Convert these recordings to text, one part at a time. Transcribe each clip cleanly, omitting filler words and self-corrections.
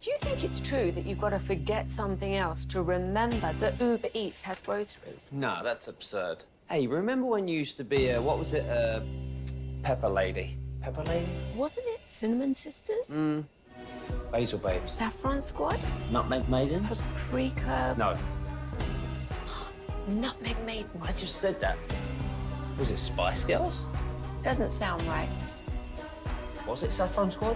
Do you think it's true that you've got to forget something else to remember that Uber Eats has groceries? No, that's absurd. Hey, remember when you used to be Pepper Lady? Pepper Lady? Wasn't it Cinnamon Sisters? Basil Babes. Saffron Squad? Nutmeg Maidens? Paprika? No, Nutmeg Maidens. I just said that. Was it Spice Girls? Doesn't sound right. Was it Saffron Squad?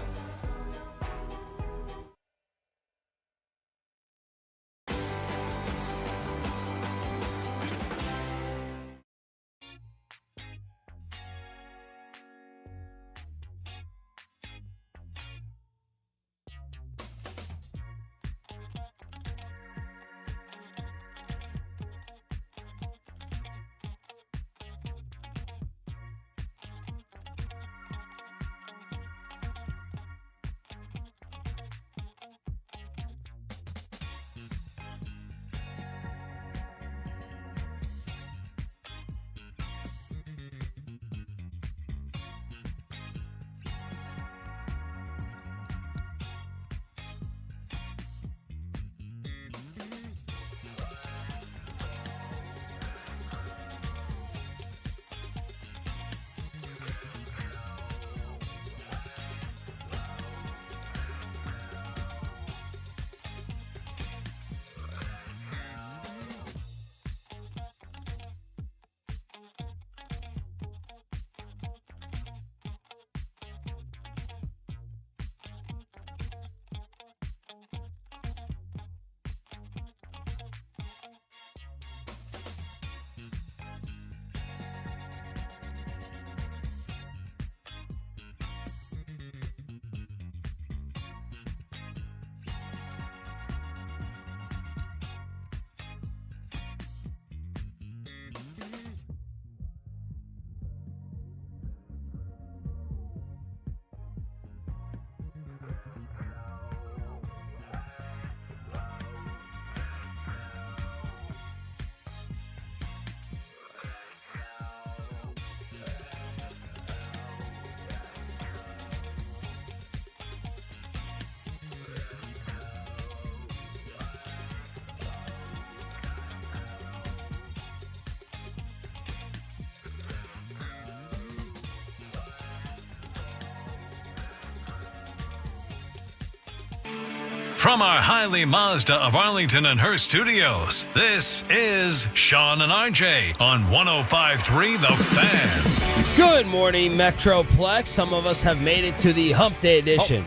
From our Highly Mazda of Arlington and Hearst studios, this is Sean and RJ on 105.3 The Fan. Good morning, Metroplex. Some of us have made it to the Hump Day edition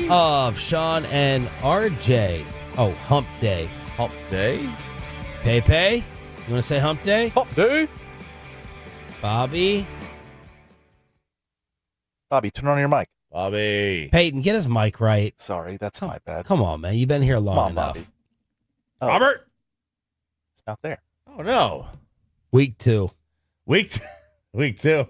of Sean and RJ. Oh, Hump Day. Hump Day? Pepe, you want to say Hump Day? Hump Day? Bobby? Bobby, turn on your mic. Bobby. Peyton, get his mic right. Sorry, that's my bad. Come on, man. You've been here long enough. Bobby. Oh, Robert? it's not there. Oh, no. Week 2. Week 2.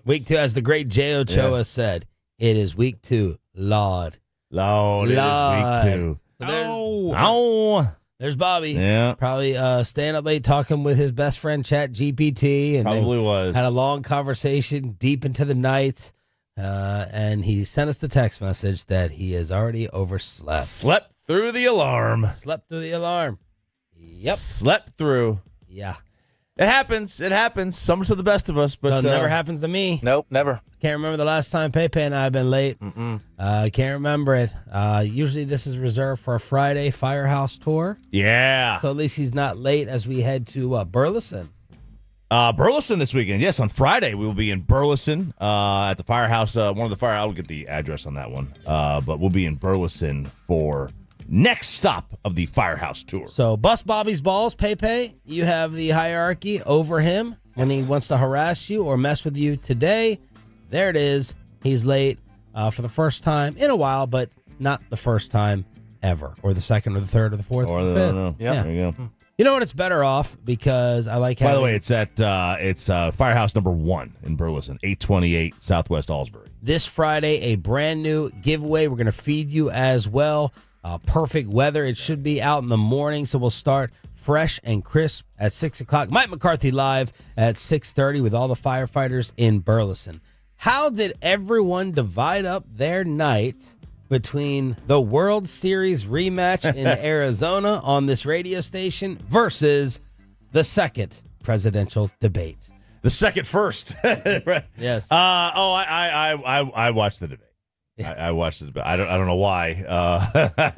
Week 2, as the great J. Ochoa said, it is week 2. Lord. Lord, it is week 2. So there's Bobby. Yeah. Probably staying up late talking with his best friend, Chat GPT. And Probably was. Had a long conversation deep into the night. And he sent us the text message that he has already overslept. Slept through the alarm. Slept through the alarm. Yep. Slept through. Yeah. It happens. It happens. Some to the best of us, but It never happens to me. Nope, never. Can't remember the last time Pepe and I have been late. Can't remember it. Usually this is reserved for a Friday Firehouse tour. Yeah. So at least he's not late as we head to Burleson. Burleson this weekend. Yes, on Friday we will be in Burleson at the Firehouse. One of the fire. I'll get the address on that one. But we'll be in Burleson for next stop of the Firehouse tour. So bust Bobby's balls, Pepe. You have the hierarchy over him when he wants to harass you or mess with you today. There it is. He's late for the first time in a while, but not the first time ever, or the second, or the third, or the fourth, or the fifth. No. Yeah. There you go. You know what? It's better off because I like having... By the way, it's at Firehouse number 1 in Burleson, 828 Southwest Alsbury. This Friday, a brand new giveaway. We're going to feed you as well. Perfect weather. It should be out in the morning, so we'll start fresh and crisp at 6 o'clock. Mike McCarthy live at 6:30 with all the firefighters in Burleson. How did everyone divide up their night between the World Series rematch in Arizona on this radio station versus the second presidential debate. The second first. Right. Yes. I watched the debate. Yes. I watched the debate. I don't know why,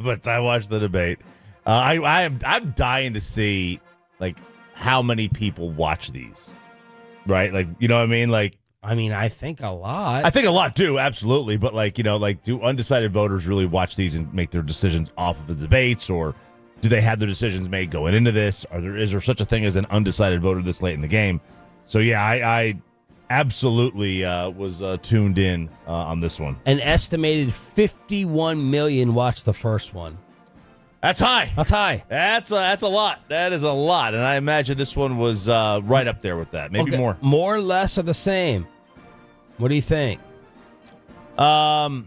but I watched the debate. I'm dying to see like how many people watch these. Right? Like, you know what I mean? Like, I think a lot. I think a lot do, absolutely. But like, do undecided voters really watch these and make their decisions off of the debates, or do they have their decisions made going into this? Is there such a thing as an undecided voter this late in the game? So yeah, I absolutely was tuned in on this one. An estimated 51 million watched the first one. That's high. That's high. That's a lot. That is a lot. And I imagine this one was right up there with that. Maybe more. More or less or the same? What do you think? My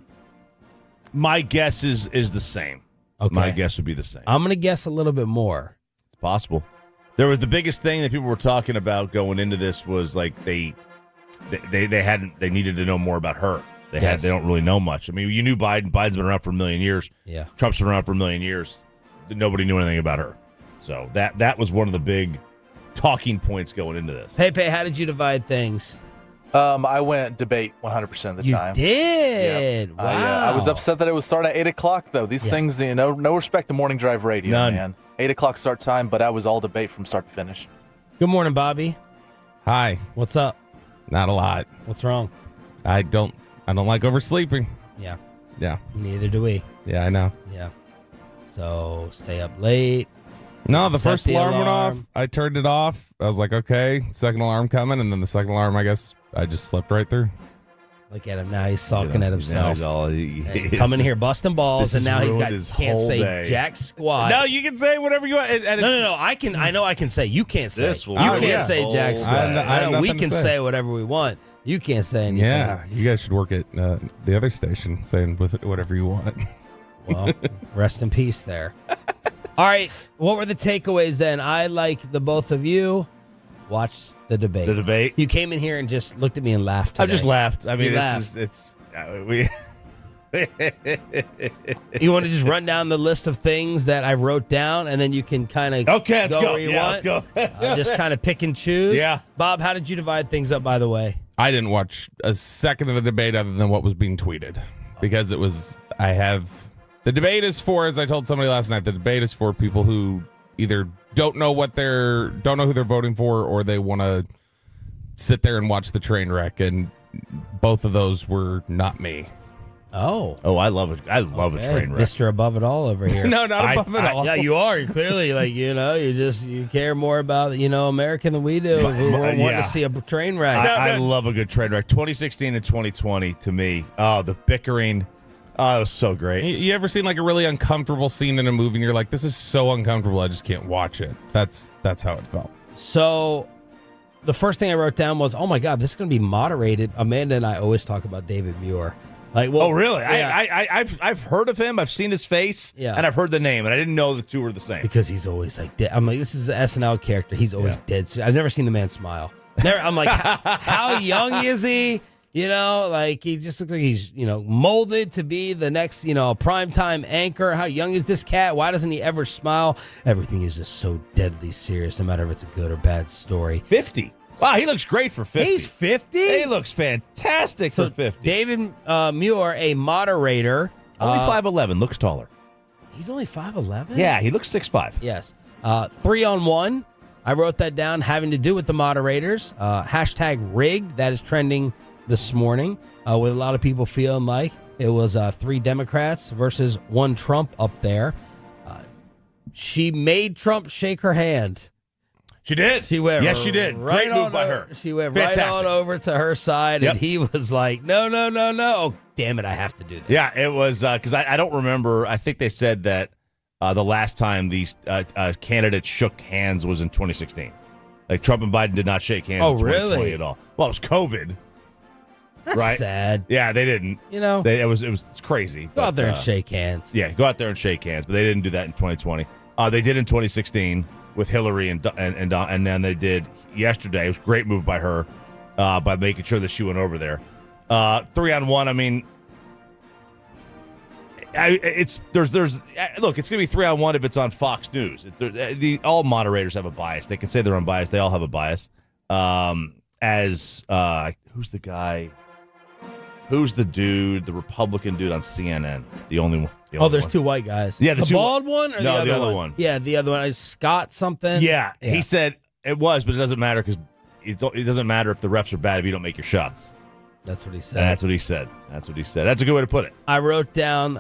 guess is the same. Okay. My guess would be the same. I'm going to guess a little bit more. It's possible. There was the biggest thing that people were talking about going into this was like they needed to know more about her. They don't really know much. I mean, you knew Biden. Biden's been around for a million years. Yeah. Trump's been around for a million years. Nobody knew anything about her. So that was one of the big talking points going into this. Pepe, how did you divide things? I went debate 100% of the time. You did? Yep. Wow. I was upset that it would start at 8 o'clock, though. These things, no respect to morning drive radio, None. man. 8 o'clock start time, but I was all debate from start to finish. Good morning, Bobby. Hi. What's up? Not a lot. What's wrong? I don't like oversleeping. Yeah. Yeah. Neither do we. Yeah, I know. Yeah. So stay up late. No, the Set first the alarm went alarm. off. I turned it off. I was like, okay, second alarm coming. And then the second alarm, I guess I just slept right through. Look at him now. He's sulking at himself. Coming Coming here busting balls, and this has now he's ruined got his can't whole say day. jack squat. No, you can say whatever you want. And No. I know I can say. You can't say. This will You ruin can't his say whole jack day. squat. I have I know we nothing to can say. say whatever we want. You can't say anything. Yeah, you guys should work at the other station saying with whatever you want. Well, rest in peace there. All right. What were the takeaways then? I, like the both of you, watched the debate. The debate? You came in here and just looked at me and laughed I today. just laughed. I mean, You we. You want to just run down the list of things that I wrote down, and then you can kind of Okay, let's go. where you Yeah, want? let's go. Just kind of pick and choose. Yeah. Bob, how did you divide things up, by the way? I didn't watch a second of the debate other than what was being tweeted because the debate is for, as I told somebody last night, the debate is for people who either don't know who they're voting for, or they want to sit there and watch the train wreck. And both of those were not me. Oh, I love it. I love a train wreck. Mr. Above It All over here. No, not above it all. Yeah, you are. You're clearly like, you care more about, America than we do. We want to see a train wreck. I love a good train wreck. 2016 and 2020 to me. Oh, the bickering. Oh, it was so great. You ever seen like a really uncomfortable scene in a movie and you're like, this is so uncomfortable, I just can't watch it. That's how it felt. So the first thing I wrote down was, oh my God, this is going to be moderated. Amanda and I always talk about David Muir. Oh, really? Yeah. I've heard of him. I've seen his face. Yeah. And I've heard the name, and I didn't know the two were the same. Because he's always like, I'm like, this is an SNL character. He's always dead. I've never seen the man smile. I'm like, how young is he? Like he just looks like he's, molded to be the next, primetime anchor. How young is this cat? Why doesn't he ever smile? Everything is just so deadly serious, no matter if it's a good or bad story. 50. Wow, he looks great for 50. He's 50? He looks fantastic for 50. David Muir, a moderator. Only 5'11", looks taller. He's only 5'11"? Yeah, he looks 6'5". Yes. 3-on-1. I wrote that down, having to do with the moderators. Hashtag rigged. That is trending this morning, with a lot of people feeling like it was 3 Democrats versus 1 Trump up there. She made Trump shake her hand. She did. She went. Yes, she did. Right Great move by her. She went Fantastic. right on over to her side, Yep. and he was like, "No. Oh, damn it, I have to do this." Yeah, it was because I don't remember. I think they said that the last time these candidates shook hands was in 2016. Like Trump and Biden did not shake hands in 2020 really? at all. Well, it was COVID. That's right? sad. Yeah, they didn't. It's crazy. Go out there and shake hands. Yeah, go out there and shake hands, but they didn't do that in 2020. They did in 2016 with Hillary and then they did yesterday. It was a great move by her by making sure that she went over there. 3-on-1. I mean, look, it's gonna be 3-on-1 if it's on Fox News. All moderators have a bias. They can say they're unbiased. They all have a bias. Who's the guy? Who's the dude? The Republican dude on CNN? The only one. There's two white guys. Yeah, the bald one or the other one? Yeah, the other one is Scott something. Yeah, he said it was, but it doesn't matter because it doesn't matter if the refs are bad if you don't make your shots. That's what he said. That's what he said. That's a good way to put it. I wrote down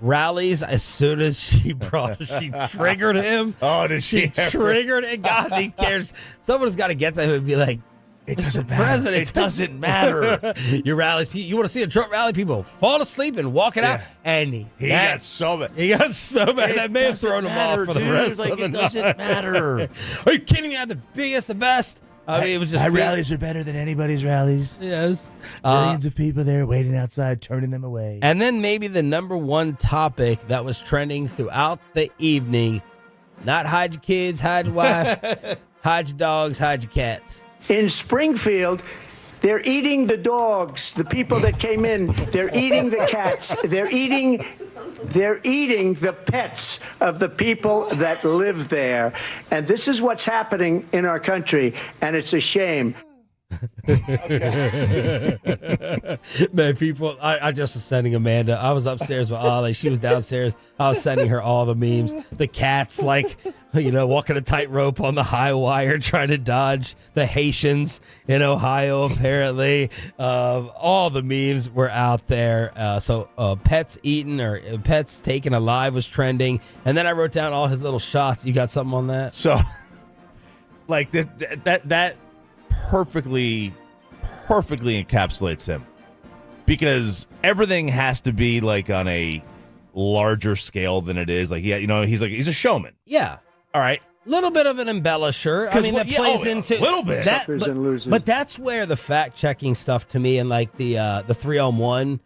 rallies as soon as she triggered him. Oh, did she? Triggered it. God, he cares. Someone's got to get to him and be like, it Mr. doesn't matter. President, It doesn't matter. Your rallies, you want to see a Trump rally? People fall asleep and walk it out, and he got so bad. He got so bad that may have thrown him off for the rest of the It doesn't matter. Are you kidding me? I had the biggest, the best. I mean, it was just my rallies are better than anybody's rallies. Yes, Millions of people there waiting outside, turning them away. And then maybe the number one topic that was trending throughout the evening: not hide your kids, hide your wife, hide your dogs, hide your cats. In Springfield, they're eating the dogs, the people that came in. They're eating the cats. They're eating the pets of the people that live there. And this is what's happening in our country, and it's a shame. Man, people, I just was sending Amanda. I was upstairs with Ollie. She was downstairs. I was sending her all the memes. The cats, like, walking a tightrope on the high wire, trying to dodge the Haitians in Ohio, apparently. All the memes were out there. So pets eaten or pets taken alive was trending. And then I wrote down all his little shots. You got something on that? So, like, that perfectly encapsulates him, because everything has to be like on a larger scale than it is. Like, he's a showman. Yeah. All right. Little bit of an embellisher. I mean, that plays into a little bit. That, Suckers and losers. but that's where the fact checking stuff to me and like the 3-on-1,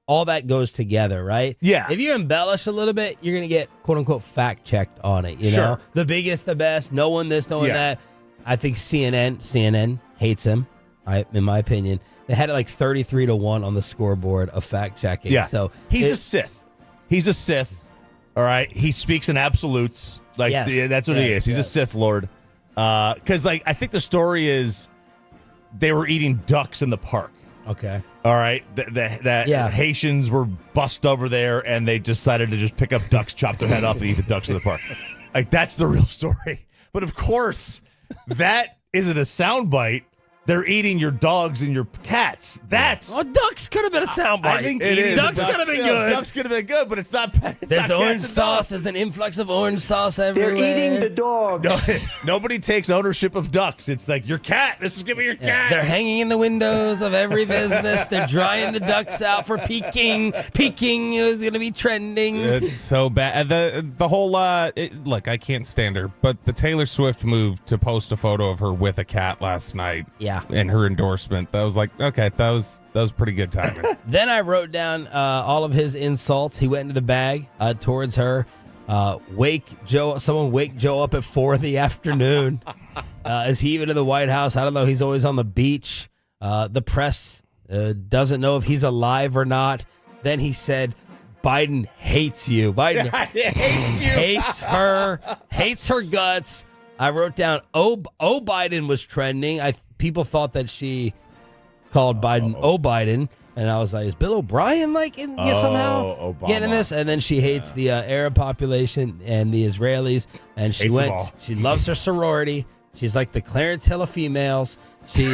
all that goes together, right? Yeah. If you embellish a little bit, you're gonna get quote unquote fact checked on it. You know, the biggest, the best, no one this, no one that. I think CNN hates him. In my opinion, they had it like 33-1 on the scoreboard of fact checking. Yeah. So he's a Sith. He's a Sith. All right. He speaks in absolutes. Like, that's what he is. He's a Sith Lord. Because I think the story is they were eating ducks in the park. Okay. All right. Haitians were bussed over there and they decided to just pick up ducks, chop their head off, and eat the ducks in the park. Like, that's the real story. But of course, that isn't a soundbite. They're eating your dogs and your cats. That's ducks could have been a soundbite. I think it is. Ducks could have been good. Ducks could have been good, but it's not. There's orange sauce. There's an influx of orange sauce everywhere. They're eating the dogs. Nobody takes ownership of ducks. It's like your cat. This is gonna be your cat. They're hanging in the windows of every business. They're drying the ducks out for peeking. Peeking is gonna be trending. It's so bad. The whole look, I can't stand her, but the Taylor Swift move to post a photo of her with a cat last night. Yeah. And her endorsement. That was like, okay, that was pretty good timing. Then I wrote down all of his insults. He went into the bag towards her. Wake Joe up at 4 PM. Is he even in the White House? I don't know. He's always on the beach. The press doesn't know if he's alive or not. Then he said, Biden hates you. Biden hates you. hates her guts. I wrote down, Biden was trending. People thought that she called Biden Biden, and I was like, is Bill O'Brien somehow Obama. getting this? And then she hates the Arab population and the Israelis, and she she loves her sorority. She's like the Clarence Hill of females. She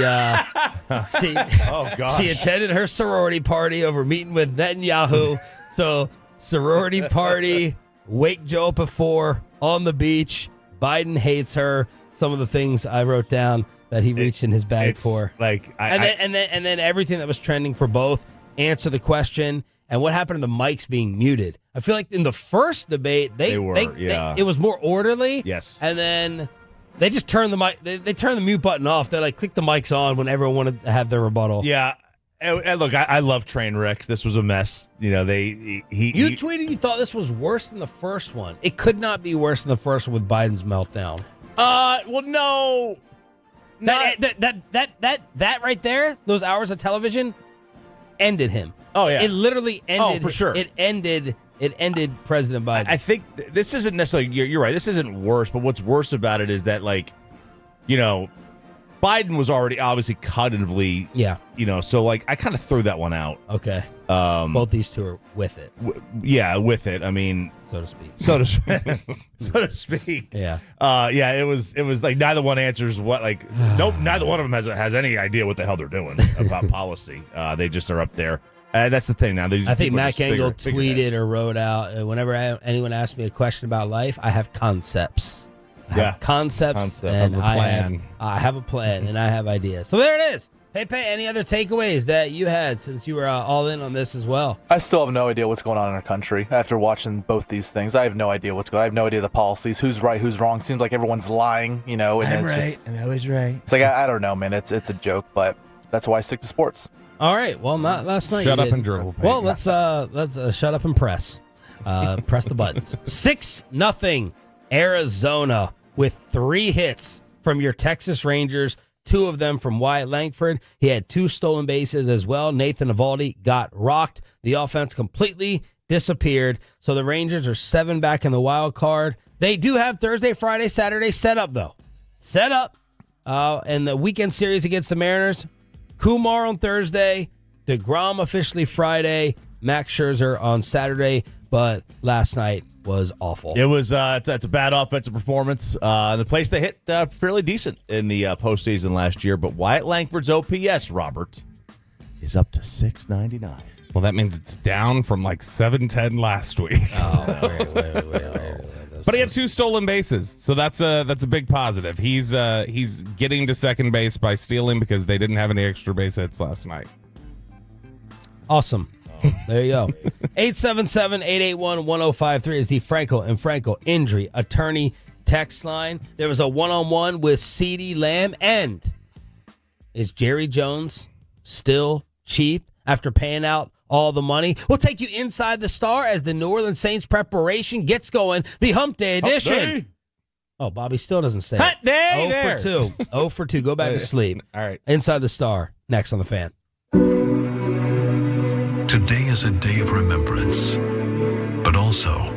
attended her sorority party over meeting with Netanyahu. So sorority party, wake Joe up at 4 on the beach. Biden hates her. Some of the things I wrote down that he reached in his bag for. Like, and then everything that was trending for both. Answer the question. And what happened to the mics being muted? I feel like in the first debate, it was more orderly. Yes. And then they just turned the mic. They turned the mute button off. They clicked the mics on when everyone wanted to have their rebuttal. Yeah. And look, I love train wrecks. This was a mess. You tweeted you thought this was worse than the first one. It could not be worse than the first one with Biden's meltdown. Well, no. That right there, those hours of television, ended him. Oh, yeah. It literally ended. Oh, for sure. It ended It ended President Biden. I think this isn't necessarily, you're right, this isn't worse, but what's worse about it is that, like, you know, Biden was already obviously cognitively, so, like, I kind of threw that one out. Okay. Both these two are with it. With it. I mean, so to speak. So to speak. Yeah. It was like neither one answers what, like, neither one of them has any idea what the hell they're doing about policy. They just are up there. That's the thing now. I think Matt Gangle tweeted or wrote out, whenever anyone asks me a question about life, I have concepts. I have concepts and I have a plan and I have ideas. So there it is. Pepe, any other takeaways that you had since you were all in on this as well? I still have no idea what's going on in our country after watching both these things. I have no idea what's going on. I have no idea the policies, who's right, who's wrong. Seems like everyone's lying, and I'm right. I'm always right. It's like, I don't know, man. It's a joke, but that's why I stick to sports. All right. Well, not last night. Shut up and dribble. Well, let's shut up and press. Press the buttons. 6-0 Arizona with 3 hits from your Texas Rangers, 2 of them from Wyatt Langford. He had 2 stolen bases as well. Nathan Eovaldi got rocked. The offense completely disappeared. So the Rangers are 7 back in the wild card. They do have Thursday, Friday, Saturday set up, though. Set up. And the weekend series against the Mariners, Kumar on Thursday, deGrom officially Friday, Max Scherzer on Saturday, but last night was awful. It was it's a bad offensive performance. The place they hit fairly decent in the postseason last year, but Wyatt Langford's OPS, Robert, is up to 699. Well, that means it's down from like 710 last week. Oh, wait. But he had 2 stolen bases, so that's a big positive. He's getting to second base by stealing because they didn't have any extra base hits last night. Awesome. There you go. 877-881-1053 is the Franco and Franco Injury Attorney text line. There was a one-on-one with CeeDee Lamb, and is Jerry Jones still cheap after paying out all the money? We'll take you inside the Star as the New Orleans Saints preparation gets going. The Hump Day edition. Oh, Bobby still doesn't say Hump Day 0 for 2. 0 for 2. Go back to sleep. All right. Inside the Star. Next on The Fan. Today is a day of remembrance, but also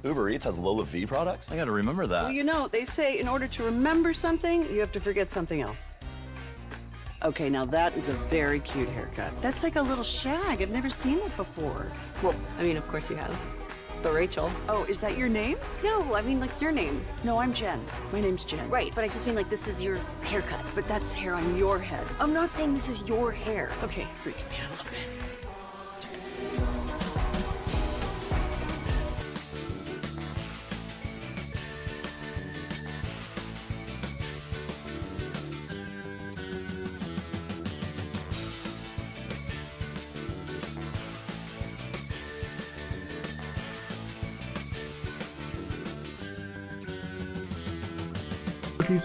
Uber Eats has Lola V products? I gotta remember that. Well, you know, they say in order to remember something, you have to forget something else. Okay, now that is a very cute haircut. That's like a little shag. I've never seen it before. Well, I mean, of course you have. It's the Rachel. Oh, is that your name? No, I mean, like, your name. No, I'm Jen. My name's Jen. Right, but I just mean, like, this is your haircut. But that's hair on your head. I'm not saying this is your hair. Okay, freaking me out a little bit.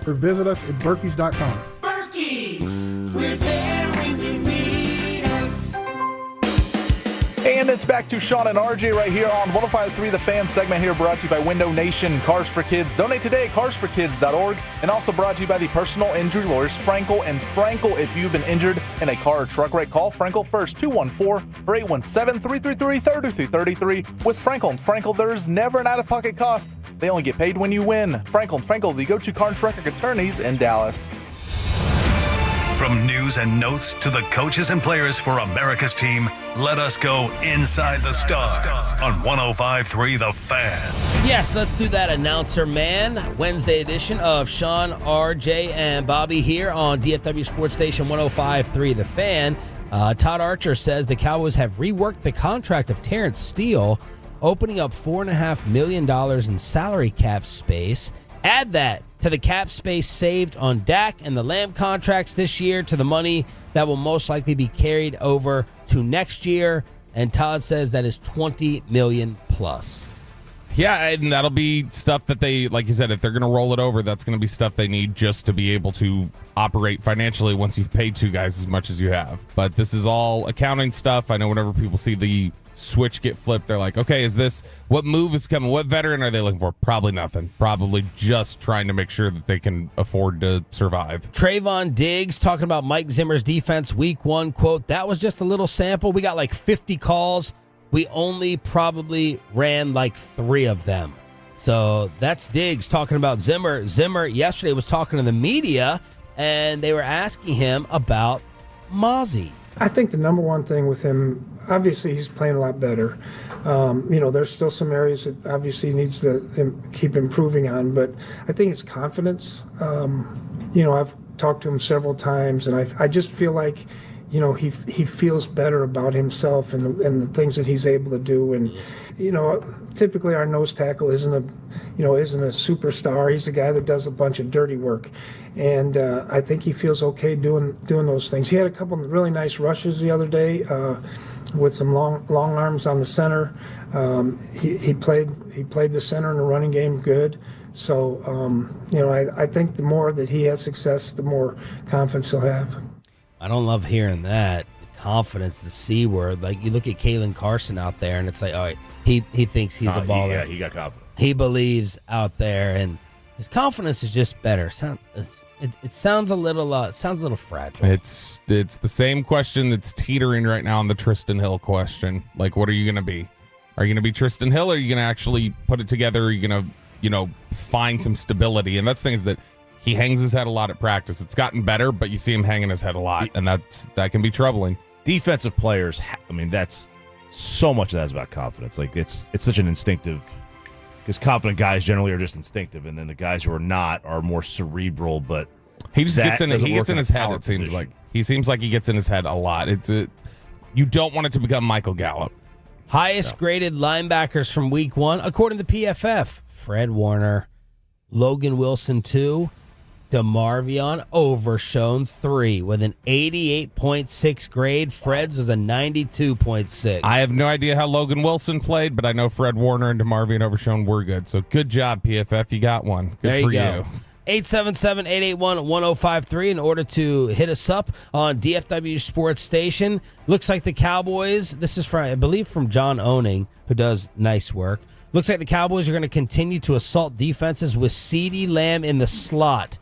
Or visit us at Berkeys.com. Berkeys, we're there when you need us. And it's back to Sean and RJ right here on 105.3 The Fan segment here, brought to you by Window Nation, Cars for Kids. Donate today at carsforkids.org, and also brought to you by the personal injury lawyers Frankel and Frankel. If you've been injured in a car or truck wreck, call Frankel first, 214 or 817-333-3333. With Frankel and Frankel, there's never an out-of-pocket cost. They only get paid when you win. Frankel and Frankel, the go-to car and truck wreck attorneys in Dallas. From news and notes to the coaches and players for America's team, let us go inside the stars on 105.3 The Fan. Yes, let's do that, announcer man. Wednesday edition of Sean, RJ, and Bobby here on DFW Sports Station 105.3 The Fan. Todd Archer says the Cowboys have reworked the contract of Terrence Steele, opening up $4.5 million in salary cap space. Add that to the cap space saved on Dak and the Lamb contracts this year to the money that will most likely be carried over to next year. And Todd says that is $20 million plus. Yeah, and that'll be stuff that they, like you said, if they're going to roll it over, that's going to be stuff they need just to be able to operate financially once you've paid two guys as much as you have. But this is all accounting stuff. I know whenever people see the switch get flipped, they're like, okay, what move is coming? What veteran are they looking for? Probably nothing. Probably just trying to make sure that they can afford to survive. Trayvon Diggs talking about Mike Zimmer's defense week one, quote, that was just a little sample. We got like 50 calls. We only probably ran like 3 of them. So that's Diggs talking about Zimmer. Zimmer yesterday was talking to the media, and they were asking him about Mozzie. I think the number one thing with him, obviously he's playing a lot better. There's still some areas that obviously he needs to keep improving on, but I think his confidence, I've talked to him several times, and I just feel like, he feels better about himself and the things that he's able to do. And, typically our nose tackle isn't a superstar. He's a guy that does a bunch of dirty work. And I think he feels okay doing those things. He had a couple of really nice rushes the other day with some long arms on the center. He played the center in the running game good. So, I think the more that he has success, the more confidence he'll have. I don't love hearing that. The confidence, the C word. Like, you look at Kalen Carson out there, and it's like, all right, he thinks he's a baller. He got confidence. He believes out there, and his confidence is just better. It sounds a little fragile. It's the same question that's teetering right now on the Tristan Hill question. Like, what are you going to be? Are you going to be Tristan Hill, or are you going to actually put it together? Are you going to, find some stability? And that's things that he hangs his head a lot at practice. It's gotten better, but you see him hanging his head a lot, and that can be troubling. Defensive players, that's so much of that is about confidence. Like, it's such an instinctive, because confident guys generally are just instinctive, and then the guys who are not are more cerebral. But he just gets in his head. It seems like he gets in his head a lot. You don't want it to become Michael Gallup. Highest graded linebackers from week one, according to PFF: Fred Warner, Logan Wilson 2, DeMarvion Overshown 3 with an 88.6 grade. Fred's was a 92.6. I have no idea how Logan Wilson played, but I know Fred Warner and DeMarvion Overshown were good. So good job, PFF. You got one. Good there for you go. you. 877-881-1053 in order to hit us up on DFW Sports Station. Looks like the Cowboys, this is from, I believe, from John Owning, who does nice work. Looks like the Cowboys are going to continue to assault defenses with CeeDee Lamb in the slot.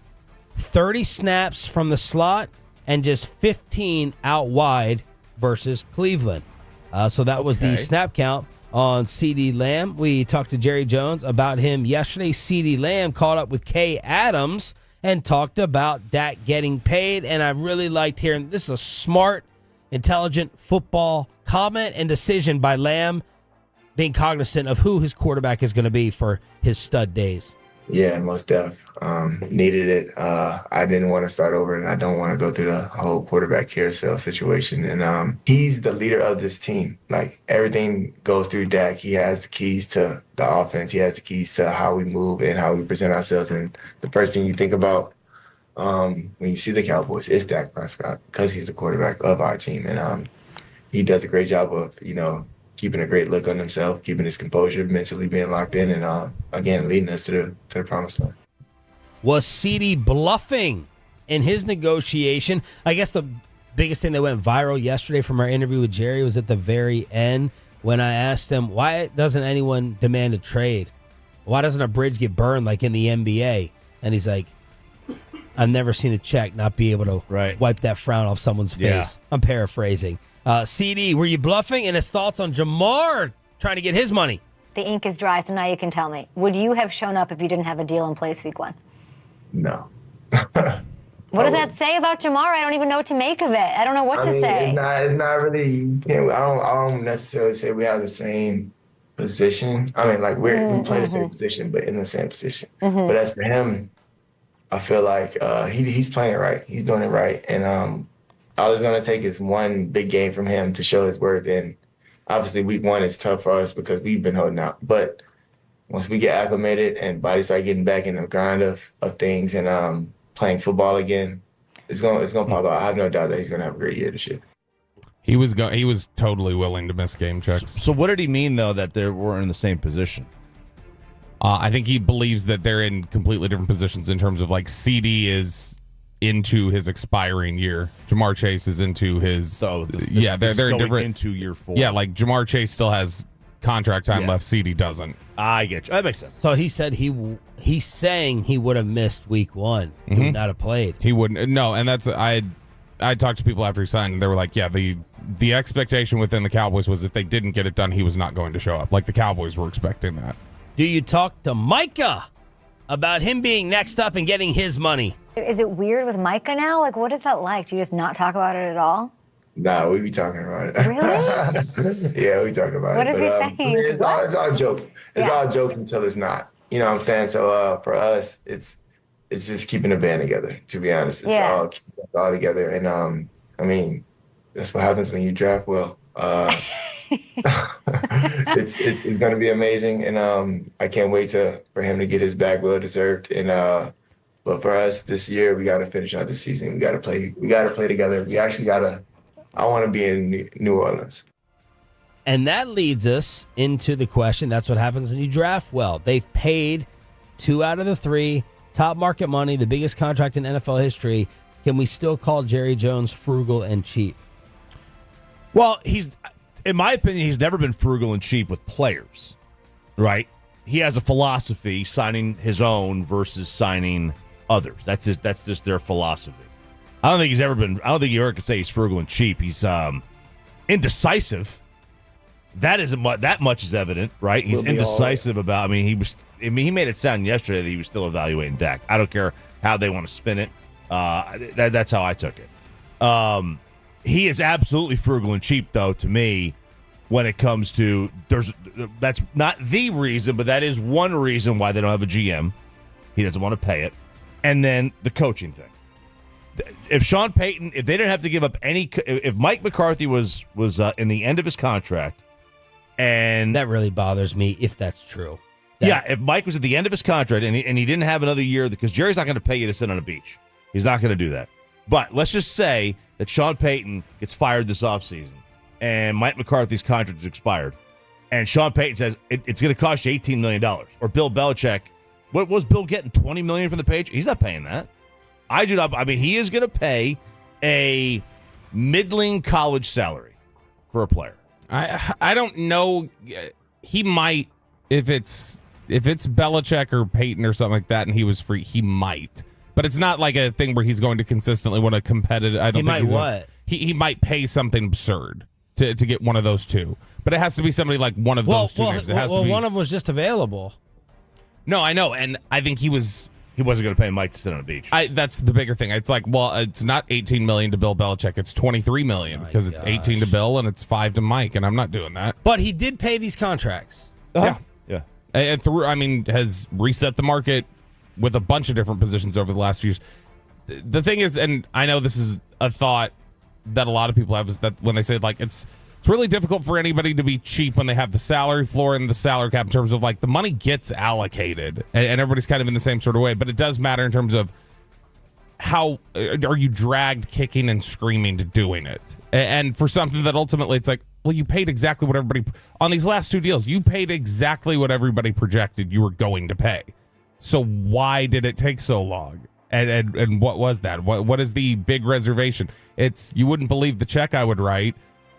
30 snaps from the slot and just 15 out wide versus Cleveland. So that was the snap count. on CeeDee Lamb. We talked to Jerry Jones about him yesterday. CeeDee Lamb caught up with Kay Adams and talked about Dak getting paid, and I really liked hearing this is a smart, intelligent football comment and decision by Lamb, being cognizant of who his quarterback is going to be for his stud days. Yeah, most def. Needed it. I didn't want to start over, and I don't want to go through the whole quarterback carousel situation. And he's the leader of this team. Like, everything goes through Dak. He has the keys to the offense. He has the keys to how we move and how we present ourselves. And the first thing you think about when you see the Cowboys is Dak Prescott, because he's the quarterback of our team. And he does a great job of, keeping a great look on himself, keeping his composure, mentally being locked in, and again, leading us to the promised land. Was CeeDee bluffing in his negotiation? I guess the biggest thing that went viral yesterday from our interview with Jerry was at the very end when I asked him, why doesn't anyone demand a trade? Why doesn't a bridge get burned like in the NBA? And he's like, I've never seen a check not be able to wipe that frown off someone's face. Yeah. I'm paraphrasing. CD, were you bluffing? And his thoughts on Jamar trying to get his money. The ink is dry, so now you can tell me. Would you have shown up if you didn't have a deal in place week 1? No. What does that say about Jamar? I don't even know what to make of it. I don't know what to say. It's not really. I don't necessarily say we have the same position. I mean, like we play the same position, but in the same position. But as for him, I feel like he's playing it right. He's doing it right, and all it's going to take is one big game from him to show his worth. And obviously week 1 is tough for us because we've been holding out. But once we get acclimated and bodies start getting back in the grind of things and playing football again, it's going to pop out. I have no doubt that he's going to have a great year this year. He was totally willing to miss game checks. So what did he mean, though, that they were in the same position? I think he believes that they're in completely different positions in terms of, like, CD is into his expiring year. Jamar Chase is into his. So they're in different into year 4. Yeah, like Jamar Chase still has contract time left. CD doesn't. I get you. That makes sense. So he said he's saying he would have missed week 1. He would not have played. He wouldn't. No, and that's I talked to people after he signed, and they were like, yeah, the expectation within the Cowboys was if they didn't get it done, he was not going to show up. Like the Cowboys were expecting that. Do you talk to Micah about him being next up and getting his money? Is it weird with Micah now? Like, what is that like? Do you just not talk about it at all? Nah, we be talking about it. Really? Yeah, we talk about what it. What is he saying? It's all jokes. It's all jokes until it's not. You know what I'm saying? So for us, it's just keeping the band together, to be honest. It's all keeping us all together. And I mean, that's what happens when you draft well. It's going to be amazing, and I can't wait for him to get his bag well deserved. And but for us this year, we got to finish out the season. We got to play. We got to play together. We actually got to. I want to be in New Orleans. And that leads us into the question. That's what happens when you draft well. They've paid 2 out of the 3 top market money, the biggest contract in NFL history. Can we still call Jerry Jones frugal and cheap? Well, in my opinion, he's never been frugal and cheap with players, right? He has a philosophy, signing his own versus signing others. That's just their philosophy. I don't think you ever could say he's frugal and cheap. He's indecisive. That isn't that much is evident, right? He's indecisive about. He made it sound yesterday that he was still evaluating Dak. I don't care how they want to spin it. That's how I took it. He is absolutely frugal and cheap, though, to me, when it comes to that's not the reason, but that is one reason why they don't have a GM. He doesn't want to pay it. And then the coaching thing. If Sean Payton, if they didn't have to give up if Mike McCarthy was in the end of his contract, and that really bothers me if that's true. If Mike was at the end of his contract and he didn't have another year, because Jerry's not going to pay you to sit on a beach. He's not going to do that. But let's just say that Sean Payton gets fired this offseason and Mike McCarthy's contract is expired. And Sean Payton says it's going to cost you $18 million. Or Bill Belichick, what was Bill getting, $20 million from the Patriots? He's not paying that. I do not. I mean, he is going to pay a middling college salary for a player. I don't know. He might, if it's Belichick or Payton or something like that, and he was free, he might. But it's not like a thing where he's going to consistently want a competitive. I don't think he might he might pay something absurd to get one of those two. But it has to be somebody like one of those two names. It has to be. One of them was just available. No, I know, and I think he wasn't going to pay Mike to sit on a beach. That's the bigger thing. It's like, well, it's not $18 million to Bill Belichick. It's $23 million because it's 18 to Bill and it's 5 to Mike, and I'm not doing that. But he did pay these contracts. Yeah. Yeah. Has reset the market with a bunch of different positions over the last few years. The thing is, and I know this is a thought that a lot of people have, is that when they say, like, it's really difficult for anybody to be cheap when they have the salary floor and the salary cap in terms of, like, the money gets allocated and everybody's kind of in the same sort of way. But it does matter in terms of how are you dragged kicking and screaming to doing it. And for something that ultimately it's like, well, you paid exactly what everybody on these last two deals. You paid exactly what everybody projected you were going to pay. So why did it take so long? And what was that? What is the big reservation? It's you wouldn't believe the check I would write.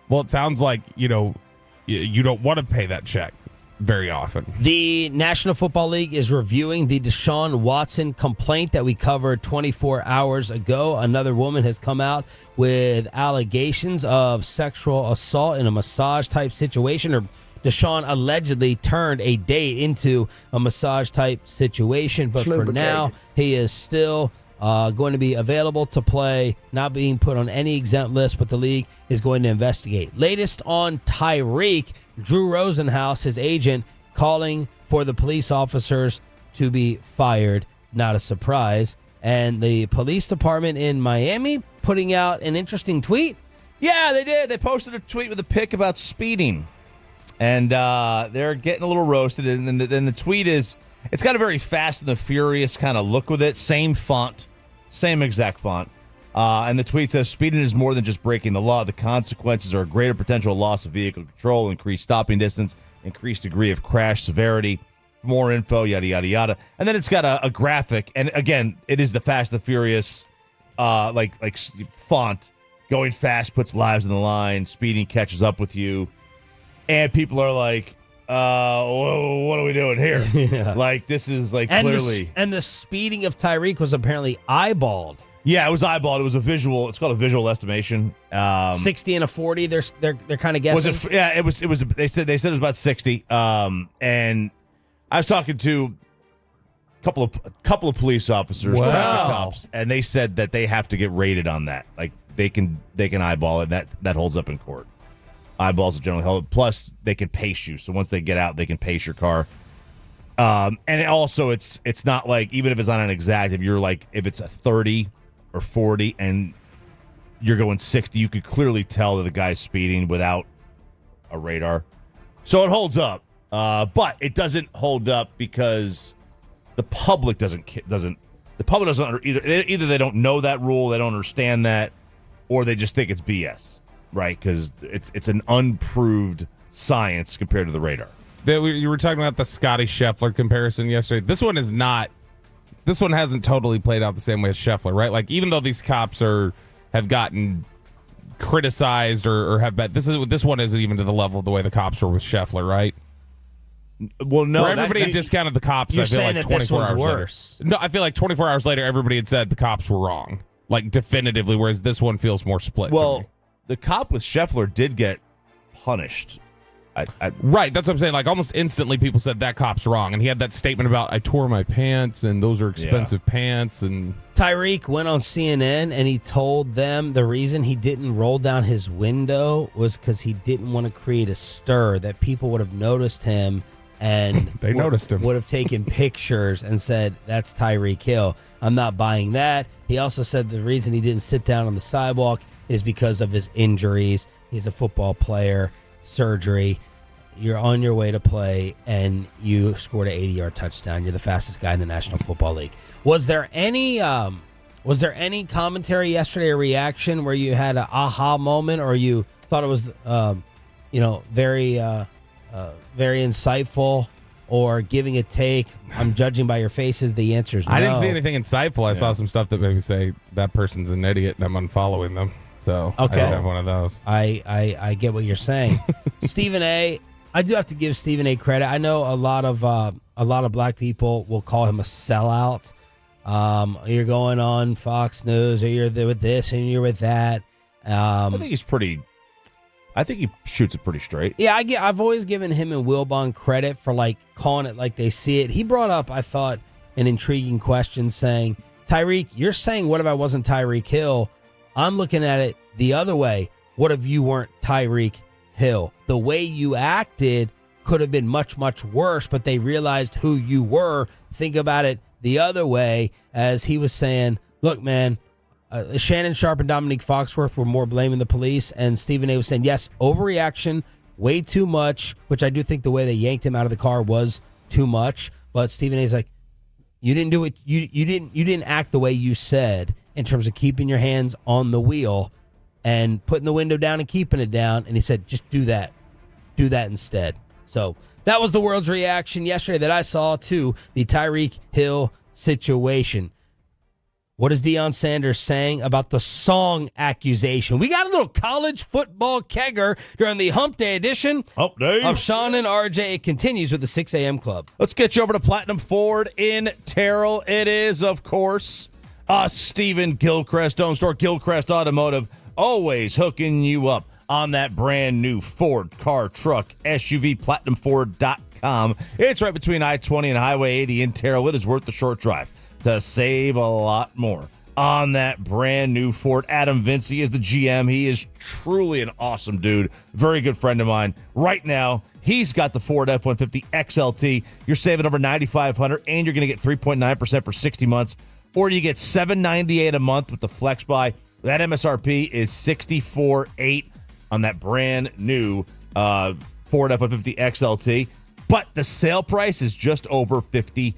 Well, it sounds like, you don't want to pay that check very often. The National Football League is reviewing the Deshaun Watson complaint that we covered 24 hours ago. Another woman has come out with allegations of sexual assault in a massage-type situation, or Deshaun allegedly turned a date into a massage-type situation. But for now, he is still going to be available to play, not being put on any exempt list, but the league is going to investigate. Latest on Tyreek, Drew Rosenhaus, his agent, calling for the police officers to be fired. Not a surprise. And the police department in Miami putting out an interesting tweet. Yeah, they did. They posted a tweet with a pic about speeding. And they're getting a little roasted. And then the tweet is, it's got a very Fast and the Furious kind of look with it. Same font, same exact font. And the tweet says, speeding is more than just breaking the law. The consequences are a greater potential loss of vehicle control, increased stopping distance, increased degree of crash severity, more info, yada, yada, yada. And then it's got a graphic. And again, it is the Fast and the Furious like font. Going fast puts lives on the line. Speeding catches up with you. And people are like, what are we doing here? Yeah. Like, this is like And clearly. and the speeding of Tyreek was apparently eyeballed. Yeah, it was eyeballed. It was a visual. It's called a visual estimation. 60 and a 40. They're kind of guessing. Was it? Yeah, it was. They said it was about 60. And I was talking to a couple of police officers, Wow. traffic cops, and they said that they have to get rated on that. Like they can eyeball it. That holds up in court. Eyeballs are generally held. Plus, they can pace you. So once they get out, they can pace your car. And it's not like, even if it's not an exact, if it's a 30 or 40 and you're going 60, you could clearly tell that the guy's speeding without a radar. So it holds up. But it doesn't hold up because the public doesn't either they don't know that rule, they don't understand that, or they just think it's BS. Right, because it's an unproved science compared to the radar. You were talking about the Scotty Scheffler comparison yesterday. This one hasn't totally played out the same way as Scheffler, right? Like, even though these cops have gotten criticized or have been, this one isn't even to the level of the way the cops were with Scheffler, right? Well, no, where everybody had discounted the cops. You're I feel saying like that this 24 one's hours worse. later. No, I feel like 24 hours later, everybody had said the cops were wrong, like definitively. Whereas this one feels more split. Well, the cop with Scheffler did get punished. Right, that's what I'm saying. Like, almost instantly, people said that cop's wrong, and he had that statement about, I tore my pants, and those are expensive pants. And Tyreek went on CNN, and he told them the reason he didn't roll down his window was because he didn't want to create a stir, that people would have noticed him, and they noticed him, would have taken pictures and said, that's Tyreek Hill. I'm not buying that. He also said the reason he didn't sit down on the sidewalk is because of his injuries. He's a football player, surgery. You're on your way to play, and you scored an 80-yard touchdown. You're the fastest guy in the National Football League. Was there any commentary yesterday or reaction where you had an aha moment, or you thought it was, very insightful, or giving a take? I'm judging by your faces. The answer is no. I didn't see anything insightful. I saw some stuff that made me say that person's an idiot, and I'm unfollowing them. So okay. I have one of those. I get what you're saying. Stephen A. I do have to give Stephen A. credit. I know a lot of black people will call him a sellout. You're going on Fox News, or you're there with this and you're with that. I think he's pretty. I think he shoots it pretty straight. Yeah, I've always given him and Wilbon credit for like calling it like they see it. He brought up, I thought, an intriguing question saying, Tyreek, you're saying what if I wasn't Tyreek Hill? I'm looking at it the other way. What if you weren't Tyreek Hill? The way you acted could have been much, much worse, but they realized who you were. Think about it the other way, as he was saying, look, man, Shannon Sharp and Dominique Foxworth were more blaming the police, and Stephen A was saying, yes, overreaction, way too much, which I do think the way they yanked him out of the car was too much. But Stephen A's like, you didn't do it. You didn't act the way you said in terms of keeping your hands on the wheel and putting the window down and keeping it down. And he said, just do that. Do that instead. So that was the world's reaction yesterday that I saw to the Tyreek Hill situation. What is Deion Sanders saying about the song accusation? We got a little college football kegger during the Hump Day edition of Sean and RJ. It continues with the 6 a.m. Club. Let's get you over to Platinum Ford in Terrell. It is, of course, us, Stephen Gilchrist, Stone Store Gilchrist Automotive, always hooking you up on that brand new Ford car, truck, SUV, PlatinumFord.com. It's right between I-20 and Highway 80 in Terrell. It is worth the short drive to save a lot more on that brand new Ford. Adam Vinci is the GM. He is truly an awesome dude. Very good friend of mine. Right now, he's got the Ford F-150 XLT. You're saving over $9,500, and you're going to get 3.9% for 60 months, or you get $798 a month with the Flex Buy. That MSRP is $64,800 on that brand new Ford F-150 XLT, but the sale price is just over $55,000.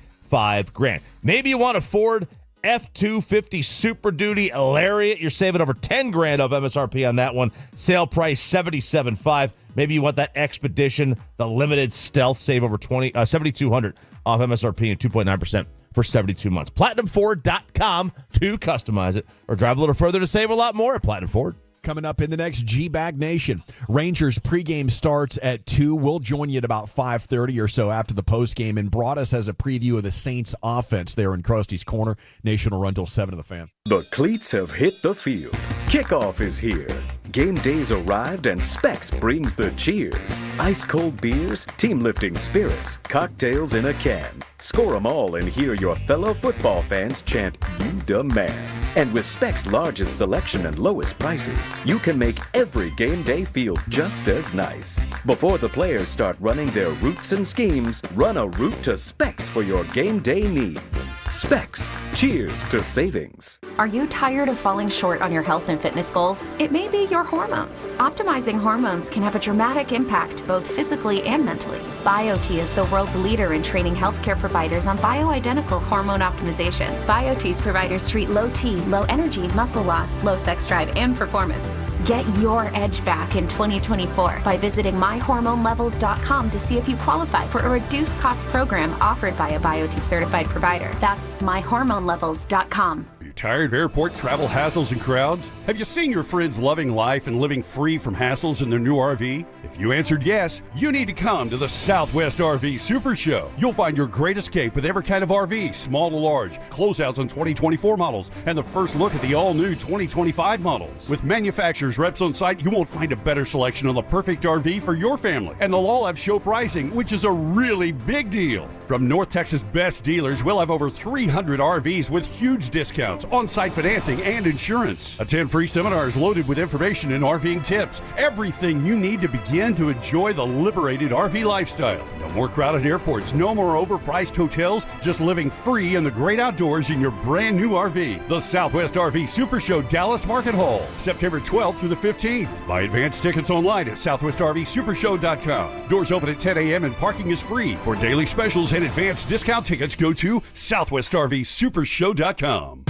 Maybe you want a Ford F-250 Super Duty Lariat. You're saving over $10,000 of MSRP on that one. Sale price $77,500. Maybe you want that Expedition, the limited stealth, save over $7,200 off MSRP and 2.9% for 72 months. PlatinumFord.com to customize it, or drive a little further to save a lot more at Platinum Ford. Coming up in the next G-Bag Nation, Rangers pregame starts at 2. We'll join you at about 5:30 or so after the postgame, and Broadus has a preview of the Saints offense there in Krusty's Corner. Nation will run till 7 of the Fan. The cleats have hit the field. Kickoff is here. Game day's arrived and Specs brings the cheers. Ice-cold beers, team-lifting spirits, cocktails in a can. Score 'em all and hear your fellow football fans chant, "You the man." And with Specs' largest selection and lowest prices, you can make every game day feel just as nice. Before the players start running their routes and schemes, run a route to Specs for your game day needs. Specs. Cheers to savings. Are you tired of falling short on your health and fitness goals? It may be your hormones. Optimizing hormones can have a dramatic impact, both physically and mentally. BioT is the world's leader in training healthcare providers on bioidentical hormone optimization. BioT's providers treat low T, low energy, muscle loss, low sex drive, and performance. Get your edge back in 2024 by visiting myhormonelevels.com to see if you qualify for a reduced cost program offered by a BioT certified provider. That's myhormonelevels.com. Are you tired of airport travel hassles and crowds? Have you seen your friends loving life and living free from hassles in their new RV? If you answered yes, you need to come to the Southwest RV Super Show. You'll find your great escape with every kind of RV, small to large, closeouts on 2024 models, and the first look at the all-new 2025 models. With manufacturers' reps on site, you won't find a better selection on the perfect RV for your family. And they'll all have show pricing, which is a really big deal. From North Texas' best dealers, we'll have over 300 RVs with huge discounts, on-site financing, and insurance. Attend free seminars loaded with information and RVing tips. Everything you need to begin to enjoy the liberated RV lifestyle. No more crowded airports, no more overpriced hotels, just living free in the great outdoors in your brand new RV. The Southwest RV Super Show, Dallas Market Hall, September 12th through the 15th. Buy advance tickets online at southwestrvsupershow.com. Doors open at 10 a.m. and parking is free. For daily specials and advanced discount tickets, go to southwestrvsupershow.com.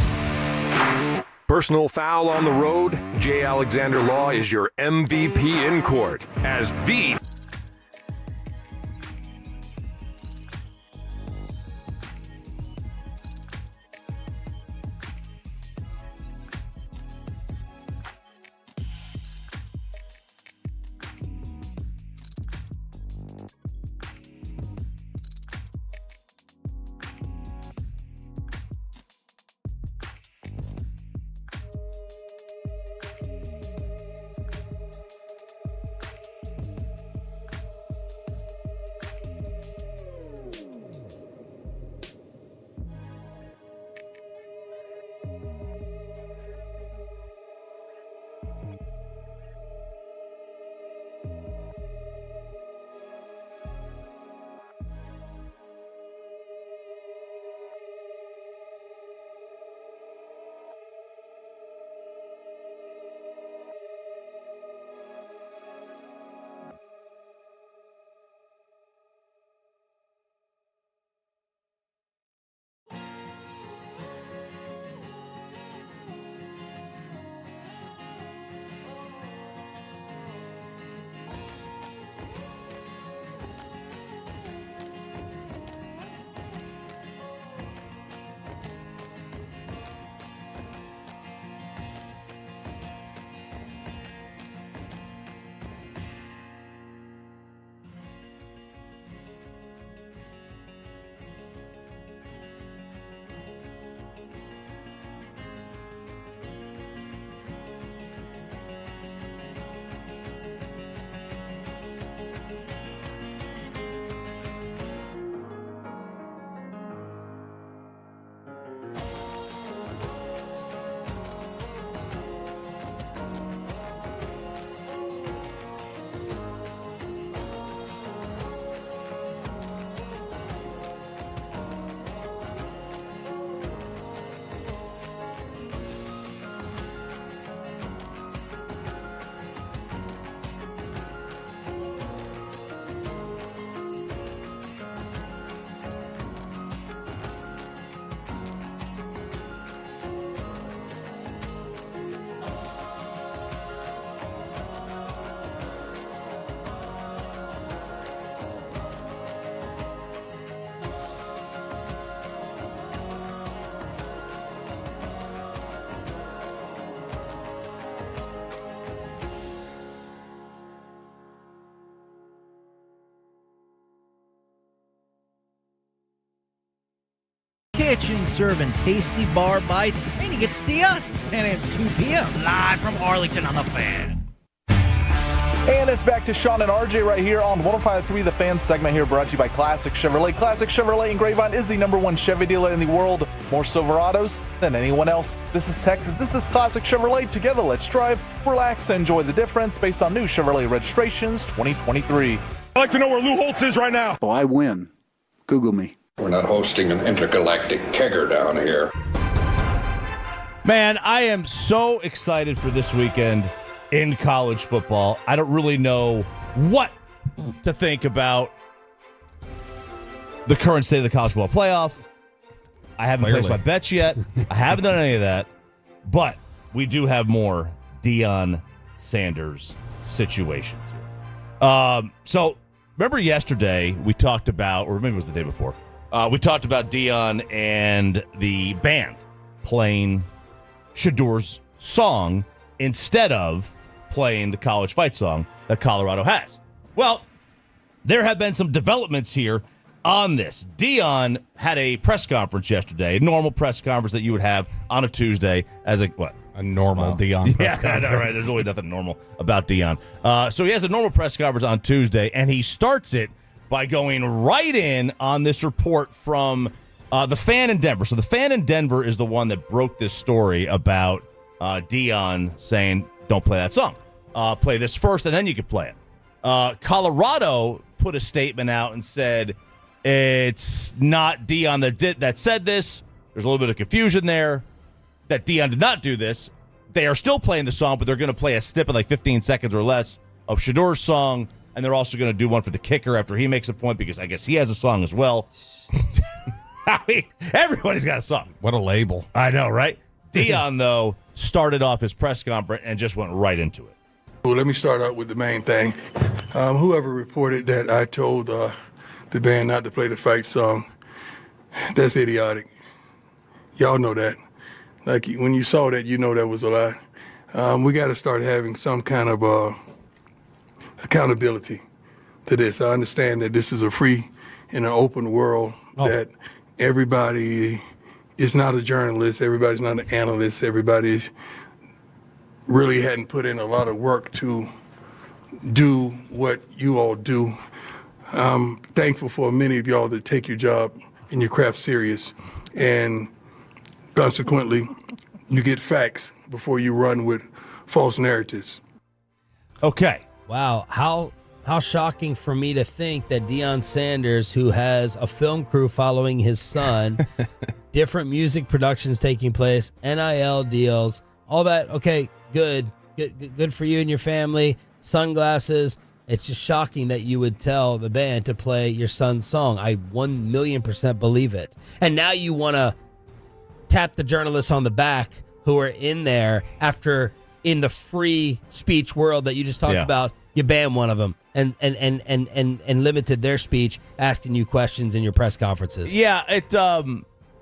Personal foul on the road? J. Alexander Law is your MVP in court as the kitchen serving tasty bar bites, and you get to see us 10 a.m. to 2 p.m. live from Arlington on The Fan. And it's back to Sean and RJ right here on 105.3 The Fan segment here, brought to you by Classic Chevrolet. Classic Chevrolet in Grapevine is the #1 Chevy dealer in the world. More Silverados than anyone else. This is Texas. This is Classic Chevrolet. Together, let's drive, relax, and enjoy the difference based on new Chevrolet registrations 2023. I'd like to know where Lou Holtz is right now. Oh, I win. Google me. We're not hosting an intergalactic kegger down here. Man, I am so excited for this weekend in college football. I don't really know what to think about the current state of the college football playoff. I haven't placed my bets yet. I haven't done any of that. But we do have more Deion Sanders situations. So remember yesterday we talked about, or maybe it was the day before, we talked about Deion and the band playing Shadur's song instead of playing the college fight song that Colorado has. Well, there have been some developments here on this. Deion had a press conference yesterday, a normal press conference that you would have on a Tuesday as a normal Deion press conference. Yeah, right. There's really nothing normal about Deion. So he has a normal press conference on Tuesday, and he starts it by going right in on this report from the Fan in Denver. So the Fan in Denver is the one that broke this story about Deion saying, don't play that song. Play this first, and then you can play it. Colorado put a statement out and said it's not Deion that said this. There's a little bit of confusion there that Deion did not do this. They are still playing the song, but they're going to play a snippet like 15 seconds or less of Shadur's song, and they're also going to do one for the kicker after he makes a point because I guess he has a song as well. I mean, everybody's got a song. What a label. I know, right? Deion, though, started off his press conference and just went right into it. Well, let me start out with the main thing. Whoever reported that I told the band not to play the fight song, that's idiotic. Y'all know that. Like, when you saw that, you know that was a lie. We got to start having some kind of accountability to this. I understand that this is a free and an open world, that everybody is not a journalist, everybody's not an analyst, everybody's really hadn't put in a lot of work to do what you all do. I'm thankful for many of y'all that take your job and your craft serious, and consequently, you get facts before you run with false narratives. Okay. Wow, how shocking for me to think that Deion Sanders, who has a film crew following his son, different music productions taking place, NIL deals, all that. Okay, good for you and your family. Sunglasses. It's just shocking that you would tell the band to play your son's song. I 1,000,000% believe it. And now you want to tap the journalists on the back who are in there after, in the free speech world that you just talked about, you banned one of them and limited their speech, asking you questions in your press conferences. Yeah, I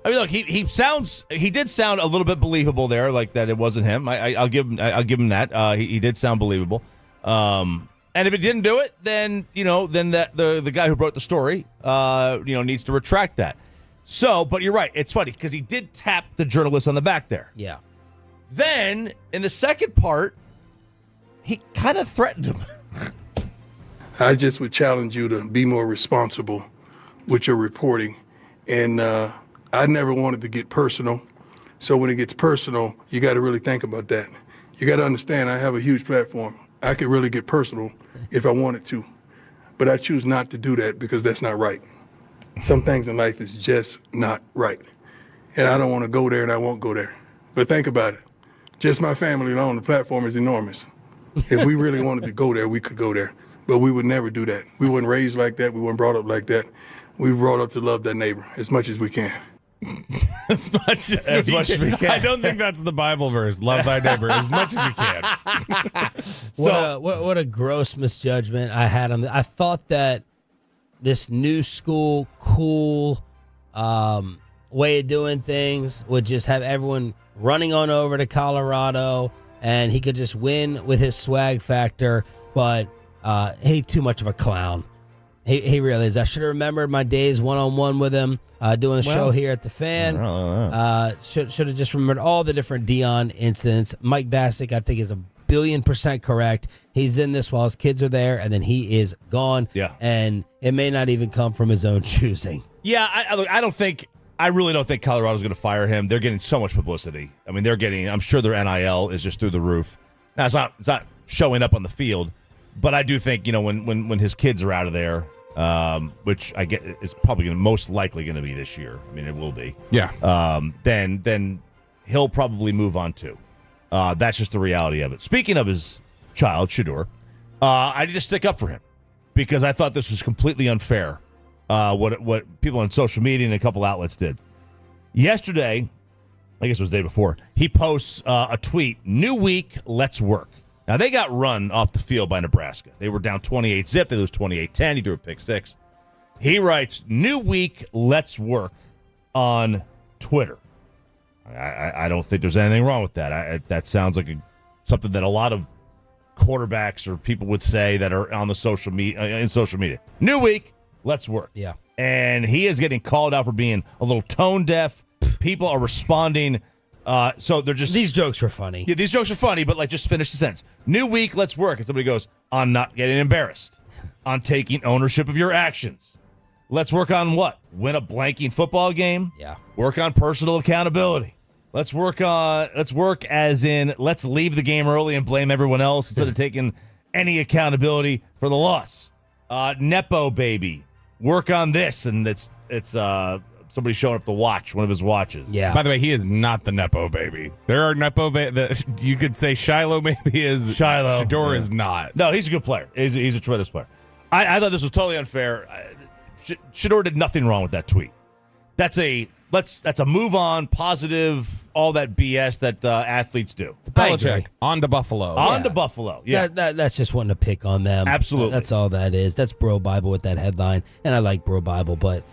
mean, look, he did sound a little bit believable there, like that it wasn't him. I'll give him that. He did sound believable. And if he didn't do it, then that the guy who wrote the story, needs to retract that. So, but you're right. It's funny because he did tap the journalist on the back there. Yeah. Then in the second part, he kind of threatened him. I just would challenge you to be more responsible with your reporting. And I never wanted to get personal. So when it gets personal, you got to really think about that. You got to understand I have a huge platform. I could really get personal if I wanted to. But I choose not to do that because that's not right. Some things in life is just not right. And I don't want to go there and I won't go there. But think about it. Just my family alone, the platform is enormous. If we really wanted to go there, we could go there. But we would never do that. We weren't raised like that. We weren't brought up like that. We were brought up to love that neighbor as much as we can. As much as we can. I don't think that's the Bible verse. Love thy neighbor as much as you can. What a gross misjudgment I had on this. I thought that this new school, cool way of doing things would just have everyone running on over to Colorado, and he could just win with his swag factor. But he too much of a clown. He really is. I should have remembered my days one-on-one with him, doing a show here at the Fan. Should have just remembered all the different Deion incidents. Mike Bassick, I think, is 1,000,000,000% correct. He's in this while his kids are there, and then he is gone. Yeah. And it may not even come from his own choosing. Yeah, I really don't think Colorado's going to fire him. They're getting so much publicity. I mean, I'm sure their NIL is just through the roof. Now, it's not showing up on the field, but I do think, when his kids are out of there, which I get is probably most likely going to be this year. I mean, it will be. Yeah. Then he'll probably move on too. That's just the reality of it. Speaking of his child, Shedeur, I need to stick up for him because I thought this was completely unfair. What people on social media and a couple outlets did. Yesterday, I guess it was the day before, he posts a tweet, "New week, let's work." Now, they got run off the field by Nebraska. They were down 28-zip. They lose 28-10. He threw a pick six. He writes, "New week, let's work" on Twitter. I don't think there's anything wrong with that. That sounds like something that a lot of quarterbacks or people would say that are on the social media. New week, let's work. Yeah. And he is getting called out for being a little tone deaf. People are responding. So they're just... These jokes were funny. Yeah, these jokes are funny, but just finish the sentence. New week, let's work. And somebody goes, "On not getting embarrassed. On taking ownership of your actions. Let's work on what? Win a blanking football game? Yeah. Work on personal accountability. Let's work as in let's leave the game early and blame everyone else instead of taking any accountability for the loss. Nepo baby. Work on this." And it's somebody showing up the watch, one of his watches. Yeah. By the way, he is not the Nepo baby. There are Nepo you could say Shiloh maybe is. Shiloh. Shedeur is not. No, he's a good player. He's a tremendous player. I thought this was totally unfair. Shedeur did nothing wrong with that tweet. That's a move on, positive, all that BS that athletes do. It's Belichick. On to Buffalo. On to Buffalo. Yeah. That's just wanting to pick on them. Absolutely. That's all that is. That's Bro Bible with that headline. And I like Bro Bible, but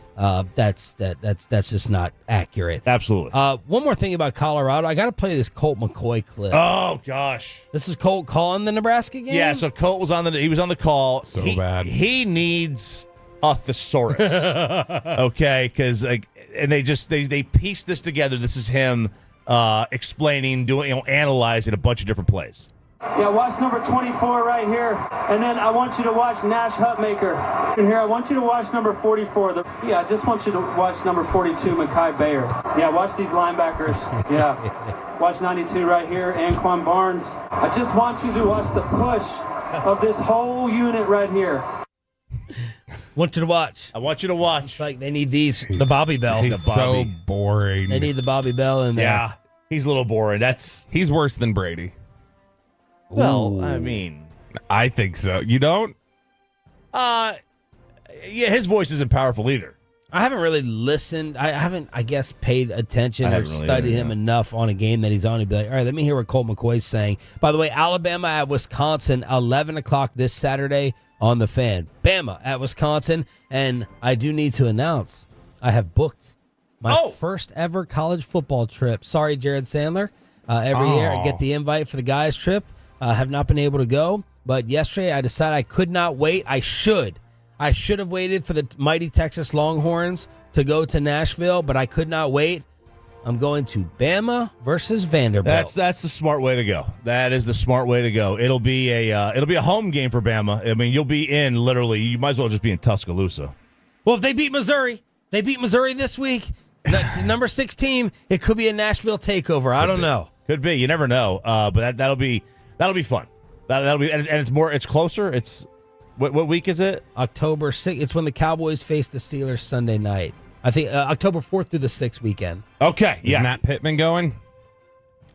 that's just not accurate. Absolutely. One more thing about Colorado. I got to play this Colt McCoy clip. Oh, gosh. This is Colt calling the Nebraska game? Yeah, so Colt was on the call. So bad. He needs a thesaurus. Okay, because and they piece this together. This is him explaining, analyzing a bunch of different plays. Yeah, watch number 24 right here, and then I want you to watch Nash Hutmaker. And here, I want you to watch number 44. I just want you to watch number 42, Mekhi Bayer. Yeah, watch these linebackers. Yeah, watch 92 right here, Anquan Barnes. I just want you to watch the push of this whole unit right here. Want you to watch. I want you to watch. It's like they need the Bobby Bell. He's so boring. They need the Bobby Bell in there. Yeah, he's a little boring. He's worse than Brady. Well, Ooh. I mean, I think so. You don't? Yeah, his voice isn't powerful either. I haven't really listened. I haven't, I guess, paid attention or studied him enough on a game that he's on to be like, all right, let me hear what Colt McCoy's saying. By the way, Alabama at Wisconsin, 11 o'clock this Saturday on the Fan. Bama at Wisconsin. And I do need to announce, I have booked my first ever college football trip. Sorry, Jared Sandler. Every year I get the invite for the guys' trip. Have not been able to go, but yesterday I decided I could not wait. I should have waited for the mighty Texas Longhorns to go to Nashville, but I could not wait. I'm going to Bama versus Vanderbilt. That's the smart way to go. That is the smart way to go. It'll be a home game for Bama. I mean, you'll be in literally. You might as well just be in Tuscaloosa. Well, if they beat Missouri this week. The number 6 team. It could be a Nashville takeover. I don't know. Could be. You never know. But that'll be fun. That'll be, and it's closer. It's what week is it? October 6th. It's when the Cowboys face the Steelers Sunday night. I think October 4th through the 6th weekend. Okay, Is Matt Pittman going?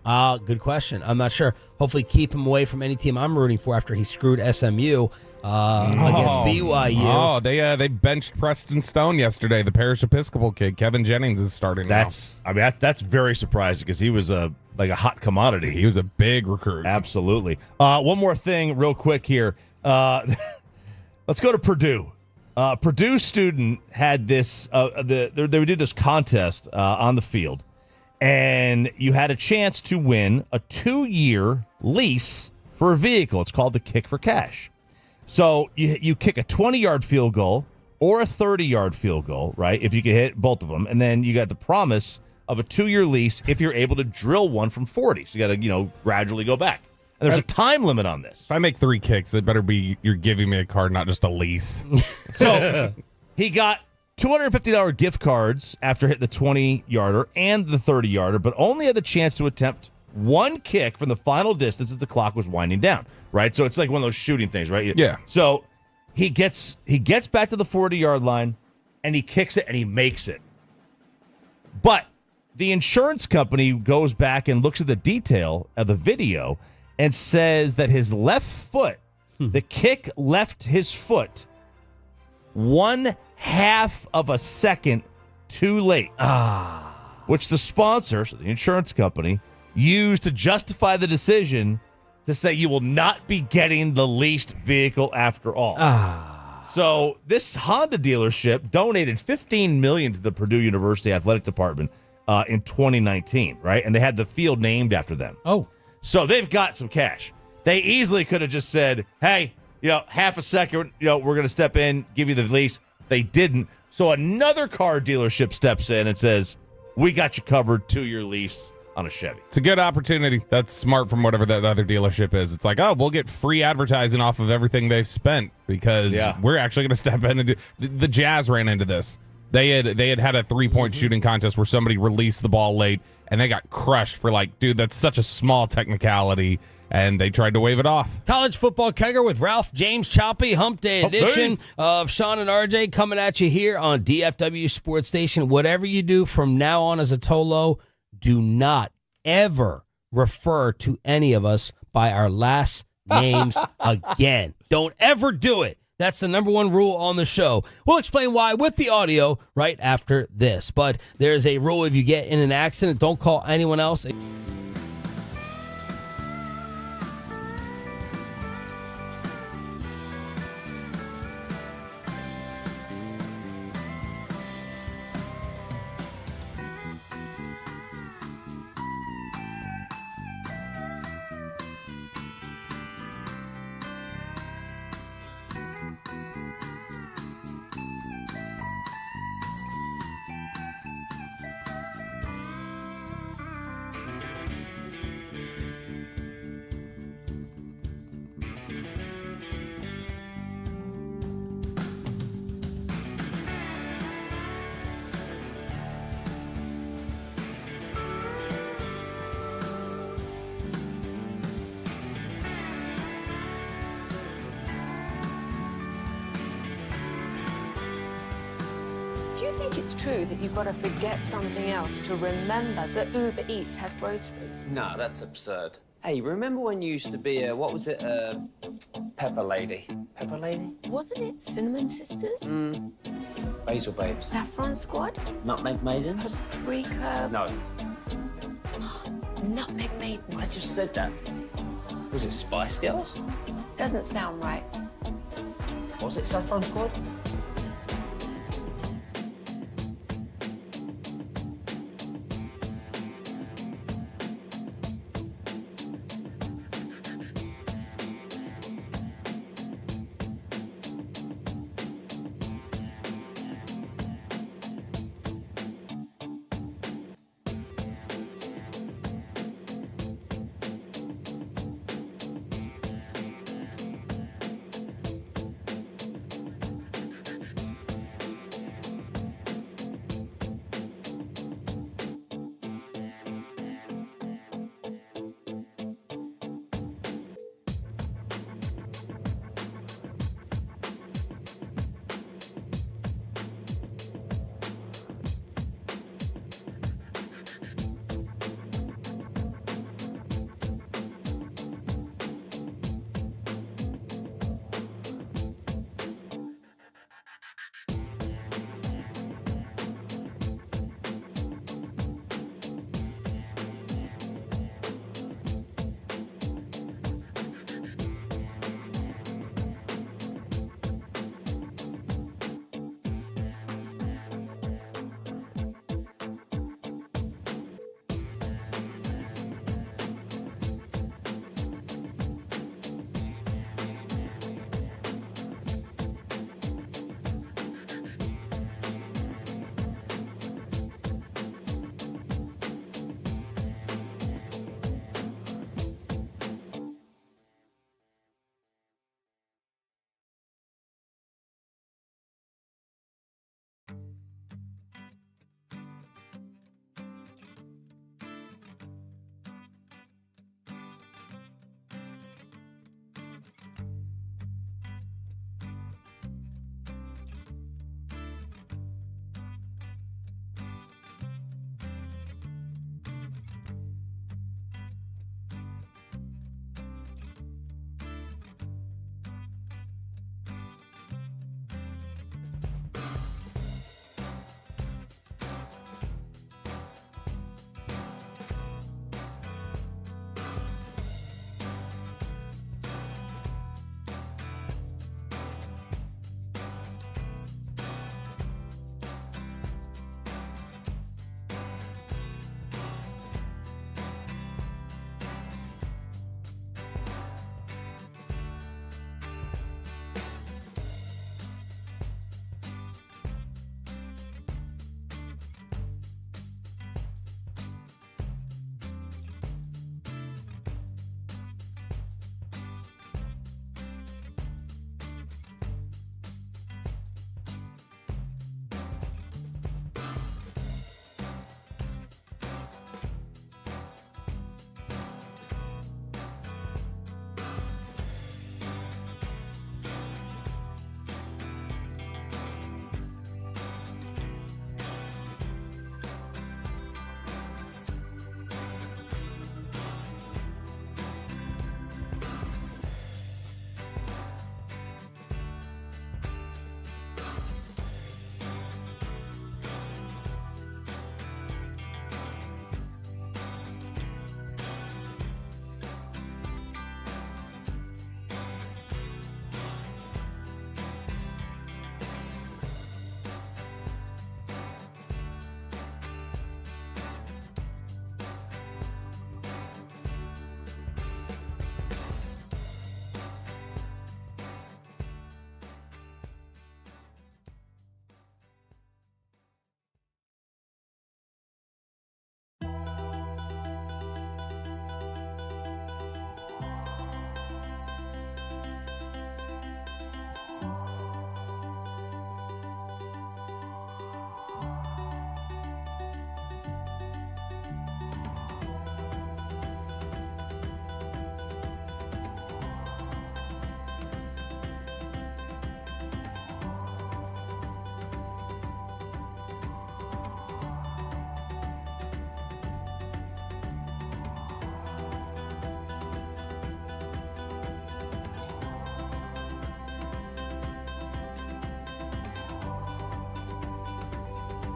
Good question. I'm not sure. Hopefully keep him away from any team I'm rooting for after he screwed SMU against BYU. Oh, they benched Preston Stone yesterday. The Parish Episcopal kid, Kevin Jennings, is starting now. That's very surprising because he was like a hot commodity. He was a big recruit. Absolutely. One more thing real quick here. Let's go to Purdue. Purdue student had this, they would do this contest on the field, and you had a chance to win a 2-year lease for a vehicle. It's called the Kick for Cash. So you kick a 20-yard field goal or a 30-yard field goal, right? If you can hit both of them. And then you got the promise of a 2-year lease if you're able to drill one from 40. So you got to, gradually go back. And there's a time limit on this. If I make 3 kicks, it better be you're giving me a card, not just a lease. So he got $250 gift cards after hitting the 20-yarder and the 30-yarder, but only had the chance to attempt one kick from the final distance as the clock was winding down, right? So it's like one of those shooting things, right? Yeah. So he gets back to the 40-yard line, and he kicks it, and he makes it. But the insurance company goes back and looks at the detail of the video and says that his left foot, the kick left his foot 1/2 of a second too late. Which the sponsor, so the insurance company, used to justify the decision to say you will not be getting the leased vehicle after all. So this Honda dealership donated $15 million to the Purdue University Athletic Department in 2019, right? And they had the field named after them. Oh. So they've got some cash. They easily could have just said, hey, half a second, we're going to step in, give you the lease. They didn't. So another car dealership steps in and says, we got you covered, 2-year lease on a Chevy. It's a good opportunity. That's smart from whatever that other dealership is. It's like, we'll get free advertising off of everything they've spent because we're actually going to step in and do. The Jazz ran into this. They had a 3-point shooting contest where somebody released the ball late and they got crushed for dude, that's such a small technicality, and they tried to wave it off. College football kegger with Ralph James Choppy, Hump Day edition of Sean and RJ coming at you here on DFW Sports Station. Whatever you do from now on as a Tolo, do not ever refer to any of us by our last names again. Don't ever do it. That's the number one rule on the show. We'll explain why with the audio right after this. But there's a rule: if you get in an accident, don't call anyone else. Do you think it's true that you've got to forget something else to remember that Uber Eats has groceries? No, that's absurd. Hey, remember when you used to be a, what was it, Pepper Lady? Pepper Lady? Wasn't it Cinnamon Sisters? Basil Babes. Saffron Squad? Nutmeg Maidens? Paprika? No. Nutmeg Maidens. I just said that. Was it Spice Girls? Doesn't sound right. Was it Saffron Squad?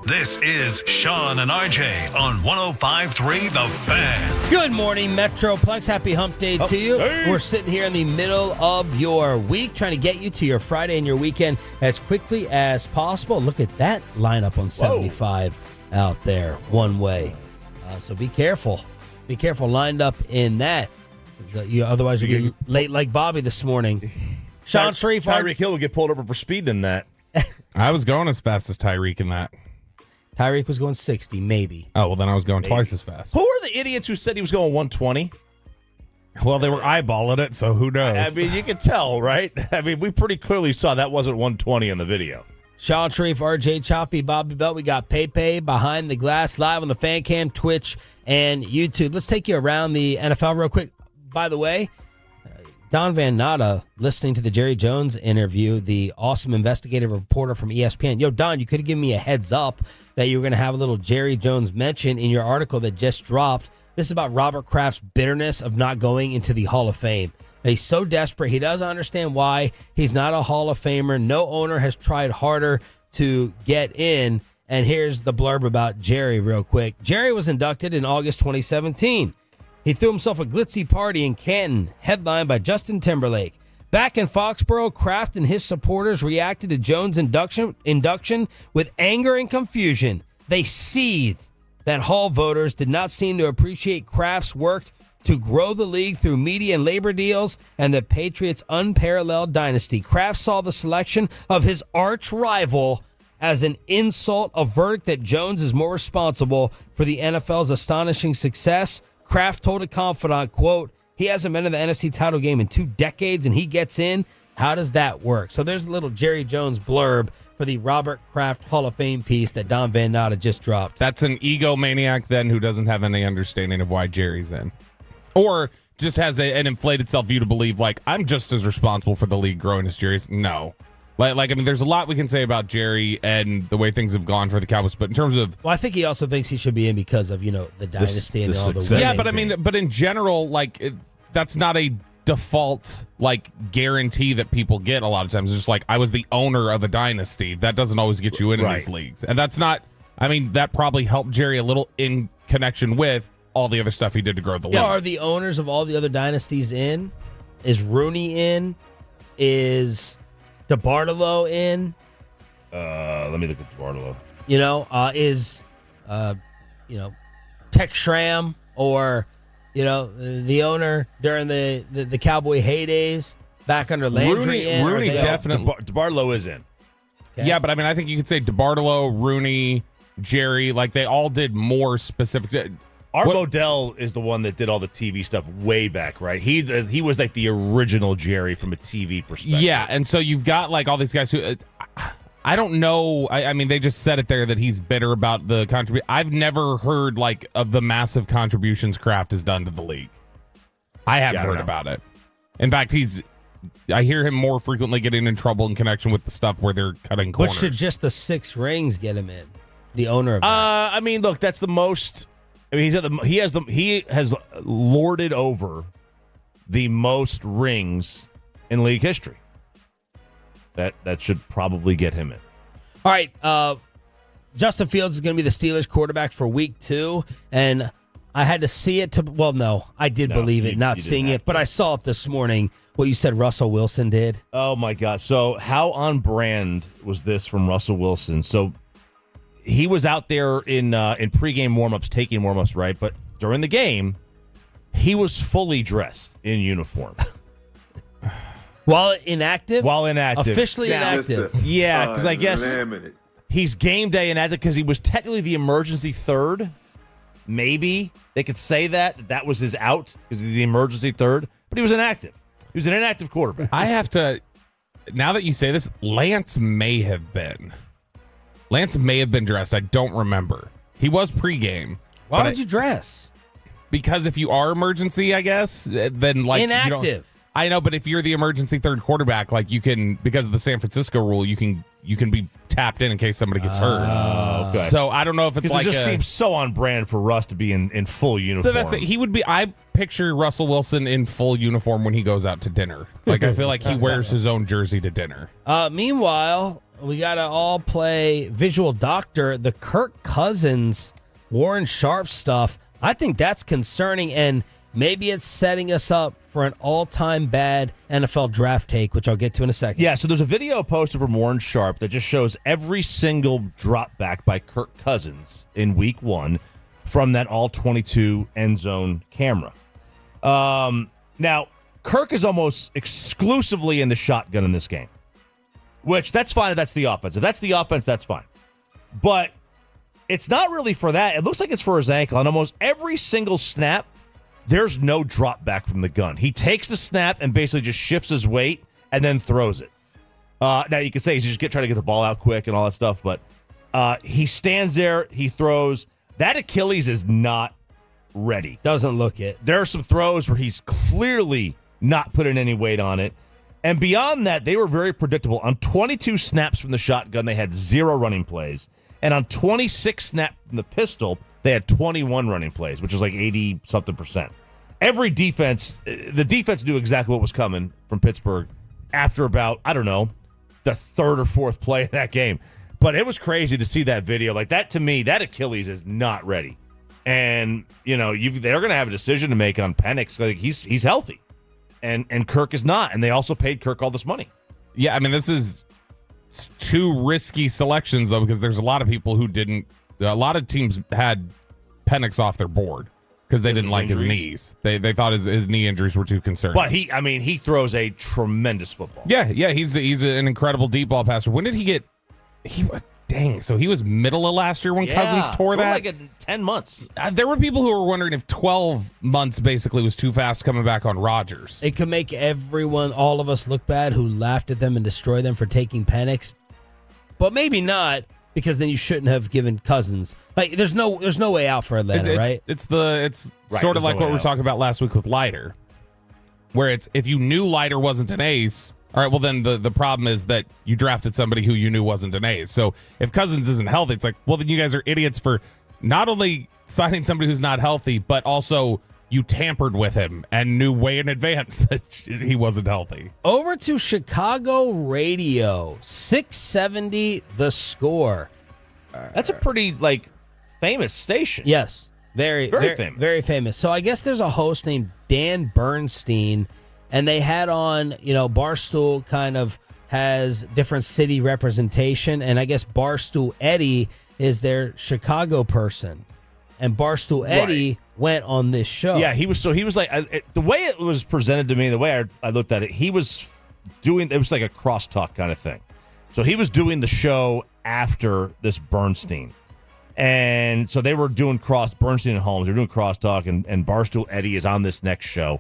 This is Sean and RJ on 105.3 The Fan. Good morning, Metroplex. Happy hump day to you. Day. We're sitting here in the middle of your week, trying to get you to your Friday and your weekend as quickly as possible. Look at that lineup on 75 out there, one way. So be careful. Be careful lined up in that. Otherwise, you'll get late like Bobby this morning. Sean Sharif. Tyreek Hill will get pulled over for speeding in that. I was going as fast as Tyreek in that. Tyreek was going 60, maybe. Oh, well, then I was going twice as fast. Who are the idiots who said he was going 120? Well, they were eyeballing it, so who knows? I mean, you can tell, right? I mean, we pretty clearly saw that wasn't 120 in the video. Sean Sharif, RJ Choppy, Bobby Belt. We got Pepe behind the glass live on the Fan Cam, Twitch, and YouTube. Let's take you around the NFL real quick. By the way, Don Van Natta, listening to the Jerry Jones interview, the awesome investigative reporter from ESPN. Yo, Don, you could have given me a heads up that you were going to have a little Jerry Jones mention in your article that just dropped. This is about Robert Kraft's bitterness of not going into the Hall of Fame. He's so desperate. He doesn't understand why he's not a Hall of Famer. No owner has tried harder to get in. And here's the blurb about Jerry real quick. Jerry was inducted in August 2017. He threw himself a glitzy party in Canton, headlined by Justin Timberlake. Back in Foxborough, Kraft and his supporters reacted to Jones' induction with anger and confusion. They seethed that Hall voters did not seem to appreciate Kraft's work to grow the league through media and labor deals and the Patriots' unparalleled dynasty. Kraft saw the selection of his arch rival as an insult, a verdict that Jones is more responsible for the NFL's astonishing success. Kraft told a confidant, quote, he hasn't been in the NFC title game in 2 decades and he gets in. How does that work? So there's a little Jerry Jones blurb for the Robert Kraft Hall of Fame piece that Don Van Natta just dropped. That's an egomaniac then who doesn't have any understanding of why Jerry's in. Or just has an inflated self-view to believe, like, I'm just as responsible for the league growing as Jerry's. No. Like, I mean, there's a lot we can say about Jerry and the way things have gone for the Cowboys, but in terms of... Well, I think he also thinks he should be in because of, the dynasty and all the success. Yeah, but I mean, but in general, like, that's not a default, like, guarantee that people get a lot of times. It's just like, I was the owner of a dynasty. That doesn't always get you in these leagues. And that's not... I mean, that probably helped Jerry a little in connection with all the other stuff he did to grow the league. Yeah, are the owners of all the other dynasties in? Is Rooney in? Is... DeBartolo in? Let me look at DeBartolo. Is Tech Schramm or the owner during the Cowboy heydays back under Landry? Rooney definitely. DeBartolo is in. Okay. Yeah, but I mean, I think you could say DeBartolo, Rooney, Jerry, like they all did more specific. Modell is the one that did all the TV stuff way back, right? He was like the original Jerry from a TV perspective. Yeah, and so you've got like all these guys who I don't know. I mean, they just said it there that he's bitter about the contribution. I've never heard like of the massive contributions Kraft has done to the league. I haven't heard about it. In fact, I hear him more frequently getting in trouble in connection with the stuff where they're cutting corners. What should just the 6 rings get him in? The owner of that. I mean, look, that's the most. I mean, he has lorded over the most rings in league history. That should probably get him in. All right, Justin Fields is going to be the Steelers quarterback for week 2, and I had to see it I did believe it, not seeing it, but I saw it this morning. What you said Russell Wilson did. Oh my God! So how on brand was this from Russell Wilson? So. He was out there in pregame warmups, taking warmups, right? But during the game, he was fully dressed in uniform. While inactive? Officially yeah, inactive. Yeah, because I guess he's game day inactive because he was technically the emergency third. Maybe they could say that was his out because he's the emergency third, but he was inactive. He was an inactive quarterback. I have to, now that you say this, Lance may have been dressed. I don't remember. He was pregame. Why would you dress? Because if you are emergency, I guess, then like inactive. I know, but if you're the emergency third quarterback, like you can, because of the San Francisco rule, you can be tapped in case somebody gets hurt. Okay. So I don't know if it's like it just seems so on brand for Russ to be in full uniform. That's it. He would be. I picture Russell Wilson in full uniform when he goes out to dinner. Like, I feel like he wears his own jersey to dinner. Meanwhile, we got to all play Visual Doctor, the Kirk Cousins, Warren Sharp stuff. I think that's concerning, and maybe it's setting us up for an all-time bad NFL draft take, which I'll get to in a second. Yeah, so there's a video posted from Warren Sharp that just shows every single drop back by Kirk Cousins in week 1 from that all-22 end zone camera. Now, Kirk is almost exclusively in the shotgun in this game, which that's fine if that's the offense. If that's the offense, that's fine. But it's not really for that. It looks like it's for his ankle. On almost every single snap, there's no drop back from the gun. He takes the snap and basically just shifts his weight and then throws it. Now, you can say he's just trying to get the ball out quick and all that stuff, but he stands there, he throws. That Achilles is not ready. Doesn't look it. There are some throws where he's clearly not putting any weight on it. And beyond that, they were very predictable. On 22 snaps from the shotgun, they had 0 running plays. And on 26 snaps from the pistol, they had 21 running plays, which is like 80-something%. Every defense, the defense knew exactly what was coming from Pittsburgh after about, I don't know, the third or fourth play of that game. But it was crazy to see that video. Like, that, to me, that Achilles is not ready. And, they're going to have a decision to make on Penix. Like, he's healthy. And Kirk is not. And they also paid Kirk all this money. Yeah, I mean, this is 2 risky selections, though, because there's a lot of people who didn't. A lot of teams had Penix off their board because they didn't like his knees. They thought his knee injuries were too concerning. But he throws a tremendous football. Yeah, he's an incredible deep ball passer. When did he get? So he was middle of last year when Cousins tore that. Like 10 months. There were people who were wondering if 12 months basically was too fast coming back on Rodgers. It could make all of us look bad who laughed at them and destroyed them for taking Penix, but maybe not. Because then you shouldn't have given Cousins. Like, there's no way out for Atlanta, right? It's sort of like what we were talking about last week with Leiter, where it's if you knew Leiter wasn't an ace, all right, well then the problem is that you drafted somebody who you knew wasn't an ace. So if Cousins isn't healthy, it's like, well then you guys are idiots for not only signing somebody who's not healthy, but also you tampered with him and knew way in advance that he wasn't healthy. Over to Chicago radio, 670 The Score. That's a pretty, famous station. Yes. Very famous. Very famous. So I guess there's a host named Dan Bernstein, and they had on, Barstool kind of has different city representation, and I guess Barstool Eddie is their Chicago person. And Barstool Eddie went on this show. Yeah, he was like, the way it was presented to me, the way I looked at it, he was doing, it was like a crosstalk kind of thing. So he was doing the show after this Bernstein. And so they were doing Bernstein and Holmes, they were doing crosstalk, and Barstool Eddie is on this next show.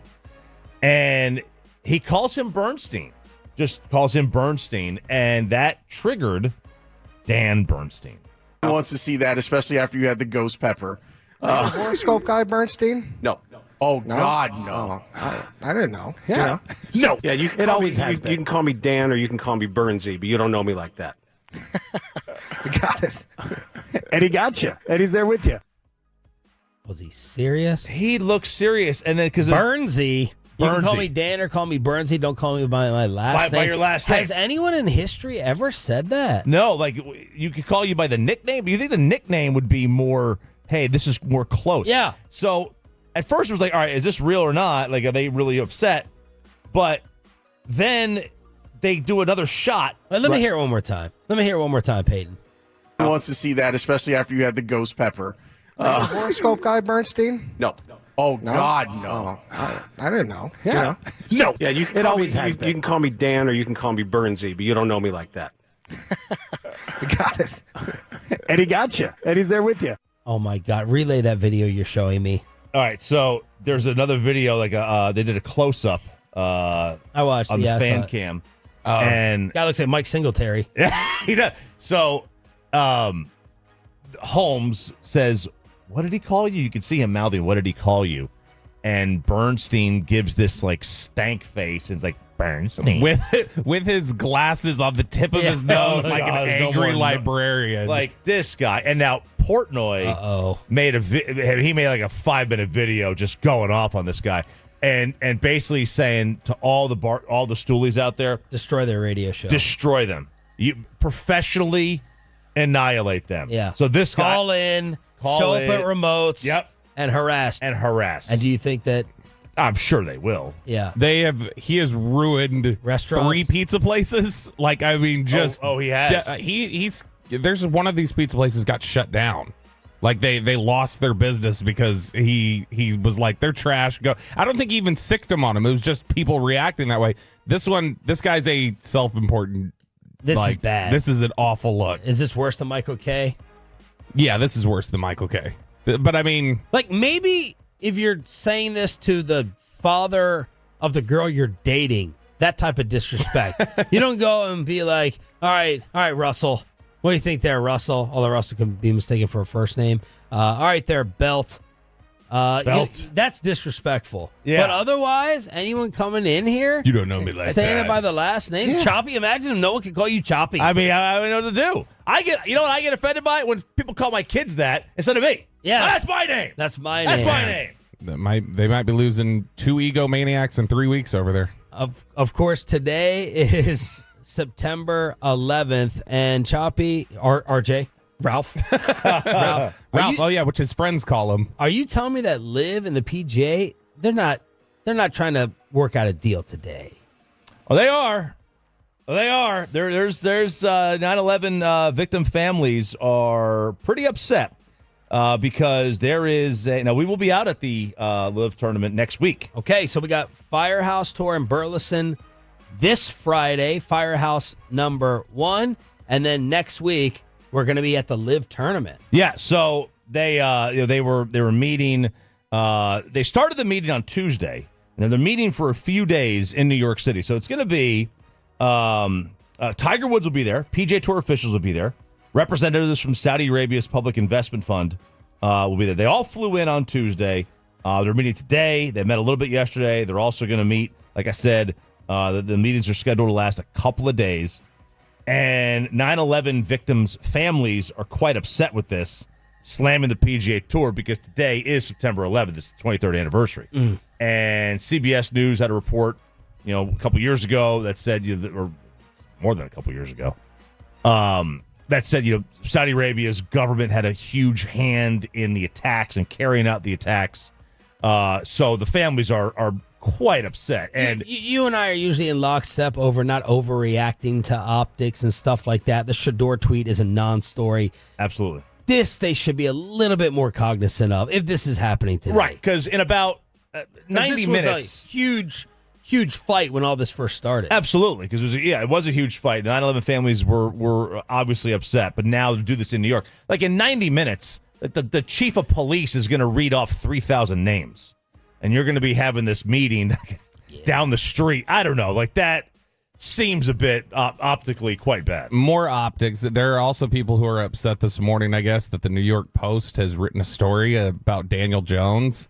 And he calls him Bernstein, and that triggered Dan Bernstein. He wants to see that, especially after you had the ghost pepper. Horoscope guy Bernstein? No. Oh, no? God, no. I didn't know. Yeah. No. Yeah, you can call me Dan or you can call me Bernsey, but you don't know me like that. Got it. Eddie got you. Eddie's there with you. Was he serious? He looked serious. And then because Bernsey. You can call me Dan or call me Bernsey. Don't call me by my last name. By your last name. Has anyone in history ever said that? No, you could call you by the nickname, but you think the nickname would be more, hey, this is more close. Yeah. So at first it was like, all right, is this real or not? Like, are they really upset? But then they do another shot. Let me hear it one more time. Peyton. He wants to see that, especially after you had the ghost pepper. Horoscope guy Bernstein? No. Oh, No? God, no. I didn't know. Yeah. No. Yeah, you can always has you been. can call me Dan or you can call me Bernsey, but you don't know me like that. Got it. Eddie got you. Eddie's there with you. Oh, my God. Relay that video you're showing me. All right, so there's another video, they did a close-up I watched on the I fan saw it. cam. And guy looks like Mike Singletary. he does. So Holmes says, what did he call you? You can see him mouthing, what did he call you? and Bernstein gives this like stank face. It's like Bernstein with his glasses on the tip of his nose, like an angry librarian. Like this guy. And now Portnoy made he made like a 5-minute video just going off on this guy. And basically saying to all the stoolies out there, destroy their radio show. Destroy them. You professionally annihilate them. Yeah. So this guy call show up at remotes. Yep. And harass. And do you think that? I'm sure they will. Yeah. He has ruined restaurants, 3 pizza places. Like, I mean, just he has. There's one of these pizza places got shut down. Like they lost their business because he was like, they're trash. Go. I don't think he even sicked them on him. It was just people reacting that way. This guy's a self-important. This is bad. This is an awful look. Is this worse than Michael K? Yeah, this is worse than Michael K. But I mean, like maybe if you're saying this to the father of the girl you're dating, that type of disrespect. You don't go and be like, all right, Russell. What do you think there, Russell? Although Russell can be mistaken for a first name. All right there, Belt. That's disrespectful. Yeah. But otherwise, anyone coming in here, you don't know me like saying that. it by the last name, Yeah. Choppy. Imagine if no one could call you Choppy. I mean, I don't know what to do. You know what I get offended by? When people call my kids that instead of me. Yeah, that's my name. That's my name. That's my name. They might be losing 2 egomaniacs in 3 weeks over there. Of course, today is September 11th, and Choppy, RJ, Ralph. Ralph. Oh yeah, which his friends call him. Are you telling me that Liv and the PGA, they're not trying to work out a deal today? Oh, they are. There's 9/11 victim families are pretty upset because there is now we will be out at the Live tournament next week. Okay, so we got Firehouse Tour in Burleson this Friday, Firehouse number 1, and then next week we're going to be at the Live tournament. Yeah, so they were meeting. They started the meeting on Tuesday, and then they're meeting for a few days in New York City. So it's going to be Tiger Woods will be there, PGA Tour officials will be there, representatives from Saudi Arabia's Public Investment Fund will be there. They all flew in on Tuesday. They're meeting today. They met a little bit yesterday. They're also going to meet, like I said. The meetings are scheduled to last a couple of days. And 9/11 victims' families are quite upset with this, slamming the PGA Tour because today is September 11th. It's the 23rd anniversary. And CBS News had a report, a couple years ago that said, or more than a couple years ago, that said, Saudi Arabia's government had a huge hand in the attacks and carrying out the attacks. So the families are quite upset. And you and I are usually in lockstep over not overreacting to optics and stuff like that. The Shador tweet is a non-story. Absolutely. This they should be a little bit more cognizant of if this is happening today. Right, because in about 90 this minutes. Was a huge fight when all this first started. Absolutely, because it was a huge fight. The 9/11 families were obviously upset, but now to do this in New York, like in 90 minutes, the chief of police is going to read off 3,000 names. And you're going to be having this meeting down the street. I don't know. Like, that seems a bit optically quite bad. More optics. There are also people who are upset this morning, I guess, that the New York Post has written a story about Daniel Jones.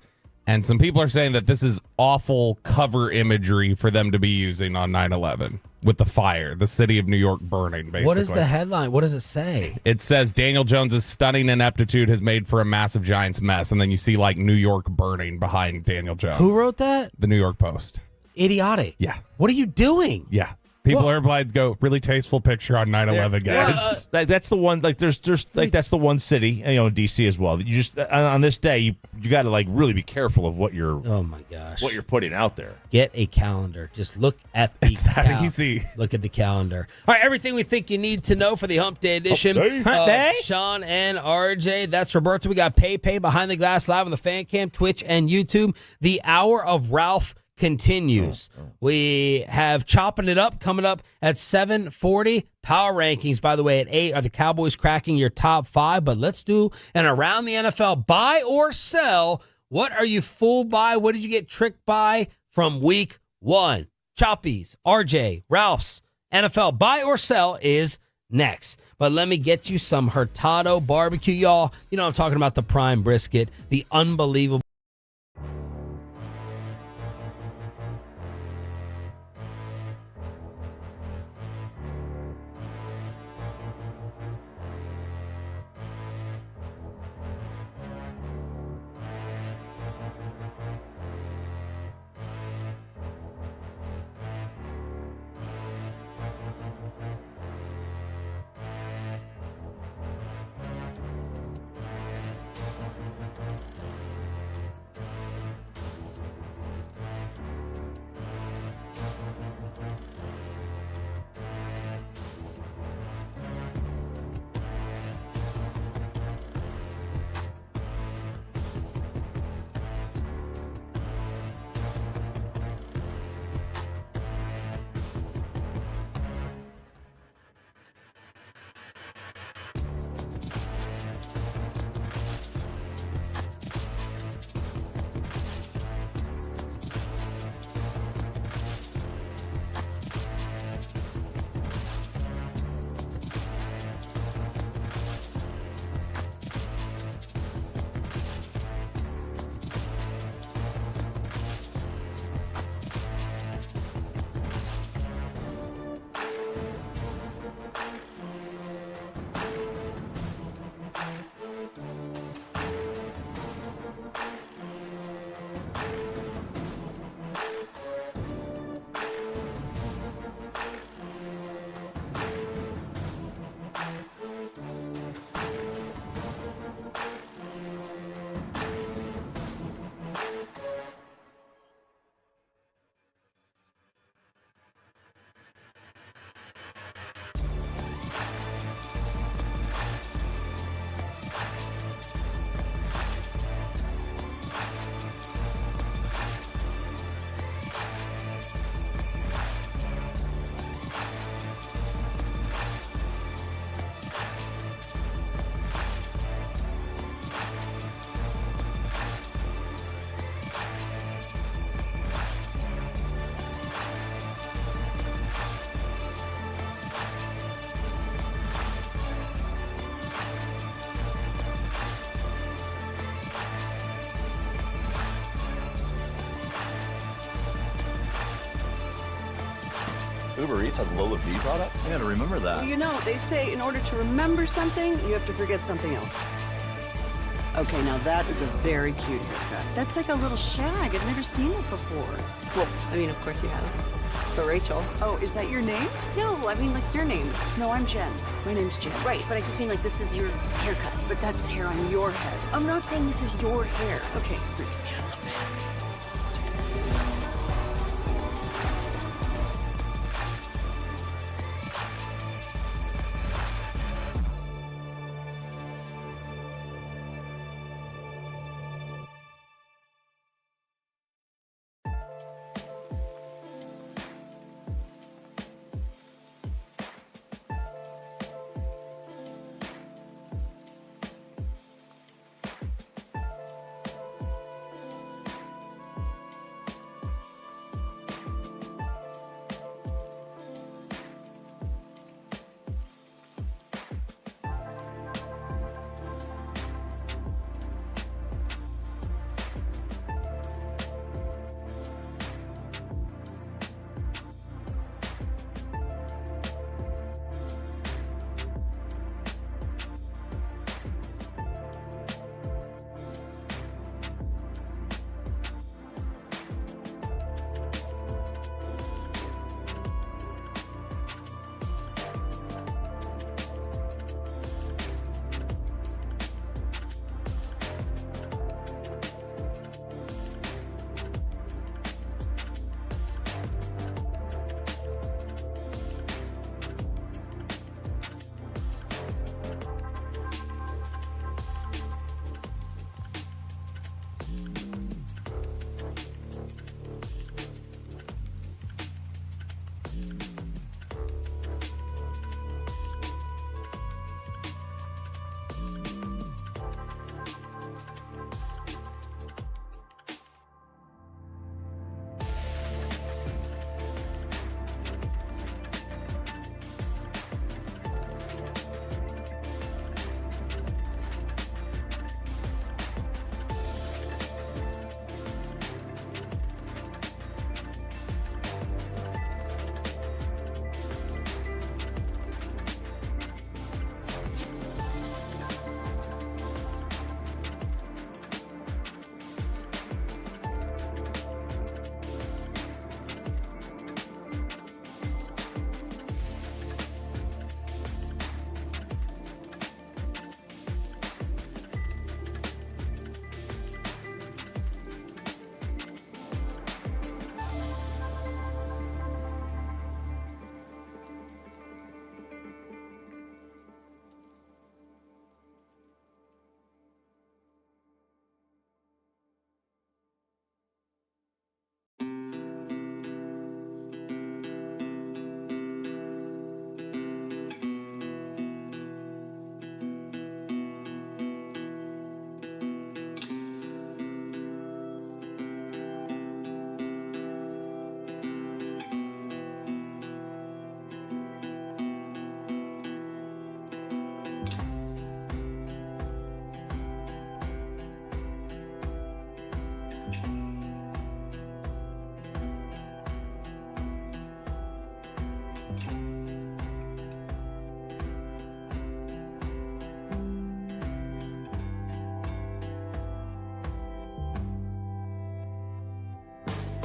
And some people are saying that this is awful cover imagery for them to be using on 9/11 with the fire, the city of New York burning, basically. What is the headline? What does it say? It says Daniel Jones's stunning ineptitude has made for a massive Giants mess. And then you see like New York burning behind Daniel Jones. Who wrote that? The New York Post. Idiotic. Yeah. What are you doing? Yeah. People are obliged to go, really tasteful picture on 9/11, guys. That's the one. Like, there's like that's the one city, in DC as well. You just on this day, you got to like really be careful of what you're. Oh my gosh. What you're putting out there. Get a calendar. Just look at the. It's that easy. Look at the calendar. All right, everything we think you need to know for the Hump Day edition. Hump Day. Sean and RJ. That's Roberto. We got Pay Behind the Glass live on the Fan Cam, Twitch, and YouTube. The Hour of Ralph continues. We have Chopping It Up coming up at 7:40. Power rankings, by the way, at 8. Are the Cowboys cracking your top 5? But let's do an Around the NFL buy or sell. What are you fooled by? What did you get tricked by from week 1? Choppy's, RJ, Ralph's NFL buy or sell is next. But let me get you some Hurtado barbecue, y'all. I'm talking about the prime brisket, the unbelievable. Uber Eats has Lola V products? I gotta remember that. Well, you know, they say in order to remember something, you have to forget something else. Okay, now that is a very cute haircut. That's like a little shag. I've never seen it before. Well, I mean, of course you have. So Rachel. Oh, is that your name? No, I mean like your name. No, I'm Jen. My name's Jen. Right, but I just mean like this is your haircut. But that's hair on your head. I'm not saying this is your hair. Okay.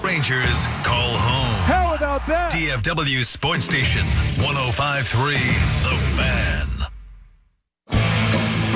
Rangers call home. How about that? DFW Sports Station 105.3 The Fan.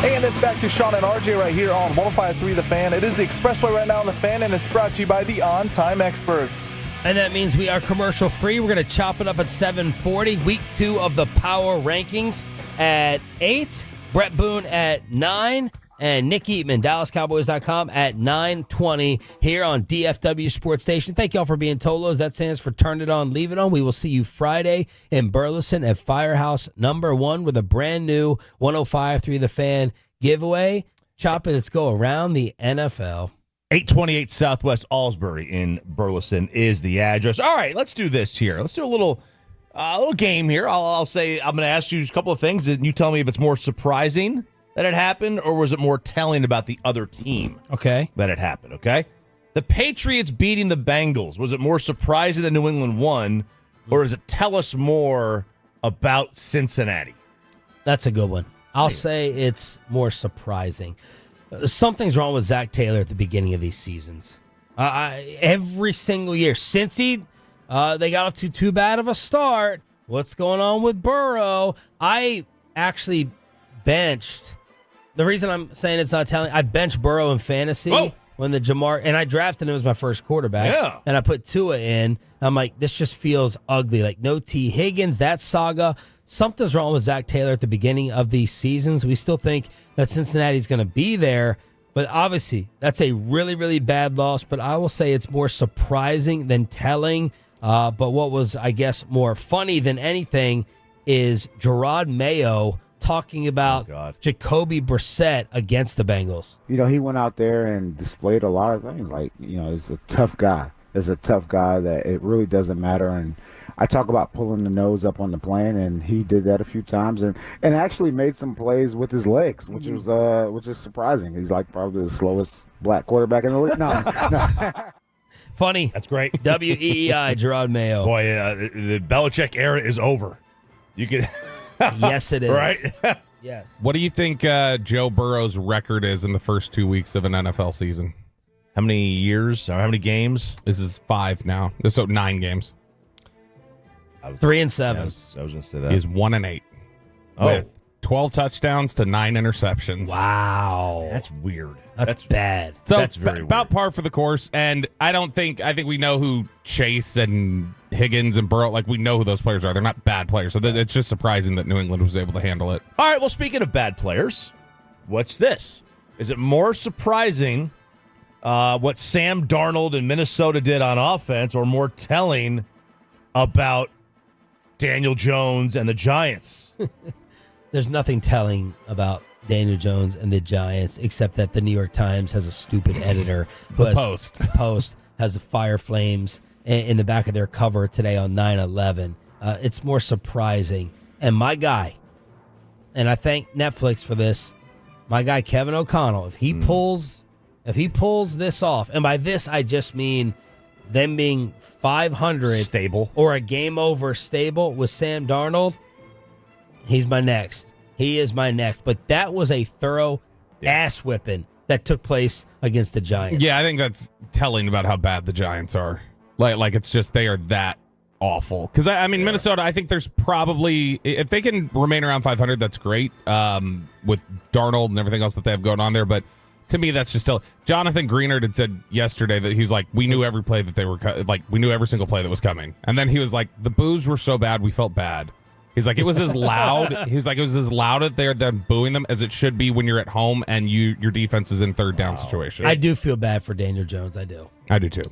And it's back to Sean and RJ right here on 105.3 The Fan. It is the Expressway right now on The Fan, and it's brought to you by the On Time Experts. And that means we are commercial free. We're going to chop it up at 7:40. Week 2 of the Power Rankings at 8. Brett Boone at 9. And Nick Eatman, DallasCowboys.com at 9:20 here on DFW Sports Station. Thank y'all for being Tolos. That stands for Turn It On, Leave It On. We will see you Friday in Burleson at Firehouse #1 with a brand new 105.3 The Fan giveaway. Chop it. Let's go around the NFL. 828 Southwest Alsbury in Burleson is the address. All right, let's do this here. Let's do a little game here. I'll say I'm going to ask you a couple of things, and you tell me if it's more surprising that it happened, or was it more telling about the other team? Okay. That it happened, okay? The Patriots beating the Bengals. Was it more surprising that New England won, or does it tell us more about Cincinnati? That's a good one. I'll say it's more surprising. Something's wrong with Zach Taylor at the beginning of these seasons. Every single year since they got off to too bad of a start. What's going on with Burrow? I actually benched. The reason I'm saying it's not telling, I benched Burrow in fantasy when the Jamar, and I drafted him as my first quarterback. Yeah. And I put Tua in. I'm like, this just feels ugly. Like, no T. Higgins, that saga. Something's wrong with Zach Taylor at the beginning of these seasons. We still think that Cincinnati's going to be there, but obviously that's a really, really bad loss. But I will say it's more surprising than telling. But what was, I guess, more funny than anything is Gerard Mayo talking about Jacoby Brissett against the Bengals. You know, he went out there and displayed a lot of things. Like, you know, he's a tough guy. He's a tough guy that it really doesn't matter. And I talk about pulling the nose up on the plane, and he did that a few times and actually made some plays with his legs, which is surprising. He's like probably the slowest black quarterback in the league. No. Funny. That's great. W-E-E-I, Gerard Mayo. Boy, the Belichick era is over. You could... Yes, it is. Right? Yes. What do you think Joe Burrow's record is in the first 2 weeks of an NFL season? How many years or how many games? This is 5 now. So 9 games. 3-7. Yeah, I was going to say that. He's 1-8 with 12 touchdowns to 9 interceptions. Wow. That's weird. That's bad. So that's very about par for the course. And I think we know who Chase and Higgins and Burrow, like we know who those players are. They're not bad players. So it's just surprising that New England was able to handle it. All right, well, speaking of bad players, what's this? Is it more surprising what Sam Darnold in Minnesota did on offense, or more telling about Daniel Jones and the Giants? There's nothing telling about Daniel Jones and the Giants except that the New York Times has a stupid editor who Post has the fire flames in the back of their cover today on 9/11. It's more surprising. And my guy, and I thank Netflix for this, my guy Kevin O'Connell, if he pulls this off, and by this I just mean them being 500 stable or a game over stable with Sam Darnold, he's my next. He is my next. But that was a thorough ass whipping that took place against the Giants. Yeah, I think that's telling about how bad the Giants are. Like it's just they are that awful. Because, I mean, Minnesota, I think there's probably, if they can remain around 500, that's great with Darnold and everything else that they have going on there. But to me, that's just still. Jonathan Greenard had said yesterday that he was like, we knew every play that they were, we knew every single play that was coming. And then he was like, the boos were so bad, we felt bad. He's like, it was as loud. He was like, it was as loud out there than booing them as it should be when you're at home and your defense is in third down situation. I do feel bad for Daniel Jones. I do. I do too.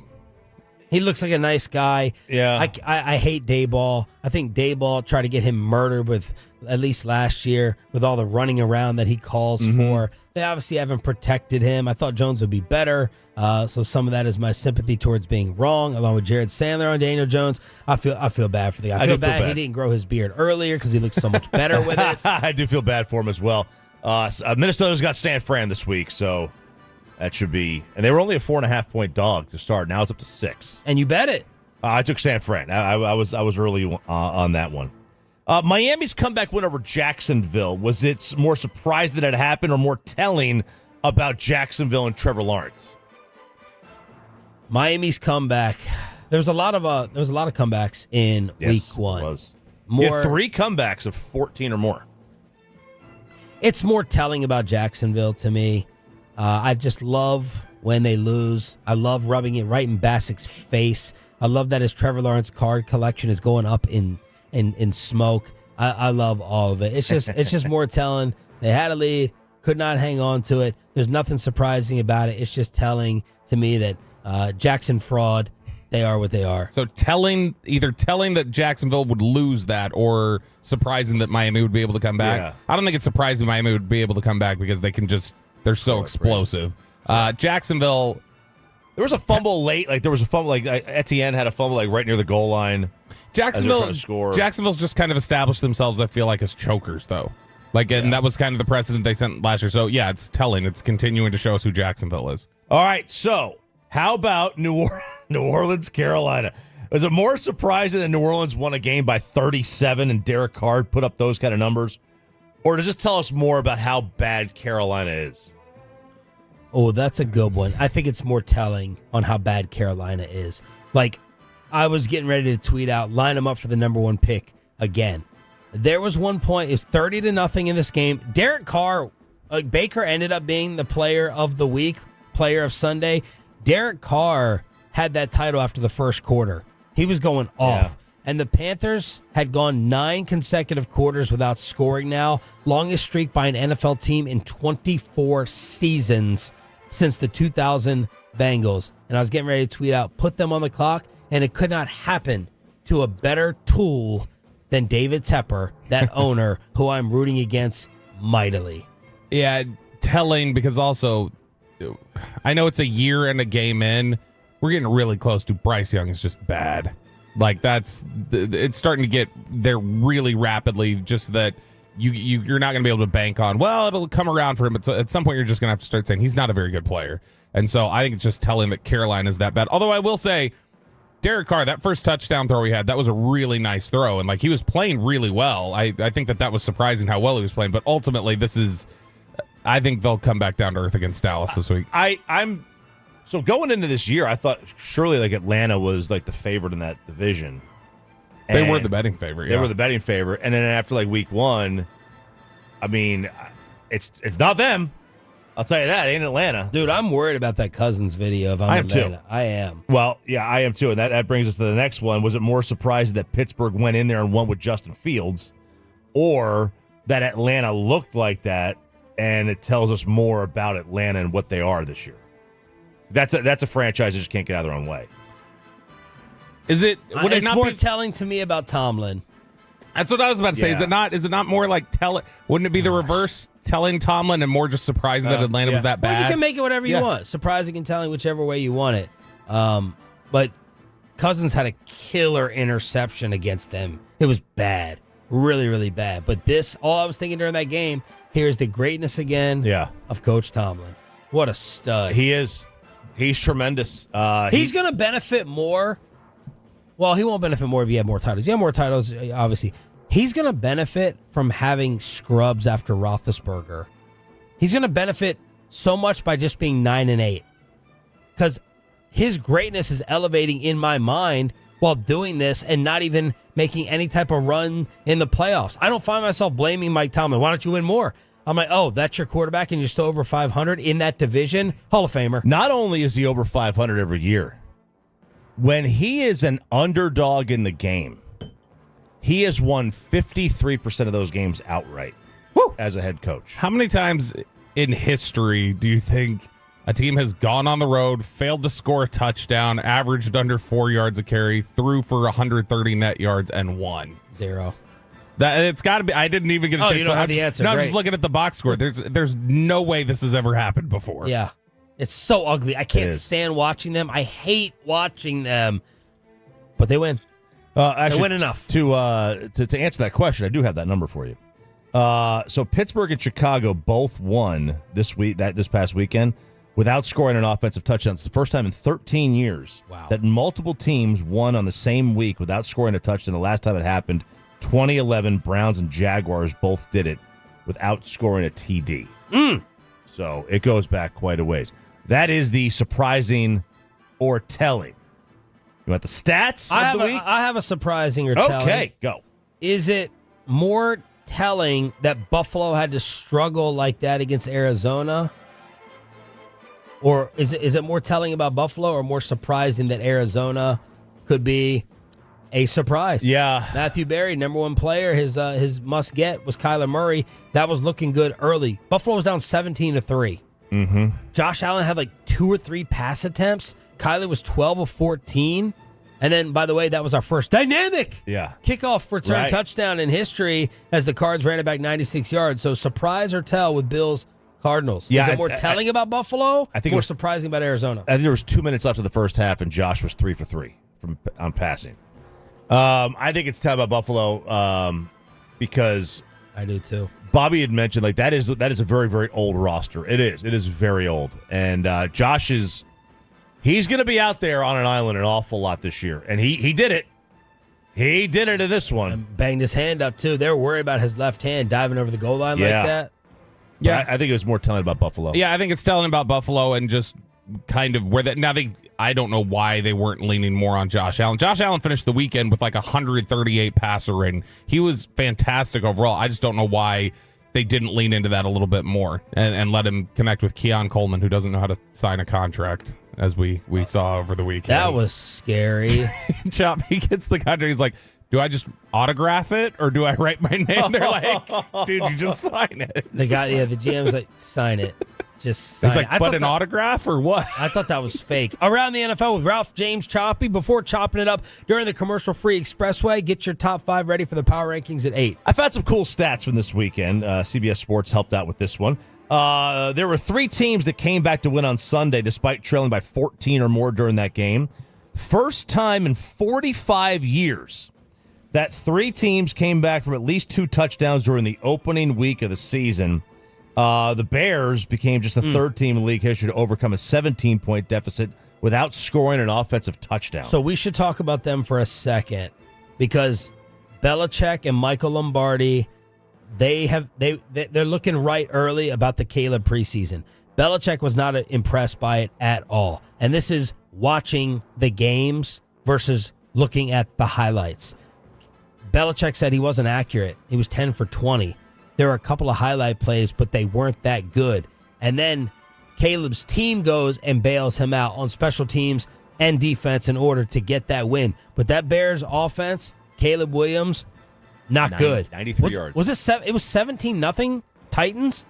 He looks like a nice guy. Yeah. I hate Dayball. I think Dayball tried to get him murdered with, at least last year, with all the running around that he calls for. They obviously haven't protected him. I thought Jones would be better. So some of that is my sympathy towards being wrong, along with Jared Sandler on Daniel Jones. I feel bad for the guy. I feel bad he didn't grow his beard earlier because he looks so much better with it. I do feel bad for him as well. Minnesota's got San Fran this week, so that should be. And they were only a 4.5-point dog to start. Now it's up to 6. And you bet it. I took San Fran. I was early on that one. Miami's comeback win over Jacksonville. Was it more surprised that it happened, or more telling about Jacksonville and Trevor Lawrence? Miami's comeback. There was a lot of comebacks in week 1. It was. You had 3 comebacks of 14 or more. It's more telling about Jacksonville to me. I just love when they lose. I love rubbing it right in Basic's face. I love that his Trevor Lawrence card collection is going up in smoke. I love all of it. It's just more telling. They had a lead, could not hang on to it. There's nothing surprising about it. It's just telling to me that Jackson fraud. They are what they are. So either telling that Jacksonville would lose that, or surprising that Miami would be able to come back. Yeah. I don't think it's surprising Miami would be able to come back because they're so explosive. Jacksonville. There was a fumble late. Like there was a fumble. Like Etienne had a fumble like right near the goal line. Jacksonville's just kind of established themselves, I feel like, as chokers, though. And that was kind of the precedent they sent last year. So yeah, it's telling. It's continuing to show us who Jacksonville is. All right, so how about New Orleans, Carolina? Was it more surprising that New Orleans won a game by 37 and Derek Carr put up those kind of numbers? Or does this tell us more about how bad Carolina is? Oh, that's a good one. I think it's more telling on how bad Carolina is. Like, I was getting ready to tweet out, line them up for the number one pick again. There was one point, it's 30-0 in this game. Derek Carr, Baker ended up being the player of the week, player of Sunday. Derek Carr had that title after the first quarter. He was going off. Yeah. And the Panthers had gone 9 consecutive quarters without scoring now. Longest streak by an NFL team in 24 seasons since the 2000 Bengals. And I was getting ready to tweet out, put them on the clock, and it could not happen to a better tool than David Tepper, that owner, who I'm rooting against mightily. Yeah, telling, because also, I know it's a year and a game in. We're getting really close to Bryce Young is just bad. Like, it's starting to get there really rapidly, just that you're not going to be able to bank on, well, it'll come around for him. But at some point, you're just going to have to start saying he's not a very good player. And so I think it's just telling that Carolina is that bad. Although I will say, Derek Carr, that first touchdown throw he had, that was a really nice throw. And, like, he was playing really well. I think that was surprising how well he was playing. But ultimately, I think they'll come back down to earth against Dallas this week. So going into this year, I thought surely like Atlanta was like the favorite in that division. They were the betting favorite. They were the betting favorite. And then after like week 1, I mean, it's not them. I'll tell you that. It ain't Atlanta. Dude, I'm worried about that Cousins video of Atlanta. I am. Well, yeah, I am too. And that brings us to the next one. Was it more surprising that Pittsburgh went in there and won with Justin Fields, or that Atlanta looked like that, and it tells us more about Atlanta and what they are this year? That's a franchise that just can't get out of their own way. Is it? Would it it's not more be telling to me about Tomlin. That's what I was about to say. Yeah. Is it not more like wouldn't it be the reverse, telling Tomlin, and more just surprising that Atlanta was that bad? Well, you can make it whatever you want. Surprising and telling, whichever way you want it. But Cousins had a killer interception against them. It was bad. Really, really bad. But all I was thinking during that game, here's the greatness again of Coach Tomlin. What a stud. He is. He's tremendous. He's going to benefit more. Well, he won't benefit more if you have more titles. You have more titles, obviously. He's going to benefit from having scrubs after Roethlisberger. He's going to benefit so much by just being 9-8. Because his greatness is elevating in my mind while doing this and not even making any type of run in the playoffs. I don't find myself blaming Mike Tomlin. Why don't you win more? I'm like, oh, that's your quarterback and you're still over 500 in that division? Hall of Famer. Not only is he over 500 every year, when he is an underdog in the game, he has won 53% of those games outright as a head coach. How many times in history do you think a team has gone on the road, failed to score a touchdown, averaged under 4 yards a carry, threw for 130 net yards, and won? 0. It's got to be. I didn't even get a chance. You don't have the answer. No, I'm just looking at the box score. There's no way this has ever happened before. Yeah. It's so ugly. I can't stand watching them. I hate watching them. But they win. Actually, they win enough. To answer that question, I do have that number for you. So Pittsburgh and Chicago both won this past weekend without scoring an offensive touchdown. It's the first time in 13 years that multiple teams won on the same week without scoring a touchdown. The last time it happened, 2011, Browns and Jaguars both did it without scoring a TD. So it goes back quite a ways. That is the surprising or telling. You want the stats of the week? I have a surprising or telling. Okay, go. Is it more telling that Buffalo had to struggle like that against Arizona? Or is it more telling about Buffalo or more surprising that Arizona could be a surprise? Yeah. Matthew Berry, number one player, his must-get was Kyler Murray. That was looking good early. Buffalo was down 17-3. Mm-hmm. Josh Allen had like 2 or 3 pass attempts. Kyler was 12 of 14. And then, by the way, that was our first dynamic kickoff return touchdown in history as the Cards ran it back 96 yards. So surprise or tell with Bills Cardinals. Yeah, is it more telling about Buffalo? I think more it was surprising about Arizona. I think there was 2 minutes left of the first half, and Josh was 3 for 3 on passing. I think it's telling about Buffalo because I do too. Bobby had mentioned like that is a very, very old roster. It is very old, and Josh He's going to be out there on an island an awful lot this year, and he did it. He did it in this one. And banged his hand up, too. They were worried about his left hand diving over the goal line like that. Yeah, I think it was more telling about Buffalo. Yeah, I think it's telling about Buffalo and just kind of where that. Now, I don't know why they weren't leaning more on Josh Allen. Josh Allen finished the weekend with like 138 passer rating. He was fantastic overall. I just don't know why they didn't lean into that a little bit more and let him connect with Keon Coleman, who doesn't know how to sign a contract, as we saw over the weekend. That was scary. Chop, he gets the contract. He's like, do I just autograph it or do I write my name? They're like, dude, you just sign it. The GM's like, sign it. Just sign It's like, it. but an autograph or what? I thought that was fake. Around the NFL with Ralph James Choppy. Before chopping it up during the commercial-free expressway, get your top 5 ready for the power rankings at 8. I found some cool stats from this weekend. CBS Sports helped out with this one. There were 3 teams that came back to win on Sunday despite trailing by 14 or more during that game. First time in 45 years that 3 teams came back from at least 2 touchdowns during the opening week of the season. The Bears became just the 3rd team in league history to overcome a 17-point deficit without scoring an offensive touchdown. So we should talk about them for a second because Belichick and Michael Lombardi, they're looking right early about the Caleb preseason. Belichick was not impressed by it at all. And this is watching the games versus looking at the highlights. Belichick said he wasn't accurate. He was 10 for 20. There were a couple of highlight plays, but they weren't that good. And then Caleb's team goes and bails him out on special teams and defense in order to get that win. But that Bears offense, Caleb Williams, not good. 93 yards. Was it? It was 17-0 Titans.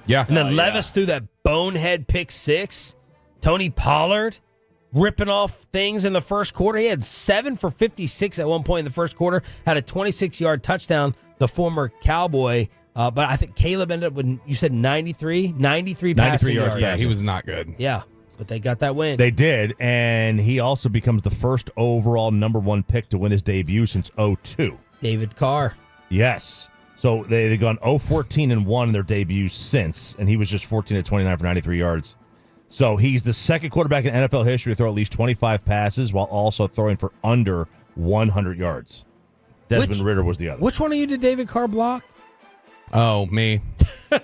Yeah. And then Levis threw that bonehead pick 6. Tony Pollard ripping off things in the first quarter. He had 7 for 56 at one point in the first quarter. Had a 26-yard touchdown. The former Cowboy, but I think Caleb ended up with, you said 93 passing yards. Yeah, he was not good. Yeah, but they got that win. They did, and he also becomes the first overall number 1 pick to win his debut since 2002. David Carr. Yes. So they've gone 0-14-1 in their debut since, and he was just 14 of 29 for 93 yards. So he's the second quarterback in NFL history to throw at least 25 passes while also throwing for under 100 yards. Desmond Ridder was the other. Which one of you did David Carr block? Oh, me.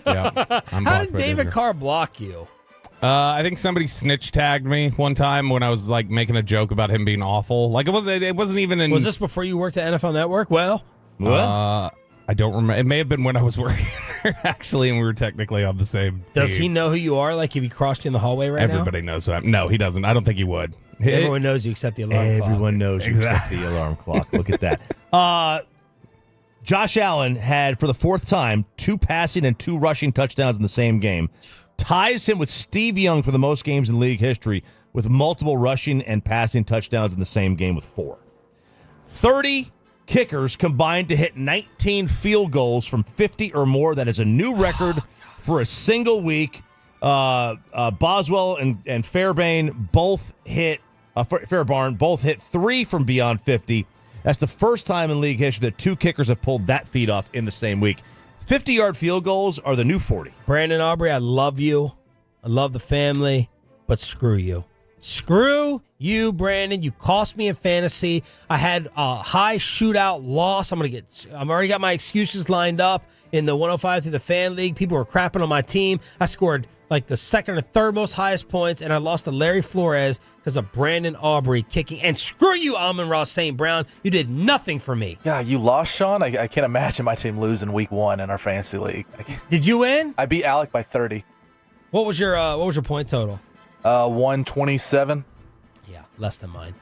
Yeah. How did David Carr block you? I think somebody snitch tagged me one time when I was like making a joke about him being awful. Like it wasn't even in. Was this before you worked at NFL Network? Well, I don't remember. It may have been when I was working there actually, and we were technically on the same. Does team. he know who you are? Like if he crossed you in the hallway right now? Everybody knows who I am. No, he doesn't. I don't think he would. Everyone knows you except the alarm clock. Everyone knows you except the alarm clock. Look at that. Josh Allen had, for the 4th time, 2 passing and 2 rushing touchdowns in the same game. Ties him with Steve Young for the most games in league history with multiple rushing and passing touchdowns in the same game with 4. 30 kickers combined to hit 19 field goals from 50 or more. That is a new record for a single week. Boswell and Fairbairn both hit 3 from beyond 50. That's the first time in league history that 2 kickers have pulled that feat off in the same week. 50-yard field goals are the new 40. Brandon Aubrey, I love you. I love the family, but screw you. Screw you, Brandon. You cost me in fantasy. I had a high shootout loss. I've already got my excuses lined up in the 105 through the fan league. People were crapping on my team. I scored like the 2nd or 3rd most highest points, and I lost to Larry Flores because of Brandon Aubrey kicking. And screw you, Amon-Ra St. Brown. You did nothing for me. Yeah, you lost, Sean? I can't imagine my team losing week 1 in our fantasy league. Did you win? I beat Alec by 30. What was your point total? 127. Yeah, less than mine.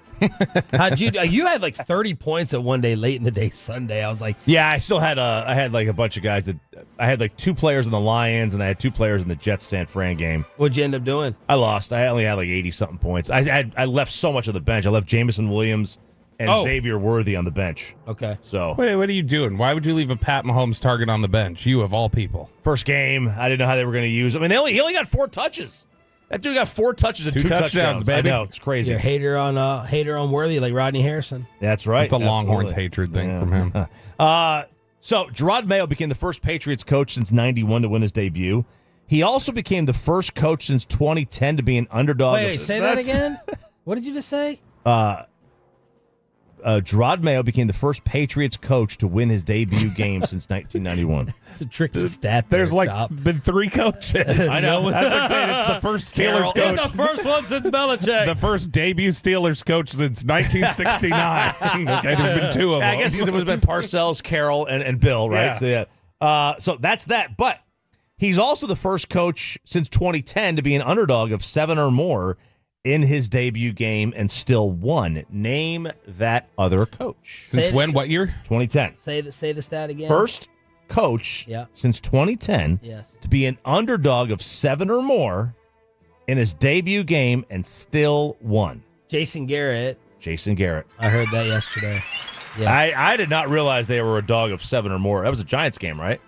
How'd you had like 30 points at one day late in the day Sunday. I was like, yeah, I still had I had like a bunch of guys that I had like 2 players in the Lions and I had 2 players in the Jets San Fran game. What'd you end up doing? I lost. I only had like 80 something points. I left so much of the bench. I left Jameson Williams and Xavier Worthy on the bench. Okay. So wait, what are you doing? Why would you leave a Pat Mahomes target on the bench? You of all people. First game, I didn't know how they were going to use him. I mean, he only got 4 touches. That dude got 4 touches and 2 touchdowns, baby. I know, it's crazy. You're a hater on Worthy like Rodney Harrison. That's right. It's a Longhorns hatred thing from him. So Gerard Mayo became the first Patriots coach since '91 to win his debut. He also became the first coach since 2010 to be an underdog. Wait, say that again? What did you just say? Gerard Mayo became the first Patriots coach to win his debut game since 1991. It's a tricky stat. There's Chop. been 3 coaches. I know. That's insane. It's the first Steelers coach. It's the first one since Belichick. The first debut Steelers coach since 1969. Okay, there's been 2 of them. I guess because it was been Parcells, Carroll, and Bill, right? Yeah. So that's that. But he's also the first coach since 2010 to be an underdog of 7 or more in his debut game and still won. Name that other coach. Since when? What year? 2010. Say the stat again. First coach since 2010 to be an underdog of 7 or more in his debut game and still won. Jason Garrett. I heard that yesterday. Yeah. I did not realize they were a dog of 7 or more. That was a Giants game, right?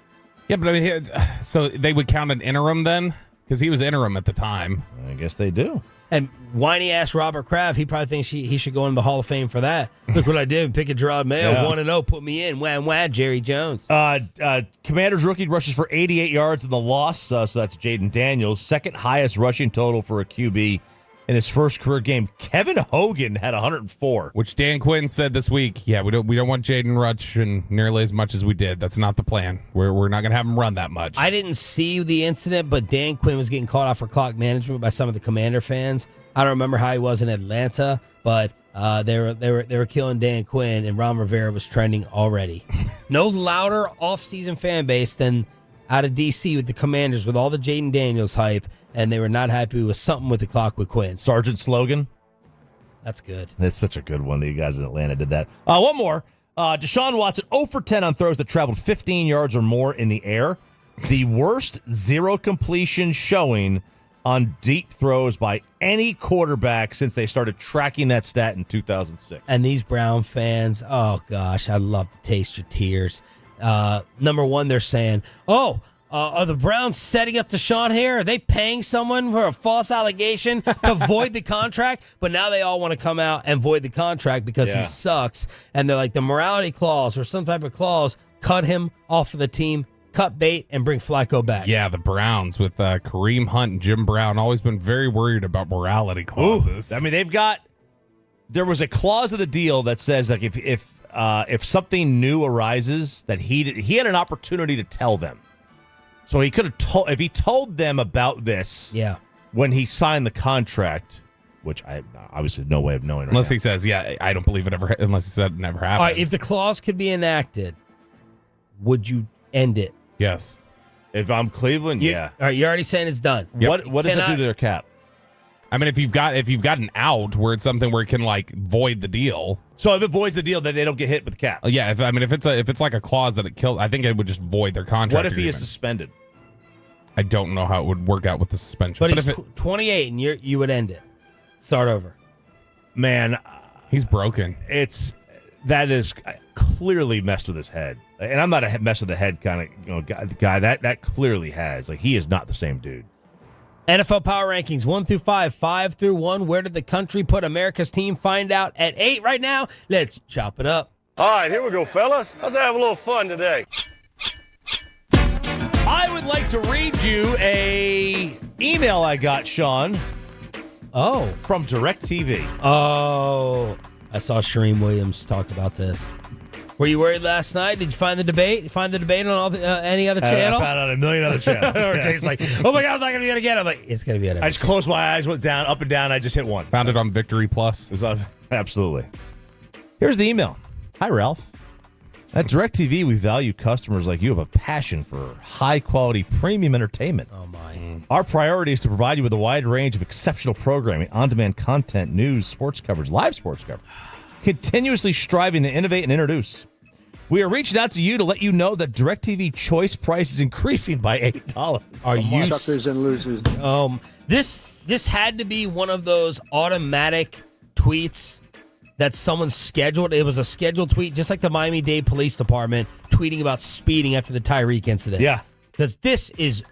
Yeah, but I mean, so they would count an interim then? Because he was interim at the time. I guess they do. And whiny ass Robert Kraft, he probably thinks he should go into the Hall of Fame for that. Look what I did, pick a Gerard Mayo, 1-0, put me in, wah, Jerry Jones. Commanders rookie rushes for 88 yards in the loss, so that's Jaden Daniels. Second highest rushing total for a QB in his first career game. Kevin Hogan had 104. Which Dan Quinn said this week, we don't want Jaden rushing nearly as much as we did. That's not the plan. We're not going to have him run that much. I didn't see the incident, but Dan Quinn was getting called out for clock management by some of the Commander fans. I don't remember how he was in Atlanta, but they were killing Dan Quinn, and Ron Rivera was trending already. No louder off-season fan base than out of D.C. with the Commanders with all the Jaden Daniels hype, and they were not happy with something with the clock with Quinn. Sergeant slogan. That's good. That's such a good one. You guys in Atlanta did that. One more. Deshaun Watson, 0 for 10 on throws that traveled 15 yards or more in the air. The worst 0 completion showing on deep throws by any quarterback since they started tracking that stat in 2006. And these Brown fans, oh gosh, I'd love to taste your tears. Number one, they're saying, are the Browns setting up Deshaun here? Are they paying someone for a false allegation to void the contract? But now they all want to come out and void the contract because he sucks. And they're like, the morality clause or some type of clause, cut him off of the team, cut bait, and bring Flacco back. Yeah, the Browns with Kareem Hunt and Jim Brown always been very worried about morality clauses. Ooh. I mean, there was a clause of the deal that says like if something new arises that he had an opportunity to tell them. So he could have told, if he told them about this when he signed the contract, which I obviously no way of knowing. Unless he says, I don't believe it ever, unless he said it never happened. All right, if the clause could be enacted, would you end it? Yes. If I'm Cleveland, All right, you're already saying it's done. Yep. What does that do to their cap? I mean, if you've got an out where it's something where it can like void the deal. So if it voids the deal, then they don't get hit with the cap. Yeah, if it's like a clause that it kills, I think it would just void their contract. What if he is suspended? I don't know how it would work out with the suspension. But he's 28 and you would end it. Start over. Man, he's broken. That is clearly messed with his head. And I'm not a mess with the head kind of guy. That clearly has. Like, he is not the same dude. NFL Power Rankings 1 through 5, 5 through 1. Where did the country put America's team? Find out at 8 right now. Let's chop it up. All right, here we go, fellas. Let's have a little fun today. I would like to read you a email I got, Sean. Oh. From DirecTV. Oh. I saw Shereen Williams talk about this. Were you worried last night? Did you find the debate? Find the debate on all any other channel? I found it on a million other channels. Jay's like, oh my God, I'm not going to be able to get it. I'm like, it's going to be on. I just closed my eyes, went down, up and down. I just hit one. Found it on Victory Plus. Absolutely. Here's the email. Hi, Ralph. At DirecTV, we value customers like you have a passion for high-quality premium entertainment. Oh, my. Our priority is to provide you with a wide range of exceptional programming, on-demand content, news, sports coverage, live sports coverage, continuously striving to innovate and introduce. We are reaching out to you to let you know that DirecTV Choice price is increasing by $8. Are you suckers and losers? This had to be one of those automatic tweets that someone scheduled. It was a scheduled tweet, just like the Miami-Dade Police Department tweeting about speeding after the Tyreek incident. Yeah. Because this is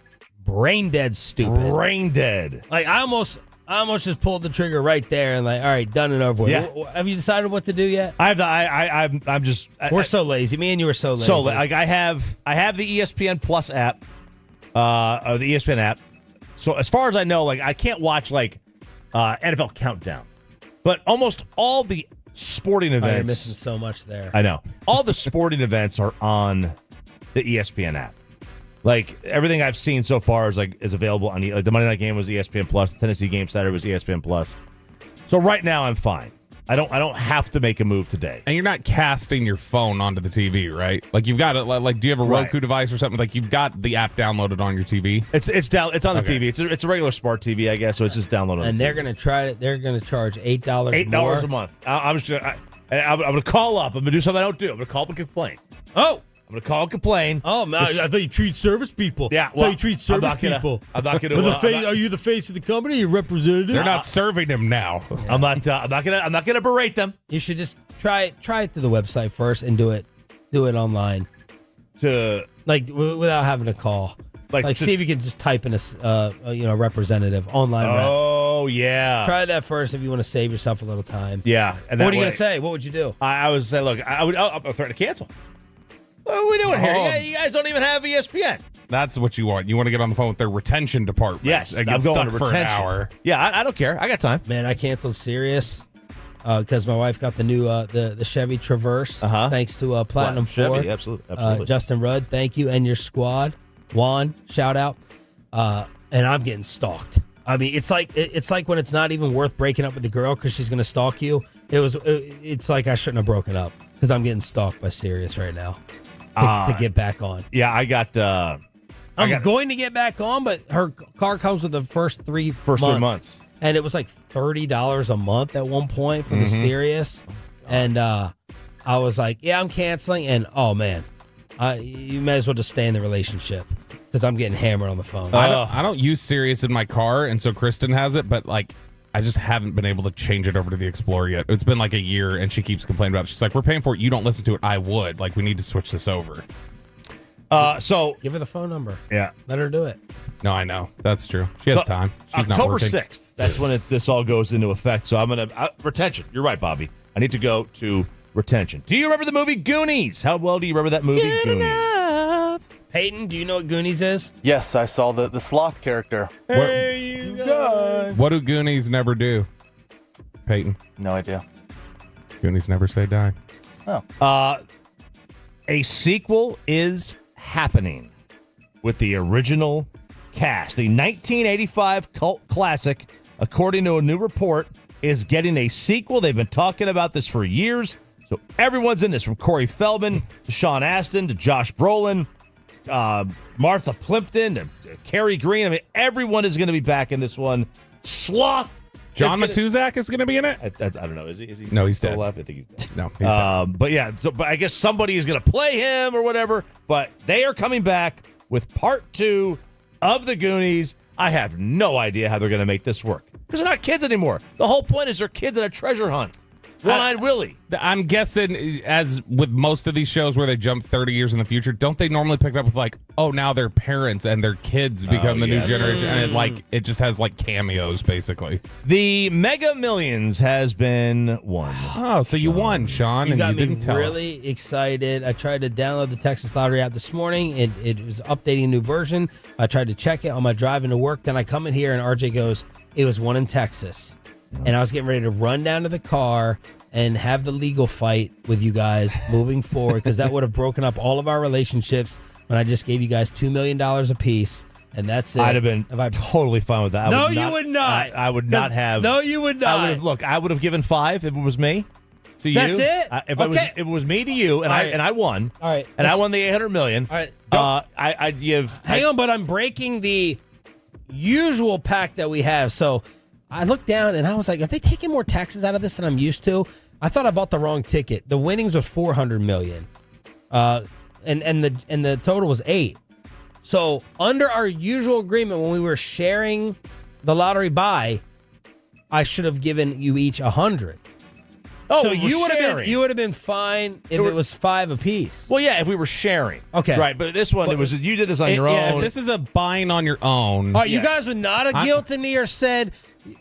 brain dead stupid. Brain dead. Like, I almost just pulled the trigger right there and like, all right, done and over with. Yeah. Have you decided what to do yet? I'm just. We're so lazy. Me and you are so lazy. So like I have the ESPN Plus app. the ESPN app. So as far as I know, like I can't watch like NFL Countdown, but almost all the sporting events. You're missing so much there. I know. All the sporting events are on the ESPN app. Like everything I've seen so far is available on like the Monday night game was ESPN Plus, the Tennessee game Saturday was ESPN Plus. So right now I'm fine. I don't have to make a move today. And you're not casting your phone onto the TV, right? Like you've got it. Like, do you have a Roku device or something? Like you've got the app downloaded on your TV. It's on the TV. It's a regular smart TV, I guess. So it's just downloaded. And they're gonna they're gonna charge $8. $8 a month. I'm gonna call up. I'm gonna do something I don't do. I'm gonna call up and complain. Oh. I'm going to call and complain. Oh, man, I thought you treat service people. Yeah, well, I thought you treat service people. I'm not going to. Are you the face of the company? Your representative? They're not serving him now. I'm not going to berate them. You should just try it through the website first and do it online. Without having to call. See if you can just type in a representative online. Oh yeah. Try that first if you want to save yourself a little time. Yeah. And what are you going to say? What would you do? I would say, look, I'm threatening to cancel. What are we doing here? You guys don't even have ESPN. That's what you want. You want to get on the phone with their retention department. Yes, and I'm get going stuck to for retention. an hour. Yeah, I don't care. I got time. Man, I canceled Sirius because my wife got the new the Chevy Traverse. Thanks to Platinum Chevy, Ford. absolutely. Justin Rudd, thank you, and your squad. Juan, shout out. And I'm getting stalked. I mean, it's like when it's not even worth breaking up with the girl because she's going to stalk you. It's like I shouldn't have broken up because I'm getting stalked by Sirius right now. To get back on. Yeah, I'm going to get back on, but her car comes with the first three months. And it was like $30 a month at one point for the Sirius. And I was like, yeah, I'm canceling. And oh, man, you may as well just stay in the relationship because I'm getting hammered on the phone. I don't use Sirius in my car, and so Kristen has it, but like I just haven't been able to change it over to the Explorer yet. It's been like a year, and she keeps complaining about it. She's like, we're paying for it. You don't listen to it. I would. Like, we need to switch this over. So give her the phone number. Yeah. Let her do it. No, I know. That's true. She has time. She's October not working. 6th. That's when this all goes into effect. So I'm going to... retention. You're right, Bobby. I need to go to retention. Do you remember the movie Goonies? How well do you remember that movie, Good Goonies? enough. Peyton, do you know what Goonies is? Yes, I saw the sloth character. Hey, you guys. What do Goonies never do? Peyton? No idea. Goonies never say die. Oh. A sequel is happening with the original cast. The 1985 cult classic, according to a new report, is getting a sequel. They've been talking about this for years. So everyone's in this, from Corey Feldman to Sean Astin to Josh Brolin, Martha Plimpton to Carrie Green. I mean, everyone is going to be back in this one. Sloth. John Matuzak is going to be in it? I don't know. Is he? No, he's still dead. alive? I think he's dead. No, he's dead. But yeah, but I guess somebody is going to play him or whatever. But they are coming back with part 2 of the Goonies. I have no idea how they're going to make this work because they're not kids anymore. The whole point is they're kids in a treasure hunt. One-Eyed Willie. I'm guessing, as with most of these shows where they jump 30 years in the future, don't they normally pick it up with like, oh, now their parents and their kids become the new generation, and it just has like cameos basically. The Mega Millions has been won. Oh, so you won, Sean, You and got you didn't me tell really us. excited. I tried to download the Texas Lottery app this morning. It was updating a new version. I tried to check it on my drive into work. Then I come in here and RJ goes, it was won in Texas. And I was getting ready to run down to the car and have the legal fight with you guys moving forward because that would have broken up all of our relationships when I just gave you guys $2 million apiece. And that's it. I'd have been totally fine with that. You would not. I would not have. No, you would not. I would have given 5 if it was me. To you. That's it. If it was me to you, and I won. All right. And I won the $800 million. All right. I'd give. Hang on, but I'm breaking the usual pact that we have. So I looked down and I was like, are they taking more taxes out of this than I'm used to? I thought I bought the wrong ticket. The winnings was $400 million, and the total was 8. So under our usual agreement, when we were sharing the lottery buy, I should have given you each 100. Oh, so we were sharing. you would have been fine if it was 5 apiece. Well, yeah, if we were sharing. Okay, right. But this one, it was you did this on your own. Yeah, if this is a buying on your own. All right, you guys would not have guilted me or said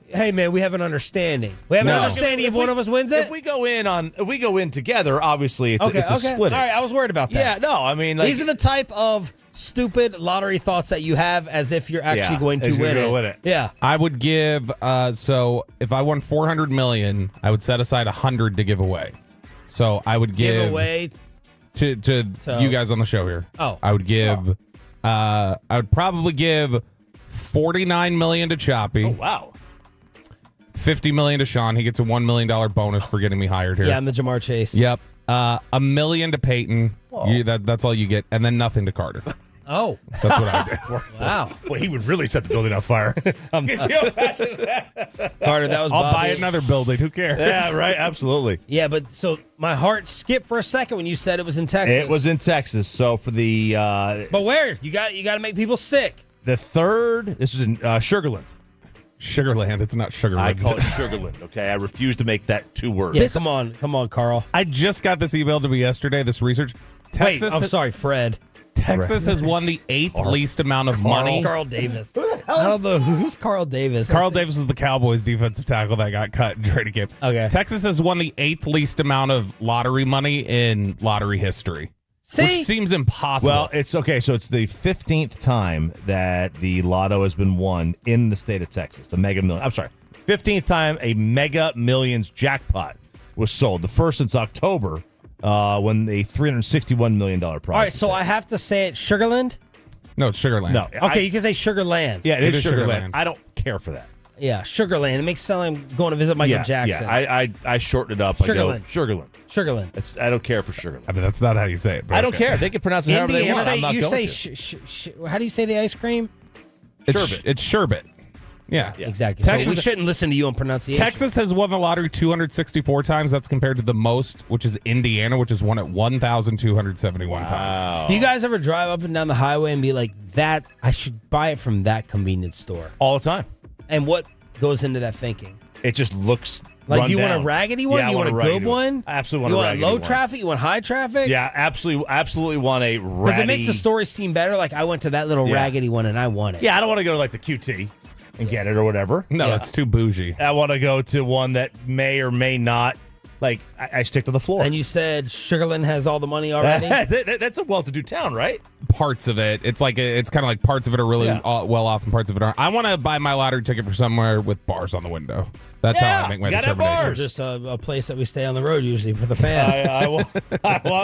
hey man, we have an understanding. We have an understanding if one of us wins it. If we go in together, obviously it's a split. All right, I was worried about that. Yeah, no, I mean, these are the type of stupid lottery thoughts that you have as if you're actually going to win it. Yeah, I would give. So if I won $400 million, I would set aside $100 to give away. So I would give away to you guys on the show here. Oh, I would give. I would probably give $49 million to Choppy. Oh wow. $50 million to Sean. He gets a $1 million bonus for getting me hired here. Yeah, I'm the Jamar Chase. Yep. $1 million to Peyton. That's all you get, and then nothing to Carter. Oh, that's what I did. Wow. Well, he would really set the building on fire. Carter, that was. I'll Bobby. buy another building. Who cares? Yeah, right. Absolutely. Yeah, but so my heart skipped for a second when you said it was in Texas. It was in Texas. So for the. But where? You got to make people sick. The third. This is in Sugarland. Sugarland. It's not Sugarland. I call it Sugarland. Okay, I refuse to make that 2 words. Yeah, come on, Carl. I just got this email to me yesterday. This research. Texas. Wait, I'm sorry, Fred. Texas has won the 8th least amount of money. Carl Davis. I don't know who's Carl Davis. Carl Davis was the Cowboys defensive tackle that got cut in training camp. Okay. Texas has won the 8th least amount of lottery money in lottery history. See? Which seems impossible. Well, it's okay. So it's the 15th time that the lotto has been won in the state of Texas. The Mega Millions. I'm sorry. 15th time a Mega Millions jackpot was sold. The first since October when the $361 million prize. All right, so I have to say it Sugarland? No, it's Sugarland. No. Okay, you can say Sugarland. Yeah, it is Sugarland. I don't care for that. Yeah, Sugarland. It makes it sound like I'm going to visit Michael Jackson. Yeah, I shortened it up. Sugarland. I go Sugarland. Sugarland. I don't care for Sugarland. I mean, that's not how you say it. I don't care. They can pronounce it however they want. How do you say the ice cream? It's sherbet. Yeah, exactly. Texas, so we shouldn't listen to you on pronunciation. Texas has won the lottery 264 times. That's compared to the most, which is Indiana, which has won it 1,271 times. Do you guys ever drive up and down the highway and be like, that, I should buy it from that convenience store? All the time. And what goes into that thinking? It just looks like, run you down. Want a raggedy one? Yeah, you want a good one? I absolutely want a raggedy You want low one. traffic? You want high traffic? Yeah, absolutely want a ratty. Because it makes the story seem better. Like, I went to that little raggedy one and I won it. Yeah, I don't want to go to like the QT and get it or whatever. No, it's too bougie. I want to go to one that may or may not. Like, I stick to the floor. And you said Sugarland has all the money already? That's a well-to-do town, right? Parts of it. It's like it's kind of like parts of it are really well off and parts of it aren't. I want to buy my lottery ticket for somewhere with bars on the window. That's how I make my determination. Just a place that we stay on the road usually for the fan. I want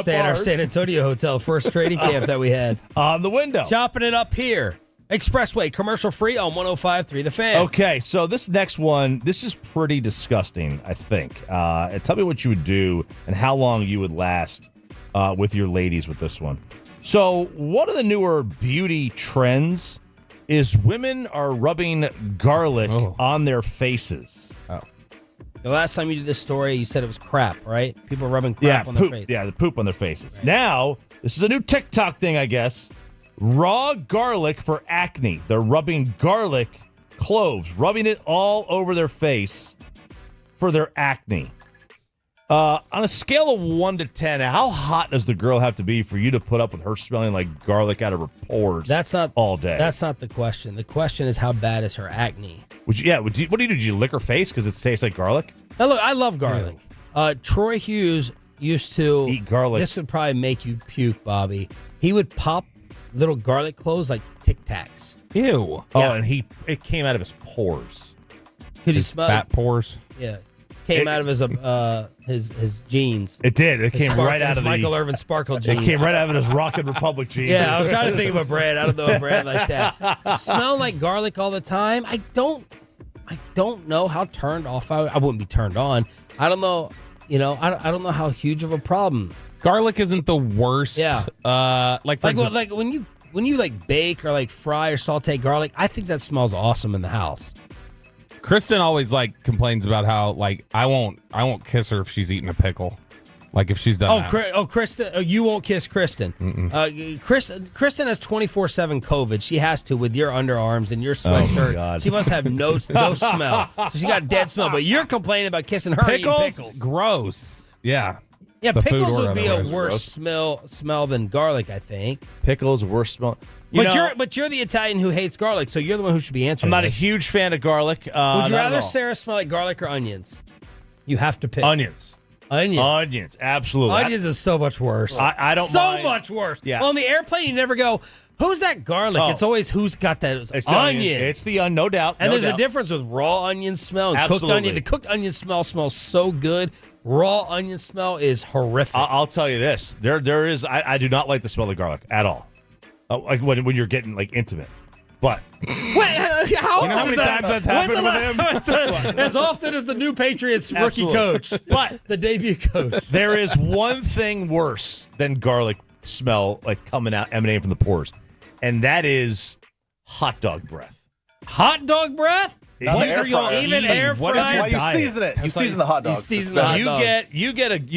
stay at our San Antonio hotel, first training camp that we had. On the window. Chopping it up here. Expressway, commercial free on 105.3 The Fan. Okay, so this next one, this is pretty disgusting, I think. And tell me what you would do and how long you would last with your ladies with this one. So one of the newer beauty trends is women are rubbing garlic on their faces. Oh. The last time you did this story, you said it was crap, right? People rubbing crap on their face. Yeah, the poop on their faces. Right. Now, this is a new TikTok thing, I guess. Raw garlic for acne. They're rubbing garlic, cloves, rubbing it all over their face for their acne. On a scale of 1 to 10, how hot does the girl have to be for you to put up with her smelling like garlic out of her pores all day? That's not the question. The question is, how bad is her acne? What do you do? Did you lick her face because it tastes like garlic? Now, look, I love garlic. Troy Hughes used to eat garlic. This would probably make you puke, Bobby. He would pop little garlic cloves like Tic Tacs. Ew. Oh, and it came out of his pores. Could you smell fat pores? Yeah. Came out of his jeans. It did. It came right out of Michael Irvin Sparkle jeans. It came right out of his Rocket Republic jeans. Yeah, I was trying to think of a brand. I don't know a brand like that. Smell like garlic all the time. I don't know how turned off I wouldn't be turned on. I don't know. I don't know how huge of a problem. Garlic isn't the worst. Yeah. Like when you like bake or like fry or saute garlic, I think that smells awesome in the house. Kristen always complains about how I won't kiss her if she's eating a pickle. Like if she's done that. Kristen, you won't kiss Kristen. Kristen has 24/7 COVID. She has to with your underarms and your sweatshirt. God. She must have no smell. So she got dead smell. But you're complaining about kissing her. Pickles? Eating pickles. Gross. Yeah. Yeah, the food pickles or would be a otherwise. worse smell than garlic, I think. Pickles, worse smell. But you're the Italian who hates garlic, so you're the one who should be answering. I'm not this. a huge fan of garlic. Would you rather Sarah smell like garlic or onions? You have to pick. Onions? Onions, absolutely. Onions is so much worse. I don't so mind. much worse. Yeah. On the airplane, you never go, who's that garlic? Oh. It's always who's got that It's the onion. It's the no doubt. And no there's doubt. a difference with raw onion smell and cooked Absolutely. onion. The cooked onion smell smells so good. Raw onion smell is horrific. I'll tell you this: there is. I do not like the smell of garlic at all. Like when you're getting like intimate, but Wait, how You know how many times that's happened with him? As often as the new Patriots rookie Absolutely. coach, But the debut coach. there is one thing worse than garlic smell, like emanating from the pores, and that is hot dog breath. Hot dog breath? What are y'all even eating? air What is fried? your Why you diet? season it? You That's why season the hot dog. You season the hot dog. You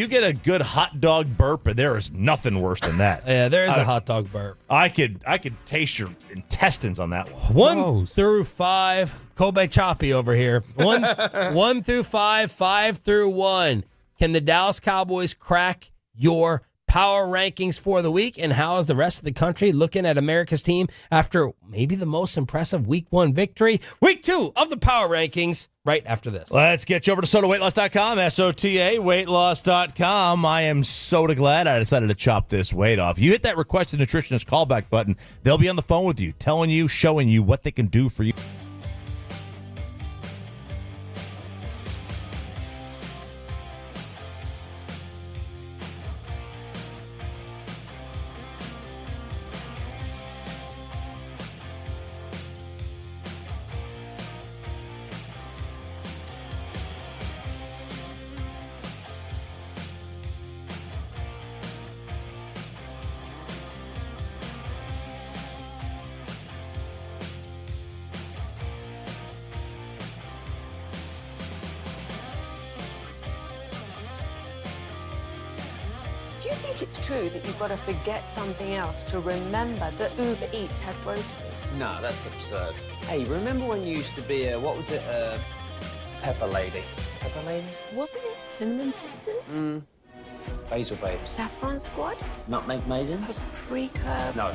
get a good hot dog burp, and there is nothing worse than that. Yeah, there is a hot dog burp. I could taste your intestines on that one. 1 through 5. Kobe Choppy over here. 1 through 5. 5 through 1. Can the Dallas Cowboys crack your power rankings for the week? And how is the rest of the country looking at America's team after maybe the most impressive week 1 victory? Week 2 of the power rankings right after this. Let's get you over to sodaweightloss.com, SOTA, weightloss.com. I am so glad I decided to chop this weight off. You hit that request a nutritionist callback button, they'll be on the phone with you, telling you, showing you what they can do for you. Do you think it's true that you've got to forget something else to remember that Uber Eats has groceries? No, that's absurd. Hey, remember when you used to be Pepper Lady? Pepper Lady? Wasn't it Cinnamon Sisters? Basil Babes. Saffron Squad? Nutmeg Maidens? Paprika? No,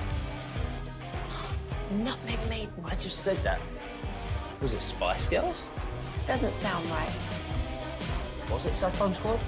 Nutmeg Maidens? I just said that. Was it Spice Girls? Doesn't sound right. Was it Saffron Squad?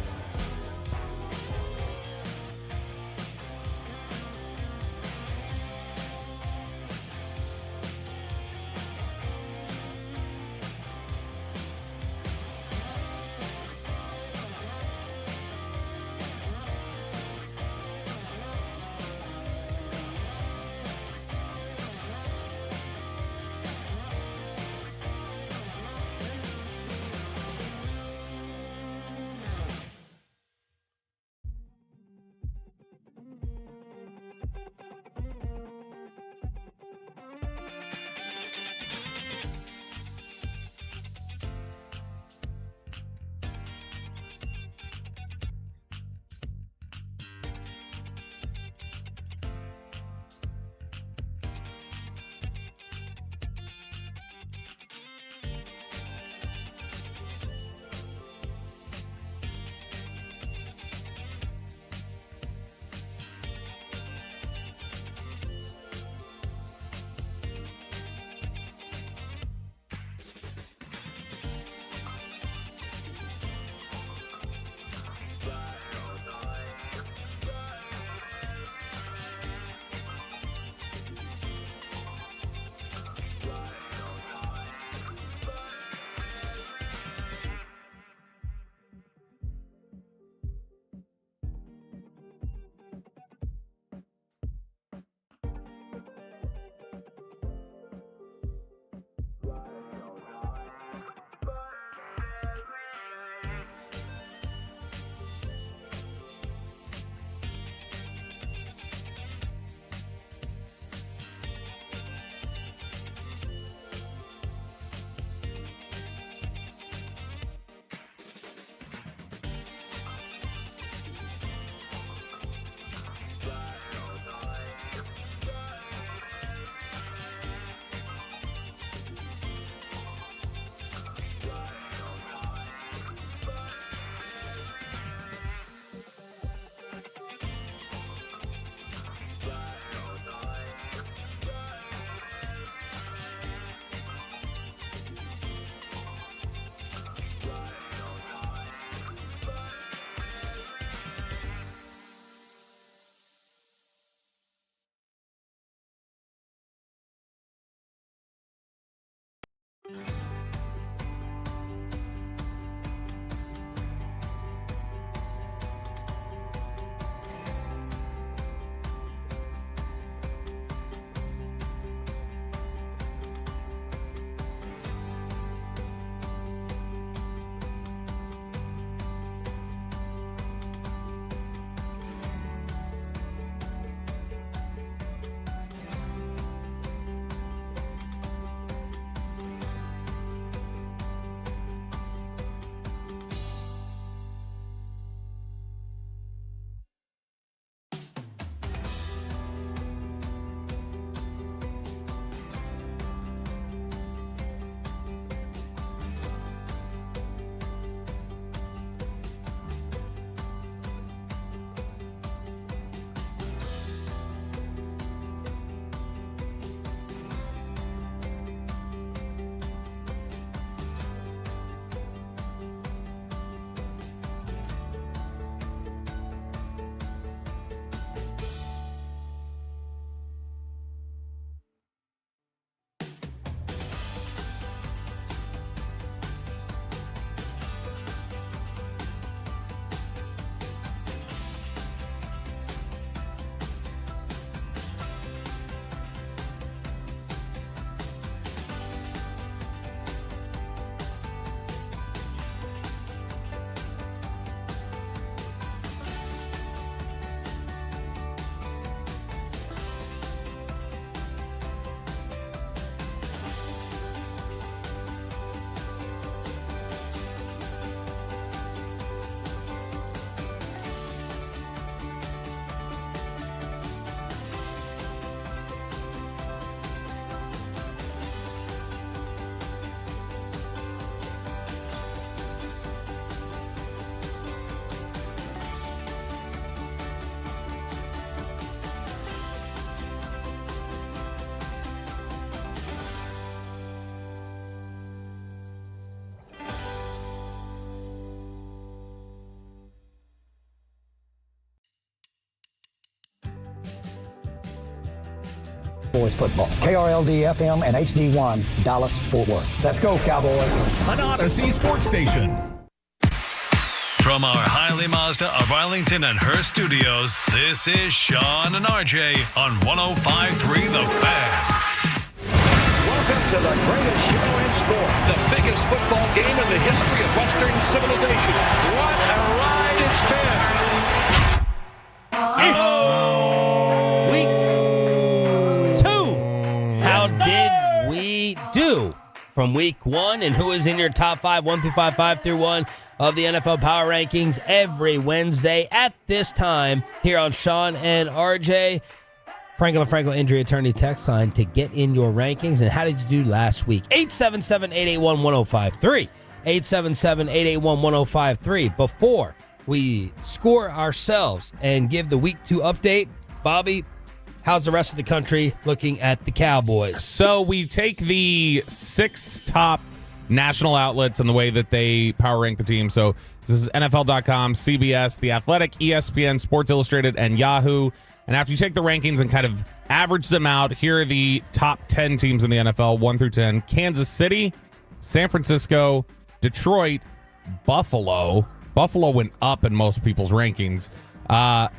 Cowboys football. KRLD-FM and HD1, Dallas, Fort Worth. Let's go, Cowboys. An Odyssey sports station. From our Hiley Mazda of Arlington and Hearst studios, this is Sean and RJ on 105.3 The Fan. Welcome to the greatest show in sport. The biggest football game in the history of Western civilization. What a ride it's been. It's week 2. How did we do from week 1? And who is in your top 5, 1 through 5, 5 through 1 of the NFL Power Rankings every Wednesday at this time here on Sean and RJ. Franco Injury Attorney text line to get in your rankings. And how did you do last week? 877-881-1053. 877-881-1053. Before we score ourselves and give the week 2 update, Bobby, how's the rest of the country looking at the Cowboys? So we take the 6 top national outlets and the way that they power rank the team. So this is NFL.com, CBS, The Athletic, ESPN, Sports Illustrated, and Yahoo. And after you take the rankings and kind of average them out, here are the top 10 teams in the NFL, 1 through 10. Kansas City, San Francisco, Detroit, Buffalo. Buffalo went up in most people's rankings.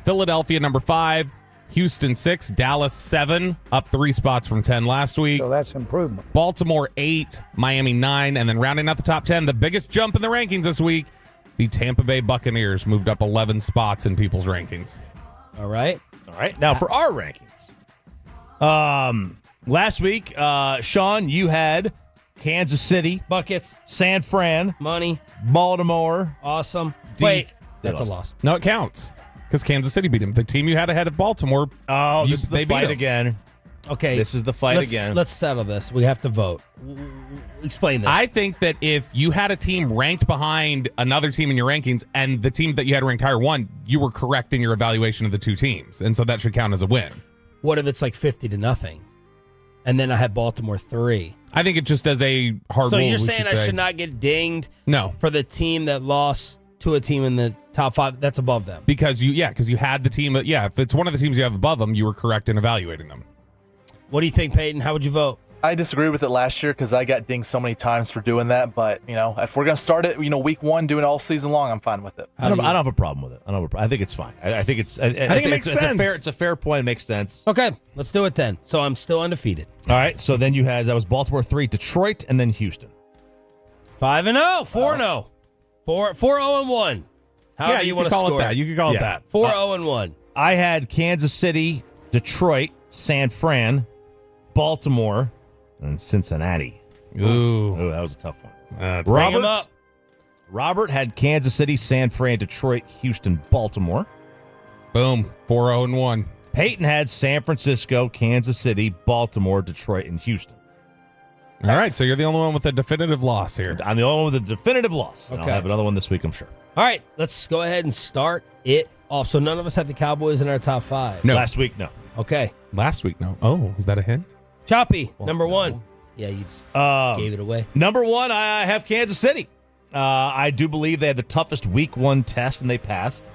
Philadelphia, number 5. Houston, 6. Dallas, 7. Up 3 spots from 10 last week. So that's improvement. Baltimore, 8. Miami, 9. And then rounding out the top 10, the biggest jump in the rankings this week, the Tampa Bay Buccaneers moved up 11 spots in people's rankings. All right. Now for our rankings. Last week, Sean, you had Kansas City, buckets, San Fran, money, Baltimore. Awesome. Wait, that's awesome. a loss. No, it counts because Kansas City beat him. The team you had ahead of Baltimore. Oh, this is the fight again. Okay. This is the fight again. Let's settle this. We have to vote. Explain this. I think that if you had a team ranked behind another team in your rankings and the team that you had ranked higher won, you were correct in your evaluation of the 2 teams. And so that should count as a win. What if it's like 50-0? And then I had Baltimore 3. I think it just as a hard So rule. you're saying I should not get dinged No. for the team that lost to a team in the top 5 that's above them? Because you had the team. If it's one of the teams you have above them, you were correct in evaluating them. What do you think, Peyton? How would you vote? I disagree with it last year because I got dinged so many times for doing that. But, if we're going to start it, week 1, doing it all season long, I'm fine with it. I don't have a problem with it. I think it's fine. I think it's. I think it makes sense. It's a fair point. It makes sense. Okay, let's do it then. So I'm still undefeated. All right. So then that was Baltimore 3, Detroit, and then Houston. 5-0, 4-0, 4-0-1. However you want to call score it that. You can call it that. 4-0-1. I had Kansas City, Detroit, San Fran, Baltimore, and Cincinnati. Ooh, that was a tough one. Bring 'em up. Robert had Kansas City, San Fran, Detroit, Houston, Baltimore. Boom, 4-0-1. Peyton had San Francisco, Kansas City, Baltimore, Detroit, and Houston. All right, so you're the only one with a definitive loss here. I'm the only one with a definitive loss. Okay. I'll have another one this week, I'm sure. All right, let's go ahead and start it off. So none of us had the Cowboys in our top 5. No. Last week, no. Okay. Last week, no. Oh, is that a hint? Choppy, number 1. Yeah, you just gave it away. Number 1, I have Kansas City. I do believe they had the toughest week 1 test, and they passed.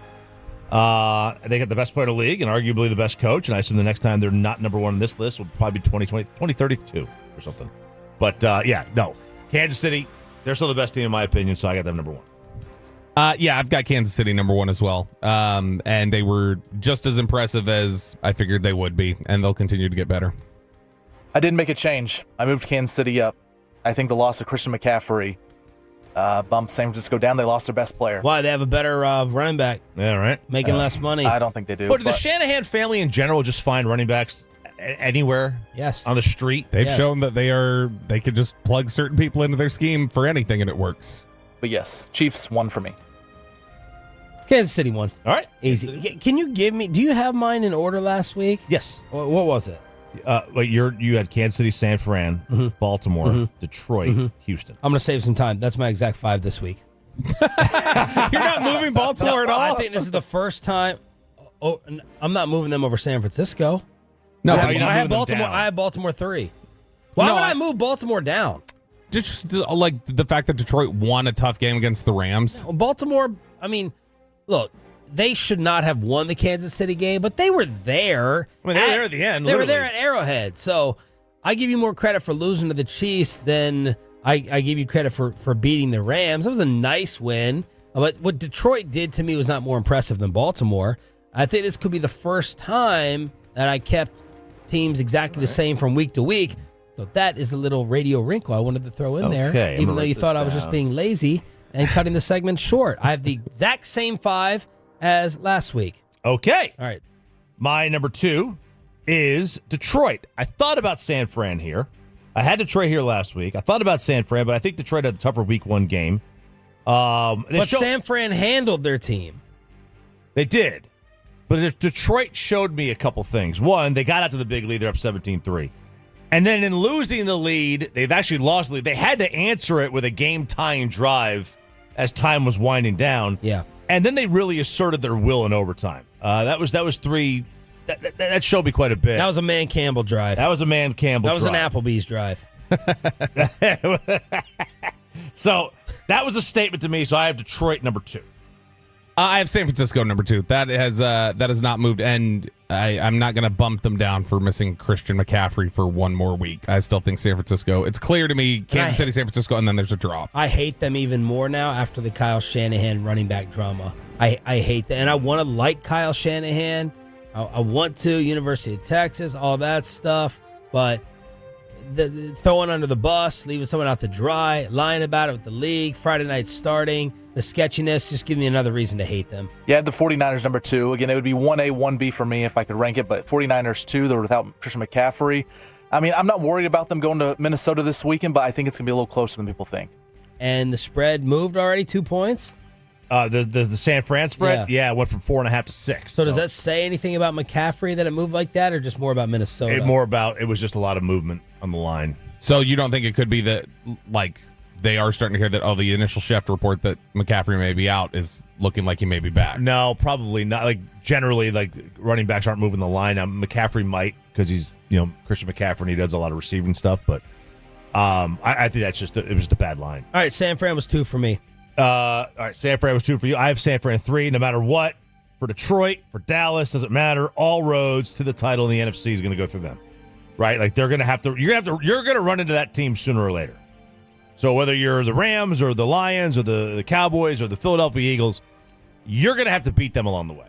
They got the best player in the league and arguably the best coach, and I assume the next time they're not number 1 on this list will probably be 2032 or something. But, Kansas City, they're still the best team in my opinion, so I got them number 1. I've got Kansas City number 1 as well. And they were just as impressive as I figured they would be, and they'll continue to get better. I didn't make a change. I moved Kansas City up. I think the loss of Christian McCaffrey bumped San Francisco down. They lost their best player. Why? They have a better running back. Yeah, right. Making less money. I don't think they do. But the Shanahan family in general just find running backs anywhere? Yes. On the street? They've shown that they could just plug certain people into their scheme for anything, and it works. But yes, Chiefs 1 for me. Kansas City 1. All right. Easy. Can you give me, do you have mine in order last week? Yes. What was it? You had Kansas City, San Fran, Baltimore, Detroit, Houston. I'm going to save some time. That's my exact 5 this week. You're not moving Baltimore at all? I think this is the first time. Oh, I'm not moving them over San Francisco. No, I have Baltimore. I have Baltimore 3. Why would I move Baltimore down? Just like the fact that Detroit won a tough game against the Rams. Baltimore, I mean, look, they should not have won the Kansas City game, but they were there. I mean, they were there at the end. They were there at Arrowhead. So I give you more credit for losing to the Chiefs than I give you credit for beating the Rams. That was a nice win. But what Detroit did to me was not more impressive than Baltimore. I think this could be the first time that I kept teams exactly the same from week to week. So that is a little radio wrinkle I wanted to throw in there, even though you thought I was just being lazy and cutting the segment short. I have the exact same 5 as last week. Okay. All right. My number 2 is Detroit. I thought about San Fran here. I had Detroit here last week. I thought about San Fran, but I think Detroit had the tougher week 1 game. But San Fran handled their team. They did. But Detroit showed me a couple things. One, they got out to the big lead. They're up 17-3. And then in losing the lead, they've actually lost the lead. They had to answer it with a game-tying drive as time was winding down. Yeah. And then they really asserted their will in overtime. That was 3. That showed me quite a bit. That was a Man Campbell drive. That was a Man Campbell drive. That was an Applebee's drive. So that was a statement to me. So I have Detroit number 2. I have San Francisco number 2. That has not moved, and I'm not going to bump them down for missing Christian McCaffrey for one more week. I still think San Francisco. It's clear to me, Kansas City, San Francisco, and then there's a drop. I hate them even more now after the Kyle Shanahan running back drama. I hate that, and I want to like Kyle Shanahan. I want to, University of Texas, all that stuff, but the throwing under the bus, leaving someone out to dry, lying about it with the league, Friday night starting, the sketchiness, just give me another reason to hate them. Yeah, the 49ers number 2. Again, it would be 1A, 1B for me if I could rank it, but 49ers 2, they're without Christian McCaffrey. I mean, I'm not worried about them going to Minnesota this weekend, but I think it's going to be a little closer than people think. And the spread moved already 2 points? The San Fran spread? Yeah, it went from 4.5 to 6. So does that say anything about McCaffrey that it moved like that, or just more about Minnesota? It was just a lot of movement on the line. So you don't think it could be that, like, they are starting to hear that, the initial Schefter report that McCaffrey may be out is looking like he may be back? No, probably not. Like, generally, like, running backs aren't moving the line. Now, McCaffrey might, because he's, Christian McCaffrey, and he does a lot of receiving stuff, but I think it was just a bad line. All right, San Fran was 2 for me. All right, San Fran was 2 for you. I have San Fran 3. No matter what, for Detroit, for Dallas, doesn't matter. All roads to the title in the NFC is going to go through them, right? Like you're going to run into that team sooner or later. So whether you're the Rams or the Lions or the Cowboys or the Philadelphia Eagles, you're going to have to beat them along the way.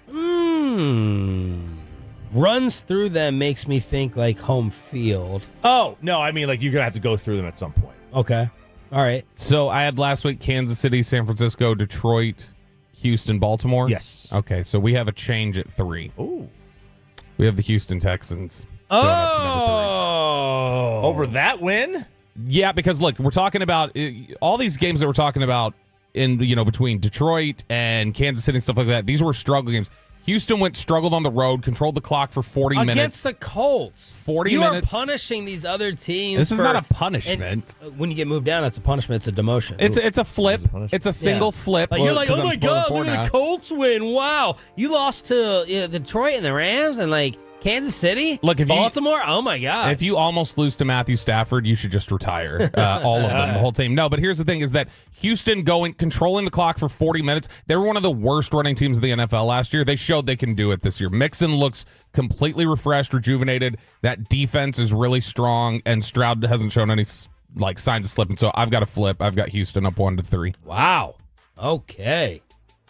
Runs through them makes me think like home field. Oh no, I mean like you're going to have to go through them at some point. Okay. All right. So I had last week Kansas City, San Francisco, Detroit, Houston, Baltimore. Yes. Okay, so we have a change at 3. Ooh. We have the Houston Texans. Over that win? Yeah, because look, we're talking about all these games that we're talking about in between Detroit and Kansas City and stuff like that. These were struggle games. Houston struggled on the road, controlled the clock for 40 minutes. Against the Colts. 40 minutes. You are punishing these other teams. This is not a punishment. When you get moved down, it's a punishment. It's a demotion. It's a flip. It's a single flip. Like you're like, oh my God, look at the Colts win. Wow. You lost to Detroit and the Rams and like Kansas City? Look, Baltimore? Oh, my God. If you almost lose to Matthew Stafford, you should just retire. All of them, the whole team. No, but here's the thing is that Houston controlling the clock for 40 minutes, they were one of the worst running teams of the NFL last year. They showed they can do it this year. Mixon looks completely refreshed, rejuvenated. That defense is really strong, and Stroud hasn't shown any signs of slipping. So I've got a flip. I've got Houston up 1-3. Wow. Okay.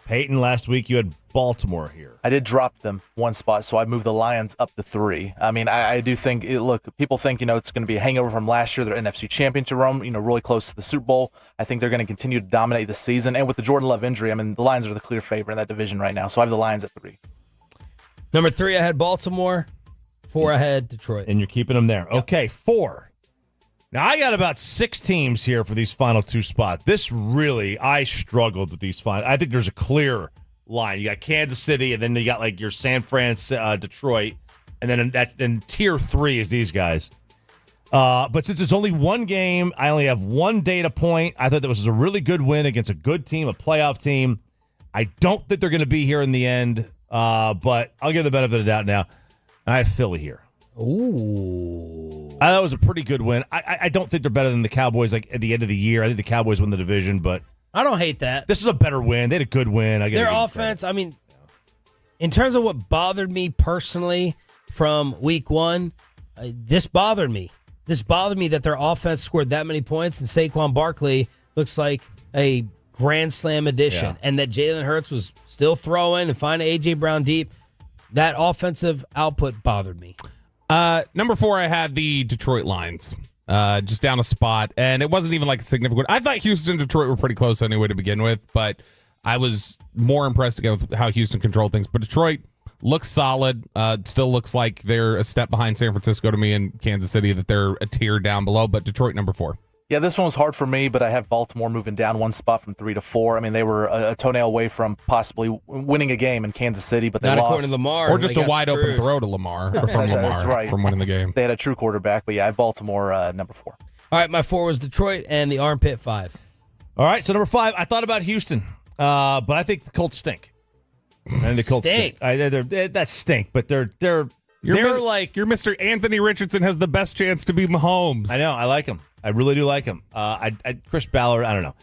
Peyton, last week you had Baltimore here. I did drop them one spot, so I moved the Lions up to 3. I mean, I do think, people think, it's going to be a hangover from last year, their NFC Championship run, really close to the Super Bowl. I think they're going to continue to dominate the season. And with the Jordan Love injury, I mean, the Lions are the clear favorite in that division right now. So I have the Lions at 3. Number 3, I had Baltimore. 4, I had Detroit. And you're keeping them there. Yep. Okay, 4. Now, I got about 6 teams here for these final 2 spots. I struggled with these final. I think there's a clear line. You got Kansas City, and then you got your San Fran, Detroit, and then tier 3 is these guys. But since it's only one game, I only have one data point. I thought that was a really good win against a good team, a playoff team. I don't think they're going to be here in the end, but I'll give the benefit of the doubt now. I have Philly here. Ooh. I thought it was a pretty good win. I don't think they're better than the Cowboys at the end of the year. I think the Cowboys win the division, but I don't hate that. This is a better win. They had a good win. Their offense, I mean, in terms of what bothered me personally from week one, this bothered me. This bothered me that their offense scored that many points, and Saquon Barkley looks like a grand slam addition, and that Jalen Hurts was still throwing and finding A.J. Brown deep. That offensive output bothered me. Number 4, I had the Detroit Lions. Just down a spot, and it wasn't even like a significant. I thought Houston and Detroit were pretty close anyway to begin with, but I was more impressed again with how Houston controlled things. But Detroit looks solid. Still looks like they're a step behind San Francisco to me and Kansas City, that they're a tier down below. But Detroit, number 4. Yeah, this one was hard for me, but I have Baltimore moving down one spot from 3 to 4. I mean, they were a toenail away from possibly winning a game in Kansas City, but they Not lost. according to Lamar. Or just a wide screwed. open throw to Lamar, or from Lamar, That's right. from winning the game. They had a true quarterback, but yeah, I have Baltimore number 4. All right, my 4 was Detroit and the armpit 5. All right, so number 5, I thought about Houston, but I think the Colts stink. And the Colts stink. That stink, but they're like your Mr. Anthony Richardson has the best chance to be Mahomes. I know, I like him. I really do like him. Chris Ballard, I don't know.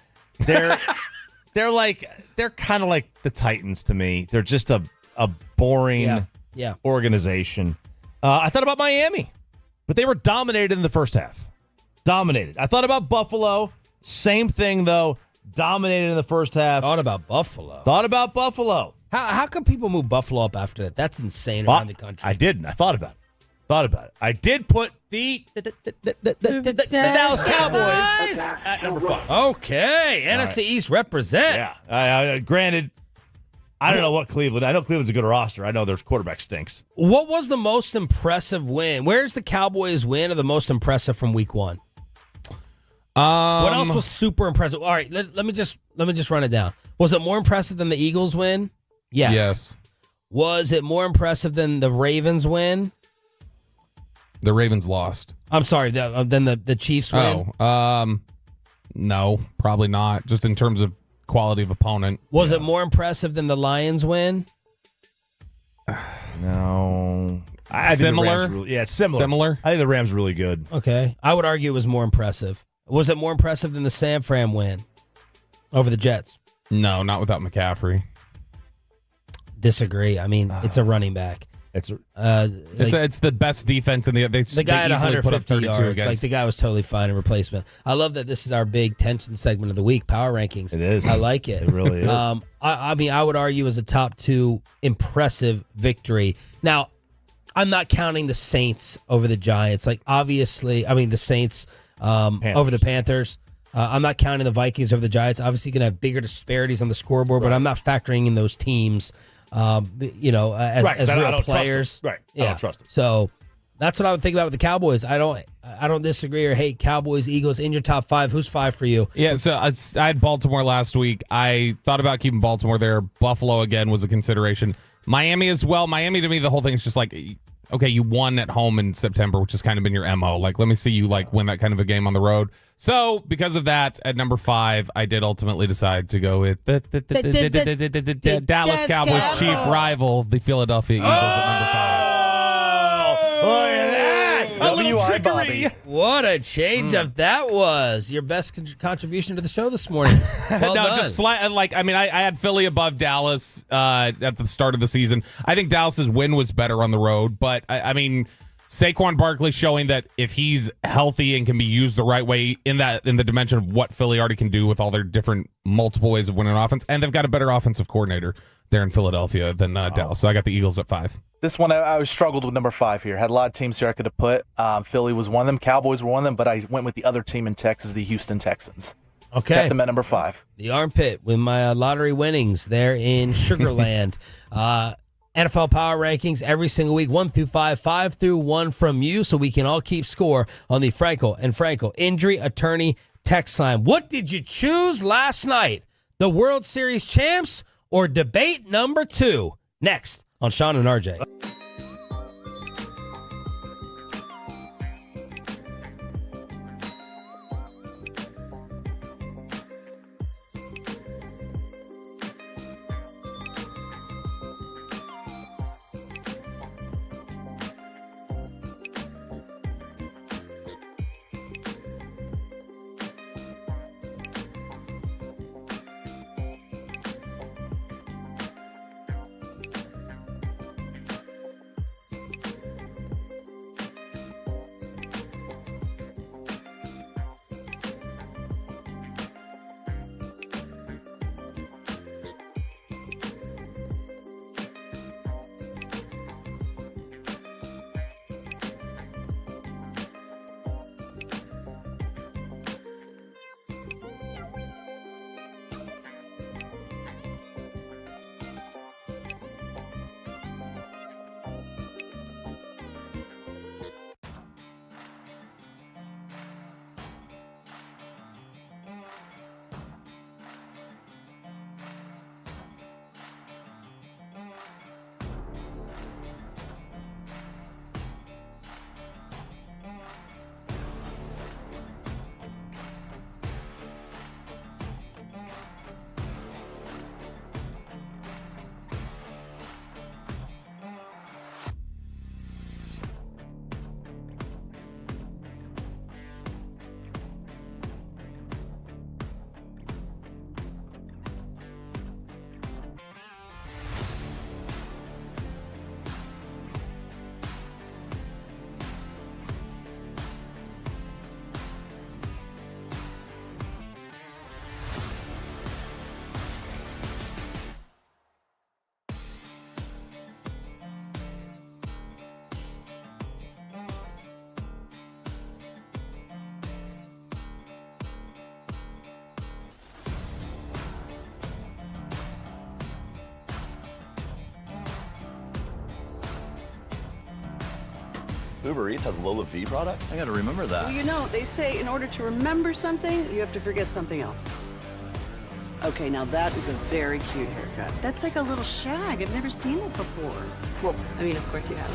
They're kind of like the Titans to me. They're just a boring organization. I thought about Miami, but they were dominated in the first half. Dominated. I thought about Buffalo. Same thing though. Dominated in the first half. Thought about Buffalo. How come people move Buffalo up after that? That's insane around the country. I didn't. I thought about it. I did put the Dallas Cowboys at number 5. Okay, NFC East represent. Yeah. Granted, I don't know what Cleveland. I know Cleveland's a good roster. I know their quarterback stinks. What was the most impressive win? Where's the Cowboys win or the most impressive from week 1? What else was super impressive? All right, let me just run it down. Was it more impressive than the Eagles win? Yes. Was it more impressive than the Ravens win? The Ravens lost. I'm sorry, than the Chiefs win? No, probably not. Just in terms of quality of opponent. Was it more impressive than the Lions win? No. Similar? It's similar. I think the Rams are really good. Okay. I would argue it was more impressive. Was it more impressive than the San Fran win over the Jets? No, not without McCaffrey. Disagree. I mean, it's a running back. It's the best defense in the guy had 150 yards. Against. Like the guy was totally fine in replacement. I love that this is our big tension segment of the week, power rankings. It is. I like it. It really is. I mean, I would argue as a top 2 impressive victory. Now, I'm not counting the Saints over the Giants. Like obviously, I mean the Saints over the Panthers. I'm not counting the Vikings over the Giants. Obviously, going to have bigger disparities on the scoreboard, but I'm not factoring in those teams. As real players. Right. Yeah. I don't trust them. So that's what I would think about with the Cowboys. I don't disagree or hate Cowboys, Eagles in your top 5. Who's 5 for you? Yeah, so I had Baltimore last week. I thought about keeping Baltimore there. Buffalo again was a consideration. Miami as well. Miami to me, the whole thing is just like, okay, you won at home in September, which has kind of been your MO. Like, let me see you win that kind of a game on the road. So because of that, at number 5, I did ultimately decide to go with the Dallas Cowboys chief rival, the Philadelphia Eagles at number 5. Look at that. A little Bobby. What a change up that was. Your best contribution to the show this morning. Well no, done. just I had Philly above Dallas at the start of the season. I think Dallas's win was better on the road, but I mean, Saquon Barkley showing that if he's healthy and can be used the right way in the dimension of what Philly already can do with all their different multiple ways of winning offense, and they've got a better offensive coordinator there in Philadelphia than Dallas. So I got the Eagles at 5. This one, I struggled with number 5 here. Had a lot of teams here I could have put. Philly was one of them. Cowboys were one of them, but I went with the other team in Texas, the Houston Texans. Okay. Kept them at number 5. The armpit with my lottery winnings there in Sugarland. NFL Power Rankings every single week, 1 through 5, 5 through 1 from you, so we can all keep score on the Frankel and Frankel Injury Attorney text line. What did you choose last night? The World Series champs or debate number 2? Next on Sean and RJ. Uber Eats has Lola V products? I got to remember that. Well, you know, they say in order to remember something, you have to forget something else. Okay, now that is a very cute haircut. That's like a little shag. I've never seen it before. Well, I mean, of course you have.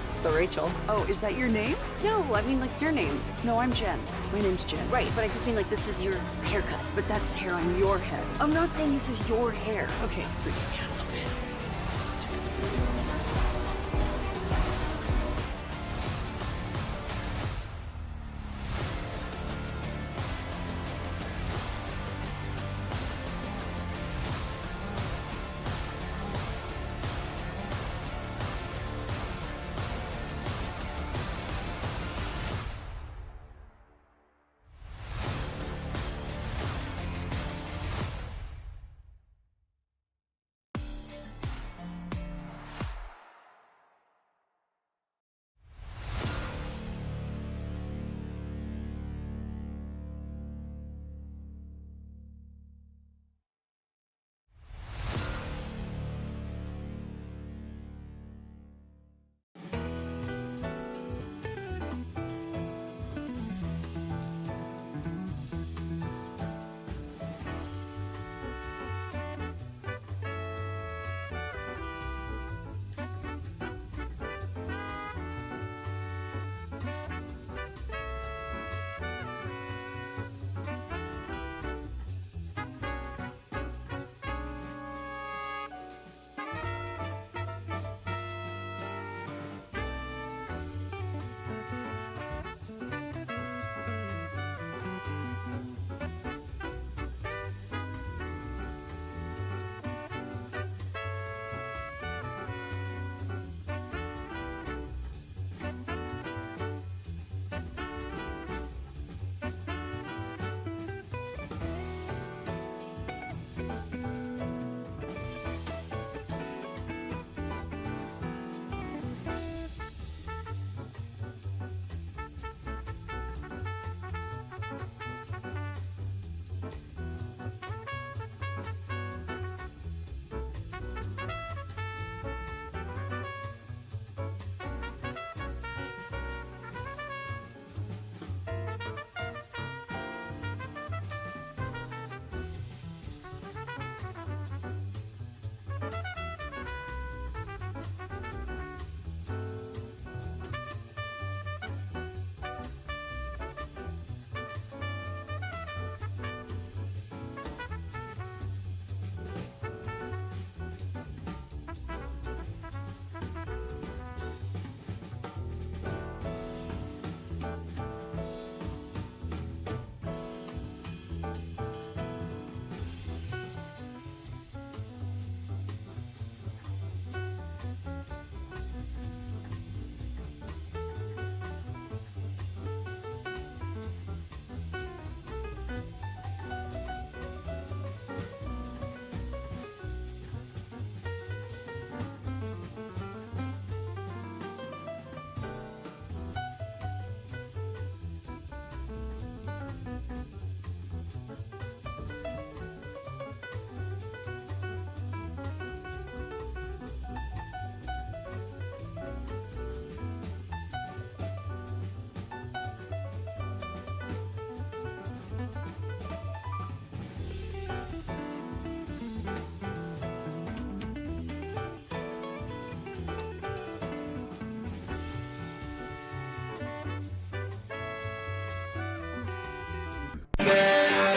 It's the Rachel. Oh, is that your name? No, I mean like your name. No, I'm Jen. My name's Jen. Right, but I just mean like this is your haircut. But that's hair on your head. I'm not saying this is your hair. Okay, freak me out.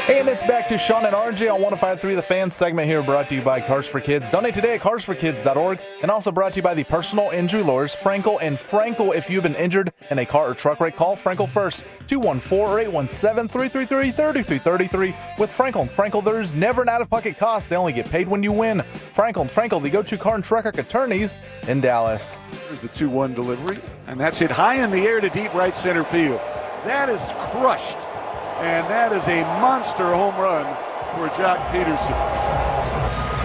And it's back to Sean and RJ on 105.3 The Fan segment here, brought to you by Cars for Kids. Donate today at carsforkids.org, and also brought to you by the personal injury lawyers Frankel and Frankel. If you've been injured in a car or truck wreck, call Frankel first, 214-817-333-3333. With Frankel and Frankel, there's never an out-of-pocket cost. They only get paid when you win. Frankel and Frankel, the go-to car and truck wreck attorneys in Dallas. There's the 2-1 delivery, and that's hit high in the air to deep right center field. That is crushed. And that is a monster home run for Jock Peterson.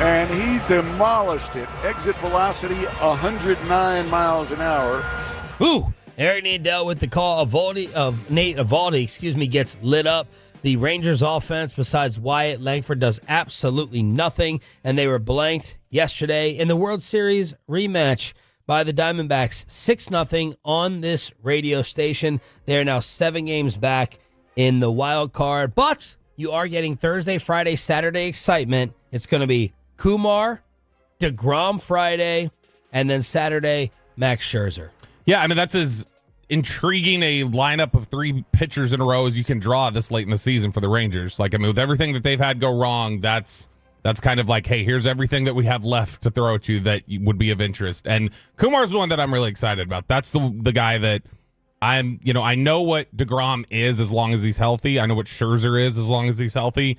And he demolished it. Exit velocity 109 miles an hour. Ooh, Eric Nadel with the call of Nate Eovaldi, gets lit up. The Rangers offense, besides Wyatt Langford, does absolutely nothing, and they were blanked yesterday in the World Series rematch by the Diamondbacks 6-0 on this radio station. They are now 7 games back in the wild card, but you are getting Thursday, Friday, Saturday excitement. It's going to be Kumar, deGrom Friday, and then Saturday, Max Scherzer. Yeah, I mean, that's as intriguing a lineup of 3 pitchers in a row as you can draw this late in the season for the Rangers. Like, I mean, with everything that they've had go wrong, that's kind of like, hey, here's everything that we have left to throw at you that would be of interest. And Kumar's the one that I'm really excited about. That's the guy that I know what deGrom is as long as he's healthy. I know what Scherzer is as long as he's healthy.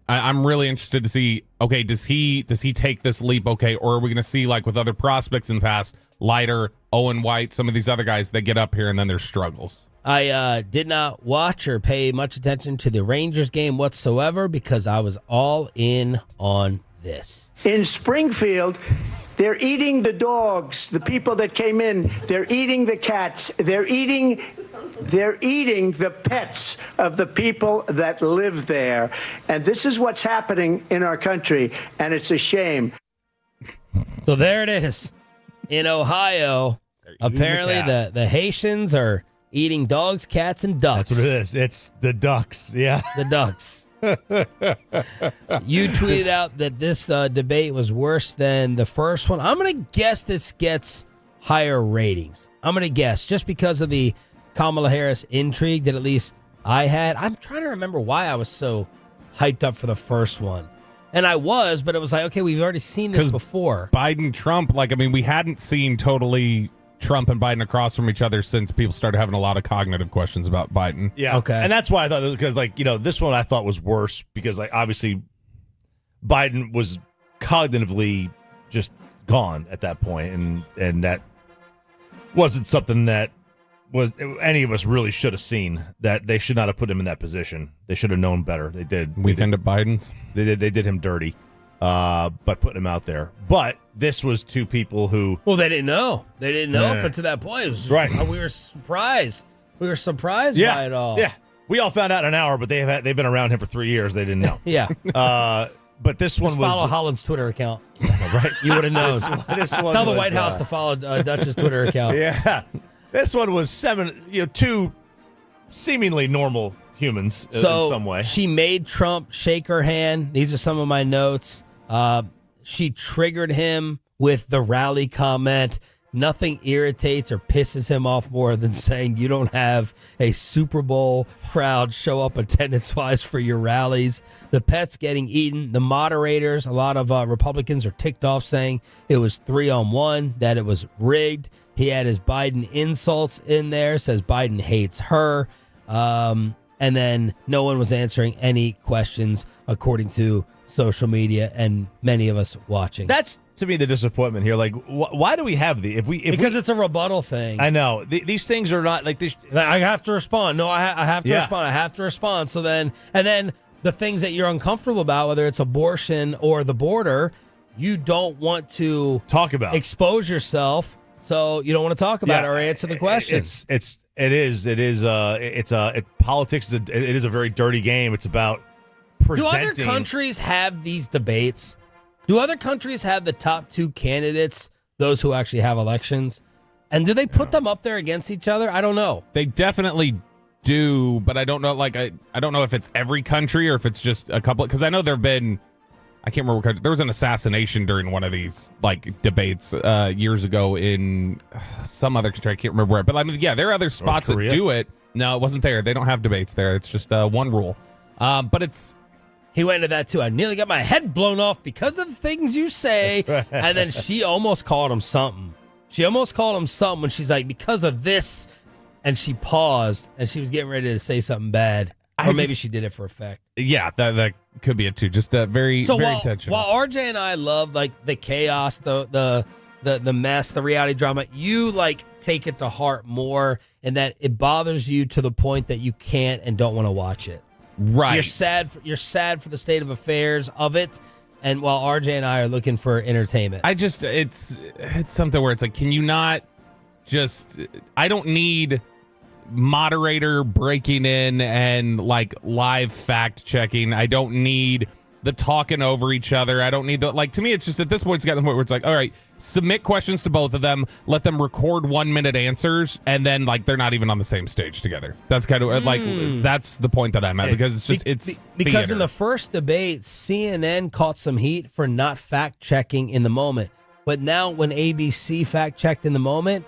I'm really interested to see, okay, does he take this leap, okay, or are we going to see, like with other prospects in the past, Leiter, Owen White, some of these other guys that get up here and then there's struggles? I did not watch or pay much attention to the Rangers game whatsoever because I was all in on this. In Springfield, they're eating the dogs, the people that came in. They're eating the cats. They're eating the pets of the people that live there. And this is what's happening in our country, and it's a shame. So there it is. In Ohio, apparently the Haitians are eating dogs, cats, and ducks. That's what it is. It's the ducks. Yeah. The ducks. You tweeted out that this debate was worse than the first one. I'm going to guess this gets higher ratings. I'm going to guess just because of the Kamala Harris intrigue that at least I had. I'm trying to remember why I was so hyped up for the first one. And I was, but it was like, okay, we've already seen this before. Biden, Trump, like, I mean, we hadn't seen totally Trump and Biden across from each other since people started having a lot of cognitive questions about Biden. Yeah. Okay. And that's why I thought, because, like, this one I thought was worse because, like, obviously Biden was cognitively just gone at that point, and that wasn't something that was any of us really should have seen. That they should not have put him in that position. They should have known better. They did. Weekend at Biden's. They did him dirty, by putting him out there. But this was 2 people who. Well, they didn't know. They didn't know up until that point. It was right. We were surprised. We were surprised by it all. Yeah. We all found out in an hour, but they've been around him for 3 years. They didn't know. Yeah. But this one was. Follow Holland's Twitter account. Right. You would have known. This one Tell the was, White House to follow Dutch's Twitter account. Yeah. This one was 2 seemingly normal humans in some way. She made Trump shake her hand. These are some of my notes. She triggered him with the rally comment. Nothing irritates or pisses him off more than saying you don't have a Super Bowl crowd show up attendance-wise for your rallies. The pets getting eaten. The moderators, a lot of Republicans are ticked off saying it was 3-on-1, that it was rigged. He had his Biden insults in there, says Biden hates her. And then no one was answering any questions according to social media and many of us watching. That's, to me, the disappointment here. Like, why do we have because it's a rebuttal thing. I know. These things are not like this. I have to respond. No, I have to respond. I have to respond. So then, and then the things that you're uncomfortable about, whether it's abortion or the border, you don't want to talk about, expose yourself. So you don't want to talk about it or answer the question. Politics. It is a very dirty game. It's about presenting. Do other countries have these debates? Do other countries have the top 2 candidates, those who actually have elections? And do they put them up there against each other? I don't know. They definitely do, but I don't know. Like, I don't know if it's every country or if it's just a couple. Because I know there have been, I can't remember what country. There was an assassination during one of these like debates years ago in some other country. I can't remember where. But I mean, yeah, there are other spots that do it. No, it wasn't there. They don't have debates there. It's just one rule. But it's. He went into that too. I nearly got my head blown off because of the things you say. Right. And then she almost called him something. She almost called him something when she's like, because of this. And she paused and she was getting ready to say something bad. Or maybe she did it for effect. Yeah, that could be it too. Just very intentional. While RJ and I love like the chaos, the mess, the reality drama, you like take it to heart more and that it bothers you to the point that you can't and don't want to watch it. Right. You're sad for the state of affairs of it. And while RJ and I are looking for entertainment. It's something where it's like, can you not just, I don't need moderator breaking in and like live fact checking. I don't need the talking over each other. I don't need the, like, to me, it's just at this point, it's got to the point where it's like, all right, submit questions to both of them, let them record 1 minute answers, and then, like, they're not even on the same stage together. That's kind of like, that's the point that I'm at, because it's just, it's because theater. in the first debate, CNN caught some heat for not fact checking in the moment. But now when ABC fact checked in the moment,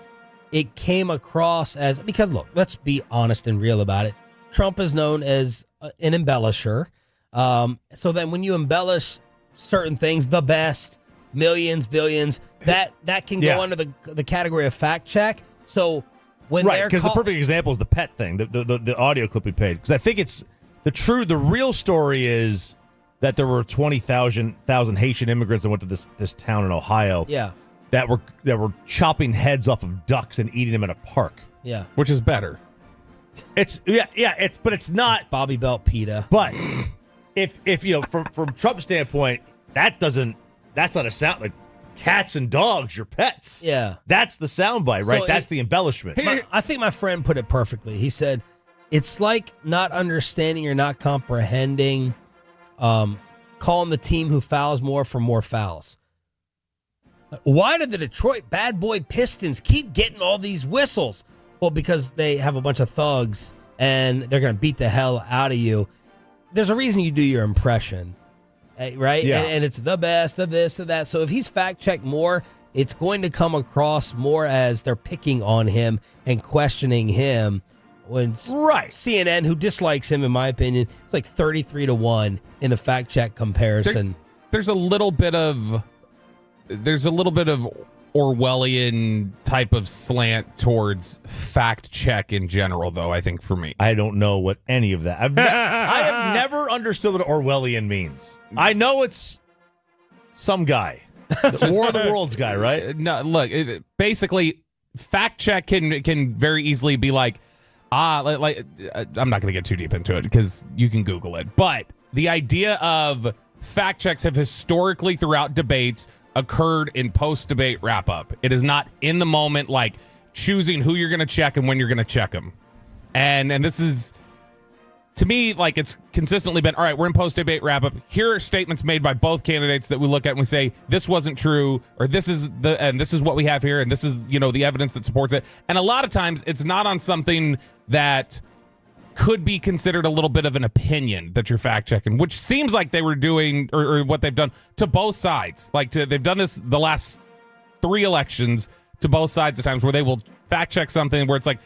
it came across as, because look, let's be honest and real about it. Trump is known as an embellisher. So then when you embellish certain things, the best, millions, billions, that can go under the category of fact check. So when right, because the perfect example is the pet thing, the audio clip we played. Because I think it's the real story is that there were 20,000 Haitian immigrants that went to this town in Ohio. Yeah. That were chopping heads off of ducks and eating them in a park. Yeah. Which is better. It's not it's Bobby Belt PETA. But if you know, from Trump's standpoint, that's not a sound like cats and dogs, your pets. Yeah. That's the soundbite, right? That's the embellishment. I think my friend put it perfectly. He said, it's like not understanding or not comprehending, calling the team who fouls more for more fouls. Why did the Detroit Bad Boy Pistons keep getting all these whistles? Well, because they have a bunch of thugs and they're going to beat the hell out of you. There's a reason you do your impression, right? Yeah. And it's the best, the this, the that. So if he's fact-checked more, it's going to come across more as they're picking on him and questioning him. When CNN, who dislikes him, in my opinion, it's like 33-1 in the fact-check comparison. There's a little bit of Orwellian type of slant towards fact check in general, though, I think, for me. I don't know what any of that. I have never understood what Orwellian means. I know it's some guy. The War of the Worlds guy, right? No, look, basically, fact check can very easily be like, I'm not going to get too deep into it because you can Google it. But the idea of fact checks have historically throughout debates occurred in post-debate wrap-up. It is not in the moment, like choosing who you're going to check and when you're going to check them. And this is, to me, like it's consistently been, all right, we're in post-debate wrap-up. Here are statements made by both candidates that we look at and we say, this wasn't true, or this is what we have here, and this is, the evidence that supports it. And a lot of times it's not on something that could be considered a little bit of an opinion that you're fact checking, which seems like they were doing or what they've done to both sides. Like they've done this the last 3 elections to both sides at times where they will fact check something where it's like,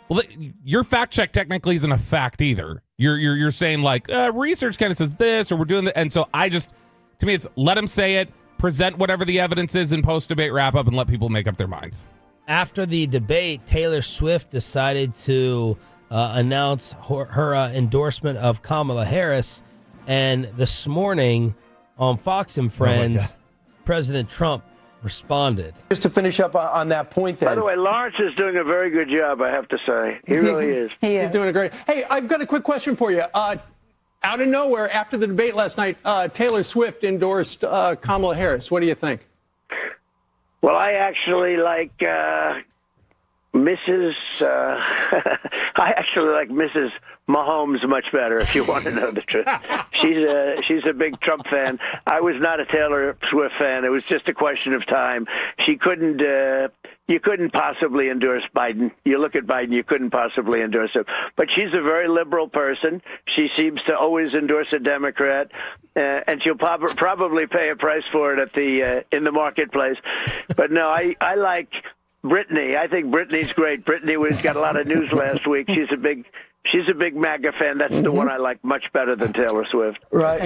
well, your fact check technically isn't a fact either. You're saying like research kind of says this, or we're doing that. And so to me, it's let them say it, present whatever the evidence is in post debate wrap up, and let people make up their minds. After the debate, Taylor Swift decided to announce her endorsement of Kamala Harris, and this morning on Fox and Friends, President Trump responded. Just to finish up on that point then. By the way, Lawrence is doing a very good job, I have to say. He really is. He's doing a great. Hey, I've got a quick question for you. Out of nowhere, after the debate last night, Taylor Swift endorsed Kamala Harris. What do you think? Well, I actually like Mrs. I actually like Mrs. Mahomes much better, if you want to know the truth. She's a big Trump fan. I was not a Taylor Swift fan. It was just a question of time. You couldn't possibly endorse Biden. You look at Biden, you couldn't possibly endorse him. But she's a very liberal person. She seems to always endorse a Democrat, and she'll probably pay a price for it in the marketplace. But no, I like Brittany. I think Brittany's great. Brittany got a lot of news last week. She's a big MAGA fan. That's the one I like much better than Taylor Swift. Right.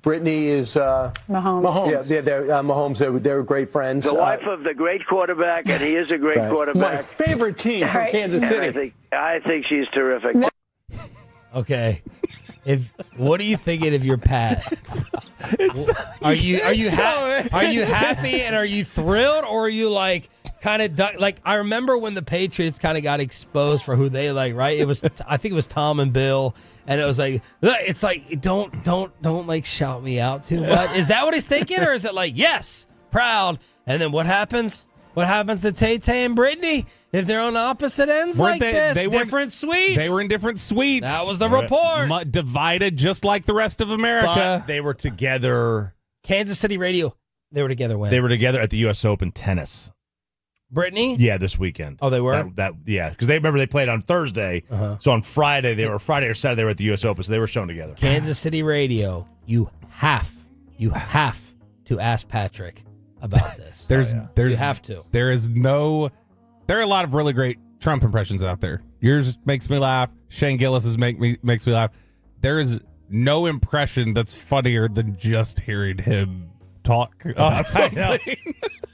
Brittany is Mahomes. Yeah, they're Mahomes. They're great friends. The wife of the great quarterback, and he is a great quarterback. My favorite team from Kansas City. I think she's terrific. Okay. What are you thinking of your Pat? Are you happy and are you thrilled, or are you like kind of like, I remember when the Patriots kind of got exposed for who they like, right? It was, I think it was Tom and Bill, and it was like, it's like, don't like shout me out too much. Is that what he's thinking, or is it like, yes, proud, and then what happens? What happens to Tay-Tay and Brittany if they're on opposite ends Weren't like this? They different suites. They were in different suites. That was the report. Divided just like the rest of America. But they were together. Kansas City Radio. They were together when? They were together at the U.S. Open tennis. Brittany? Yeah, this weekend. Oh, they were? Yeah, because they played on Thursday. So on Friday, Friday or Saturday, they were at the U.S. Open, so they were shown together. Kansas City Radio, you have to ask Patrick about this. You have to. There are a lot of really great Trump impressions out there. Yours makes me laugh. Shane Gillis's makes me laugh. There is no impression that's funnier than just hearing him talk about something.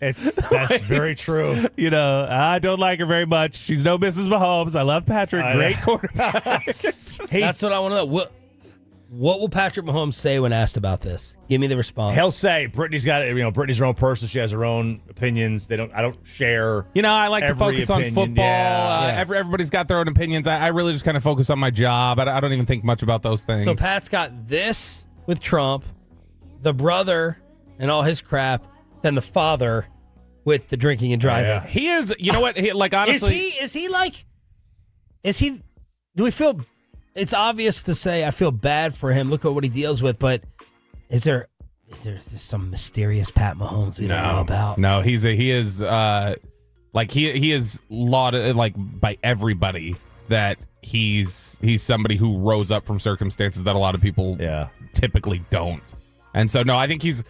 That's very true. You know, I don't like her very much. She's no Mrs. Mahomes. I love Patrick. Great quarterback. That's what I want to know. What will Patrick Mahomes say when asked about this? Give me the response. He'll say Brittany's got it. Brittany's her own person. She has her own opinions. I don't share. I like to focus on football. Yeah. Everybody's got their own opinions. I really just kind of focus on my job. I don't even think much about those things. So Pat's got this with Trump, the brother and all his crap, then the father with the drinking and driving. Yeah. He is. You know what? Honestly, do we feel? It's obvious to say I feel bad for him. Look at what he deals with, but is there some mysterious Pat Mahomes we don't know about? No, he is lauded by everybody that he's somebody who rose up from circumstances that a lot of people typically don't. And so no, I think he's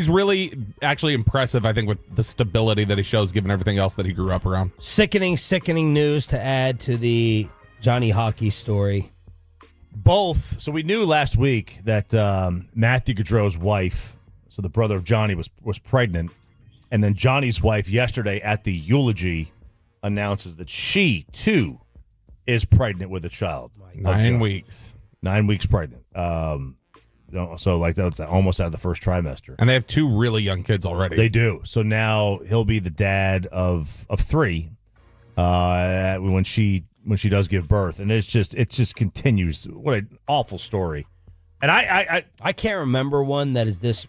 really actually impressive, I think, with the stability that he shows given everything else that he grew up around. Sickening news to add to the Johnny Hockey story. Both. So we knew last week that Matthew Gaudreau's wife, so the brother of Johnny, was pregnant. And then Johnny's wife yesterday at the eulogy announces that she, too, is pregnant with a child. 9 weeks. 9 weeks pregnant. So that's almost out of the first trimester. And they have 2 really young kids already. They do. So now he'll be the dad of 3 when she does give birth, and it just continues. What an awful story. And I can't remember one that is this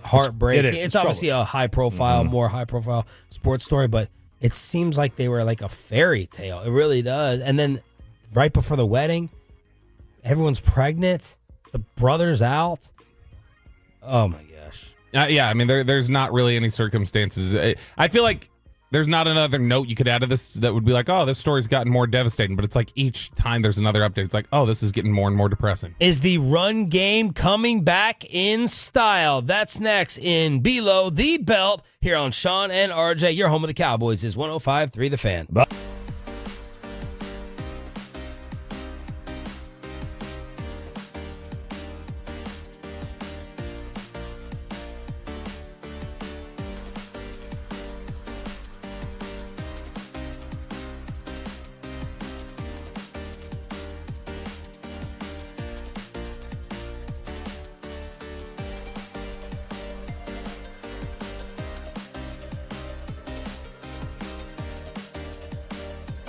heartbreaking. It's obviously a high profile, more high profile sports story, but it seems like they were like a fairy tale. It really does. And then right before the wedding, everyone's pregnant. The brother's out. Oh my gosh. Yeah, I mean there's not really any circumstances. I feel like there's not another note you could add to this that would be like, oh, this story's gotten more devastating. But it's like each time there's another update, it's like, oh, this is getting more and more depressing. Is the run game coming back in style? That's next in Below the Belt here on Sean and RJ. Your home of the Cowboys is 105.3 The Fan.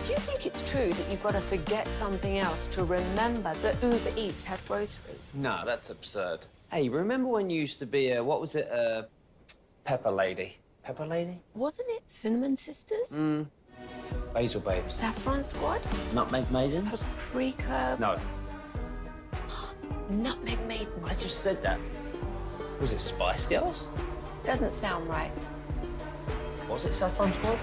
Do you think it's true that you've got to forget something else to remember that Uber Eats has groceries? No, that's absurd. Hey, remember when you used to be a pepper lady? Pepper lady? Wasn't it Cinnamon Sisters? Basil Babes. Saffron Squad? Nutmeg Maidens? Paprika? No. Nutmeg Maidens. I just said that. Was it Spice Girls? Doesn't sound right. Was it Saffron Squad?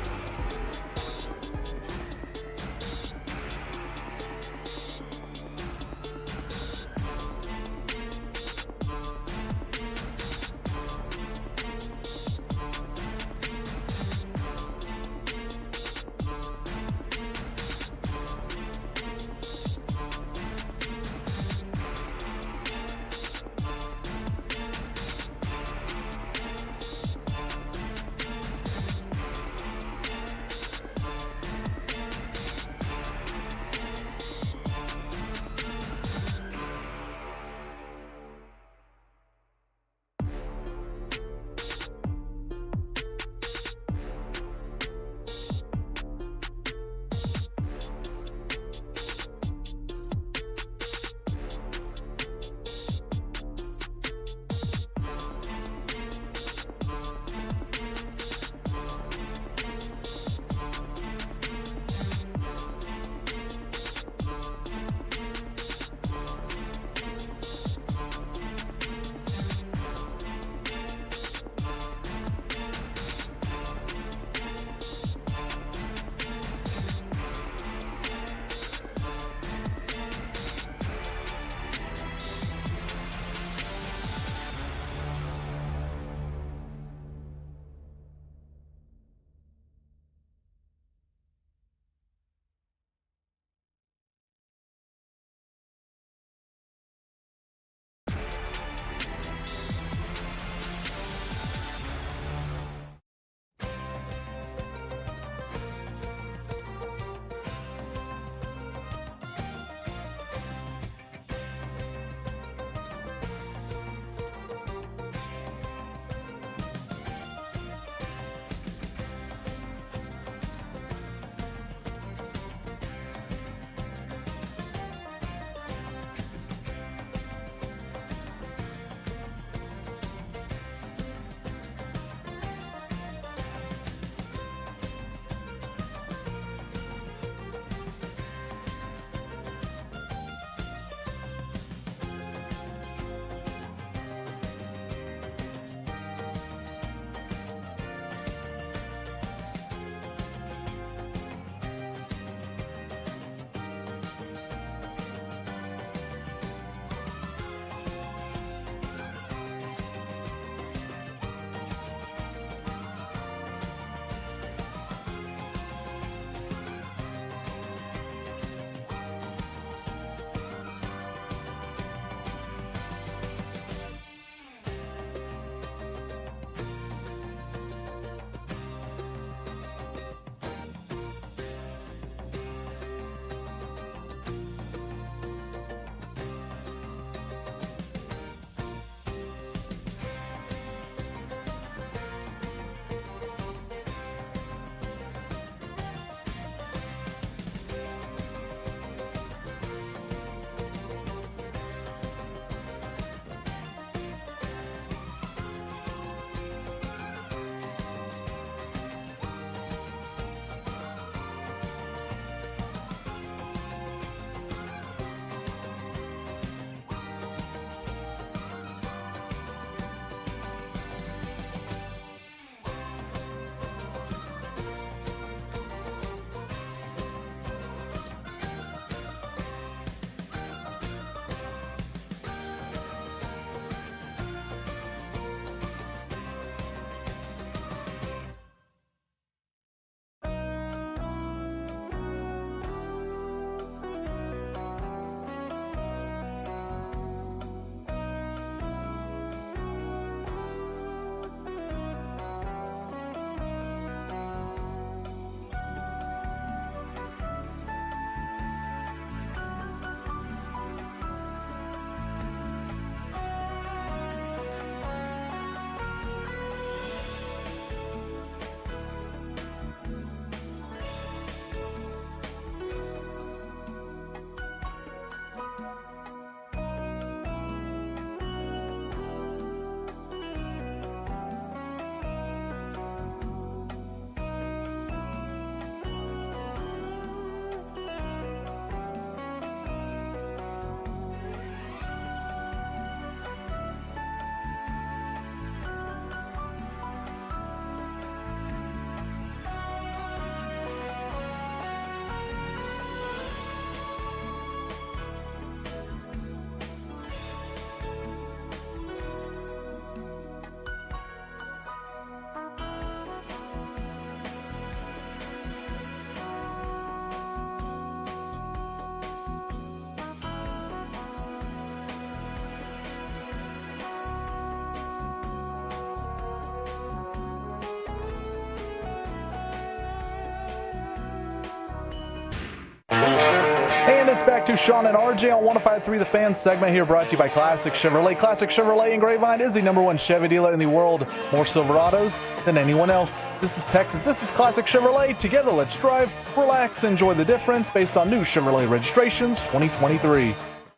And it's back to Sean and RJ on 105.3 The Fan segment here, brought to you by Classic Chevrolet. Classic Chevrolet in Grapevine is the #1 Chevy dealer in the world. More Silverados than anyone else. This is Texas. This is Classic Chevrolet. Together, let's drive, relax, enjoy the difference based on new Chevrolet registrations 2023.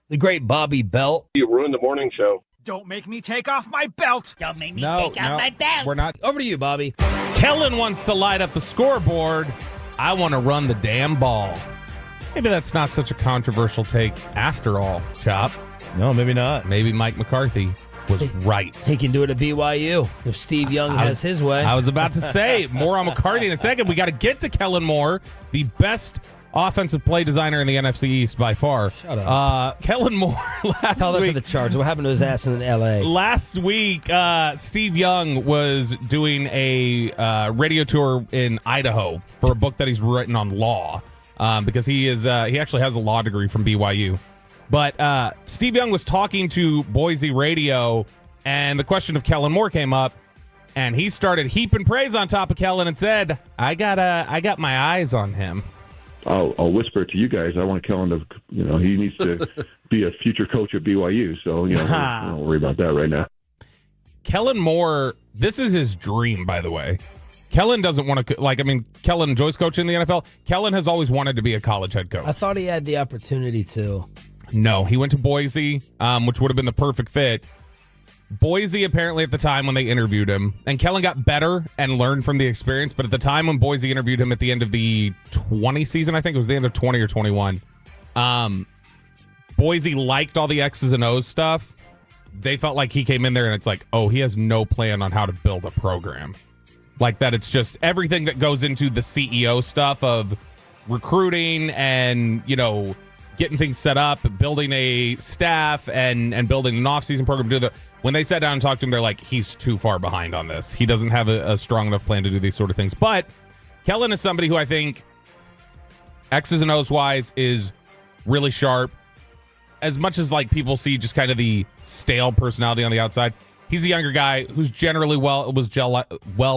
The great Bobby Belt. You ruined the morning show. Don't make me take off my belt. Don't make me No, take off no, my belt. we're not. Over to you, Bobby. Kellen wants to light up the scoreboard. I want to run the damn ball. Maybe that's not such a controversial take after all, Chop. No, maybe not. Maybe Mike McCarthy was right. He can do it at BYU if Steve Young has his way. I was about to say more on McCarthy in a second. We got to get to Kellen Moore, the best offensive play designer in the NFC East by far. Shut up. Kellen Moore last Tell that week. to the Chargers. What happened to his ass in L.A.? Last week, Steve Young was doing a radio tour in Idaho for a book that he's written on law because he actually has a law degree from BYU. But Steve Young was talking to Boise radio, and the question of Kellen Moore came up, and he started heaping praise on top of Kellen and said, "I got my eyes on him." I'll whisper it to you guys. I want Kellen to, he needs to be a future coach at BYU. So, don't worry about that right now. Kellen Moore, this is his dream, by the way. Kellen doesn't want to, Kellen enjoys coaching in the NFL. Kellen has always wanted to be a college head coach. I thought he had the opportunity to. No, he went to Boise, which would have been the perfect fit. Boise, apparently at the time when they interviewed him, and Kellen got better and learned from the experience, but at the time when Boise interviewed him at the end of the 20 season, I think it was the end of 20 or 21, Boise liked all the X's and O's stuff. They felt like he came in there and it's like, oh, he has no plan on how to build a program. Like that it's just everything that goes into the CEO stuff of recruiting and, getting things set up, building a staff, and building an off-season program. When they sat down and talked to him, they're like, he's too far behind on this. He doesn't have a strong enough plan to do these sort of things. But Kellen is somebody who I think X's and O's wise is really sharp. As much as people see just kind of the stale personality on the outside, he's a younger guy who's generally well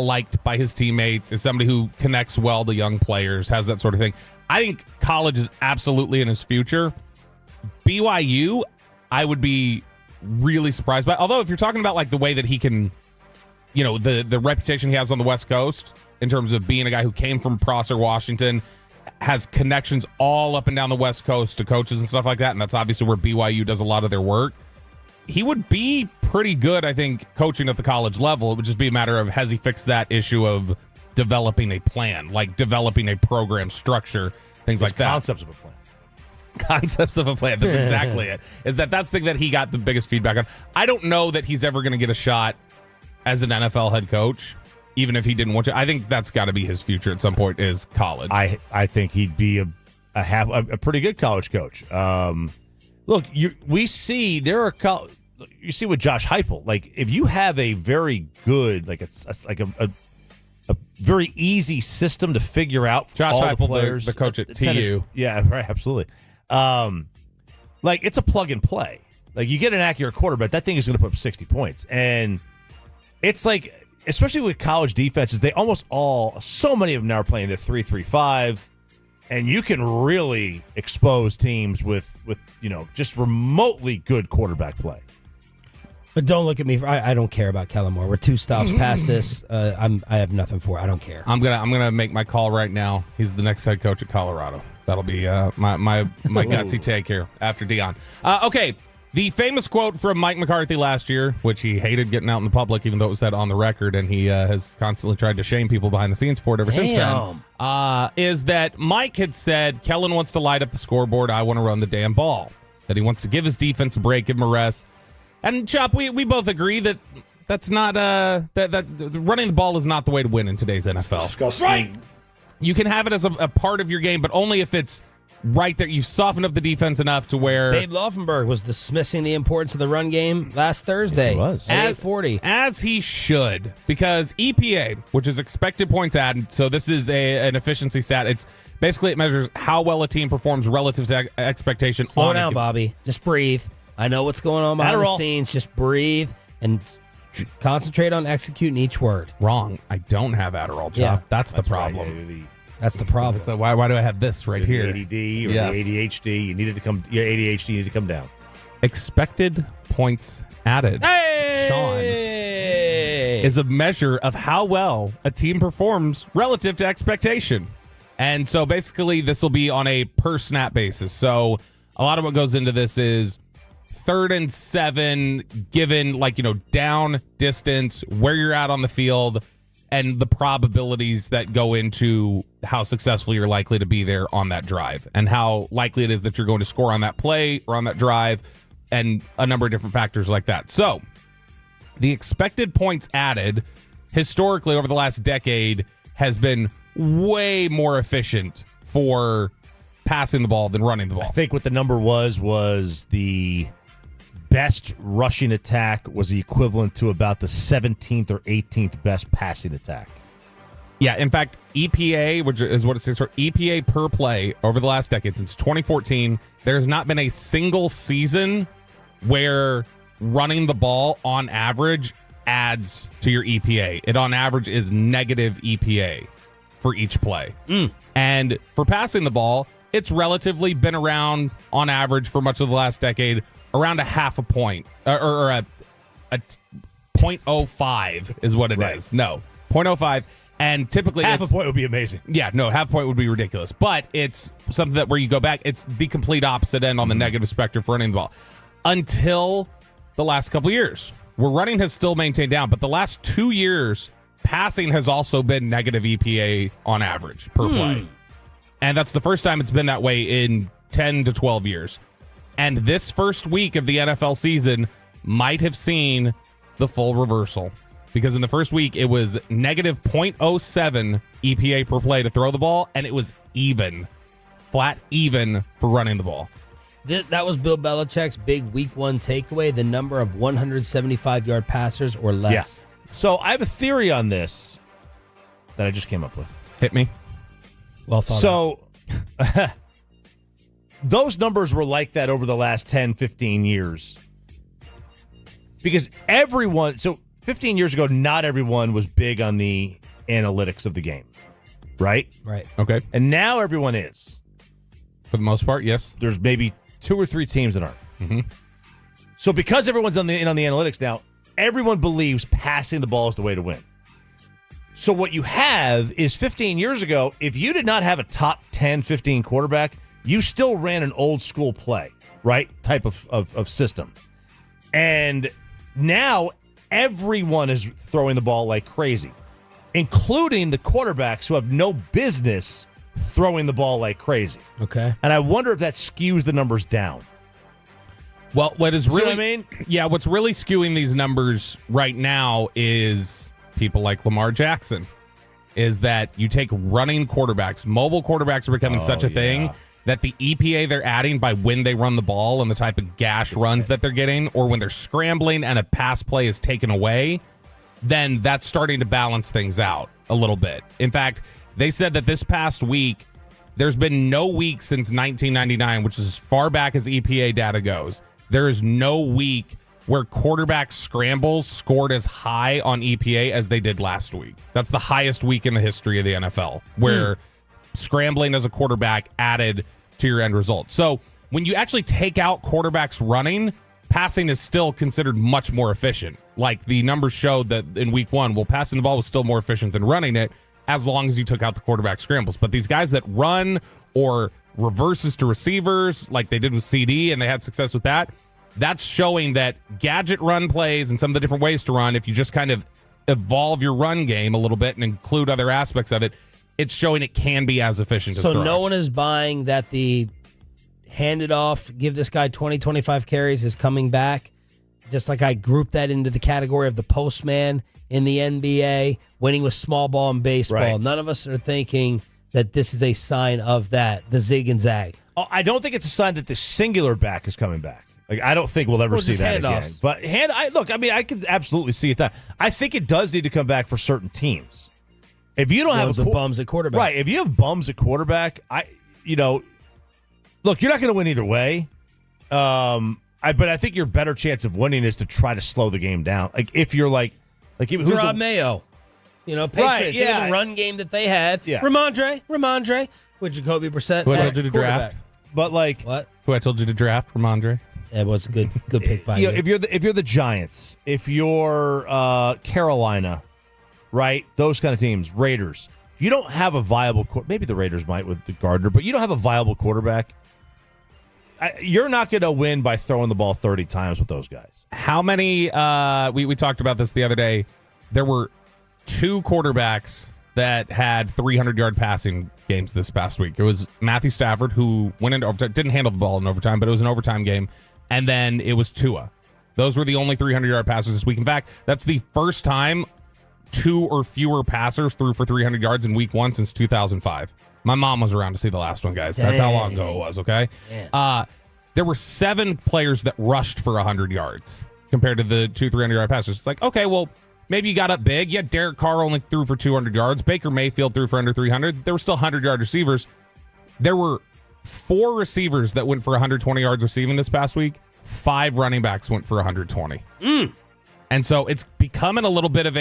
liked by his teammates, is somebody who connects well to young players, has that sort of thing. I think college is absolutely in his future. BYU, I would be really surprised by. Although if you're talking about the way that he can, the reputation he has on the West Coast in terms of being a guy who came from Prosser, Washington, has connections all up and down the West Coast to coaches and stuff like that, and that's obviously where BYU does a lot of their work. He would be pretty good, I think, coaching at the college level. It would just be a matter of has he fixed that issue of developing a plan, developing a program structure, things like that. Concepts of a plan. Concepts of a plan. That's exactly it. That's the thing that he got the biggest feedback on. I don't know that he's ever going to get a shot as an NFL head coach, even if he didn't want to. I think that's got to be his future at some point is college. I think he'd be a pretty good college coach. Look, we see there are you see with Josh Heupel, if you have a very good a very easy system to figure out Josh all Heupel, the players, the coach at tennis, TU. Yeah, right, absolutely. It's a plug and play. You get an accurate quarterback, that thing is going to put up 60 points, and it's especially with college defenses, they so many of them now are playing the 3-3-5. And you can really expose teams with just remotely good quarterback play. But don't look at me. I don't care about Kellen Moore. We're 2 stops past this. I have nothing for it. I don't care. I'm gonna make my call right now. He's the next head coach at Colorado. That'll be my gutsy take here after Deion. Okay. The famous quote from Mike McCarthy last year, which he hated getting out in the public, even though it was said on the record, and he has constantly tried to shame people behind the scenes for it ever since then, is that Mike had said, Kellen wants to light up the scoreboard, I want to run the damn ball. That he wants to give his defense a break, give him a rest. And, Chop, we both agree that that's not, that running the ball is not the way to win in today's NFL. Disgusting. Right. You can have it as a part of your game, but only if it's right there. You soften up the defense enough to where Babe Laufenberg was dismissing the importance of the run game last Thursday. Yes, he was. At 840. As he should, because EPA, which is expected points added, so this is an efficiency stat. It's basically it measures how well a team performs relative to expectation. Slow down, Bobby. Just breathe. I know what's going on behind the scenes. Just breathe and concentrate on executing each word. Wrong. I don't have Adderall, Chop. Yeah. That's the problem. Right. That's the problem. So why do I have this right here? The ADD or the ADHD. You needed to come. Your ADHD needed to come down. Expected points added. Hey! Sean, is a measure of how well a team performs relative to expectation. And so basically this will be on a per snap basis. So a lot of what goes into this is 3rd and 7, given down distance, where you're at on the field, and the probabilities that go into how successful you're likely to be there on that drive, and how likely it is that you're going to score on that play or on that drive, and a number of different factors like that. So the expected points added historically over the last decade has been way more efficient for passing the ball than running the ball. I think what the number was the best rushing attack was the equivalent to about the 17th or 18th best passing attack. Yeah, in fact, EPA, which is what it stands for, EPA per play over the last decade, since 2014, there's not been a single season where running the ball on average adds to your EPA. It on average is negative EPA for each play. And for passing the ball, it's relatively been around on average for much of the last decade, around a half a point or a 0.05 is what it is. No, 0.05. And typically half a point would be amazing. Yeah, no, half a point would be ridiculous. But it's something that where you go back, it's the complete opposite end on the negative spectrum for running the ball. Until the last couple years, where running has still maintained down, but the last 2 years, passing has also been negative EPA on average per play. And that's the first time it's been that way in 10 to 12 years. And this first week of the NFL season might have seen the full reversal. Because in the first week, it was negative 0.07 EPA per play to throw the ball, and it was flat even for running the ball. That was Bill Belichick's big week 1 takeaway, the number of 175-yard passers or less. Yeah. So I have a theory on this that I just came up with. Hit me. Well thought So those numbers were like that over the last 10, 15 years. Because 15 years ago, not everyone was big on the analytics of the game, right? Right. Okay. And now everyone is. For the most part, yes. There's maybe 2 or 3 teams that aren't. Mm-hmm. So because everyone's in on the analytics now, everyone believes passing the ball is the way to win. So what you have is 15 years ago, if you did not have a top 10, 15 quarterback, you still ran an old school play, right? Type of system. And now everyone is throwing the ball like crazy, including the quarterbacks who have no business throwing the ball like crazy. Okay. And I wonder if that skews the numbers down. Well, what is really, see what I mean? Yeah, what's really skewing these numbers right now is people like Lamar Jackson. Is that you take running quarterbacks, mobile quarterbacks are becoming such a thing that the EPA they're adding by when they run the ball and the type of gash runs that they're getting, or when they're scrambling and a pass play is taken away, then that's starting to balance things out a little bit. In fact, they said that this past week, there's been no week since 1999, which is as far back as EPA data goes. There is no week where quarterback scrambles scored as high on EPA as they did last week. That's the highest week in the history of the NFL, where scrambling as a quarterback added to your end result. So when you actually take out quarterbacks running, passing is still considered much more efficient. Like the numbers showed that in week 1, passing the ball was still more efficient than running it, as long as you took out the quarterback scrambles. But these guys that run or reverses to receivers like they did with CD and they had success with that, that's showing that gadget run plays and some of the different ways to run, if you just kind of evolve your run game a little bit and include other aspects of it, it's showing it can be as efficient as throwing. So no one is buying that the hand it off, give this guy 20, 25 carries is coming back. Just like I grouped that into the category of the postman in the NBA, winning with small ball and baseball. Right. None of us are thinking that this is a sign of that, the zig and zag. I don't think it's a sign that the singular back is coming back. Like, I don't think we'll ever see that again. But I could absolutely see it. I think it does need to come back for certain teams. If you don't have bums at quarterback, right? If you have bums at quarterback, look, you're not going to win either way. But I think your better chance of winning is to try to slow the game down. Like if you're who's Rob Mayo. Patriots. Right, Look at the run game that they had. Yeah. Ramondre with Jacoby Brissett. Who I told you to draft? But like what? Who I told you to draft, Ramondre? It was a good pick by you. If you're the Giants, if you're Carolina, right? Those kind of teams, Raiders. You don't have a viable. Maybe the Raiders might with the Gardner, but you don't have a viable quarterback. You're not going to win by throwing the ball 30 times with those guys. How many? We talked about this the other day. There were 2 quarterbacks that had 300-yard passing games this past week. It was Matthew Stafford, who went into overtime, didn't handle the ball in overtime, but it was an overtime game. And then it was Tua. Those were the only 300-yard passers this week. In fact, that's the first time 2 or fewer passers threw for 300 yards in week 1 since 2005. My mom was around to see the last one, guys. That's how long ago it was, okay? There were 7 players that rushed for 100 yards compared to the 2 300-yard passers. It's like, okay, well, maybe you got up big. Yeah, Derek Carr only threw for 200 yards. Baker Mayfield threw for under 300. There were still 100-yard receivers. There were 4 receivers that went for 120 yards receiving this past week. 5 running backs went for 120. And so it's becoming a little bit of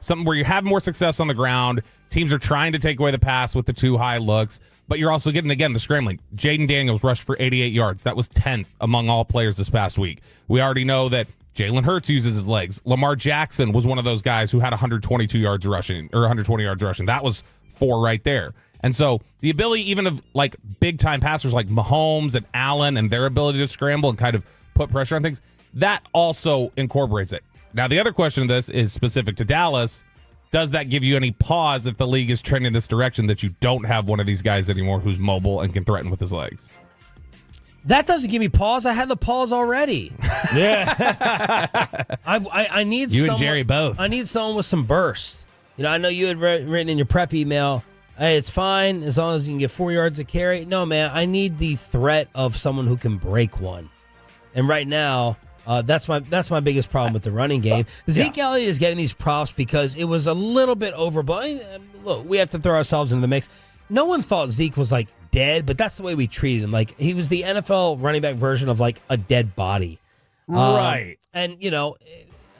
something where you have more success on the ground. Teams are trying to take away the pass with the 2 high looks, but you're also getting, again, the scrambling. Jaden Daniels rushed for 88 yards. That was 10th among all players this past week. We already know that Jalen Hurts uses his legs. Lamar Jackson was one of those guys who had 122 yards rushing or 120 yards rushing. That was 4 right there. And so the ability even of like big time passers like Mahomes and Allen and their ability to scramble and kind of put pressure on things, that also incorporates it. Now, the other question of this is specific to Dallas. Does that give you any pause if the league is trending this direction that you don't have one of these guys anymore who's mobile and can threaten with his legs? That doesn't give me pause. I had the pause already. Yeah. I need you someone, and Jerry both. I need someone with some burst. I know you had written in your prep email, hey, it's fine as long as you can get 4 yards of carry. No, man, I need the threat of someone who can break one. And right now, that's my biggest problem with the running game. Zeke Elliott is getting these props because it was a little bit overblown. Look, we have to throw ourselves into the mix. No one thought Zeke was like dead, but that's the way we treated him. Like he was the NFL running back version of like a dead body. Right. And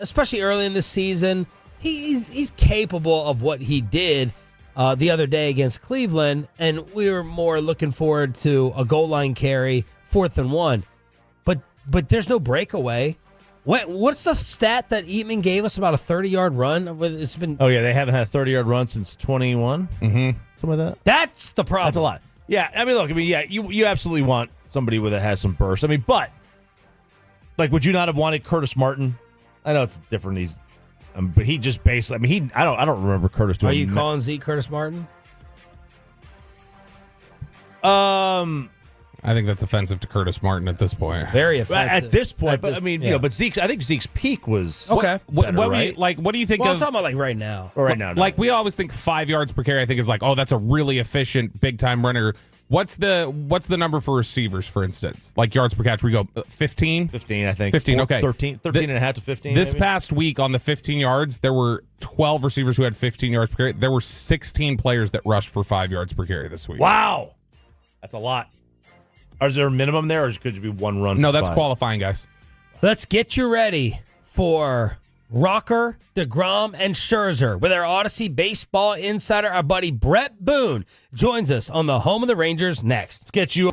especially early in the season, he's capable of what he did the other day against Cleveland, and we were more looking forward to a goal line carry, 4th and 1. But there's no breakaway. What's the stat that Eatman gave us about a 30-yard run? It's been. Oh yeah, they haven't had a 30-yard run since 21. Something like that. That's the problem. That's a lot. Yeah, I mean, look, you absolutely want somebody that has some burst. I mean, but like, would you not have wanted Curtis Martin? I know it's different. But he just basically. I mean, I don't remember Curtis doing. Are you calling Zeke Curtis Martin? I think that's offensive to Curtis Martin at this point. Very offensive at this point. But I mean, but I think Zeke's peak was okay. What right? What do you think? Well, I'm talking about like right now. Or right now. No. Like we always think 5 yards per carry. I think is like, oh, that's a really efficient big time runner. What's the number for receivers, for instance? Like yards per catch, we go 15? 15, I think. 15, okay. 13 and a half to 15. This maybe? past week on the 15 yards, there were 12 receivers who had 15 yards per carry. There were 16 players that rushed for 5 yards per carry this week. Wow. That's a lot. Is there a minimum there, or could it be one run? No, that's qualifying, guys. Let's get you ready for Rocker, deGrom, and Scherzer with our Odyssey Baseball Insider. Our buddy Brett Boone joins us on the home of the Rangers next. Let's get you.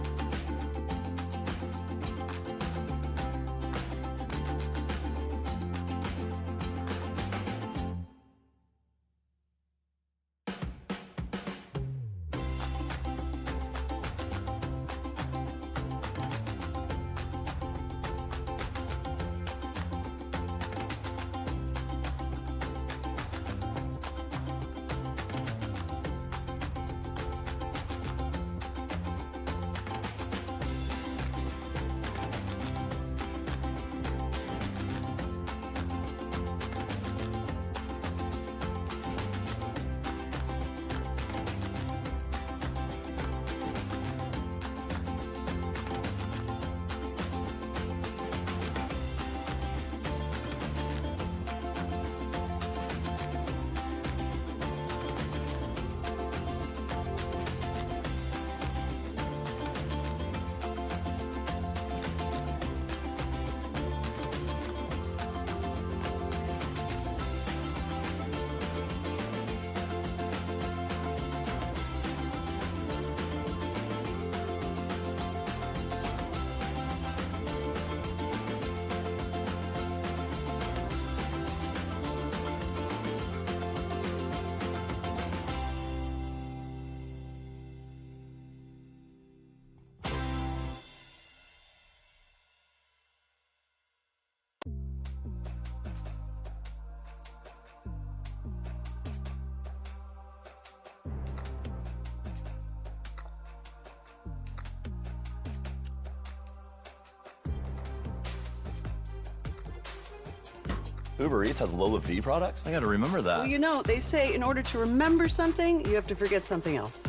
Uber Eats has Lola V products? I gotta remember that. Well, you know, they say in order to remember something, you have to forget something else.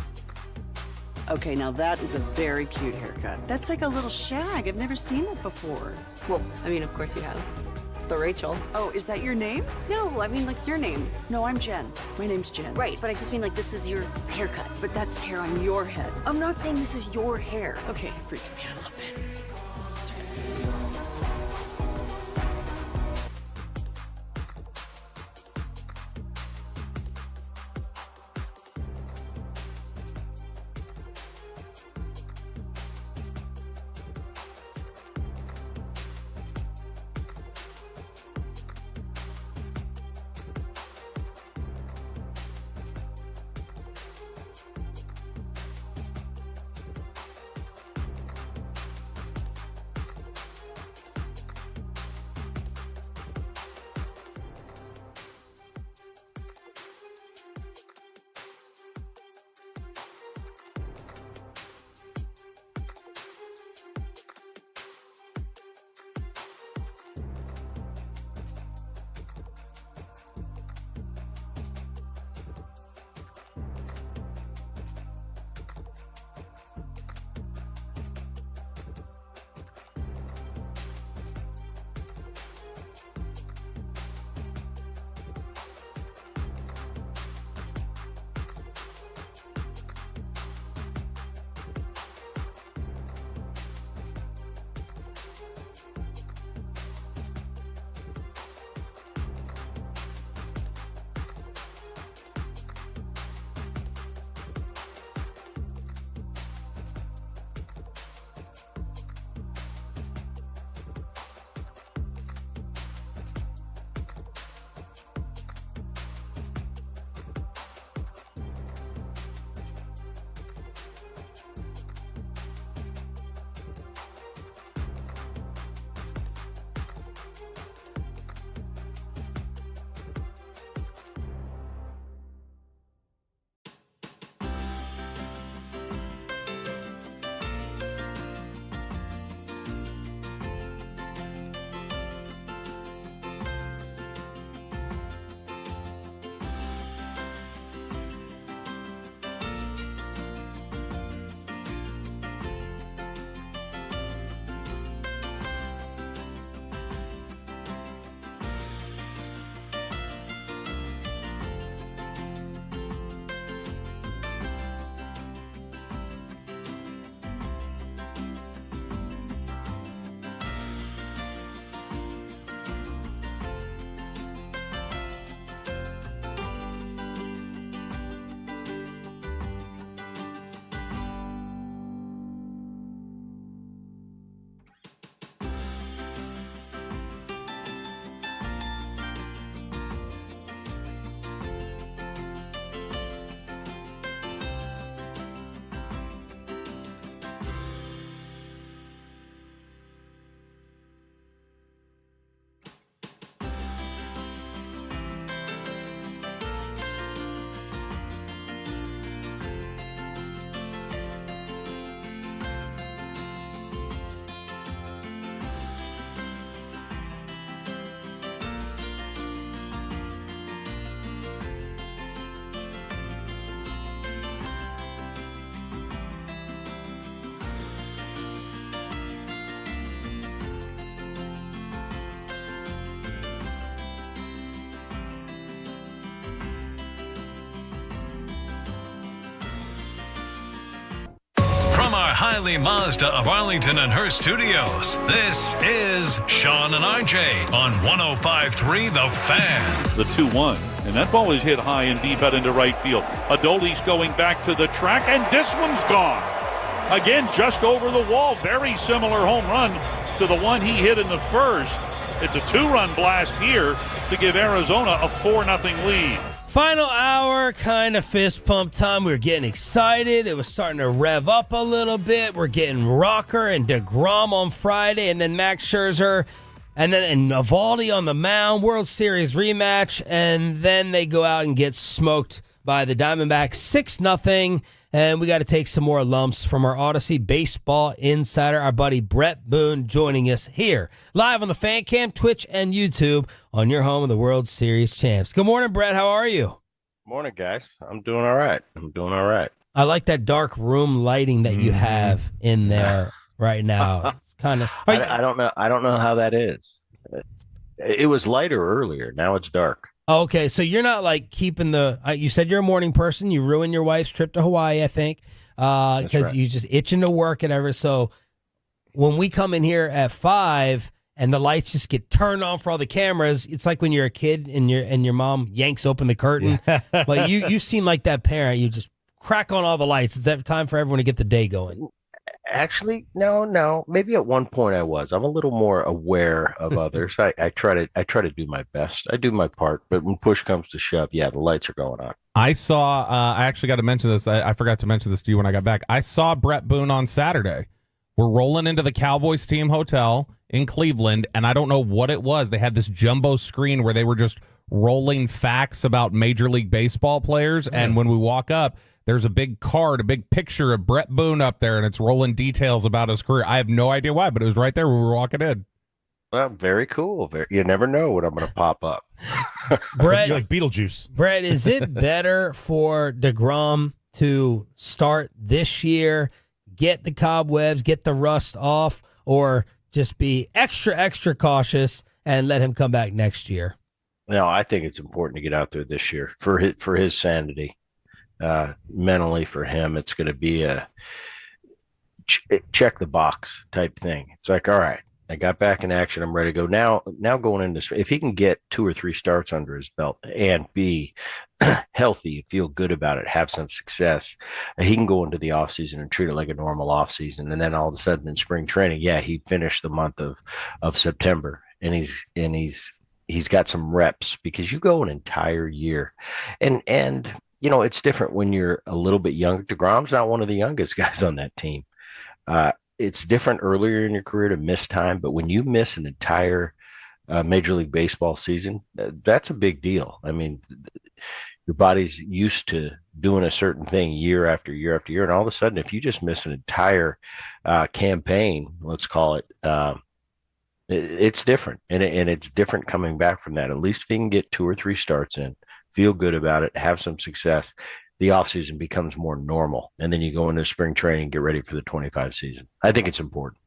Okay, now that is a very cute haircut. That's like a little shag. I've never seen that before. Well, I mean, of course you have. It's the Rachel. Oh, is that your name? No, I mean, like, your name. No, I'm Jen. My name's Jen. Right, but I just mean, like, this is your haircut. But that's hair on your head. I'm not saying this is your hair. Okay, freaking me out a little bit. From our Hiley Mazda of Arlington and Hearst studios, this is Sean and RJ on 105.3 The Fan. The 2-1. And that ball is hit high and deep out into right field. Adolis going back to the track, and this one's gone. Again, just over the wall. Very similar home run to the one he hit in the first. It's a 2-run blast here to give Arizona a 4-0 lead. Final hour, kind of fist pump time. We were getting excited. It was starting to rev up a little bit. We're getting Rocker and deGrom on Friday, and then Max Scherzer, and Eovaldi on the mound. World Series rematch, and then they go out and get smoked by the Diamondbacks 6-0. And we got to take some more lumps from our Odyssey baseball insider, our buddy Brett Boone, joining us here live on the Fan Cam, Twitch, and YouTube on your home of the World Series champs. Good morning, Brett. How are you? Morning, guys. I'm doing all right. I like that dark room lighting that you have in there right now. It's kind of. I don't know. I don't know how that is. It was lighter earlier. Now it's dark. Okay, so you're not like keeping the. You said you're a morning person. You ruined your wife's trip to Hawaii, I think, because you just itching to work and everything. So when we come in here at 5 and the lights just get turned on for all the cameras, it's like when you're a kid and your mom yanks open the curtain. But you seem like that parent. You just crack on all the lights. It's time for everyone to get the day going. Actually, no. Maybe at one point I was. I'm a little more aware of others. I try to do my best. I do my part, but when push comes to shove, the lights are going on. I saw. I actually got to mention this. I forgot to mention this to you when I got back. I saw Brett Boone on Saturday. We're rolling into the Cowboys team hotel in Cleveland, and I don't know what it was. They had this jumbo screen where they were just rolling facts about Major League Baseball players, and when we walk up, there's a big card, a big picture of Brett Boone up there, and it's rolling details about his career. I have no idea why, but it was right there when we were walking in. Well, very cool. You never know what I'm going to pop up. Brett, You're like Beetlejuice. Brett, is it better for deGrom to start this year, get the cobwebs, get the rust off, or just be extra cautious and let him come back next year? No, I think it's important to get out there this year for his sanity. Mentally for him, it's going to be a check the box type thing. It's like, all right, I got back in action. I'm ready to go. Now going into, if he can get 2 or 3 starts under his belt and be healthy, feel good about it, have some success, he can go into the offseason and treat it like a normal offseason. And then all of a sudden in spring training, he finished the month of September and he's got some reps, because you go an entire year and it's different when you're a little bit younger. deGrom's not one of the youngest guys on that team. It's different earlier in your career to miss time, but when you miss an entire Major League Baseball season, that's a big deal. I mean, your body's used to doing a certain thing year after year after year, and all of a sudden, if you just miss an entire campaign, let's call it, it's different, and it's different coming back from that. At least if you can get 2 or 3 starts in, feel good about it, have some success, the offseason becomes more normal. And then you go into spring training, get ready for the 25 season. I think it's important.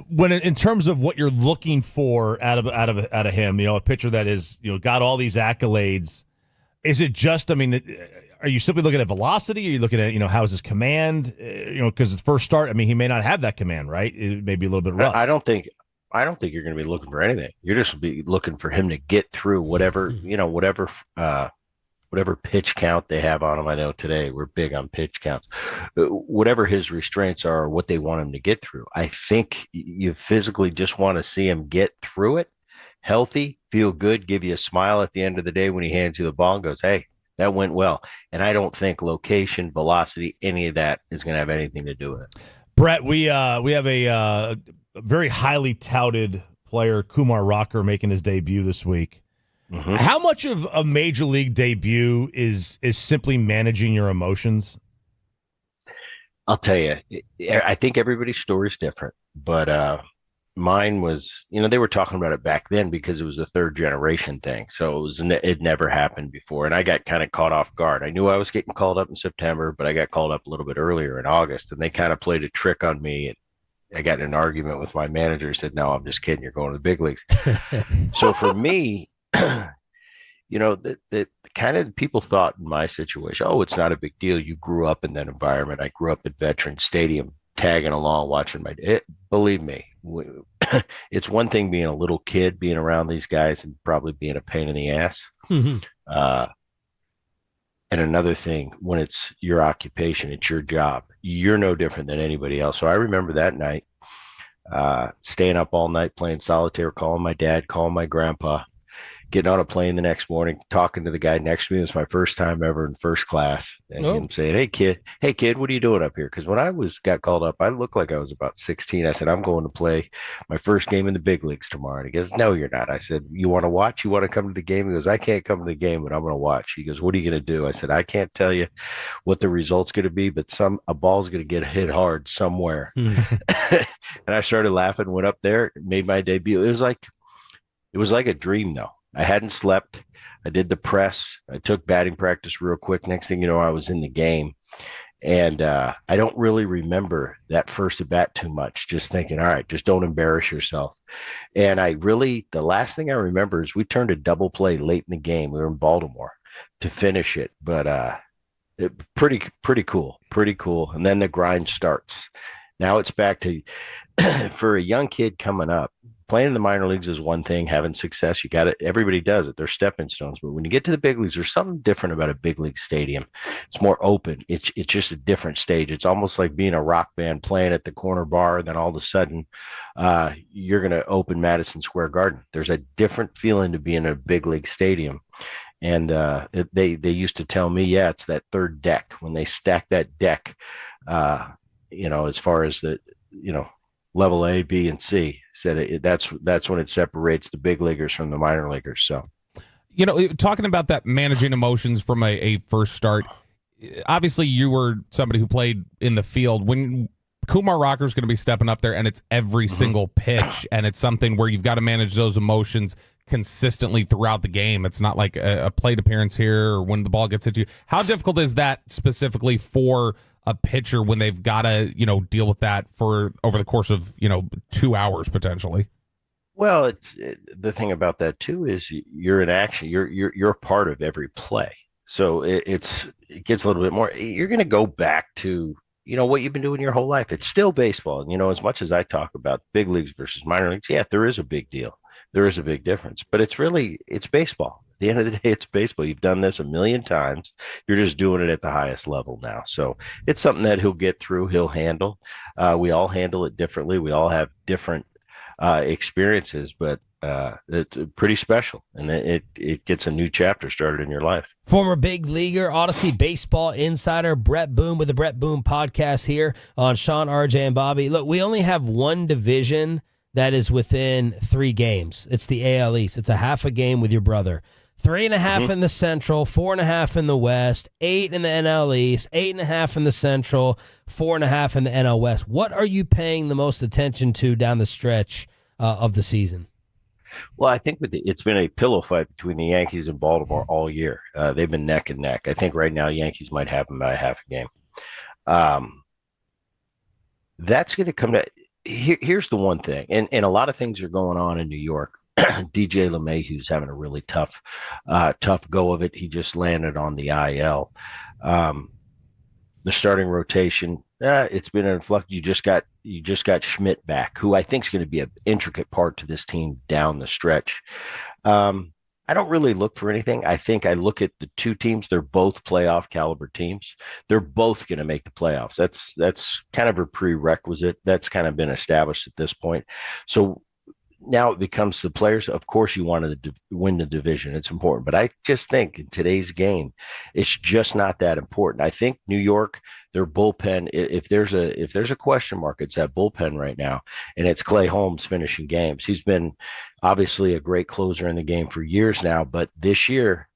When in terms of what you're looking for out of him, a pitcher that is, got all these accolades, is it just, are you simply looking at velocity? Are you looking at, how is his command? Because his first start, he may not have that command, right? It may be a little bit rust. I don't think you're going to be looking for anything. You're just be looking for him to get through whatever pitch count they have on him. I know today we're big on pitch counts. Whatever his restraints are, or what they want him to get through, I think you physically just want to see him get through it, healthy, feel good, give you a smile at the end of the day when he hands you the ball and goes, hey, that went well. And I don't think location, velocity, any of that is going to have anything to do with it. Brett, we have a very highly touted player, Kumar Rocker, making his debut this week. Mm-hmm. How much of a major league debut is simply managing your emotions? I'll tell you, I think everybody's story is different, but mine was, they were talking about it back then because it was a 3rd generation thing. So it never happened before. And I got kind of caught off guard. I knew I was getting called up in September, but I got called up a little bit earlier in August, and they kind of played a trick on me. I got in an argument with my manager, said, no, I'm just kidding. You're going to the big leagues. So for me, the kind of people thought in my situation, oh, it's not a big deal. You grew up in that environment. I grew up at Veterans Stadium, tagging along, watching believe me, it's one thing being a little kid, being around these guys and probably being a pain in the ass. Mm-hmm. And another thing, when it's your occupation, it's your job. You're no different than anybody else. So I remember that night, staying up all night playing solitaire, calling my dad, calling my grandpa. getting on a plane the next morning, talking to the guy next to me. It was my first time ever in first class, and him saying, hey kid, what are you doing up here? Because when I got called up, I looked like I was about 16. I said, I'm going to play my first game in the big leagues tomorrow. And he goes, no, you're not. I said, you want to watch? You want to come to the game? He goes, I can't come to the game, but I'm going to watch. He goes, what are you going to do? I said, I can't tell you what the result's going to be, but a ball's going to get hit hard somewhere. And I started laughing, went up there, made my debut. It was like a dream, though. I hadn't slept. I did the press. I took batting practice real quick. Next thing you know, I was in the game. And I don't really remember that first at bat too much, just thinking, all right, just don't embarrass yourself. And the last thing I remember is we turned a double play late in the game. We were in Baltimore to finish it. But pretty cool. And then the grind starts. Now it's back to, for a young kid coming up, playing in the minor leagues is one thing. Having success, you got it. Everybody does it. They're stepping stones. But when you get to the big leagues, there's something different about a big league stadium. It's more open. It's just a different stage. It's almost like being a rock band playing at the corner bar. And then all of a sudden, you're going to open Madison Square Garden. There's a different feeling to be in a big league stadium. And they used to tell me, it's that third deck. When they stack that deck, as far as the, level A, B, and C, said that's when it separates the big leaguers from the minor leaguers. So, talking about that managing emotions from a first start, obviously you were somebody who played in the field. When Kumar Rocker is going to be stepping up there and it's every single pitch, and it's something where you've got to manage those emotions consistently throughout the game. It's not like a plate appearance here or when the ball gets hit you. How difficult is that specifically for a pitcher when they've got to, deal with that for over the course of, 2 hours potentially? Well, the thing about that too is you're in action. You're a part of every play. So it gets a little bit more. You're going to go back to, what you've been doing your whole life. It's still baseball. And, as much as I talk about big leagues versus minor leagues, there is a big deal. There is a big difference, but it's baseball. At the end of the day, it's baseball. You've done this a million times. You're just doing it at the highest level now. So it's something that he'll get through. He'll handle. We all handle it differently. We all have different experiences, but it's pretty special. And it gets a new chapter started in your life. Former big leaguer, Odyssey baseball insider, Brett Boone with the Brett Boone podcast here on Sean, RJ, and Bobby. Look, we only have one division that is within 3 games. It's the AL East. It's a half a game with your brother. 3.5 in the Central, 4.5 in the West, 8 in the NL East, 8.5 in the Central, 4.5 in the NL West. What are you paying the most attention to down the stretch of the season? Well, I think it's been a pillow fight between the Yankees and Baltimore all year. They've been neck and neck. I think right now Yankees might have them by half a game. That's going to come to. Here's the one thing, and a lot of things are going on in New York. DJ LeMahieu's having a really tough go of it. He just landed on the IL. The starting rotation, it's been in flux. You just got Schmidt back, who I think is going to be an intricate part to this team down the stretch. I don't really look for anything. I think I look at the 2 teams. They're both playoff caliber teams. They're both going to make the playoffs. That's kind of a prerequisite. That's kind of been established at this point. So now it becomes the players. Of course, you want to win the division. It's important. But I just think in today's game, it's just not that important. I think New York, their bullpen, if there's a question mark, it's that bullpen right now. And it's Clay Holmes finishing games. He's been obviously a great closer in the game for years now. But this year,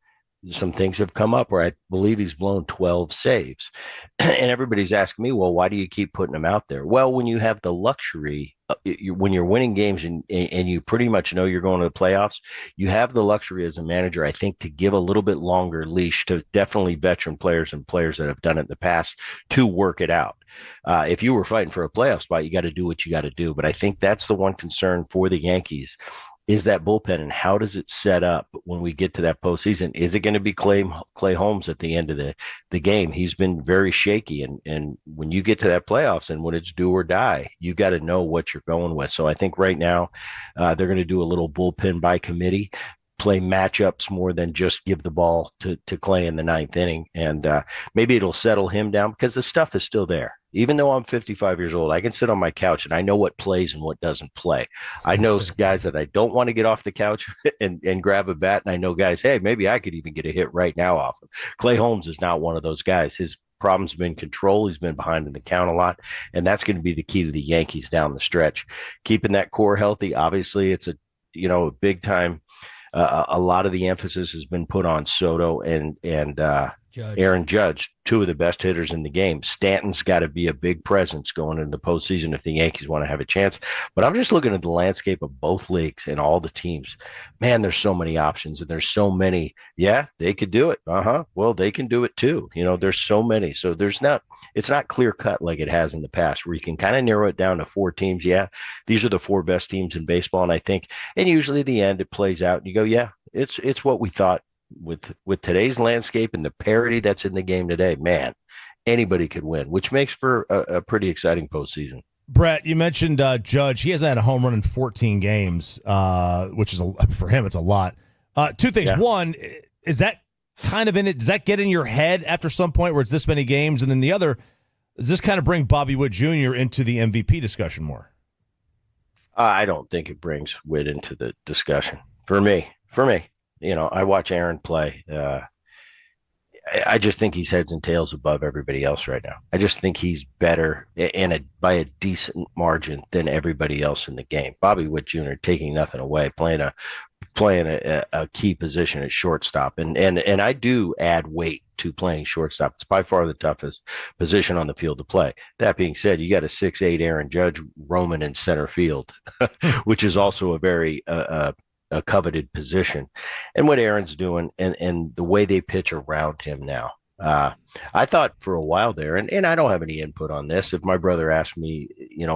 some things have come up where I believe he's blown 12 saves. And everybody's asking me, well, why do you keep putting him out there? Well, when you have the luxury, when you're winning games and you pretty much know you're going to the playoffs, you have the luxury as a manager, I think, to give a little bit longer leash to definitely veteran players and players that have done it in the past to work it out. If you were fighting for a playoff spot, you got to do what you got to do. But I think that's the one concern for the Yankees is that bullpen, and how does it set up when we get to that postseason? Is it going to be Clay Holmes at the end of the game? He's been very shaky, and when you get to that playoffs and when it's do or die, you got to know what you're going with. So I think right now they're going to do a little bullpen by committee. play matchups more than just give the ball to Clay in the ninth inning. And maybe it'll settle him down because the stuff is still there. Even though I'm 55 years old, I can sit on my couch and I know what plays and what doesn't play. I know guys that I don't want to get off the couch and grab a bat. And I know guys, hey, maybe I could even get a hit right now off him. Clay Holmes is not one of those guys. His problem's been control. He's been behind in the count a lot. And that's going to be the key to the Yankees down the stretch. Keeping that core healthy, obviously it's a big time. A lot of the emphasis has been put on Soto and Aaron Judge, two of the best hitters in the game. Stanton's got to be a big presence going into the postseason if the Yankees want to have a chance. But I'm just looking at the landscape of both leagues and all the teams. Man, there's so many options and there's so many. Yeah, they could do it. Well, they can do it too. There's so many. So it's not clear cut like it has in the past where you can kind of narrow it down to 4 teams. Yeah, these are the 4 best teams in baseball. And usually at the end it plays out and you go, yeah, it's what we thought. With today's landscape and the parity that's in the game today, man, anybody could win, which makes for a pretty exciting postseason. Brett, you mentioned Judge. He hasn't had a home run in 14 games, which is for him, it's a lot. 2 things. Yeah. One, is that kind of in it? Does that get in your head after some point where it's this many games? And then the other, does this kind of bring Bobby Witt Jr. into the MVP discussion more? I don't think it brings Witt into the discussion for me. I watch Aaron play. I just think he's heads and tails above everybody else right now. I just think he's better by a decent margin than everybody else in the game. Bobby Witt Jr. taking nothing away, playing a key position at shortstop, and I do add weight to playing shortstop. It's by far the toughest position on the field to play. That being said, you got a 6'8" Aaron Judge roaming in center field, which is also a very a coveted position. And what Aaron's doing and the way they pitch around him now. I thought for a while there, and I don't have any input on this. If my brother asks me,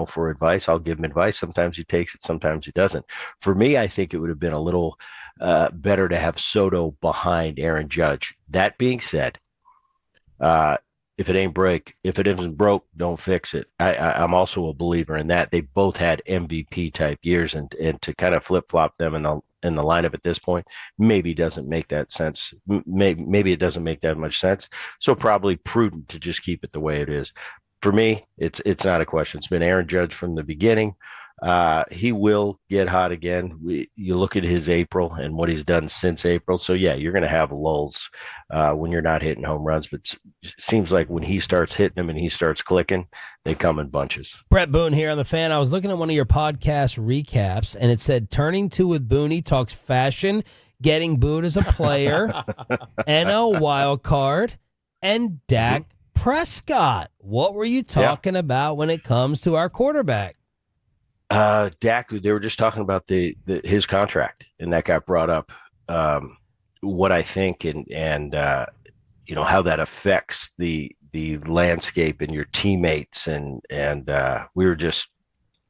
for advice, I'll give him advice. Sometimes he takes it, sometimes he doesn't. For me, I think it would have been a little better to have Soto behind Aaron Judge. That being said, if it isn't broke, don't fix it. I'm also a believer in that. They both had MVP type years, and to kind of flip flop them in the lineup at this point maybe doesn't make that sense. Maybe it doesn't make that much sense. So probably prudent to just keep it the way it is. For me, it's not a question. It's been Aaron Judge from the beginning. He will get hot again. You look at his April and what he's done since April. So yeah, you're going to have lulls when you're not hitting home runs, but it seems like when he starts hitting them and he starts clicking, they come in bunches. Brett Boone here on The Fan. I was looking at one of your podcast recaps and it said turning to with Boone, he talks fashion, getting booed as a player, and a wild card, and Dak Prescott. What were you talking about when it comes to our quarterback? Dak, they were just talking about his contract, and that got brought up. What I think and how that affects the landscape and your teammates, and we were just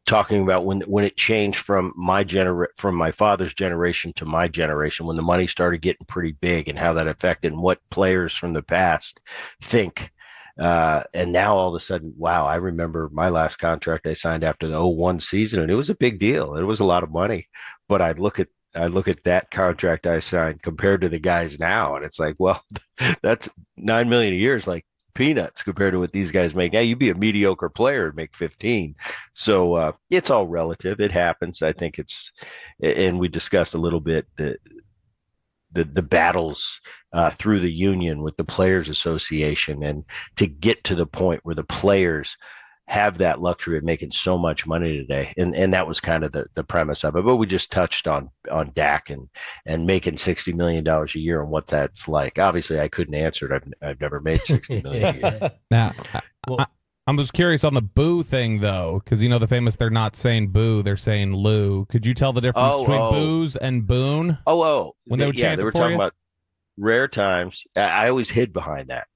talking about when it changed from from my father's generation to my generation, when the money started getting pretty big, and how that affected and what players from the past think. And now all of a sudden, wow, I remember my last contract I signed after the 2001 season, and it was a big deal. It was a lot of money, but I look at that contract I signed compared to the guys now, and it's like, well, that's $9 million a year is like peanuts compared to what these guys make. Now you'd be a mediocre player and make 15. So it's all relative. It happens. I think and we discussed a little bit the battles through the union with the Players Association, and to get to the point where the players have that luxury of making so much money today. And that was kind of the premise of it. But we just touched on Dak and making $60 million a year and what that's like. Obviously, I couldn't answer it. I've never made $60 million a year. Now, I'm just curious on the boo thing, though, because the famous they're not saying boo, they're saying Lou. Could you tell the difference between booze and boon? When they would chant they were it for talking you? about rare times. I always hid behind that.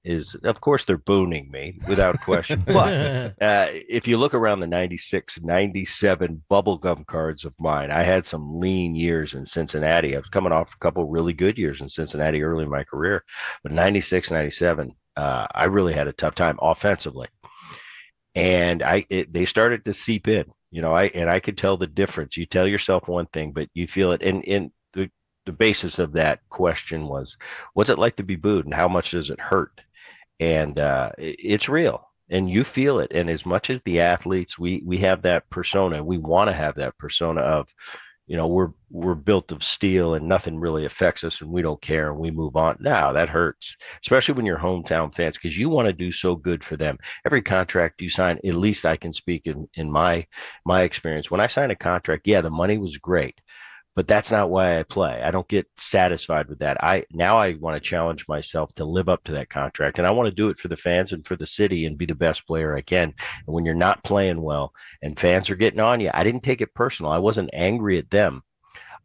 Of course, they're booning me without question. But if you look around the 96, 97 bubblegum cards of mine, I had some lean years in Cincinnati. I was coming off a couple really good years in Cincinnati early in my career. But 96, 97, I really had a tough time offensively. And they started to seep in, I could tell the difference. You tell yourself one thing, but you feel it. And the basis of that question was, what's it like to be booed and how much does it hurt? And it's real. And you feel it. And as much as the athletes, we have that persona. We want to have that persona of, we're built of steel and nothing really affects us and we don't care and we move on. No, that hurts, especially when you're hometown fans, because you want to do so good for them. Every contract you sign, at least I can speak in my experience. When I signed a contract, yeah, the money was great. But that's not why I play. I don't get satisfied with that. Now I want to challenge myself to live up to that contract. And I want to do it for the fans and for the city and be the best player I can. And when you're not playing well and fans are getting on you, I didn't take it personal. I wasn't angry at them.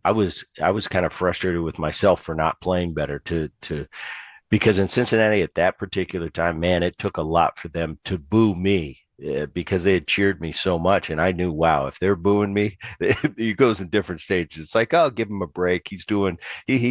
I was kind of frustrated with myself for not playing better because in Cincinnati at that particular time, man, it took a lot for them to boo me. Because they had cheered me so much, and I knew, wow, if they're booing me, it goes in different stages. It's like, oh, give him a break. He's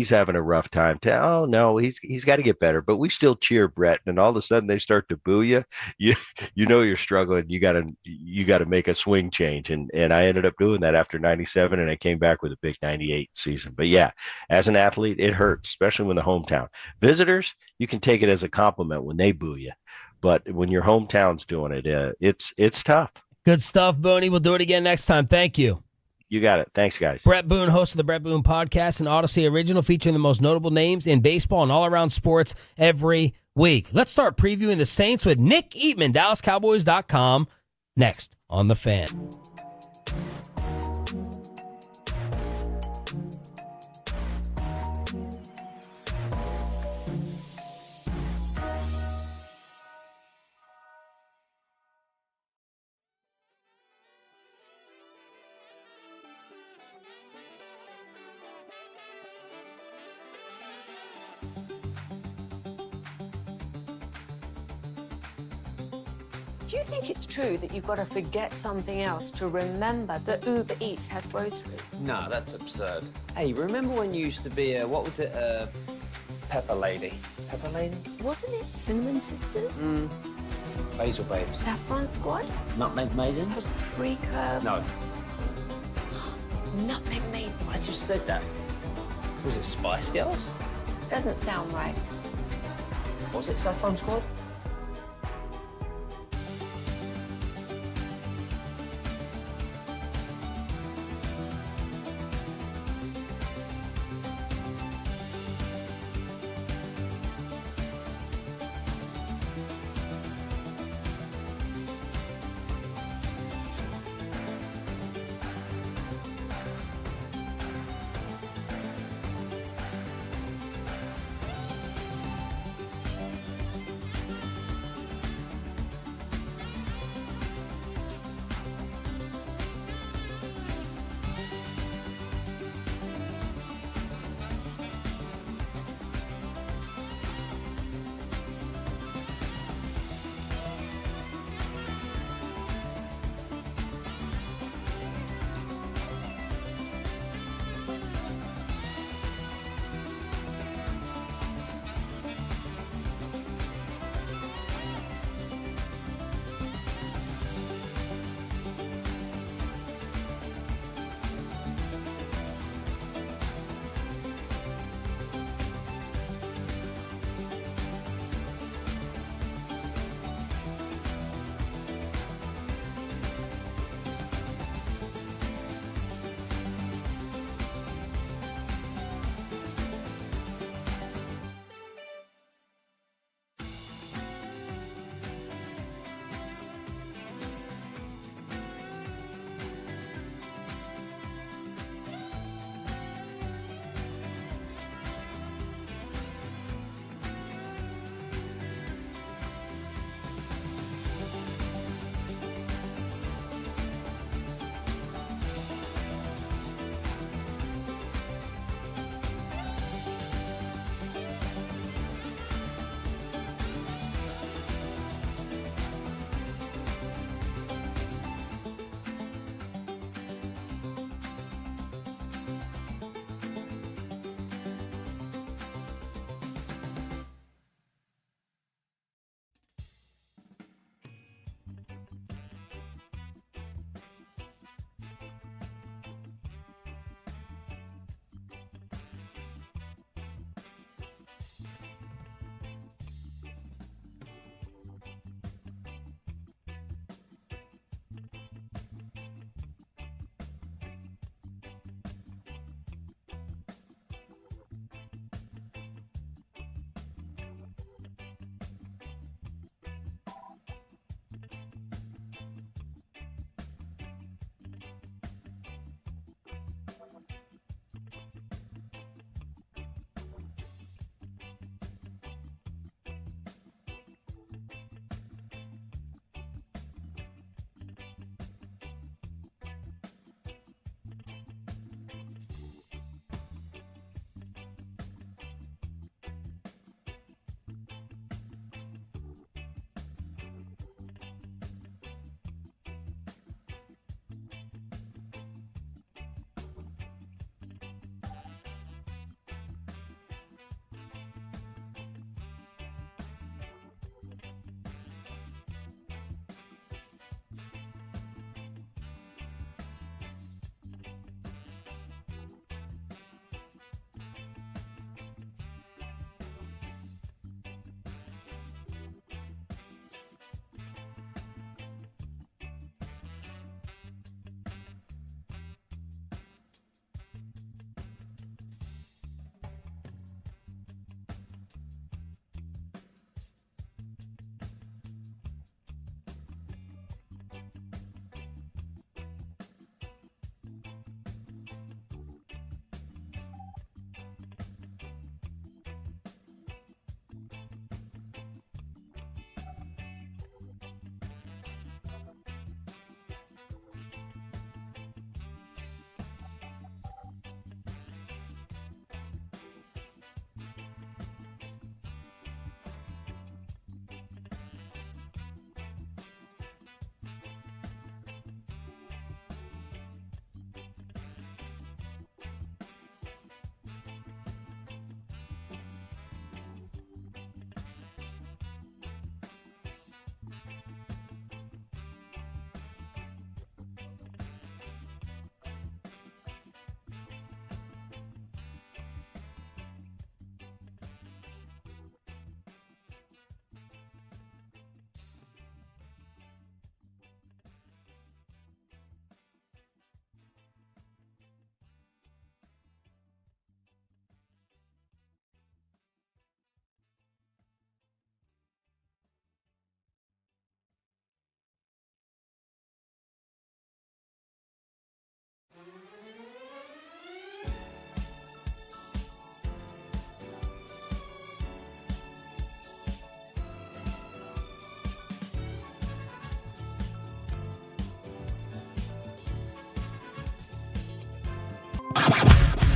having a rough time. Oh no, he's got to get better. But we still cheer Brett, and all of a sudden they start to boo you. You know you're struggling. You got to make a swing change, and I ended up doing that after '97, and I came back with a big '98 season. But yeah, as an athlete, it hurts, especially when the hometown visitors. You can take it as a compliment when they boo you. But when your hometown's doing it, it's tough. Good stuff, Booney. We'll do it again next time. Thank you. You got it. Thanks, guys. Brett Boone, host of the Brett Boone Podcast, an Odyssey original featuring the most notable names in baseball and all-around sports every week. Let's start previewing the Saints with Nick Eatman, DallasCowboys.com, next on The Fan. Do you think it's true that you've got to forget something else to remember that Uber Eats has groceries? No, that's absurd. Hey, remember when you used to be Pepper Lady? Pepper Lady? Wasn't it Cinnamon Sisters? Basil Babes. Saffron Squad? Nutmeg Maidens? Paprika? No. Nutmeg Maidens. I just said that. Was it Spice Girls? Doesn't sound right. Was it Saffron Squad?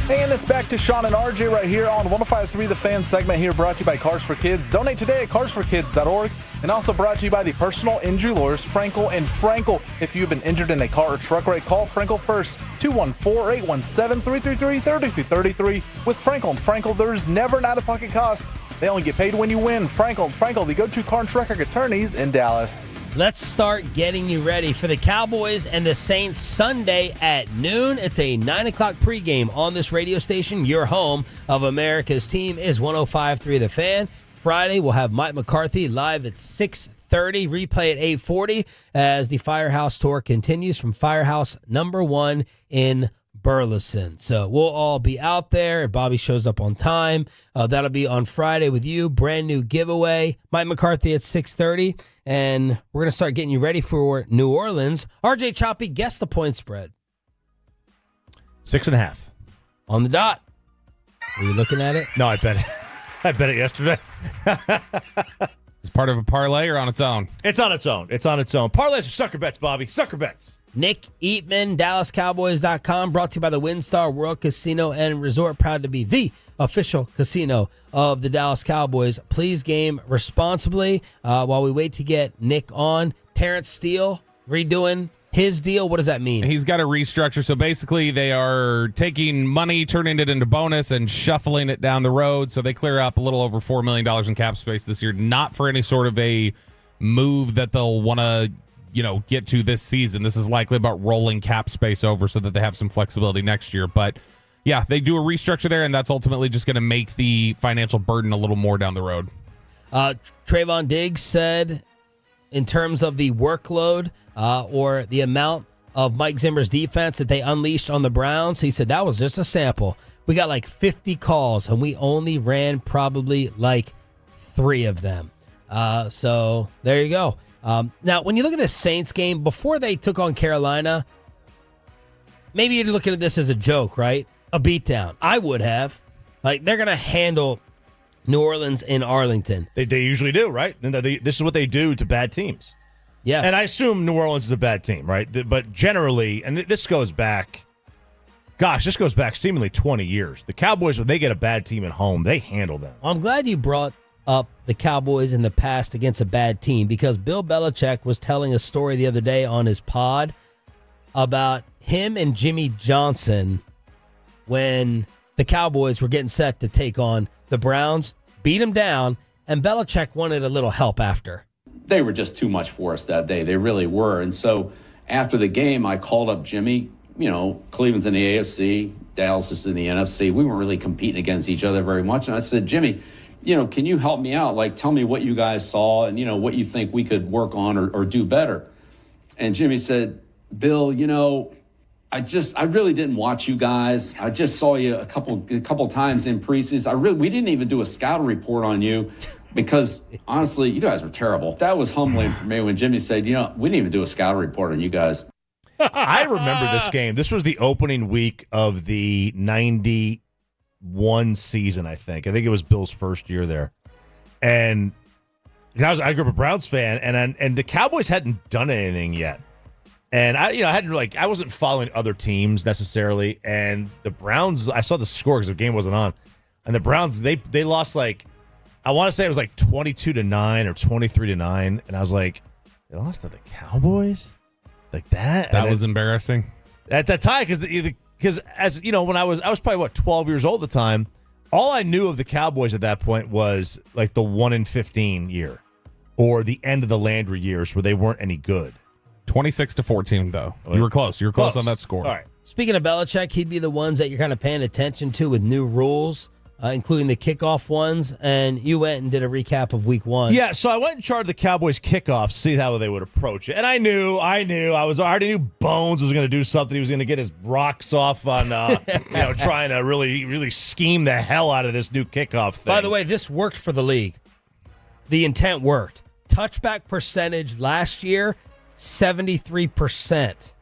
And it's back to Sean and RJ right here on 105.3 The Fan segment here, brought to you by Cars for Kids. Donate today at KarsForKids.org, and also brought to you by the personal injury lawyers Frankel and Frankel. If you've been injured in a car or truck wreck, call Frankel first, 214-817-333-3333. With Frankel and Frankel, there's never an out-of-pocket cost. They only get paid when you win. Frankel and Frankel, the go-to car and truck wreck attorneys in Dallas. Let's start getting you ready for the Cowboys and the Saints Sunday at noon. It's a 9 o'clock pregame on this radio station. Your home of America's team is 105.3 The Fan. Friday, we'll have Mike McCarthy live at 6:30, replay at 8:40 as the Firehouse tour continues from Firehouse number 1 in Burleson. So we'll all be out there if Bobby shows up on time. That'll be on Friday with you. Brand new giveaway. Mike McCarthy at 6:30. And we're going to start getting you ready for New Orleans. RJ Choppy, guess the point spread. 6.5. On the dot. Are you looking at it? No, I bet it. I bet it yesterday. It's part of a parlay or on its own? It's on its own. It's on its own. Parlays are sucker bets, Bobby. Sucker bets. Nick Eatman, DallasCowboys.com, brought to you by the WinStar World Casino and Resort, proud to be the official casino of the Dallas Cowboys. Please game responsibly. While we wait to get Nick on, Terrence Steele redoing his deal. What does that mean? He's got a restructure. So basically they are taking money, turning it into bonus, and shuffling it down the road. So they clear up a little over $4 million in cap space this year, not for any sort of a move that they'll want to get to this season. This is likely about rolling cap space over so that they have some flexibility next year. But yeah, they do a restructure there, and that's ultimately just going to make the financial burden a little more down the road. Trayvon Diggs said in terms of the workload or the amount of Mike Zimmer's defense that they unleashed on the Browns, he said that was just a sample. We got like 50 calls, and we only ran probably like 3 of them. So there you go. Now, when you look at this Saints game, before they took on Carolina, maybe you're looking at this as a joke, right? A beatdown. I would have. Like, they're going to handle New Orleans in Arlington. They usually do, right? And this is what they do to bad teams. Yes. And I assume New Orleans is a bad team, right? But generally, and this goes back seemingly 20 years. The Cowboys, when they get a bad team at home, they handle them. I'm glad you brought up the Cowboys in the past against a bad team, because Bill Belichick was telling a story the other day on his pod about him and Jimmy Johnson when the Cowboys were getting set to take on the Browns, beat them down, and Belichick wanted a little help after. They were just too much for us that day. They really were. And so after the game, I called up Jimmy. Cleveland's in the AFC, Dallas is in the NFC. We weren't really competing against each other very much. And I said, Jimmy, can you help me out? Like, tell me what you guys saw and, what you think we could work on or do better. And Jimmy said, Bill, I really didn't watch you guys. I just saw you a couple times in preseason. We didn't even do a scouting report on you because, honestly, you guys were terrible. That was humbling for me when Jimmy said, we didn't even do a scouting report on you guys. I remember this game. This was the opening week of the 91 season, I think. I think it was Bill's first year there. And I grew up a Browns fan, and the Cowboys hadn't done anything yet. And I wasn't following other teams necessarily. And the Browns, I saw the score because the game wasn't on. And the Browns, they lost I want to say it was 22-9 or 23-9. And I was like, they lost to the Cowboys? Like that? That was embarrassing. At that time, because as when I was probably 12 years old at the time, all I knew of the Cowboys at that point was the 1-15 year or the end of the Landry years where they weren't any good. 26-14 though. You were close. You were close on that score. All right. Speaking of Belichick, he'd be the ones that you're kind of paying attention to with new rules, including the kickoff ones. And you went and did a recap of week 1. Yeah, so I went and charted the Cowboys kickoff, see how they would approach it. And I already knew Bones was going to do something. He was going to get his rocks off on, trying to really, really scheme the hell out of this new kickoff thing. By the way, this worked for the league. The intent worked. Touchback percentage last year, 73%.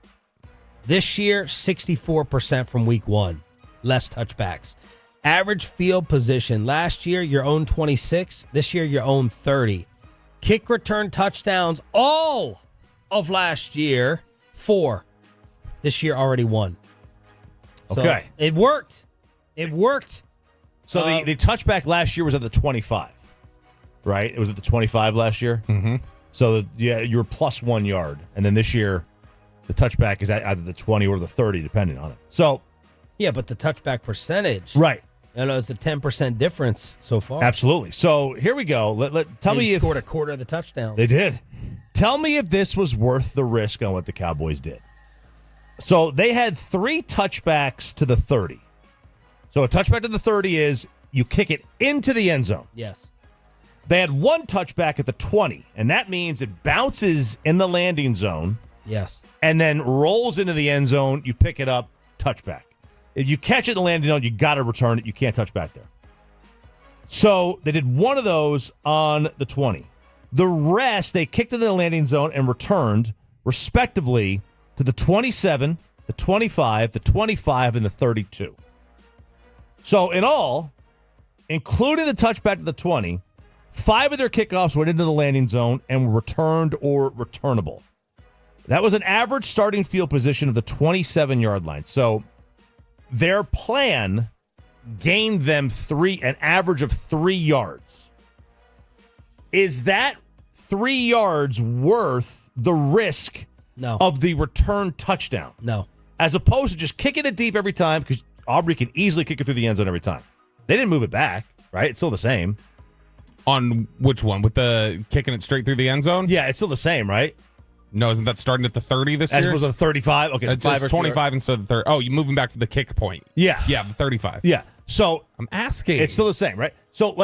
This year, 64% from week 1. Less touchbacks. Average field position. Last year, your own 26. This year, your own 30. Kick return touchdowns all of last year, 4. This year, already 1. So okay. It worked. It worked. So the touchback last year was at the 25, right? It was at the 25 last year. Mm-hmm. So you were plus 1 yard, and then this year the touchback is at either the 20 or the 30, depending on it. So yeah, but the touchback percentage, right? It's a 10% difference so far. Absolutely. So here we go. Tell me if scored a quarter of the touchdown. They did. Tell me if this was worth the risk on what the Cowboys did. So they had 3 touchbacks to the 30. So a touchback to the 30 is you kick it into the end zone. Yes. They had 1 touchback at the 20, and that means it bounces in the landing zone. Yes. And then rolls into the end zone. You pick it up, touchback. If you catch it in the landing zone, you got to return it. You can't touch back there. So they did 1 of those on the 20. The rest, they kicked in the landing zone and returned, respectively, to the 27, the 25, the 25, and the 32. So in all, including the touchback to the 20, 5 of their kickoffs went into the landing zone and were returned or returnable. That was an average starting field position of the 27-yard line. So their plan gained them an average of 3 yards. Is that 3 yards worth the risk of the return touchdown? No. As opposed to just kicking it deep every time, because Aubrey can easily kick it through the end zone every time. They didn't move it back, right? It's still the same. On which one? With the kicking it straight through the end zone? Yeah, it's still the same, right? No, isn't that starting at the 30 this year? As opposed to the 35? Okay, so it's 25 instead of the 30. Oh, you're moving back to the kick point. Yeah. Yeah, the 35. Yeah. So I'm asking. It's still the same, right? So,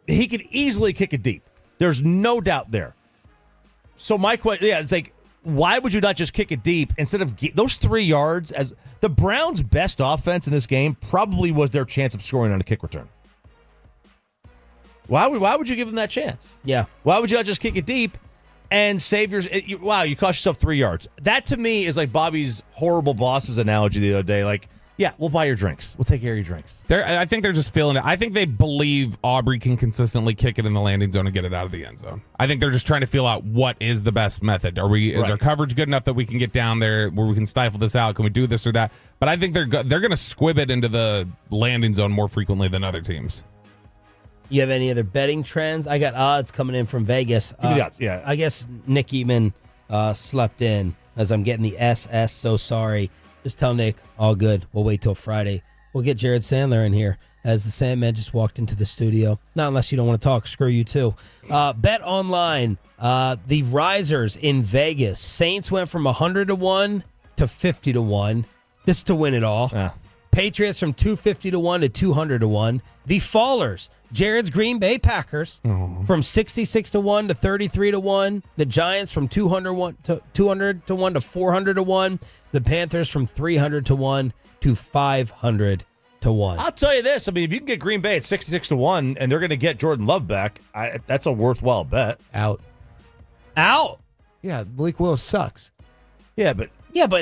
he could easily kick it deep. There's no doubt there. So my question, it's like, why would you not just kick it deep instead of those 3 yards? As the Browns' best offense in this game probably was their chance of scoring on a kick return. Why would you give them that chance? Yeah. Why would you not just kick it deep and save you cost yourself 3 yards? That to me is like Bobby's horrible boss's analogy the other day. Like, yeah, we'll buy your drinks. We'll take care of your drinks. I think they're just feeling it. I think they believe Aubrey can consistently kick it in the landing zone and get it out of the end zone. I think they're just trying to feel out what is the best method. Is our coverage good enough that we can get down there where we can stifle this out? Can we do this or that? But I think they're going to squib it into the landing zone more frequently than other teams. You have any other betting trends? I got odds coming in from Vegas. Yeah. I guess Nick Eatman slept in as I'm getting the SS. So sorry. Just tell Nick, all good. We'll wait till Friday. We'll get Jared Sandler in here as the Sandman just walked into the studio. Not unless you don't want to talk. Screw you too. Bet online. The risers in Vegas. Saints went from 100-1 to 50-1. This is to win it all. Patriots from 250-1 to 200-1. The fallers. Jared's Green Bay Packers from 66-1 to 33-1. The Giants from 200-1 to 400-1. The Panthers from 300-1 to 500-1. I'll tell you this. I mean, if you can get Green Bay at 66-1 and they're going to get Jordan Love back, that's a worthwhile bet. Out. Yeah, Malik Willis sucks. Yeah, but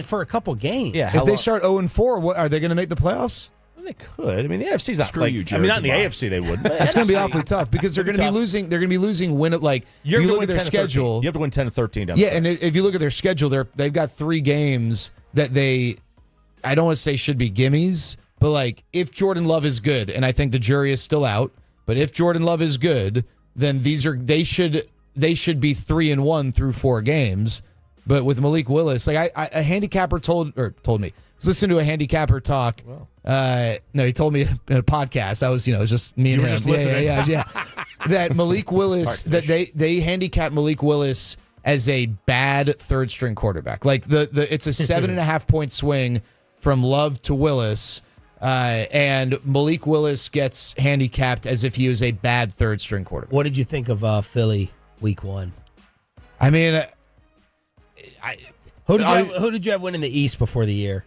for a couple games. Yeah, if they start 0-4, are they going to make the playoffs? They could. I mean, the NFC's not Screw like. you, Jared. I mean, not in the AFC they would. It's going to be awfully tough because they're going to be losing. They're going to be losing when it you look at their schedule. You have to win 10 to 13 down. Yeah, and if you look at their schedule, they've got 3 games that I don't want to say should be gimmies, but if Jordan Love is good, and I think the jury is still out, but if Jordan Love is good, then they should be 3-1 through 4 games. But with Malik Willis, a handicapper told me. Listen to a handicapper talk. No, he told me in a podcast. I was, it was just me and him. Just listening. Yeah. That Malik Willis, that they handicap Malik Willis as a bad third string quarterback. It's a 7.5 point swing from Love to Willis, and Malik Willis gets handicapped as if he was a bad third string quarterback. What did you think of Philly week 1? I mean, who did you have winning the East before the year?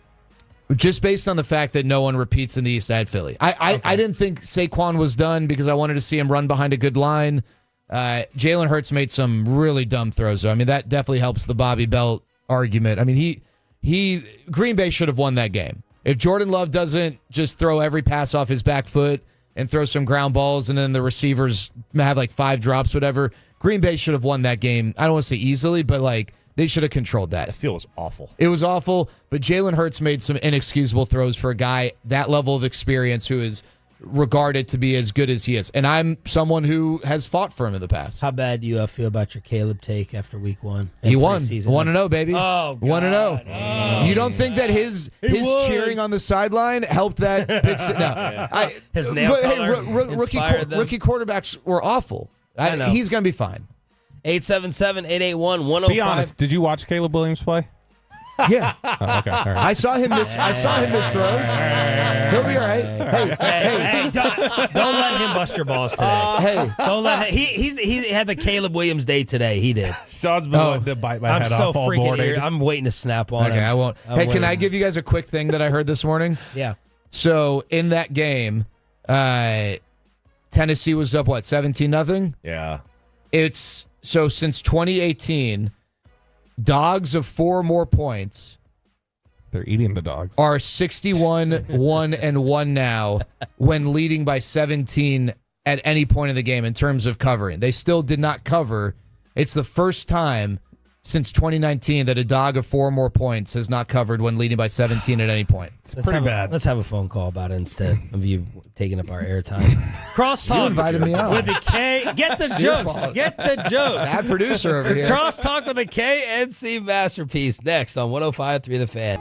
Just based on the fact that no one repeats in the East, I had Philly. I didn't think Saquon was done because I wanted to see him run behind a good line. Jalen Hurts made some really dumb throws, though. I mean, that definitely helps the Bobby Belt argument. I mean, Green Bay should have won that game. If Jordan Love doesn't just throw every pass off his back foot and throw some ground balls and then the receivers have 5 drops, whatever, Green Bay should have won that game. I don't want to say easily, but They should have controlled that. The field was awful. It was awful, but Jalen Hurts made some inexcusable throws for a guy that level of experience who is regarded to be as good as he is. And I'm someone who has fought for him in the past. How bad do you feel about your Caleb take after week 1? He won. 1-0, baby. Oh, God. 1-0. Oh. You don't think that his cheering on the sideline helped that pick? No. His nail color Rookie quarterbacks were awful. I know. He's going to be fine. 877-881-105. Be honest, did you watch Caleb Williams play? Yeah. Oh, okay. All right. I saw him miss throws. He'll be all right. Hey, don't let him bust your balls today. Don't let him. He had the Caleb Williams day today. He did. Sean's been wanting to bite my head off all morning. I'm waiting to snap on him. Okay, I won't. Can I give you guys a quick thing that I heard this morning? Yeah. So in that game, Tennessee was up 17-0. Yeah. It's so since 2018. Dogs of 4 more points. They're eating the dogs. Are 61-1-1 now when leading by 17 at any point in the game in terms of covering. They still did not cover. It's the first time since 2019 that a dog of 4 more points has not covered when leading by 17 at any point. It's pretty bad. Let's have a phone call about it instead of you taking up our airtime. Crosstalk. You invited me on. With a K. Get the jokes. Get the jokes. Bad producer over here. Crosstalk with a KNC masterpiece next on 105.3 The Fan.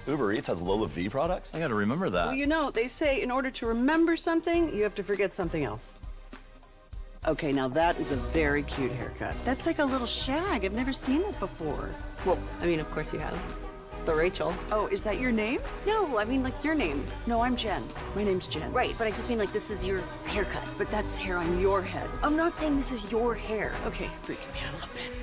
Uber Eats has Lola V products? I gotta remember that. Well, you know, they say in order to remember something, you have to forget something else. Okay, now that is a very cute haircut. That's like a little shag. I've never seen that before. Well, I mean, of course you have. It's the Rachel. Oh, is that your name? No, I mean, like your name. No, I'm Jen. My name's Jen. Right, but I just mean like this is your haircut. But that's hair on your head. I'm not saying this is your hair. Okay, freaking me out a little bit.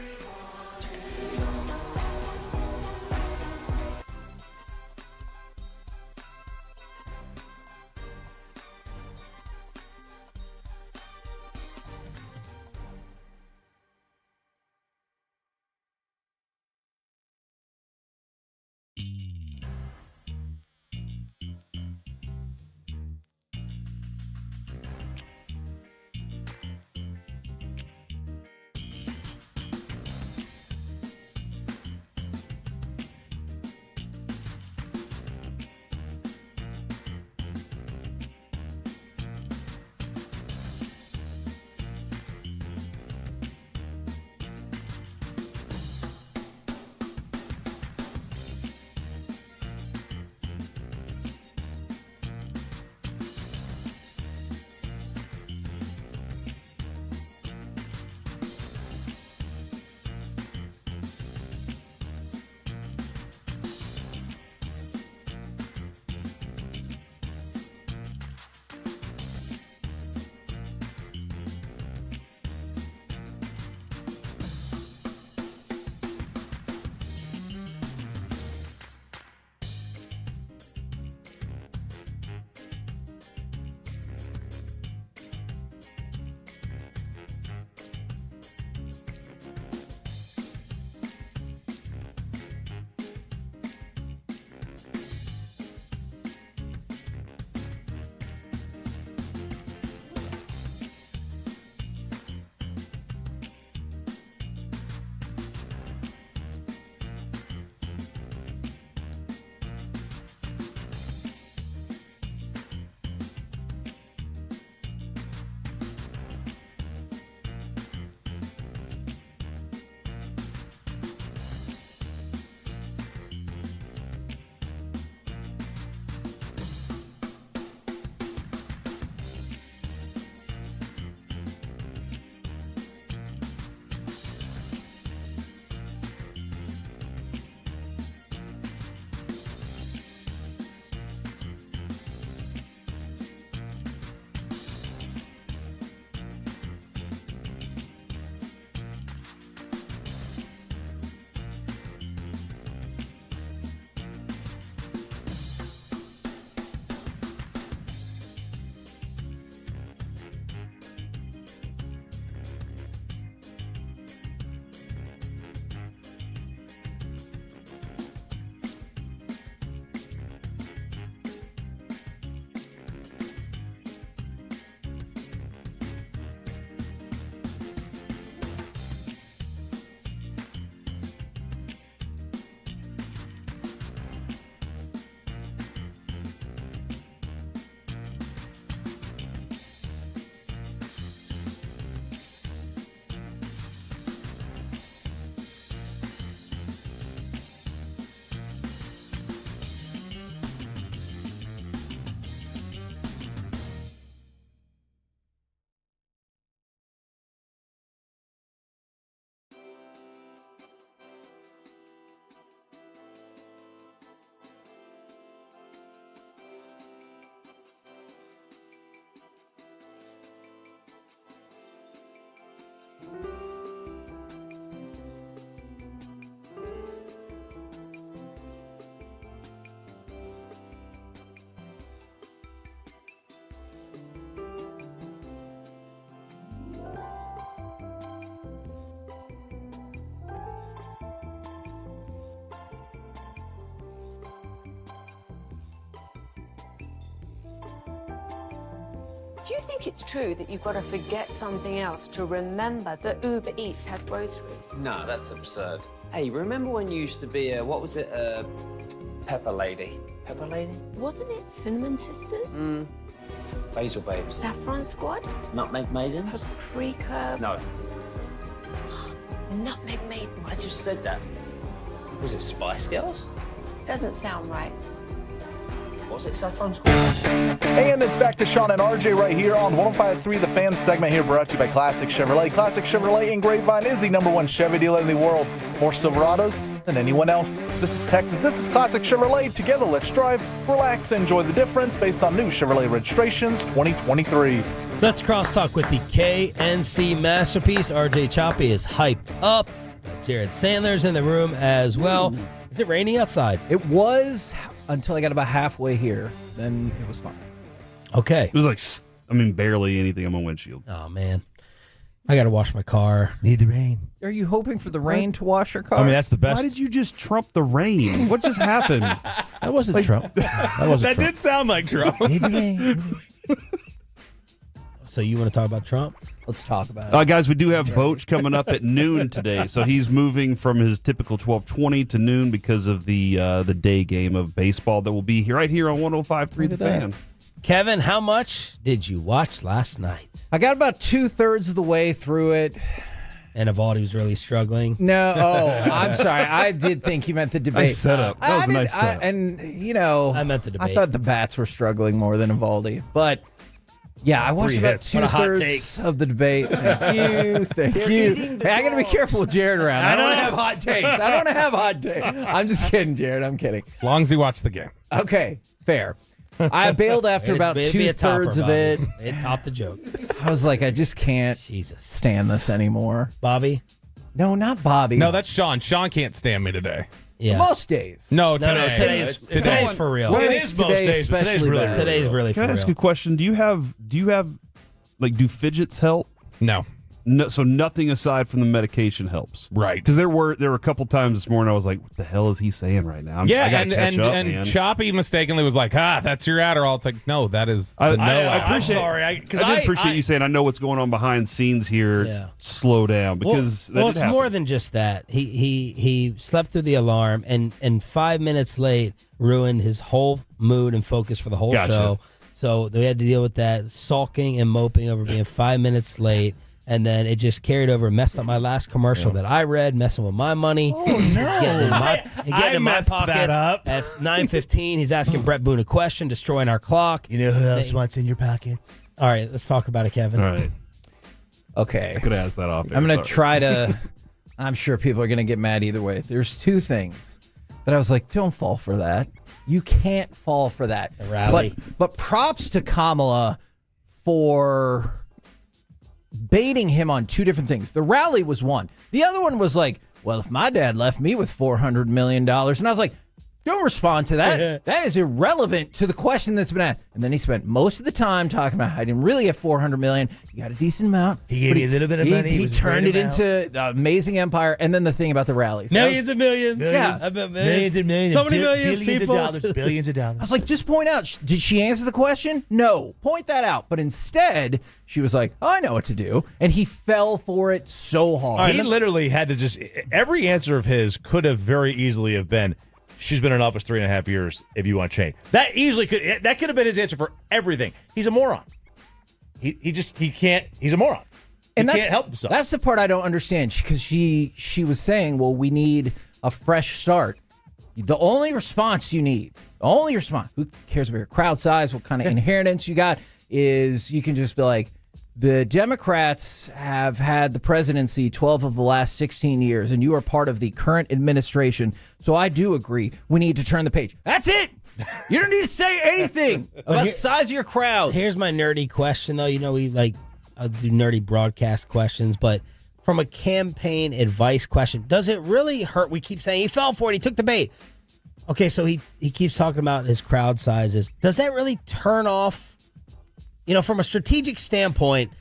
Do you think it's true that you've got to forget something else to remember that Uber Eats has groceries? No, that's absurd. Hey, remember when you used to be a, what was it, Pepper Lady? Pepper Lady? Wasn't it Cinnamon Sisters? Basil Babes. Saffron Squad? Nutmeg Maidens? Paprika? No, Nutmeg Maidens? I just said that. Was it Spice Girls? Doesn't sound right. Was it Saffron Squad? And it's back to Sean and RJ right here on 105.3 The Fan segment here, brought to you by Classic Chevrolet. Classic Chevrolet in Grapevine is the #1 Chevy dealer in the world. More Silverados than anyone else. This is Texas. This is Classic Chevrolet. Together, let's drive, relax, enjoy the difference based on new Chevrolet registrations 2023. Let's crosstalk with the KNC masterpiece. RJ Choppy is hyped up. Jared Sandler's in the room as well. Is it raining outside? It was until I got about halfway here. Then it was fine. Okay. It was like, barely anything on my windshield. Oh, man. I got to wash my car. Need the rain. Are you hoping for the rain to wash your car? I mean, that's the best. Why did you just Trump the rain? What just happened? That wasn't Trump. That did sound like Trump. Need the rain. So you want to talk about Trump? Let's talk about it. Guys, we do have Boch coming up at noon today. So he's moving from his typical 12:20 to noon because of the day game of baseball that will be here right here on 105.3 The Fan. Kevin, how much did you watch last night? I got about 2/3 of the way through it. And Evaldi was really struggling. No, I'm sorry. I did think he meant the debate. Nice setup. That was a nice setup. I meant the debate. I thought the bats were struggling more than Evaldi. But, yeah, I watched about 2/3 of the debate. Thank you. Hey, I got to be careful with Jared around. I don't have hot takes. I'm just kidding, Jared. I'm kidding. As long as he watched the game. Okay, fair. I bailed after about 2/3 of it. It topped the joke. I was like, I just can't stand this anymore. Bobby? No, not Bobby. No, that's Sean. Sean can't stand me today. Yeah. Most days. No, today. Today's for real. Well, It it's is most today days, but especially bad. Today's really for Can I real. ask you a question? Do you have do fidgets help? No, so nothing aside from the medication helps. Right. Because there were a couple times this morning I was like, what the hell is he saying right now? I gotta catch up, man. Choppy mistakenly was like, that's your Adderall. It's like, no, that is the I appreciate, I'm sorry. I did appreciate you saying I know what's going on behind the scenes here. Yeah. Slow down because well, it's more than just that. He slept through the alarm and 5 minutes late ruined his whole mood and focus for the whole show. So they had to deal with that, sulking and moping over being 5 minutes late. And then it just carried over, messed up my last commercial that I read, messing with my money. Oh, no. Getting in my messed pockets. that up. At 9:15, he's asking Brett Boone a question, destroying our clock. You know who else wants in your pockets? All right, let's talk about it, Kevin. All right. Okay. I could have asked that off. I'm going to try to, I'm sure people are going to get mad either way. There's two things that I was like, don't fall for that. You can't fall for that. The rally. But props to Kamala for baiting him on two different things. The rally was one. The other one was like, well, if my dad left me with $400 million, and I was like, don't respond to that. That is irrelevant to the question that's been asked. And then he spent most of the time talking about, I didn't really have $400 million. You got a decent amount. He gave you a little bit of money. He turned it into the amazing empire. And then the thing about the rallies. Millions and millions. Yeah. Millions and millions. So many millions, billions people. of dollars. Billions of dollars. I was like, just point out, did she answer the question? No. Point that out. But instead, she was like, I know what to do. And he fell for it so hard. He literally had to just, every answer of his could have very easily have been, she's been in office 3.5 years if you want change. That could have been his answer for everything. He's a moron. He can't, he's a moron. And he that's, can't help himself. That's the part I don't understand, because she was saying, well, we need a fresh start. The only response you need, who cares about your crowd size, what kind of inheritance you got, is you can just be like, the Democrats have had the presidency 12 of the last 16 years, and you are part of the current administration. So I do agree. We need to turn the page. That's it. You don't need to say anything about the size of your crowd. Here's my nerdy question, though. You know, I'll do nerdy broadcast questions, but from a campaign advice question, does it really hurt? We keep saying he fell for it. He took the bait. Okay, so he keeps talking about his crowd sizes. Does that really turn off? You know, from a strategic standpoint,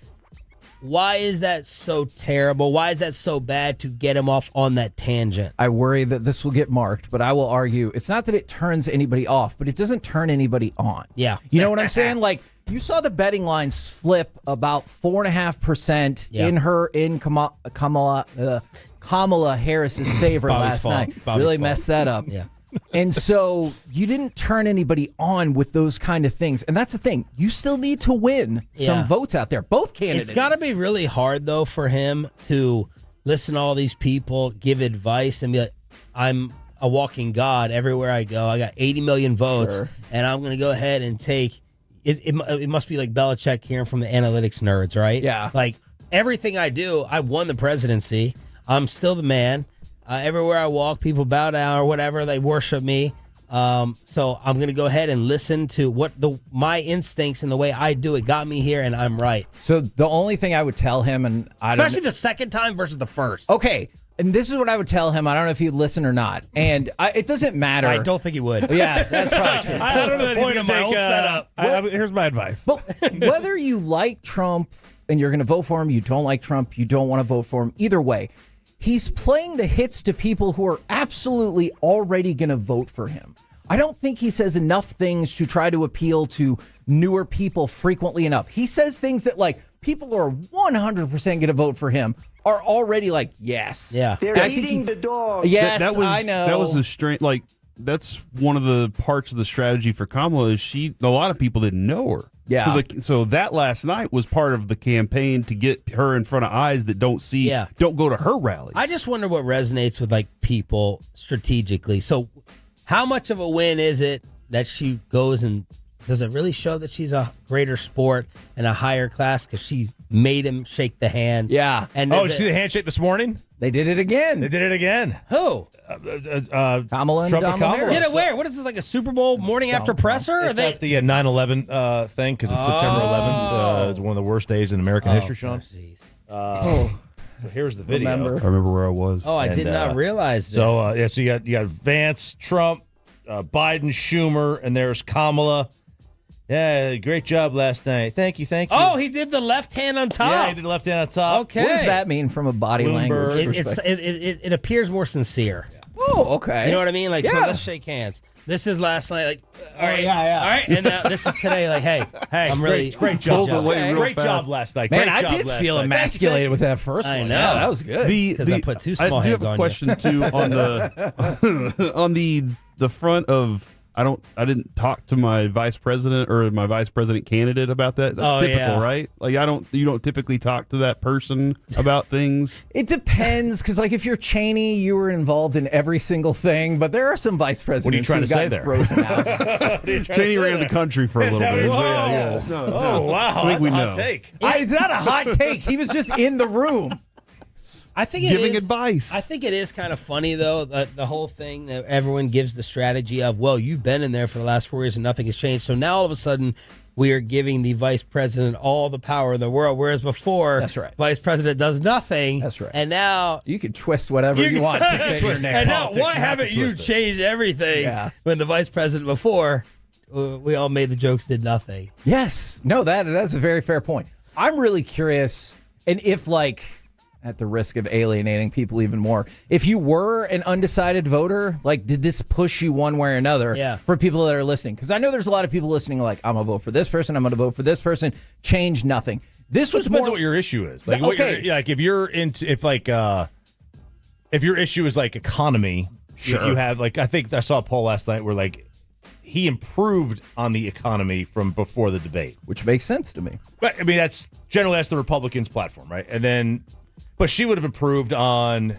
Why is that so terrible? Why is that so bad to get him off on that tangent? I worry that this will get marked, but I will argue it's not that it turns anybody off, but it doesn't turn anybody on. Yeah. You know what I'm saying? Like, you saw the betting lines flip about 4.5% in Kamala Harris's favor last night. Really messed that up. Yeah. And so you didn't turn anybody on with those kind of things. And that's the thing. You still need to win some votes out there. Both candidates. It's got to be really hard, though, for him to listen to all these people, give advice, and be like, I'm a walking god everywhere I go. I got 80 million votes, and I'm going to go ahead and take it must be like Belichick hearing from the analytics nerds, right? Yeah. Like, everything I do, I won the presidency. I'm still the man. Everywhere I walk, people bow down or whatever. They worship me. So I'm going to go ahead and listen to what my instincts and the way I do it got me here, and I'm right. So the only thing I would tell him, and especially the second time versus the first. Okay. And this is what I would tell him. I don't know if he'd listen or not. And it doesn't matter. I don't think he would. Yeah, that's probably true. I don't know the point of my whole setup. Here's my advice. But whether you like Trump and you're going to vote for him, you don't like Trump, you don't want to vote for him, either way, he's playing the hits to people who are absolutely already going to vote for him. I don't think he says enough things to try to appeal to newer people frequently enough. He says things that, like, people who are 100% going to vote for him are already like, yes. Yeah. They're eating the dog. Yes, that was, I know. That was the strength. Like, that's one of the parts of the strategy for Kamala is a lot of people didn't know her. Yeah. So that last night was part of the campaign to get her in front of eyes that don't go to her rallies. I just wonder what resonates with, like, people strategically. So how much of a win is it that she goes and does it really show that she's a greater sport and a higher class because she made him shake the hand? Yeah. And did you see the handshake this morning? They did it again. Who? Kamala and Trump and Kamala. Harris. Did it where? What is this, like a Super Bowl morning after presser? It's at the 9/11 thing because it's September 11th. It's one of the worst days in American history, Sean. So here's the video. I remember where I was. Oh, I did not realize this. So so you got Vance, Trump, Biden, Schumer, and there's Kamala. Yeah, great job last night. Thank you. Oh, he did the left hand on top. Yeah, he did the left hand on top. Okay. What does that mean from a body language perspective? It appears more sincere. Oh, okay. You know what I mean? Like, so let's shake hands. This is last night. Like, all right, all right, and this is today. Like, hey, I'm really great job. Great fast. job last night. Man, Great I job did last feel night. emasculated with that first one. I know. Yeah, that was good. Because I put two small hands on you. I do have a question too on the on the front of. I didn't talk to my vice president or my vice president candidate about that. That's typical, right? Like you don't typically talk to that person about things. It depends, because like if you're Cheney, you were involved in every single thing, but there are some vice presidents trying to say there? frozen out. Cheney ran the country for a little bit. Whoa. Oh, wow. I think That's a hot know. take. It's not a hot take. He was just in the room. I think giving advice. I think it is kind of funny, though, the whole thing that everyone gives the strategy of, well, you've been in there for the last 4 years and nothing has changed. So now all of a sudden we are giving the vice president all the power in the world, whereas before, That's right. vice president does nothing. That's right. And now You can twist whatever you want to fit your next and now, politics. why haven't you changed everything Yeah. when the vice president before, we all made the jokes, did nothing? Yes. No, that's a very fair point. I'm really curious, and if like, at the risk of alienating people even more, if you were an undecided voter, like, did this push you one way or another for people that are listening? Because I know there's a lot of people listening like, I'm going to vote for this person, I'm going to vote for this person, change nothing. This was depends more on what your issue is. Like, like if you're into, if your issue is like economy, Sure. you have like, I think I saw a poll last night where like he improved on the economy from before the debate, which makes sense to me. But I mean, that's the Republicans' platform, right? And then, but she would have improved on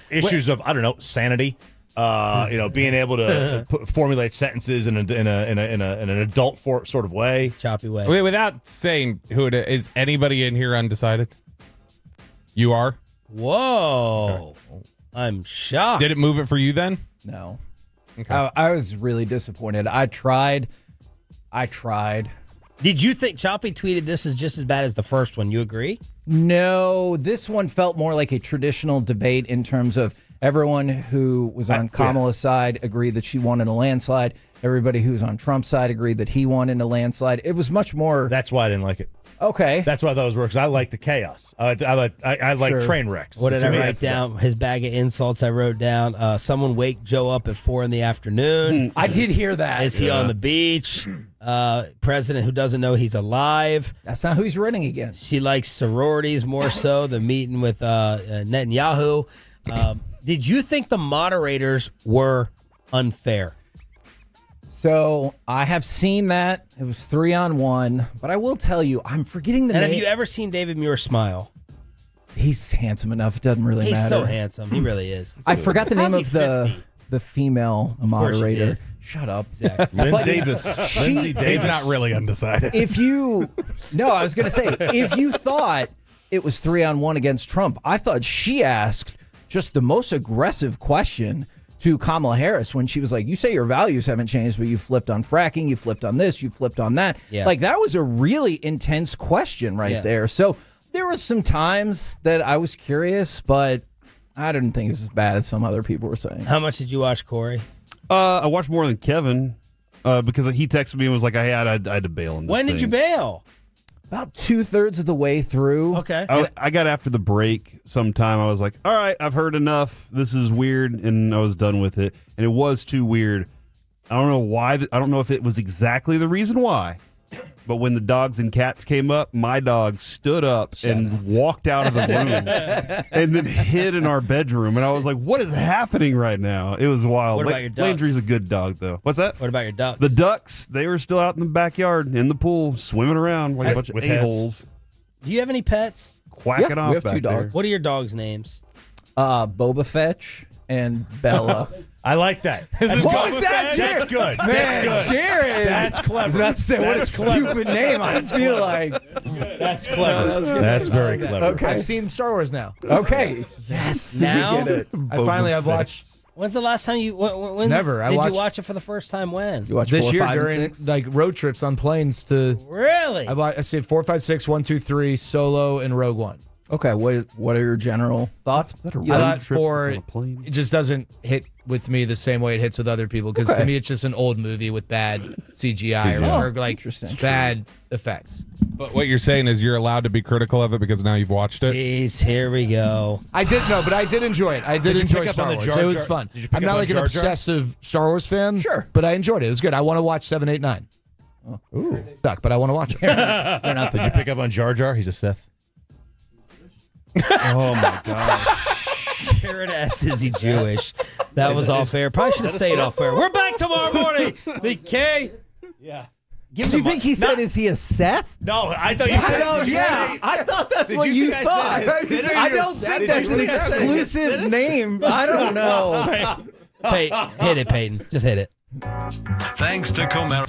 issues of, I don't know, sanity. Being able to formulate sentences in an adult sort of way, choppy way. Wait, without saying who it is anybody in here undecided? You are? Whoa. Okay. I'm shocked. Did it move it for you then? No. Okay. I was really disappointed. I tried. Did you think Choppy tweeted this is just as bad as the first one? You agree? No, this one felt more like a traditional debate in terms of Everyone who was on Kamala's side agreed that she won in a landslide. Everybody who was on Trump's side agreed that he won in a landslide. It was much more. That's why I didn't like it. Okay. That's why I thought it was worse. I like the chaos. I like train wrecks. What did I write down? His bag of insults I wrote down. Someone wake Joe up at 4 p.m. I did hear that. Is he on the beach? President who doesn't know he's alive. That's not who he's running against. She likes sororities more so than meeting with Netanyahu. Did you think the moderators were unfair? So I have seen that. It was 3-on-1. But I will tell you, I'm forgetting the name. And have you ever seen David Muir smile? He's handsome enough. It doesn't really matter. He's so handsome. He really is. I forgot the name of the female moderator. Did. Shut up. Exactly. Lindsay Davis. Lindsay Davis. He's not really undecided. I was going to say, if you thought it was 3-on-1 against Trump, I thought she asked just the most aggressive question to Kamala Harris when she was like, you say your values haven't changed, but you flipped on fracking, you flipped on this, you flipped on that. Yeah. Like, that was a really intense question there. So there was some times that I was curious, but I didn't think it was as bad as some other people were saying. How much did you watch, Corey? I watched more than Kevin because he texted me and was like, I had to bail on this When did you bail? About 2/3 of the way through. Okay. I got after the break sometime. I was like, all right, I've heard enough. This is weird. And I was done with it. And it was too weird. I don't know why. I don't know if it was exactly the reason why. But when the dogs and cats came up, my dog stood up and walked out of the room and then hid in our bedroom. And I was like, what is happening right now? It was wild. What about your ducks? Landry's a good dog, though. What's that? What about your ducks? The ducks, they were still out in the backyard, in the pool, swimming around like a bunch of a-holes. Do you have any pets? Quacking off we have back 2 dogs. there. What are your dogs' names? Boba Fetch and Bella. I like that. What was that, Jared? That's good. Man, That's good. Jared. That's clever. I was about to say, what a stupid name. I feel like. That's clever. That's very clever. Okay. I've seen Star Wars now. Okay. Yes. Now? We get it. I've watched. When's the last time you? When Never. Did you watch it for the first time? When? You watched This 4, year 5, and during 6? like road trips on planes to. Really? I said 4, 5, 6, 1, 2, 3, Solo, and Rogue One. Okay. What are your general thoughts? I thought 4, it just doesn't hit with me the same way it hits with other people because to me it's just an old movie with bad CGI or like bad effects. But what you're saying is you're allowed to be critical of it because now you've watched it? Jeez, here we go. I did enjoy it. I did enjoy Star Wars. It was fun. I'm not like an obsessive Star Wars fan. Sure. But I enjoyed it. It was good. I want to watch 7, 8, 9. Ooh. Suck, but I want to watch it. Did you pick up on Jar Jar? He's a Sith. Oh, my God. Jared asked, is he Jewish? That was all fair. Probably should have stayed off fair. We're back tomorrow morning. The K. Yeah. Do you think he said, is he a Seth? No, I thought you I thought that's what you thought. I don't think that's an exclusive name. I don't know. Hit it, Peyton. Just hit it. Thanks to Kumar.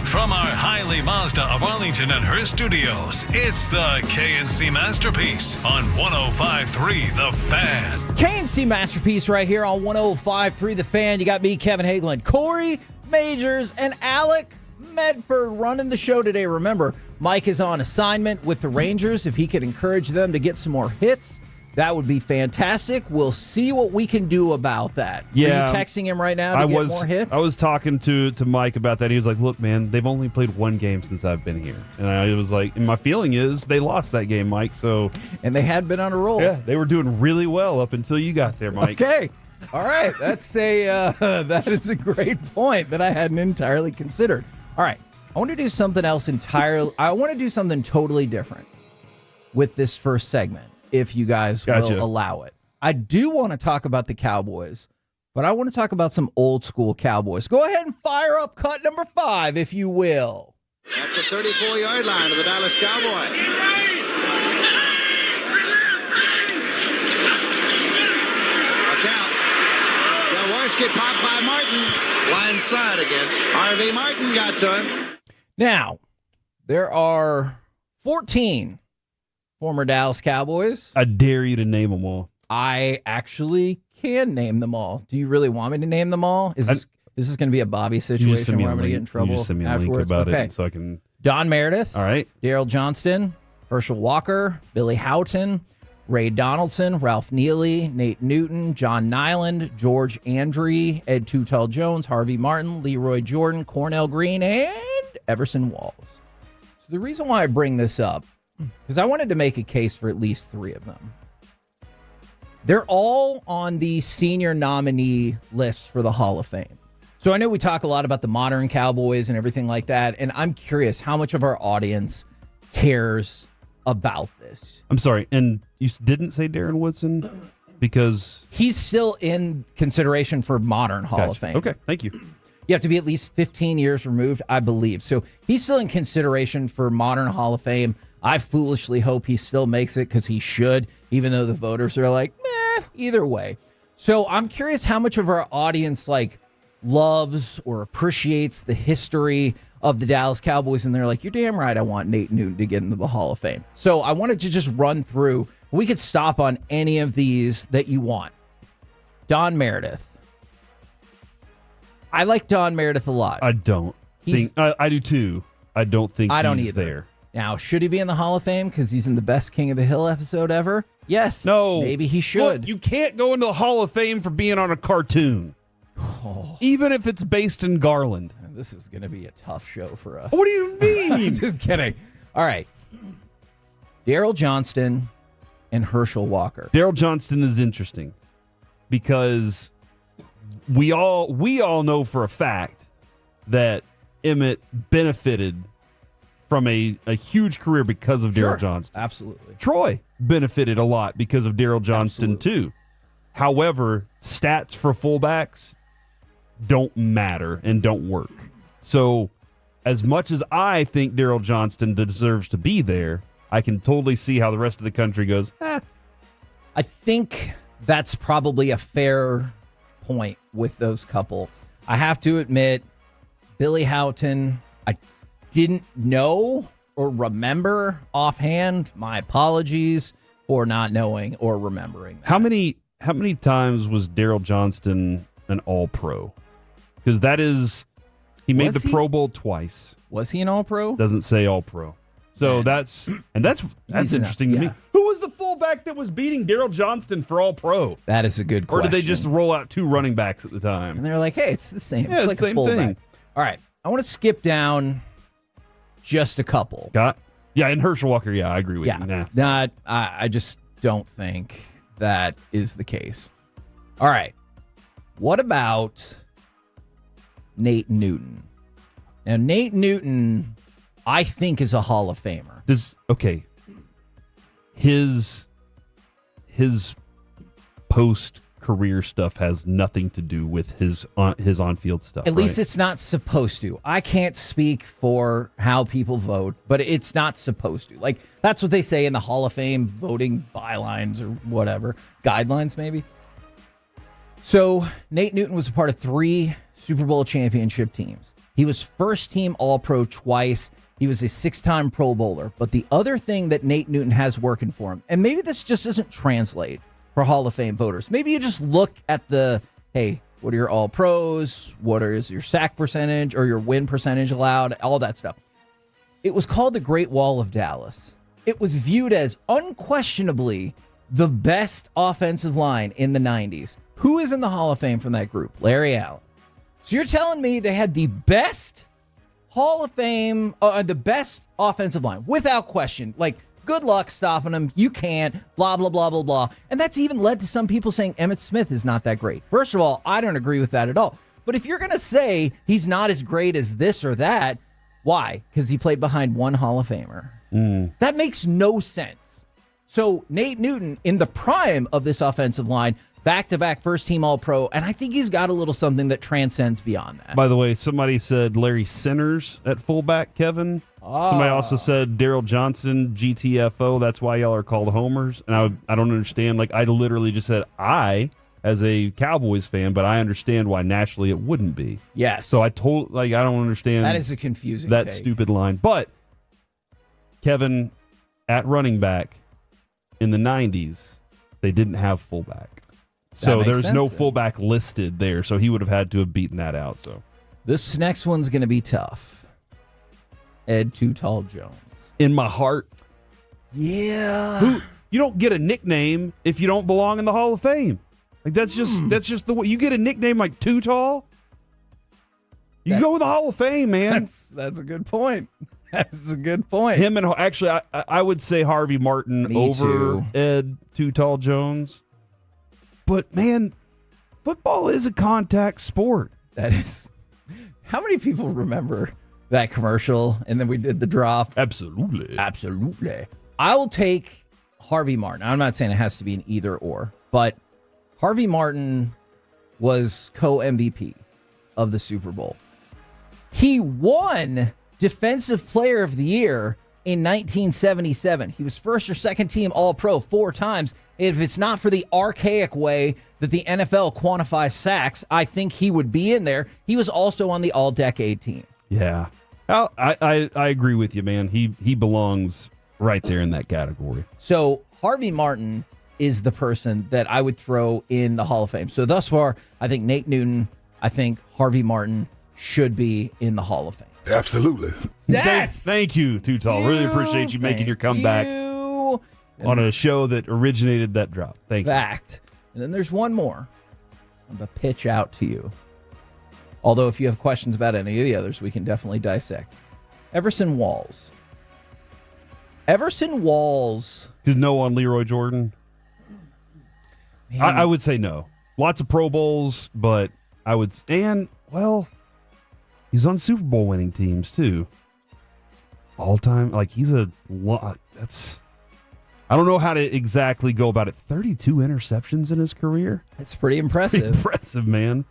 From our Hiley Mazda of Arlington and her studios, it's the KNC Masterpiece on 105.3 The Fan. KNC Masterpiece right here on 105.3 The Fan. You got me, Kevin Hagelin, Corey Majors, and Alec Medford running the show today. Remember, Mike is on assignment with the Rangers. If he could encourage them to get some more hits, that would be fantastic. We'll see what we can do about that. Yeah, are you texting him right now to get more hits? I was talking to Mike about that. He was like, look, man, they've only played one game since I've been here. And I was like, and my feeling is they lost that game, Mike. So, and they had been on a roll. Yeah, they were doing really well up until you got there, Mike. Okay. All right. That's that is a great point that I hadn't entirely considered. All right. I want to do something else entirely. I want to do something totally different with this first segment, if you guys will allow it. I do want to talk about the Cowboys, but I want to talk about some old school Cowboys. Go ahead and fire up cut number 5, if you will. At the 34-yard line of the Dallas Cowboys. Watch out. Jaworski popped by Martin. Blindside again. Harvey Martin got to him. Now, there are 14 former Dallas Cowboys. I dare you to name them all. I actually can name them all. Do you really want me to name them all? Is this going to be a Bobby situation where I'm going to get in trouble just send me a link afterwards? about okay. it so I can. Don Meredith. All right. Daryl Johnston, Herschel Walker, Billy Houghton, Ray Donaldson, Ralph Neely, Nate Newton, John Nyland, George Andre, Ed Too Tall Jones, Harvey Martin, Leroy Jordan, Cornell Green, and Everson Walls. So the reason why I bring this up because I wanted to make a case for at least 3 of them. They're all on the senior nominee list for the Hall of Fame. So I know we talk a lot about the modern Cowboys and everything like that, and I'm curious how much of our audience cares about this. I'm sorry, and you didn't say Darren Woodson because he's still in consideration for modern Hall of Fame. Okay, thank you. You have to be at least 15 years removed, I believe. So he's still in consideration for modern Hall of Fame. I foolishly hope he still makes it because he should, even though the voters are like, meh, either way. So I'm curious how much of our audience loves or appreciates the history of the Dallas Cowboys, and they're like, you're damn right I want Nate Newton to get into the Hall of Fame. So I wanted to just run through. We could stop on any of these that you want. Don Meredith. I like Don Meredith a lot. I don't think I do too. I don't think I don't he's either. there. Now, should he be in the Hall of Fame because he's in the best King of the Hill episode ever? Yes. No. Maybe he should. Look, you can't go into the Hall of Fame for being on a cartoon. Even if it's based in Garland. This is going to be a tough show for us. What do you mean? Just kidding. All right. Daryl Johnston and Herschel Walker. Daryl Johnston is interesting because we all know for a fact that Emmett benefited from a huge career because of Daryl Johnston. Absolutely. Troy benefited a lot because of Daryl Johnston too. However, stats for fullbacks don't matter and don't work. So as much as I think Daryl Johnston deserves to be there, I can totally see how the rest of the country goes, I think that's probably a fair point with those couple. I have to admit, Billy Houghton, I didn't know or remember offhand. My apologies for not knowing or remembering. How many times was Daryl Johnston an All-Pro? Because he made the Pro Bowl twice. Was he an All-Pro? Doesn't say All-Pro. So that's interesting to me. Who was the fullback that was beating Daryl Johnston for All-Pro? That is a good question. Or did they just roll out 2 running backs at the time? And they're like, hey, it's the same. Yeah, it's like the same thing. All right. I want to skip down just a couple. And Herschel Walker, I agree with you. I just don't think that is the case. All right. What about Nate Newton? Now, Nate Newton, I think, is a Hall of Famer. His post-career stuff has nothing to do with his on-field stuff. At least it's not supposed to. I can't speak for how people vote, but it's not supposed to. Like, that's what they say in the Hall of Fame voting bylines or whatever. Guidelines, maybe. So, Nate Newton was a part of 3 Super Bowl championship teams. He was first-team All-Pro twice. He was a 6-time Pro Bowler. But the other thing that Nate Newton has working for him, and maybe this just doesn't translate for Hall of Fame voters. Maybe you just look at hey, what are your All-Pros? What is your sack percentage or your win percentage allowed? All that stuff. It was called the Great Wall of Dallas. It was viewed as unquestionably the best offensive line in the 90s. Who is in the Hall of Fame from that group? Larry Allen. So you're telling me they had the best Hall of Fame, the best offensive line, without question. Like, good luck stopping them. You can't, blah, blah, blah, blah, blah. And that's even led to some people saying Emmitt Smith is not that great. First of all, I don't agree with that at all. But if you're going to say he's not as great as this or that, why? Because he played behind one Hall of Famer. That makes no sense. So Nate Newton, in the prime of this offensive line, back-to-back first-team All-Pro, and I think he's got a little something that transcends beyond that. By the way, somebody said Larry Centers at fullback, Kevin. Somebody also said Daryl Johnson, GTFO, that's why y'all are called homers. And I don't understand. Like, I literally just said as a Cowboys fan, but I understand why nationally it wouldn't be. Yes. So I don't understand. That is a confusing that take. stupid line. But, Kevin, at running back in the 90s, they didn't have fullback. So there's no fullback listed there, so he would have had to have beaten that out. So this next one's going to be tough. Ed Too Tall Jones. In my heart. Yeah. You don't get a nickname if you don't belong in the Hall of Fame. Like that's just the way you get a nickname like Too Tall. You go with the Hall of Fame, man. That's a good point. That's a good point. Him and actually, I would say Harvey Martin Me over too. Ed Too Tall Jones. But man, football is a contact sport. That is. How many people remember that commercial? And then we did the drop. Absolutely. I will take Harvey Martin. I'm not saying it has to be an either or, but Harvey Martin was co-MVP of the Super Bowl. He won Defensive Player of the Year in 1977. He was first or second team All-Pro 4 times. If it's not for the archaic way that the NFL quantifies sacks, I think he would be in there. He was also on the All-Decade team. Yeah. I agree with you, man. He belongs right there in that category. So Harvey Martin is the person that I would throw in the Hall of Fame. So thus far, I think Nate Newton, I think Harvey Martin should be in the Hall of Fame. Absolutely. Yes. Thank you, Too Tall. Really appreciate you making your comeback on a show that originated that drop. Thank you. Fact. And then there's one more. I'm going to pitch out to you. Although if you have questions about any of the others, we can definitely dissect. Everson Walls. Because no on Leroy Jordan? I would say no. Lots of Pro Bowls, but I would... And, well, he's on Super Bowl winning teams, too. All time. Like, he's a... That's... I don't know how to exactly go about it. 32 interceptions in his career? That's pretty impressive. Pretty impressive, man.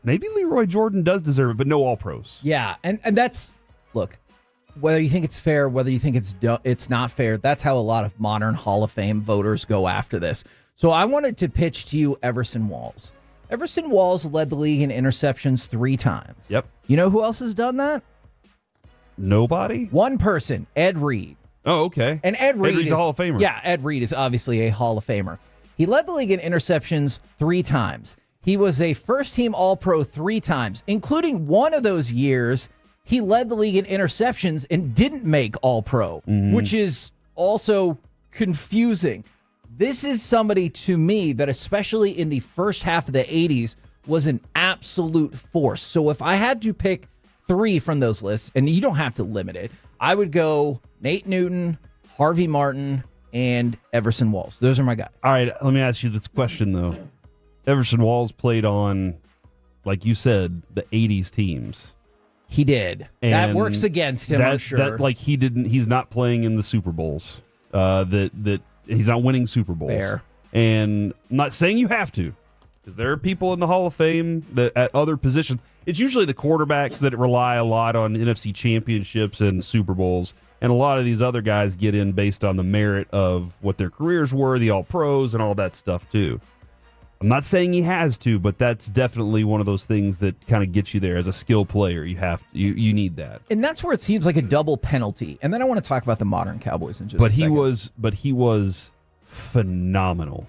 Maybe Leroy Jordan does deserve it, but no All-Pros. Yeah, and that's... Look, whether you think it's fair, whether you think it's not fair, that's how a lot of modern Hall of Fame voters go after this. So I wanted to pitch to you Everson Walls. Everson Walls led the league in interceptions 3 times. Yep. You know who else has done that? Nobody? One person, Ed Reed. Oh, okay. And Ed Reed's is a Hall of Famer. Yeah, Ed Reed is obviously a Hall of Famer. He led the league in interceptions 3 times. He was a first-team All-Pro 3 times, including one of those years he led the league in interceptions and didn't make All-Pro, which is also confusing. This is somebody, to me, that especially in the first half of the 80s was an absolute force. So if I had to pick 3 from those lists, and you don't have to limit it, I would go Nate Newton, Harvey Martin, and Everson Walls. Those are my guys. All right, let me ask you this question, though. Everson Walls played on, like you said, the 80s teams. He did. And that works against him, I'm sure. He's not playing in the Super Bowls. That he's not winning Super Bowls. Fair. And I'm not saying you have to, because there are people in the Hall of Fame that at other positions. It's usually the quarterbacks that rely a lot on NFC championships and Super Bowls. And a lot of these other guys get in based on the merit of what their careers were, the All-Pros and all that stuff too. I'm not saying he has to, but that's definitely one of those things that kind of gets you there as a skill player. You need that. And that's where it seems like a double penalty. And then I want to talk about the modern Cowboys in just But a second. he was phenomenal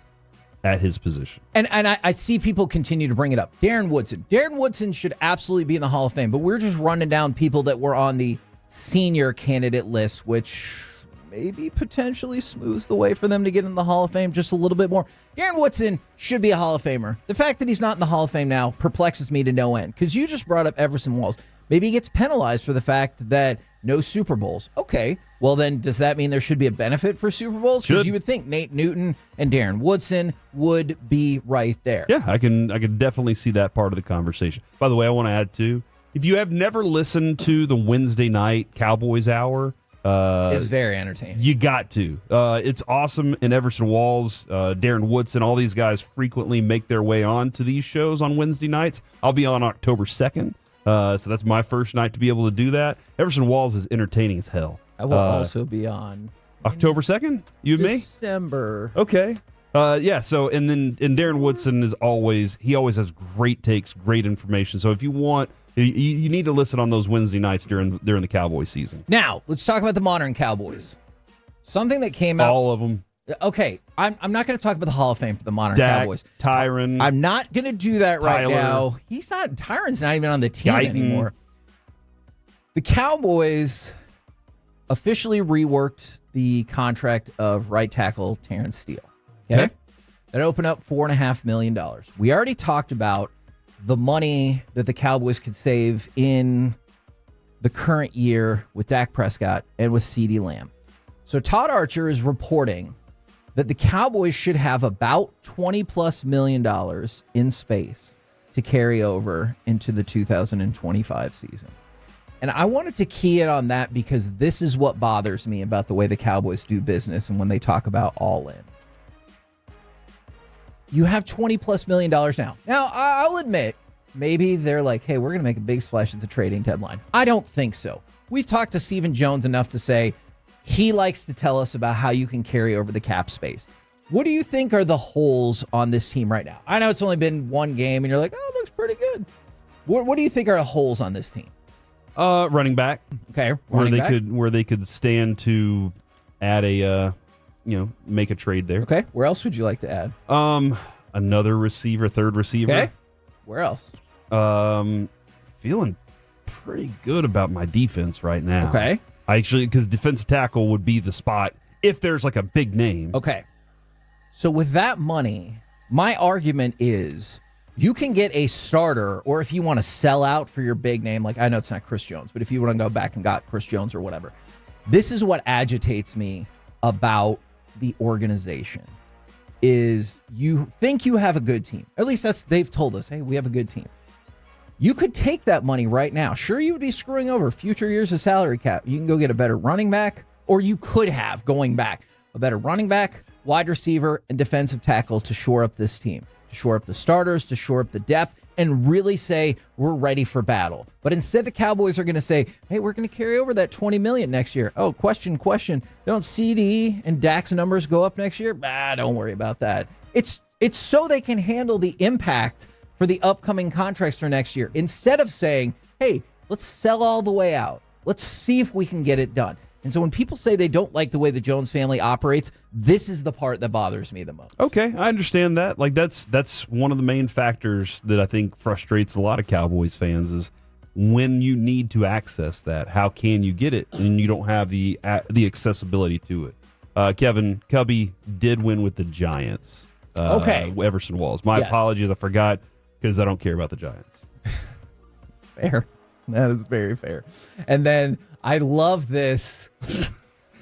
at his position. And I see people continue to bring it up. Darren Woodson. Darren Woodson should absolutely be in the Hall of Fame, but we're just running down people that were on the senior candidate list, which maybe potentially smooths the way for them to get in the Hall of Fame just a little bit more. Darren Woodson should be a Hall of Famer. The fact that he's not in the Hall of Fame now perplexes me to no end, because you just brought up Everson Walls. Maybe he gets penalized for the fact that no Super Bowls. Okay, well then does that mean there should be a benefit for Super Bowls? Because you would think Nate Newton and Darren Woodson would be right there. Yeah, I can definitely see that part of the conversation. By the way, I want to add too, if you have never listened to the Wednesday night Cowboys Hour, it's very entertaining. You got to. It's awesome. And Everson Walls, Darren Woodson, all these guys frequently make their way on to these shows on Wednesday nights. I'll be on October 2nd. So that's my first night to be able to do that. Everson Walls is entertaining as hell. I will also be on October 2nd? You and me? December. Okay. Yeah, so and Darren Woodson is always has great takes, great information. So if you want, you need to listen on those Wednesday nights during the Cowboy season. Now, let's talk about the modern Cowboys. Something that came out. All of them. Okay, I'm not going to talk about the Hall of Fame for the modern Dak, Cowboys. Tyron. I'm not going to do that right Tyler. now. Tyron's not even on the team anymore. The Cowboys officially reworked the contract of right tackle Terrence Steele. Okay? That opened up $4.5 million. We already talked about the money that the Cowboys could save in the current year with Dak Prescott and with CeeDee Lamb. So Todd Archer is reporting that the Cowboys should have about $20+ million in space to carry over into the 2025 season. And I wanted to key in on that because this is what bothers me about the way the Cowboys do business and when they talk about all in. You have $20+ million now. Now, I'll admit, maybe they're like, hey, we're going to make a big splash at the trading deadline. I don't think so. We've talked to Stephen Jones enough to say he likes to tell us about how you can carry over the cap space. What do you think are the holes on this team right now? I know it's only been one game, and you're like, oh, it looks pretty good. What do you think are the holes on this team? Running back. Okay, where they could stand to add a, make a trade there. Okay, where else would you like to add? Another receiver, third receiver. Okay, where else? Feeling pretty good about my defense right now. Okay, because defensive tackle would be the spot if there's like a big name. Okay, so with that money, my argument is you can get a starter, or if you want to sell out for your big name, like I know it's not Chris Jones, but if you want to go back and got Chris Jones or whatever, this is what agitates me about the organization, is you think you have a good team. At least they've told us, hey, we have a good team. You could take that money right now. Sure, you would be screwing over future years of salary cap. You can go get a better running back, or you could have, going back, a better running back, wide receiver, and defensive tackle to shore up this team, to shore up the starters, to shore up the depth, and really say we're ready for battle. But instead, the Cowboys are going to say, hey, we're going to carry over that $20 million next year. Oh, question. Don't CD and Dak's numbers go up next year? Don't worry about that. It's so they can handle the impact for the upcoming contracts for next year, instead of saying, hey, let's sell all the way out. Let's see if we can get it done. And so when people say they don't like the way the Jones family operates, this is the part that bothers me the most. Okay, I understand that. Like that's one of the main factors that I think frustrates a lot of Cowboys fans is when you need to access that, how can you get it? And you don't have the accessibility to it. Kevin, Cubby did win with the Giants. Okay. Everson Walls. My apologies, I forgot because I don't care about the Giants. Fair. That is very fair. And then I love this,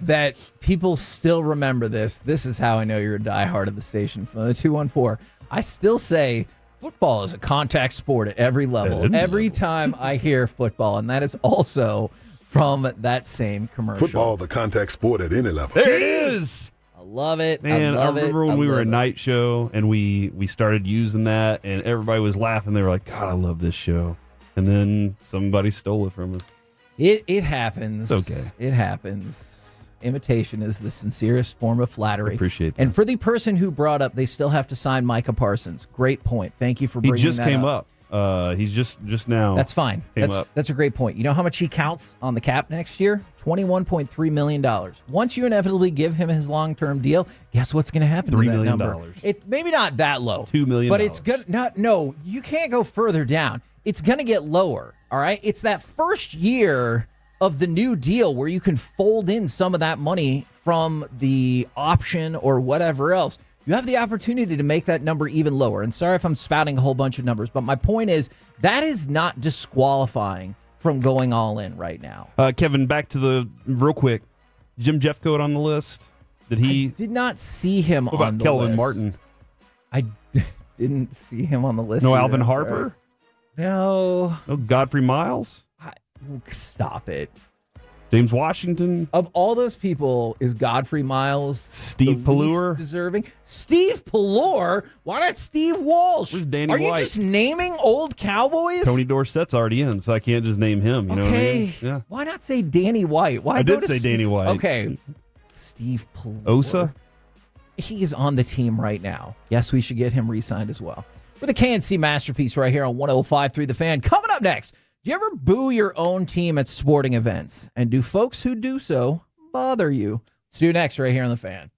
that people still remember this. This is how I know you're a diehard of the station. From the 214, I still say football is a contact sport at every level. Every time I hear football, and that is also from that same commercial. Football, the contact sport at any level. There it is. I love it. Man, I remember when we were a night show and we started using that, and everybody was laughing. They were like, God, I love this show. And then somebody stole it from us. It happens. It's okay. It happens. Imitation is the sincerest form of flattery. Appreciate that. And for the person who brought up, they still have to sign Micah Parsons. Great point. Thank you for bringing that up. He just came up. He's just now. That's fine. That's a great point. You know how much he counts on the cap next year? $21.3 million. Once you inevitably give him his long-term deal, guess what's going to happen to that $3 million. number? It maybe not that low. $2 million. But it's good. No, you can't go further down. It's going to get lower. All right. It's that first year of the new deal where you can fold in some of that money from the option or whatever else. You have the opportunity to make that number even lower. And sorry if I'm spouting a whole bunch of numbers, but my point is that is not disqualifying from going all in right now. Kevin, back to the real quick. Jim Jeffcoat on the list? Did he? I did not see him what on about the Kelvin list. Martin? I didn't see him on the list. No either, Alvin I'm Harper? sorry. No. No Godfrey Miles? Stop it. James Washington? Of all those people, is Godfrey Miles Steve the Pallure? least deserving? Steve Pallure? Why not Steve Walsh? Where's Danny Are you White? just naming old Cowboys? Tony Dorsett's already in, so I can't just name him. You know what I mean? Yeah. Why not say Danny White? Why I go did to say Danny White. Okay. Steve Pallure. Osa? He is on the team right now. Yes, we should get him re-signed as well. We're the KNC Masterpiece right here on 105.3 The Fan. Coming up next, do you ever boo your own team at sporting events? And do folks who do so bother you? Let's do next right here on The Fan.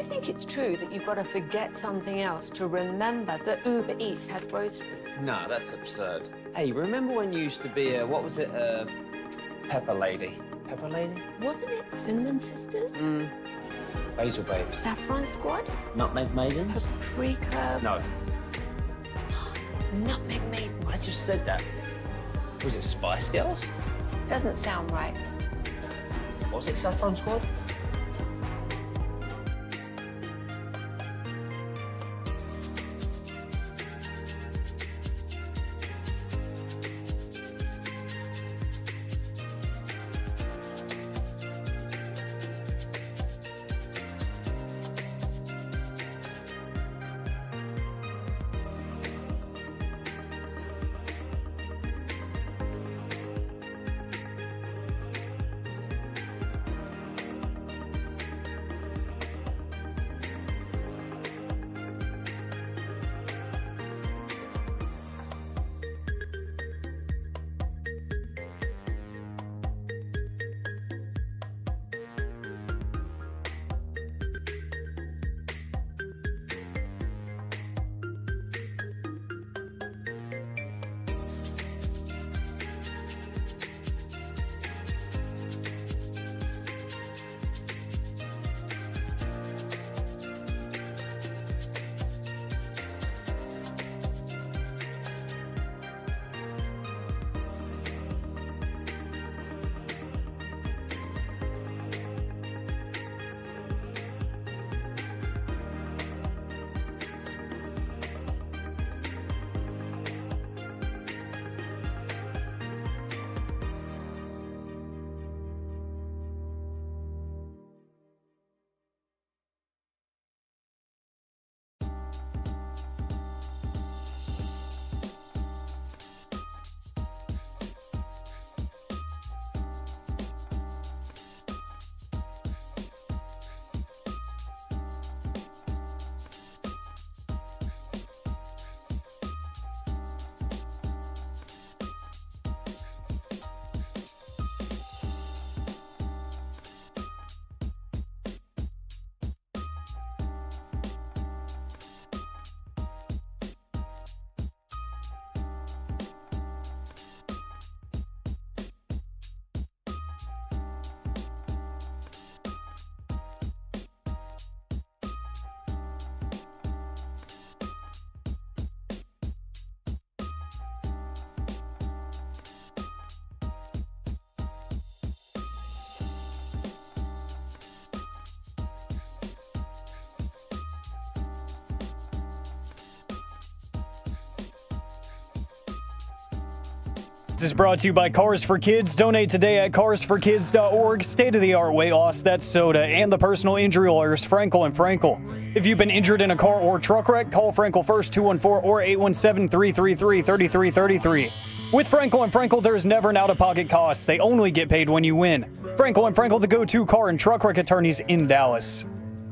Do you think it's true that you've got to forget something else to remember that Uber Eats has groceries? No, that's absurd. Hey, remember when you used to be a, what was it, Pepper Lady? Pepper Lady? Wasn't it Cinnamon Sisters? Basil Babes. Saffron Squad? Nutmeg Maidens? Paprika? No, Nutmeg Maidens. I just said that. Was it Spice Girls? Doesn't sound right. Was it Saffron Squad? This is brought to you by Cars for Kids. Donate today at carsforkids.org. State-of-the-art weight loss, that's soda, and the personal injury lawyers, Frankel & Frankel. If you've been injured in a car or truck wreck, call Frankel first, 214 or 817-333-3333. With Frankel & Frankel, there's never an out-of-pocket cost. They only get paid when you win. Frankel & Frankel, the go-to car and truck wreck attorneys in Dallas.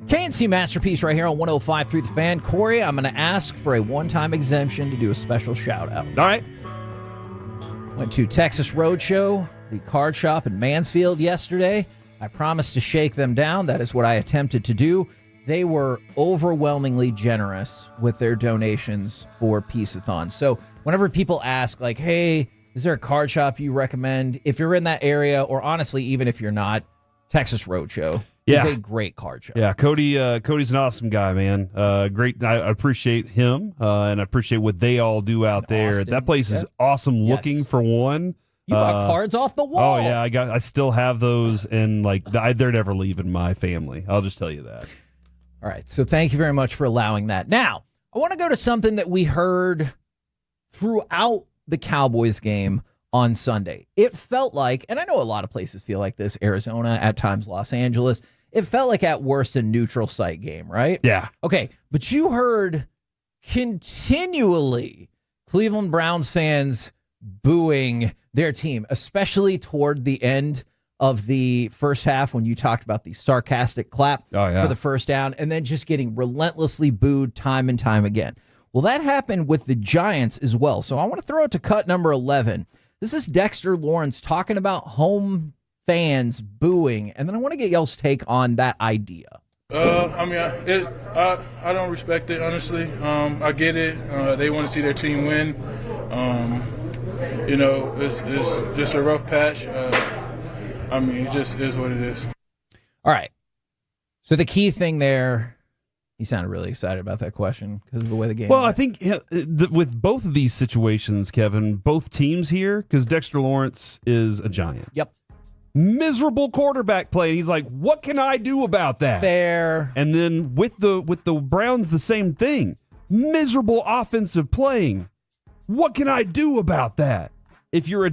KNC Masterpiece right here on 105 through the Fan. Corey, I'm going to ask for a one-time exemption to do a special shout-out. All right. Went to Texas Roadshow, the card shop in Mansfield yesterday. I promised to shake them down. That is what I attempted to do. They were overwhelmingly generous with their donations for Peace-a-thon. So whenever people ask, like, hey, is there a card shop you recommend? If you're in that area, or honestly, even if you're not, Texas Roadshow is a great card shop. Yeah, Cody's an awesome guy, man. Great. I appreciate him, and I appreciate what they all do out there. Austin, that place is awesome looking for one. You got cards off the wall. Oh yeah, I still have those, and like they're never leaving my family. I'll just tell you that. All right, so thank you very much for allowing that. Now, I want to go to something that we heard throughout the Cowboys game on Sunday. It felt like, and I know a lot of places feel like this, Arizona, at times Los Angeles, it felt like at worst a neutral site game, right? Yeah. Okay, but you heard continually Cleveland Browns fans booing their team, especially toward the end of the first half when you talked about the sarcastic clap for the first down, and then just getting relentlessly booed time and time again. Well, that happened with the Giants as well. So I want to throw it to cut number 11. This is Dexter Lawrence talking about home fans booing, and then I want to get y'all's take on that idea. I don't respect it, honestly. I get it. They want to see their team win. It's just a rough patch. It just is what it is. All right. So the key thing there, he sounded really excited about that question because of the way the game Well, went. I think with both of these situations, Kevin, both teams here, because Dexter Lawrence is a giant. Yep. Miserable quarterback play. And he's like, what can I do about that? Fair. And then with the Browns, the same thing. Miserable offensive playing. What can I do about that? If you're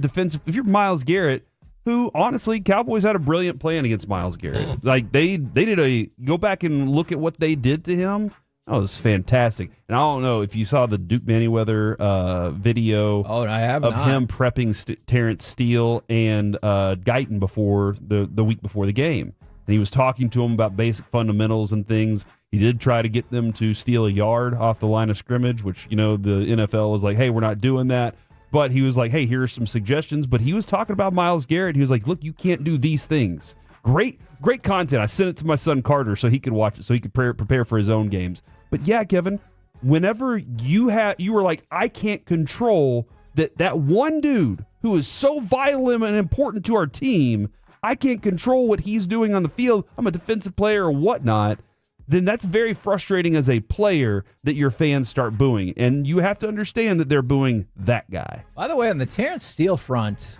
Myles Garrett, who honestly, Cowboys had a brilliant plan against Myles Garrett. Like they did go back and look at what they did to him. That was fantastic. And I don't know if you saw the Duke Manyweather video him prepping Terrence Steele and Guyton before the week before the game. And he was talking to him about basic fundamentals and things. He did try to get them to steal a yard off the line of scrimmage, which, the NFL was like, hey, we're not doing that. But he was like, hey, here are some suggestions. But he was talking about Myles Garrett. He was like, look, you can't do these things. Great content. I sent it to my son Carter so he could watch it, so he could prepare for his own games. But yeah, Kevin, whenever you were like, I can't control that one dude who is so vital and important to our team, I can't control what he's doing on the field. I'm a defensive player or whatnot. Then that's very frustrating as a player that your fans start booing. And you have to understand that they're booing that guy. By the way, on the Terrence Steele front,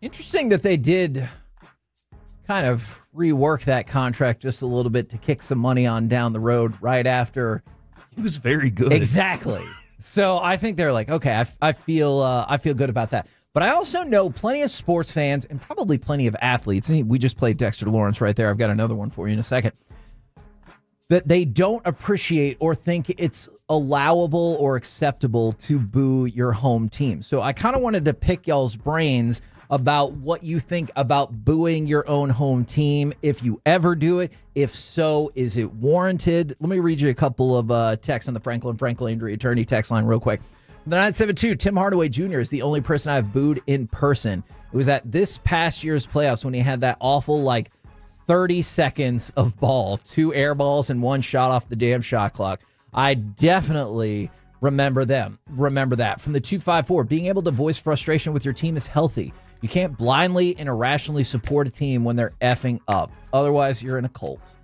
interesting that they did kind of rework that contract just a little bit to kick some money on down the road right after. He was very good. Exactly. So I think they're like, okay, I feel good about that. But I also know plenty of sports fans and probably plenty of athletes. And we just played Dexter Lawrence right there. I've got another one for you in a second. That they don't appreciate or think it's allowable or acceptable to boo your home team. So I kind of wanted to pick y'all's brains about what you think about booing your own home team, if you ever do it. If so, is it warranted? Let me read you a couple of texts on the Franklin Injury Attorney text line real quick. The 972, Tim Hardaway Jr. is the only person I've booed in person. It was at this past year's playoffs when he had that awful, 30 seconds of ball, 2 air balls and 1 shot off the damn shot clock. I definitely remember that. From the 254, being able to voice frustration with your team is healthy. You can't blindly and irrationally support a team when they're effing up. Otherwise, you're in a cult.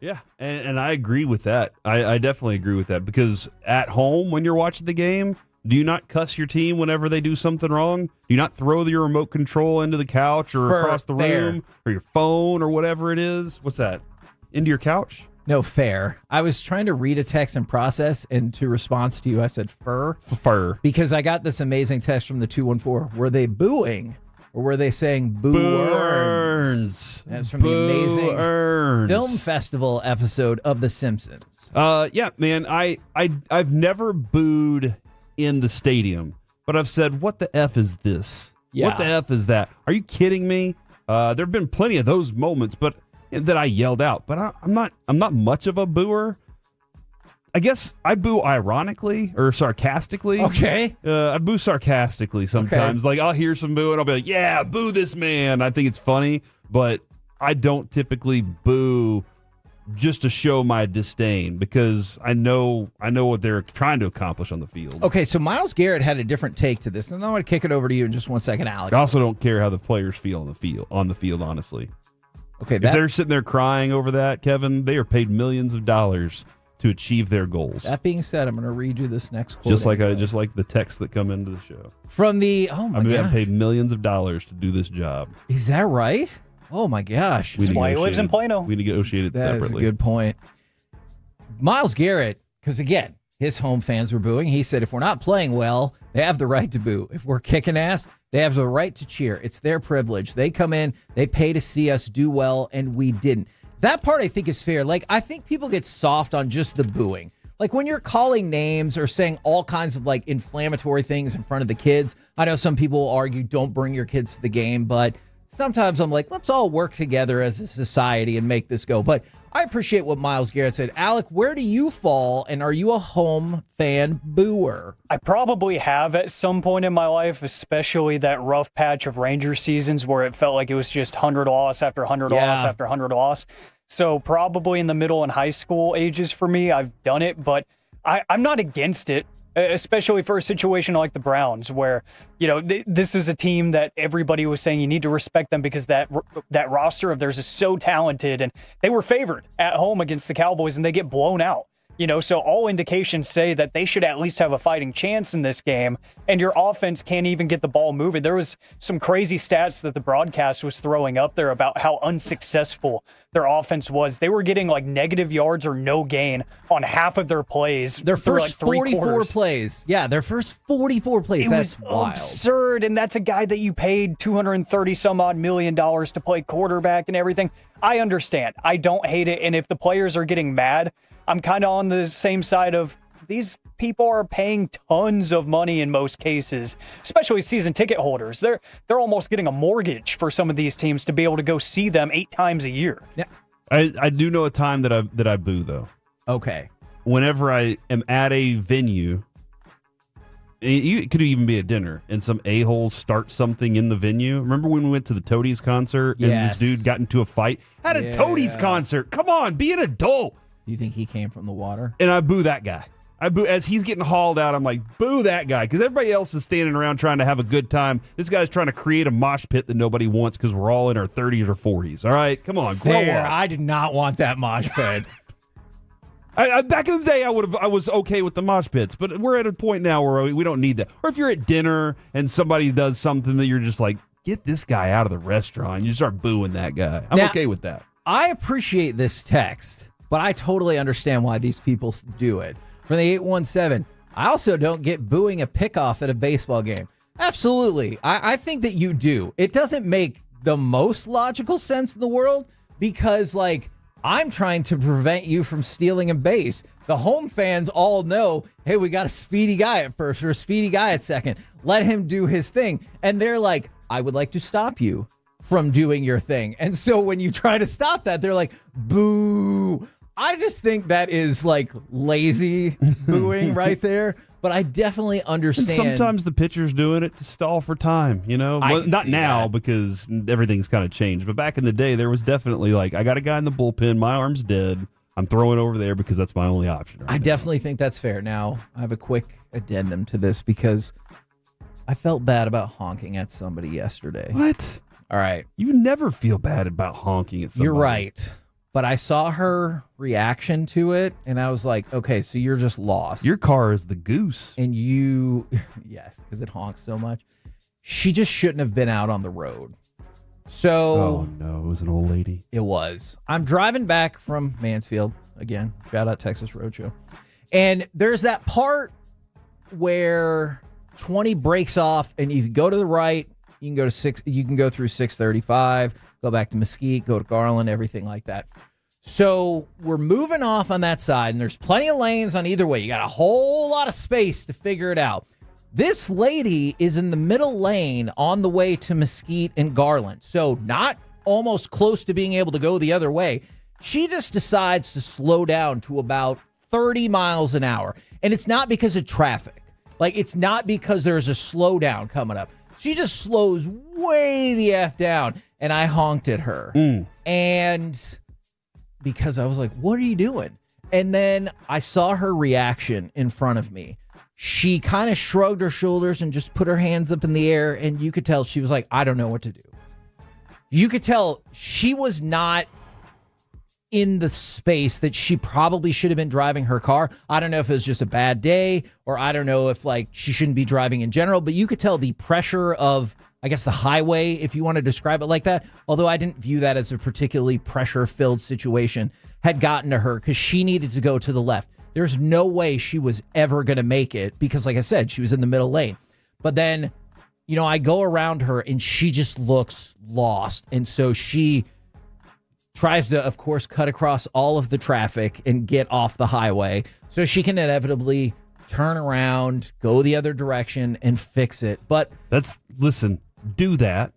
Yeah, and I agree with that. I definitely agree with that because at home, when you're watching the game, do you not cuss your team whenever they do something wrong? Do you not throw your remote control into the couch or across the room or your phone or whatever it is? What's that? Into your couch? No, fair. I was trying to read a text and process, and to respond to you, I said fur. Fur. Because I got this amazing text from the 214. Were they booing or were they saying boo-earns? That's from the amazing film festival episode of The Simpsons. Yeah, man. I've never booed in the stadium, but I've said, what the F is this? Yeah. What the F is that? Are you kidding me? There have been plenty of those moments, but that I yelled out, but I'm not much of a booer. I guess I boo ironically or sarcastically. Okay. I boo sarcastically sometimes. Okay. I'll hear some boo and I'll be like, yeah, boo this man. I think it's funny, but I don't typically boo just to show my disdain because I know what they're trying to accomplish on the field. Okay, so Myles Garrett had a different take to this, and I want to kick it over to you in just 1 second, Alex. I also don't care how the players feel on the field, honestly. Okay, if they're sitting there crying over that, Kevin, they are paid millions of dollars to achieve their goals. That being said, I'm going to read you this next quote. Just like the texts that come into the show. From the I'm paid millions of dollars to do this job. Is that right? Oh my gosh! That's why he lives in Plano. We negotiated separately. That's a good point. Myles Garrett, because again, his home fans were booing. He said, if we're not playing well, they have the right to boo. If we're kicking ass, they have the right to cheer. It's their privilege. They come in, they pay to see us do well, and we didn't. That part I think is fair. I think people get soft on just the booing. When you're calling names or saying all kinds of inflammatory things in front of the kids. I know some people will argue don't bring your kids to the game, but sometimes I'm like, let's all work together as a society and make this go. But I appreciate what Myles Garrett said. Alec, where do you fall, and are you a home fan booer? I probably have at some point in my life, especially that rough patch of Ranger seasons where it felt like it was just 100 loss after 100 loss after 100 loss. So probably in the middle and high school ages for me, I've done it, but I'm not against it, especially for a situation like the Browns where, this is a team that everybody was saying you need to respect them because that roster of theirs is so talented, and they were favored at home against the Cowboys and they get blown out. So all indications say that they should at least have a fighting chance in this game, and your offense can't even get the ball moving. There was some crazy stats that the broadcast was throwing up there about how unsuccessful their offense was. They were getting like negative yards or no gain on half of their plays. Their first like 44 plays. Yeah, their first 44 plays. That's wild. Absurd, and that's a guy that you paid $230-some-odd million to play quarterback and everything. I understand. I don't hate it, and if the players are getting mad, I'm kind of on the same side of these people are paying tons of money in most cases, especially season ticket holders. They're almost getting a mortgage for some of these teams to be able to go see them 8 times a year. Yeah. I do know a time that I boo, though. Okay. Whenever I am at a venue, it could even be a dinner, and some a-hole starts something in the venue. Remember when we went to the Toadies concert and this dude got into a fight? At a Toadies concert. Come on, be an adult. You think he came from the water? And I boo that guy. I boo as he's getting hauled out. I'm like, boo that guy, because everybody else is standing around trying to have a good time. This guy's trying to create a mosh pit that nobody wants because we're all in our 30s or 40s. All right, come on, grow up. I did not want that mosh pit. Back in the day, I was okay with the mosh pits, but we're at a point now where we don't need that. Or if you're at dinner and somebody does something that you're just like, get this guy out of the restaurant, you start booing that guy. I'm okay with that. I appreciate this text, but I totally understand why these people do it. From the 817, I also don't get booing a pickoff at a baseball game. Absolutely. I think that you do. It doesn't make the most logical sense in the world because, I'm trying to prevent you from stealing a base. The home fans all know, hey, we got a speedy guy at first or a speedy guy at second. Let him do his thing. And they're like, I would like to stop you from doing your thing. And so when you try to stop that, they're like, boo. I just think that is lazy booing right there. But I definitely understand. And sometimes the pitcher's doing it to stall for time, not now because everything's kind of changed. But back in the day, there was definitely I got a guy in the bullpen. My arm's dead. I'm throwing over there because that's my only option. I definitely think that's fair. Now, I have a quick addendum to this because I felt bad about honking at somebody yesterday. What? All right. You never feel bad about honking at somebody. You're right. But I saw her reaction to it, and I was like, okay, so you're just lost. Your car is the goose. And yes, because it honks so much. She just shouldn't have been out on the road. So. Oh, no, it was an old lady. It was. I'm driving back from Mansfield. Again, shout out Texas Roadshow. And there's that part where 20 breaks off, and you can go to the right. You can go to 6. You can go through 635. Go back to Mesquite, go to Garland, everything like that. So we're moving off on that side, and there's plenty of lanes on either way. You got a whole lot of space to figure it out. This lady is in the middle lane on the way to Mesquite and Garland. So not almost close to being able to go the other way. She just decides to slow down to about 30 miles an hour. And it's not because of traffic. It's not because there's a slowdown coming up. She just slows way the F down. And I honked at her. And because I was like, what are you doing? And then I saw her reaction in front of me. She kind of shrugged her shoulders and just put her hands up in the air. And you could tell she was like, I don't know what to do. You could tell she was not in the space that she probably should have been driving her car. I don't know if it was just a bad day, or I don't know if she shouldn't be driving in general, but you could tell the pressure of, I guess, the highway, if you want to describe it like that, although I didn't view that as a particularly pressure-filled situation, had gotten to her because she needed to go to the left. There's no way she was ever going to make it because, like I said, she was in the middle lane. But then, I go around her and she just looks lost. And so she tries to, of course, cut across all of the traffic and get off the highway so she can inevitably turn around, go the other direction, and fix it. But listen, do that.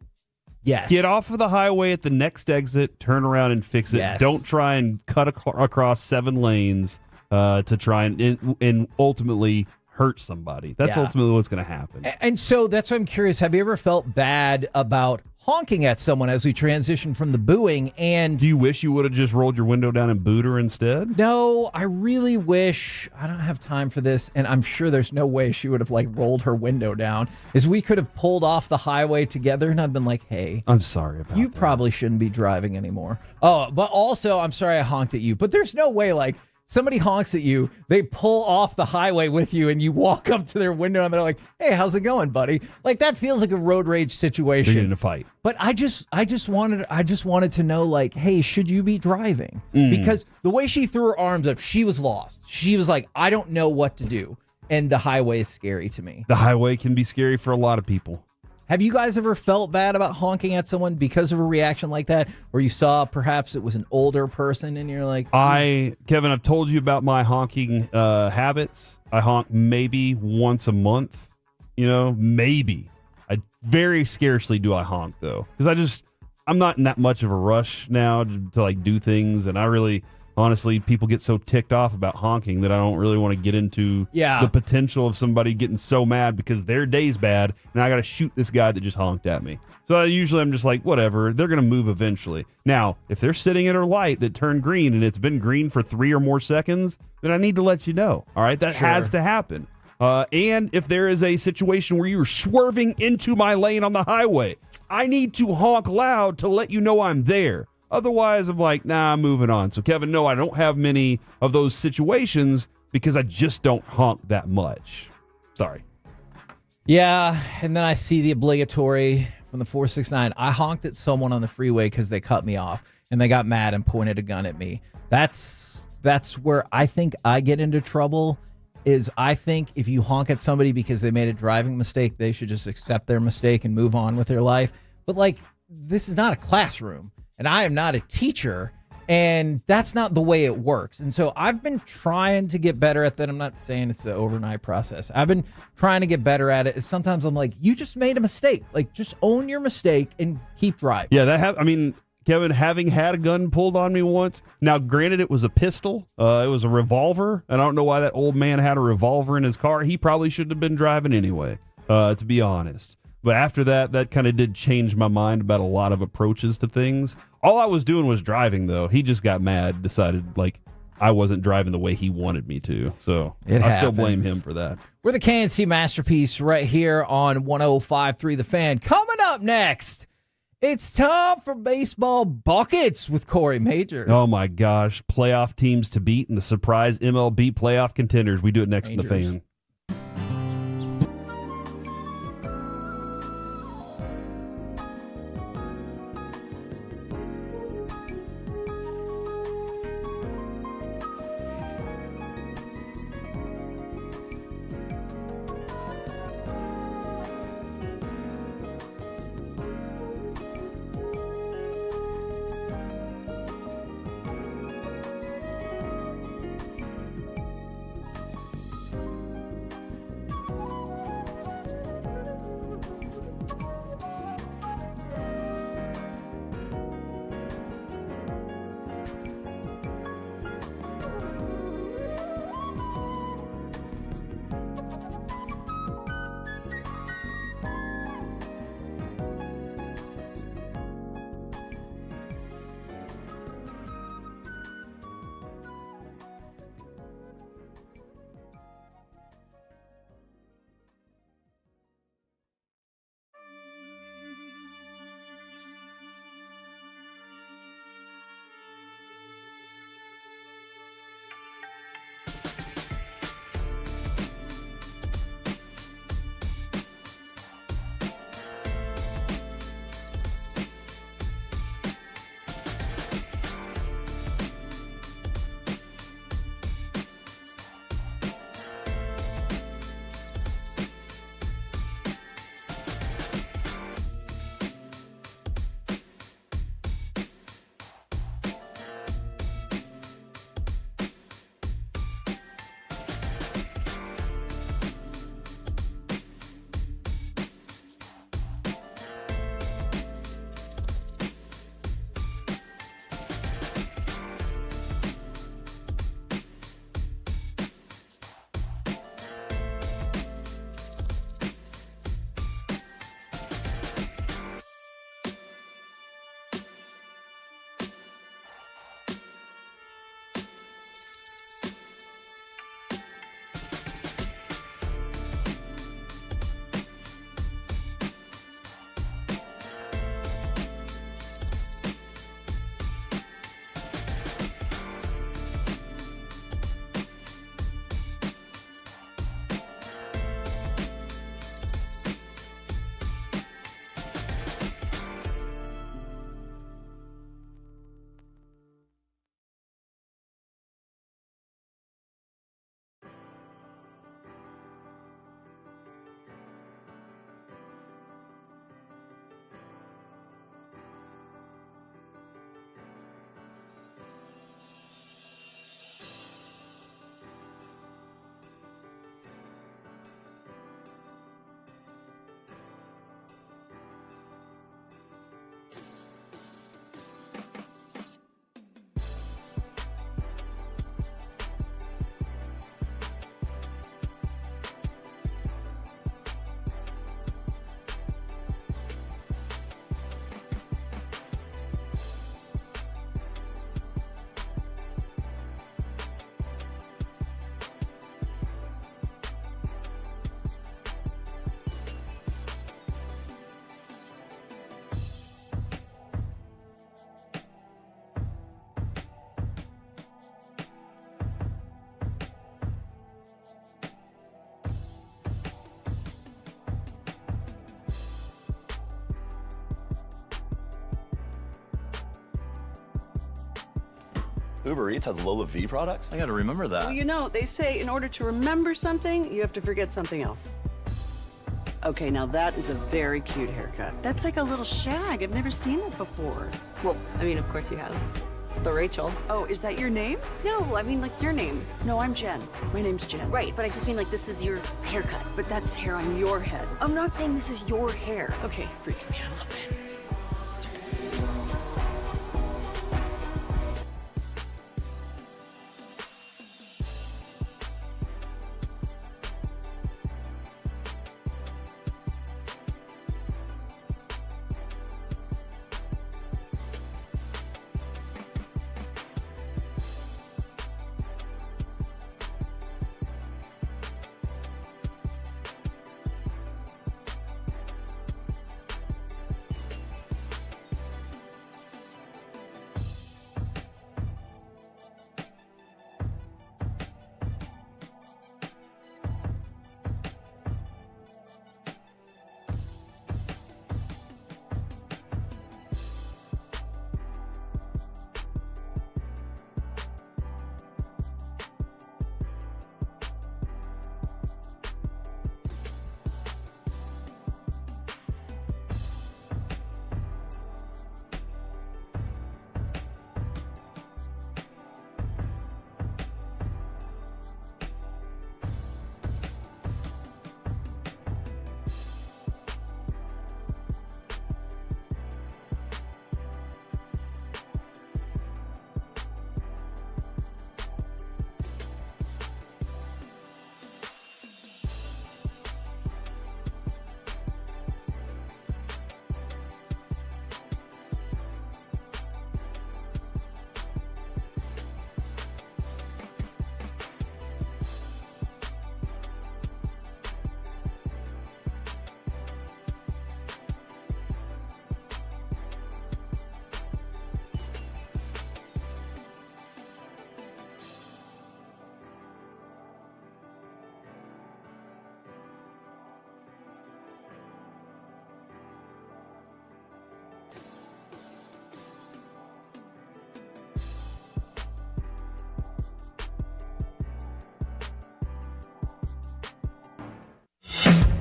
Yes. Get off of the highway at the next exit, turn around and fix it. Yes. Don't try and cut across 7 lanes to try and ultimately hurt somebody. That's ultimately what's going to happen. And so that's why I'm curious. Have you ever felt bad about honking at someone as we transition from the booing. And do you wish you would have just rolled your window down and booed her instead? No, I really wish. I don't have time for this, and I'm sure there's no way she would have like rolled her window down. Is we could have pulled off the highway together, and I've been like, "Hey, I'm sorry about you that. probably shouldn't be driving anymore." Oh, but also, I'm sorry I honked at you. But there's no way like. Somebody honks at you, they pull off the highway with you, and you walk up to their window, and they're like, "Hey, how's it going, buddy?" Like that feels like a road rage situation. They're in a fight. But I just wanted to know, like, hey, should you be driving? Because the way she threw her arms up, she was lost. She was like, I don't know what to do, and the highway is scary to me. The highway can be scary for a lot of people. Have you guys ever felt bad about honking at someone because of a reaction like that? Or you saw perhaps it was an older person and you're like... Kevin, I've told you about my honking habits. I honk maybe once a month, maybe. I very scarcely do I honk though. Because I'm not in that much of a rush now to like do things. And I really... Honestly, people get so ticked off about honking that I don't really want to get into the potential of somebody getting so mad because their day's bad and I got to shoot this guy that just honked at me. So I'm just like, whatever, they're going to move eventually. Now, if they're sitting at a light that turned green and it's been green for 3 or more seconds, then I need to let you know. All right, that has to happen. And if there is a situation where you're swerving into my lane on the highway, I need to honk loud to let you know I'm there. Otherwise, I'm like, nah, I'm moving on. So, Kevin, no, I don't have many of those situations because I just don't honk that much. Sorry. Yeah, and then I see the obligatory from the 469. I honked at someone on the freeway because they cut me off, and they got mad and pointed a gun at me. That's where I think I get into trouble, is I think if you honk at somebody because they made a driving mistake, they should just accept their mistake and move on with their life. But, like, this is not a classroom. And I am not a teacher, and that's not the way it works. And so I've been trying to get better at that. I'm not saying it's an overnight process. I've been trying to get better at it. Sometimes I'm like, you just made a mistake. Like, just own your mistake and keep driving. Yeah, Kevin, having had a gun pulled on me once. Now, granted, it was a pistol. It was a revolver. And I don't know why that old man had a revolver in his car. He probably shouldn't have been driving anyway, to be honest. But after that kind of did change my mind about a lot of approaches to things. All I was doing was driving, though. He just got mad, decided, like, I wasn't driving the way he wanted me to. So I still blame him for that. We're the KNC Masterpiece right here on 105.3 The Fan. Coming up next, it's time for Baseball Buckets with Corey Majors. Oh, my gosh. Playoff teams to beat and the surprise MLB playoff contenders. We do it next in The Fan. Uber Eats has Lola V products? I gotta remember that. Well, you know, they say in order to remember something, you have to forget something else. Okay, now that is a very cute haircut. That's like a little shag. I've never seen it before. Well, I mean, of course you have. It's the Rachel. Oh, is that your name? No, I mean, like your name. No, I'm Jen. My name's Jen. Right, but I just mean like this is your haircut. But that's hair on your head. I'm not saying this is your hair. Okay, freaking me out a little bit.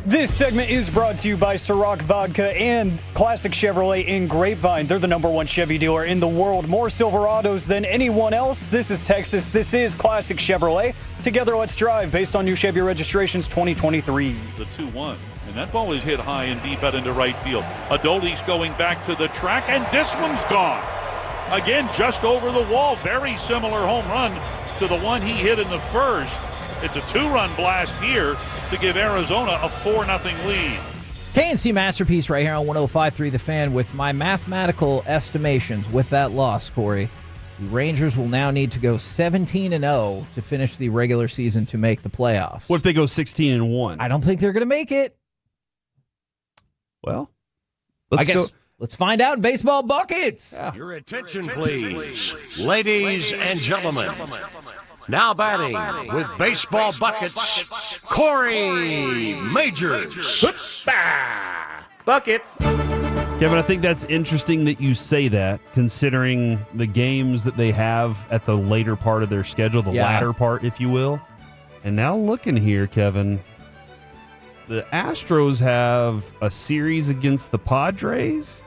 This segment is brought to you by Ciroc Vodka and Classic Chevrolet in Grapevine. They're the #1 Chevy dealer in the world. More Silverados than anyone else. This is Texas. This is Classic Chevrolet. Together, let's drive based on new Chevy registrations 2023. The 2-1. And that ball is hit high and deep out into right field. Adolis going back to the track, and this one's gone. Again, just over the wall. Very similar home run to the one he hit in the first. It's a 2-run blast here to give Arizona a 4-0 lead. KNC Masterpiece right here on 105.3 The Fan with my mathematical estimations with that loss, Corey. The Rangers will now need to go 17-0 to finish the regular season to make the playoffs. What if they go 16-1? I don't think they're going to make it. Well, let's find out in baseball buckets. Yeah. Your attention, please. Ladies and gentlemen. Now batting with baseball buckets, Corey Majors. Buckets. Kevin, I think that's interesting that you say that, considering the games that they have at the later part of their schedule, the latter part, if you will. And now looking here, Kevin, the Astros have a series against the Padres,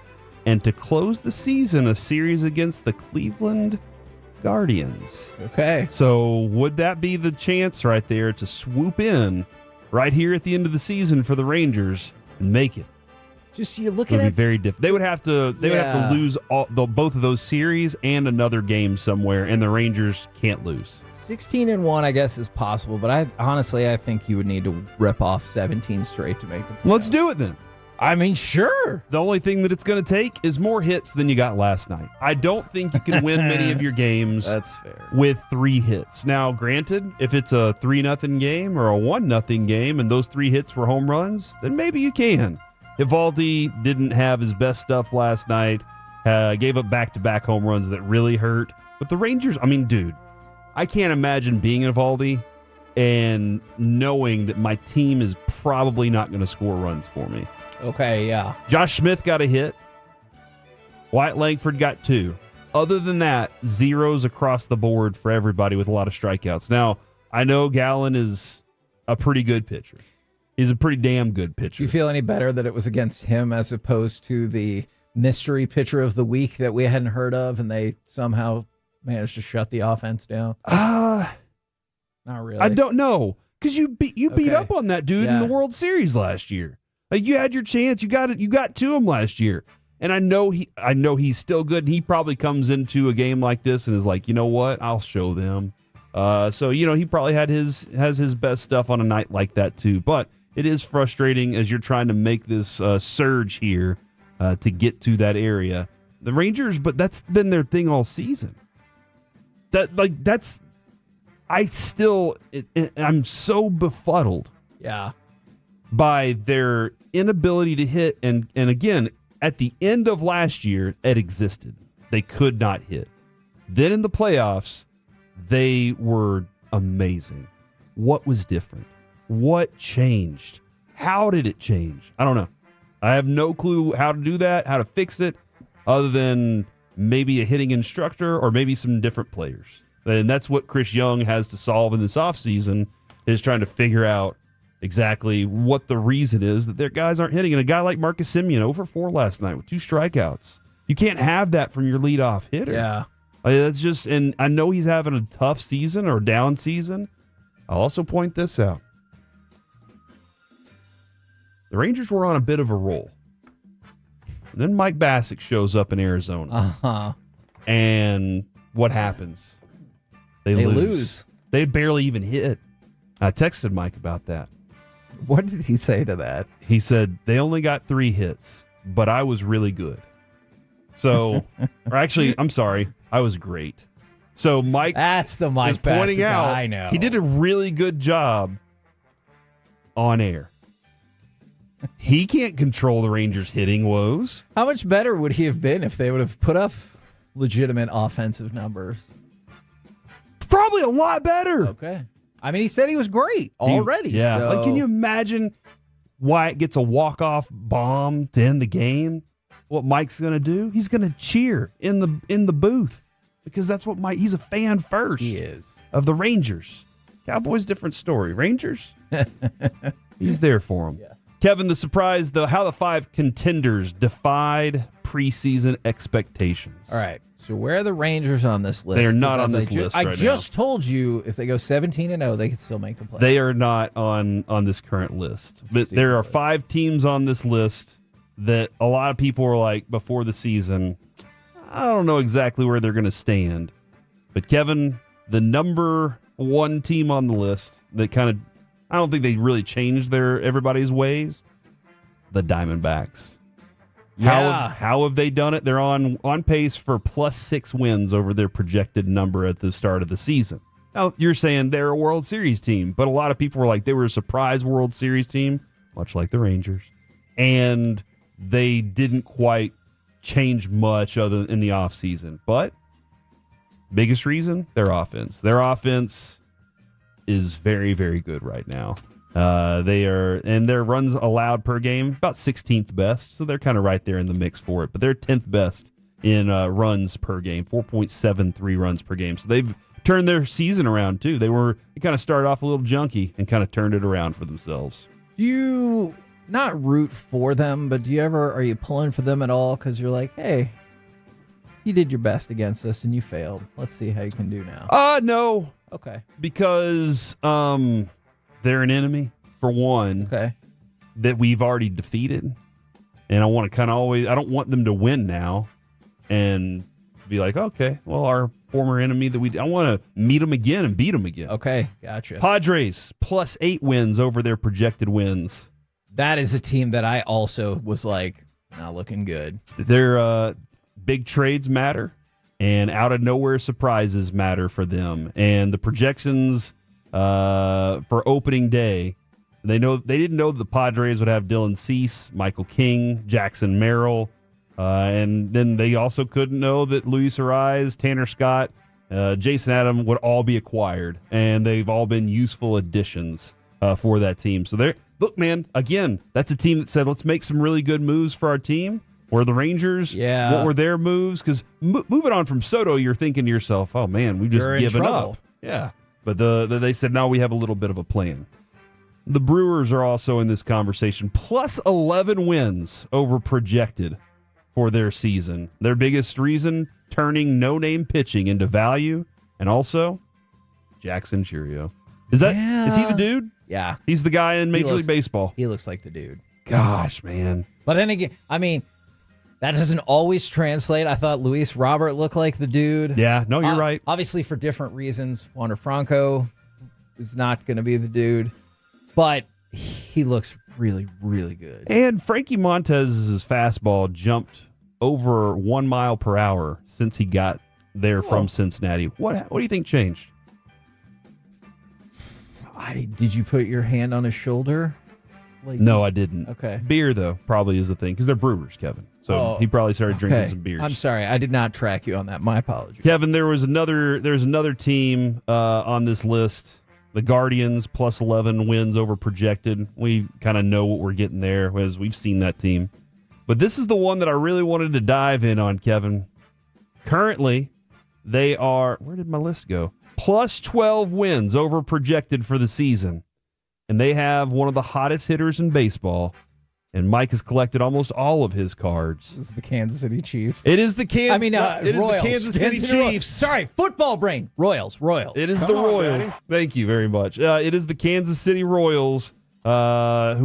and to close the season, a series against the Cleveland Guardians. Okay. So would that be the chance right there to swoop in right here at the end of the season for the Rangers and make it? Just you're looking it would at be very different. They would have to lose both of those series and another game somewhere, and the Rangers can't lose. 16-1, I guess, is possible, but I think you would need to rip off 17 straight to make the playoffs. Let's do it then. I mean, sure. The only thing that it's going to take is more hits than you got last night. I don't think you can win many of your games That's fair. with 3 hits. Now, granted, if it's a 3-0 game or a 1-0 game and those 3 hits were home runs, then maybe you can. Evaldi didn't have his best stuff last night, gave up back-to-back home runs that really hurt. But the Rangers, I mean, dude, I can't imagine being Evaldi and knowing that my team is probably not going to score runs for me. Okay, yeah. Josh Smith got a hit. Wyatt Langford got 2. Other than that, zeros across the board for everybody with a lot of strikeouts. Now, I know Gallen is a pretty good pitcher. He's a pretty damn good pitcher. Do you feel any better that it was against him as opposed to the mystery pitcher of the week that we hadn't heard of and they somehow managed to shut the offense down? Not really. I don't know, because you beat up on that dude in the World Series last year. Like, you had your chance. You got to him last year. And I know he's still good. And he probably comes into a game like this and is like, you know what? I'll show them. So he probably has his best stuff on a night like that too. But it is frustrating as you're trying to make this surge here to get to that area. The Rangers, but that's been their thing all season. I'm so befuddled. Yeah. By their inability to hit, and again, at the end of last year, it existed. They could not hit. Then in the playoffs, they were amazing. What was different? What changed? How did it change? I don't know. I have no clue how to do that, how to fix it, other than maybe a hitting instructor or maybe some different players. And that's what Chris Young has to solve in this offseason, is trying to figure out exactly what the reason is that their guys aren't hitting. And a guy like Marcus Semien, 0-for-4 last night with 2 strikeouts. You can't have that from your leadoff hitter. Yeah. That's just, and I know he's having a tough season or down season. I'll also point this out. The Rangers were on a bit of a roll. And then Mike Bassick shows up in Arizona. Uh-huh. And what happens? They lose. They barely even hit. I texted Mike about that. What did he say to that? He said, they only got 3 hits, but I was really good. So, or actually, I'm sorry, I was great. So Mike, that's the Mike is pointing Bassick out, I know. he did a really good job on air. He can't control the Rangers' hitting woes. How much better would he have been if they would have put up legitimate offensive numbers? Probably a lot better. Okay. I mean, he said he was great already. Yeah. So. Like, can you imagine Wyatt gets a walk-off bomb to end the game? What Mike's going to do? He's going to cheer in the booth, because that's what Mike, he's a fan first. He is. Of the Rangers. Cowboys, different story. Rangers, he's there for them. Yeah. Kevin, the surprise, how the 5 contenders defied preseason expectations. All right. So where are the Rangers on this list? They are not on this list right now. I just told you if they go 17-0, they can still make the playoffs. They are not on this current list. But there are 5 teams on this list that a lot of people were like before the season, I don't know exactly where they're going to stand. But Kevin, the number 1 team on the list that kind of, I don't think they really changed everybody's ways, the Diamondbacks. Yeah. How have they done it? They're on pace for +6 wins over their projected number at the start of the season. Now, you're saying they're a World Series team, but a lot of people were like they were a surprise World Series team, much like the Rangers. And they didn't quite change much other in the offseason. But biggest reason, their offense. Their offense is very, very good right now. They are, and their runs allowed per game about 16th best, so they're kind of right there in the mix for it. But they're 10th best in runs per game, 4.73 runs per game. So they've turned their season around too. They kind of started off a little junky and kind of turned it around for themselves. Do you not root for them, but are you pulling for them at all? Because you're like, hey, you did your best against us and you failed. Let's see how you can do now. No. Okay. Because they're an enemy, for one. Okay. That we've already defeated. And I want to kind of I don't want them to win now and be like, okay, well, our former enemy I want to meet them again and beat them again. Okay, gotcha. Padres, +8 wins over their projected wins. That is a team that I also was like, not looking good. Their big trades matter, and out of nowhere surprises matter for them. And the projections for opening day, they didn't know the Padres would have Dylan Cease, Michael King, Jackson Merrill, and then they also couldn't know that Luis Ariz, Tanner Scott, Jason Adam would all be acquired, and they've all been useful additions for that team. So look, man, again, that's a team that said, let's make some really good moves for our team, Were the Rangers? Yeah. What were their moves? Because moving on from Soto, you're thinking to yourself, "Oh man, we've just You're in given trouble. up." Yeah, but they said, "No, we have a little bit of a plan." The Brewers are also in this conversation, plus 11 wins over projected for their season. Their biggest reason, turning no-name pitching into value, and also Jackson Churio. Is he the dude? Yeah. He's the guy in Major League Baseball. He looks like the dude. Gosh, man. But then again, I mean, that doesn't always translate. I thought Luis Robert looked like the dude. Yeah, no, you're right. Obviously for different reasons. Wander Franco is not going to be the dude, but he looks really, really good. And Frankie Montez's fastball jumped over 1 mile per hour since he got there from Cincinnati. What do you think changed? Did you put your hand on his shoulder? No, I didn't. Okay. Beer, though, probably is the thing, because they're Brewers, Kevin. So he probably started drinking some beers. I'm sorry. I did not track you on that. My apologies. Kevin, there's another team on this list. The Guardians, plus 11 wins over projected. We kind of know what we're getting there, as we've seen that team. But this is the one that I really wanted to dive in on, Kevin. Currently, they are, where did my list go? Plus 12 wins over projected for the season. And they have one of the hottest hitters in baseball. And Mike has collected almost all of his cards. This is the Kansas City Chiefs. It is the Kansas Royals. Kansas City Chiefs. Sorry, football brain. Royals. It is the Royals. Daddy. Thank you very much. It is the Kansas City Royals, who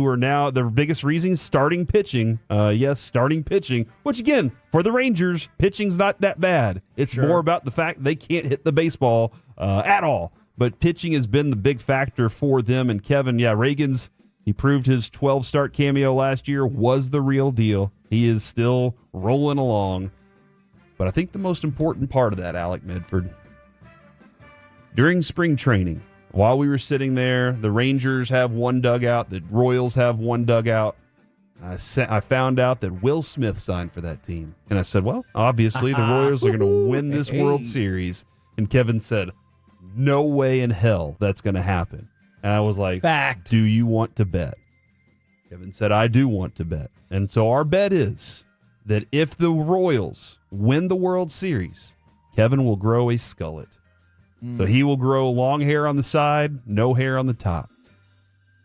are now their biggest reason starting pitching. Yes, starting pitching. Which again, for the Rangers, pitching's not that bad. It's more about the fact they can't hit the baseball at all. But pitching has been the big factor for them. And Kevin, Reagan's. He proved his 12-start cameo last year was the real deal. He is still rolling along. But I think the most important part of that, Alec Medford, during spring training, while we were sitting there, the Rangers have one dugout, the Royals have one dugout. I found out that Will Smith signed for that team. And I said, well, obviously the Royals are going to win this World Series. And Kevin said, no way in hell that's going to happen. And I was like, fact. Do you want to bet? Kevin said, I do want to bet. And so our bet is that if the Royals win the World Series, Kevin will grow a skullet. So he will grow long hair on the side, no hair on the top.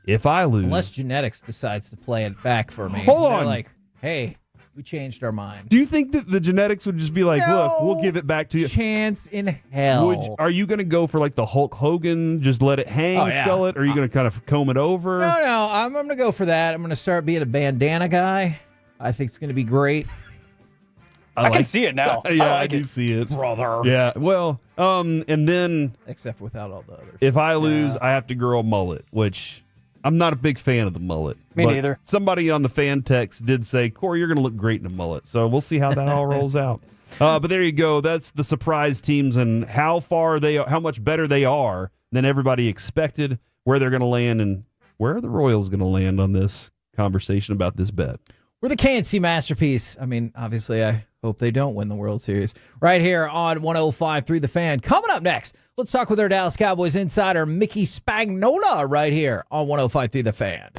If I lose... Unless genetics decides to play it back for me. Hold on. They're like, hey, we changed our mind. Do you think that the genetics would just be like, look, we'll give it back to you? Chance in hell. Are you going to go for like the Hulk Hogan, just let it hang, skullet? Or are you going to kind of comb it over? No, I'm going to go for that. I'm going to start being a bandana guy. I think it's going to be great. I can see it now. Yeah, I do see it. Brother. Yeah, well, and then... Except without all the others. If I lose, I have to grow a mullet, which... I'm not a big fan of the mullet. Me neither. Somebody on the fan text did say, Corey, you're going to look great in a mullet. So we'll see how that all rolls out. But there you go. That's the surprise teams and how much better they are than everybody expected, where they're going to land, and where are the Royals going to land on this conversation about this bet. We're the KNC masterpiece. I mean, obviously, I hope they don't win the World Series. Right here on 105.3 The Fan. Coming up next, let's talk with our Dallas Cowboys insider, Mickey Spagnola, right here on 105.3 The Fan.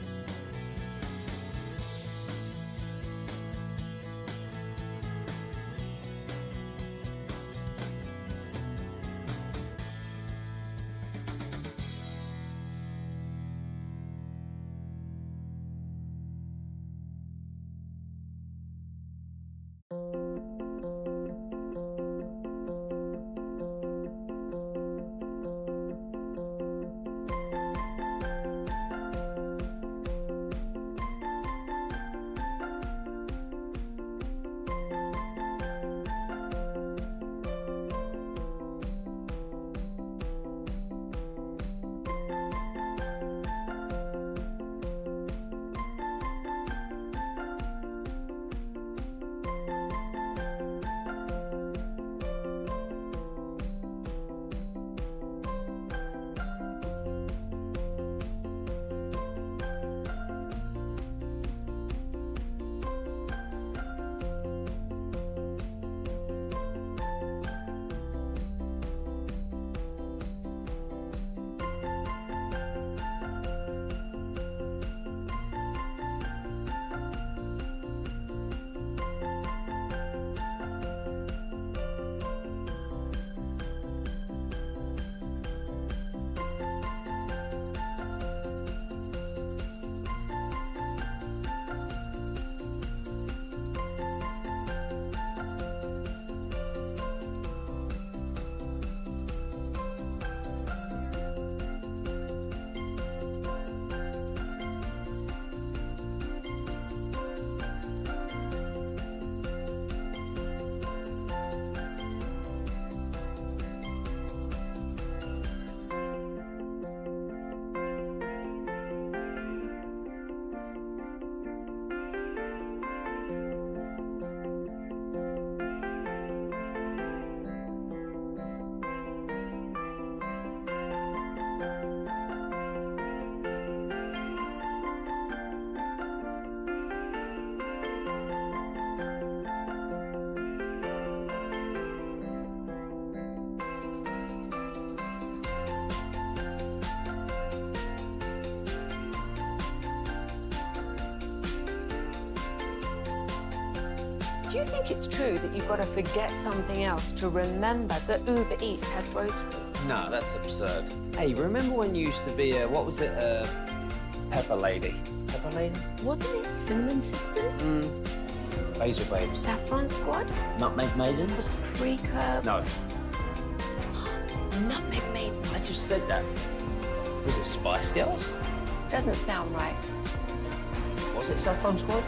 Do you think it's true that you've got to forget something else to remember that Uber Eats has groceries? No, that's absurd. Hey, remember when you used to be Pepper Lady? Pepper Lady? Wasn't it Cinnamon Sisters? Basil Babes. Saffron Squad? Nutmeg Maidens? Paprika? No. Nutmeg Maidens. I just said that. Was it Spice Girls? Doesn't sound right. Was it Saffron Squad?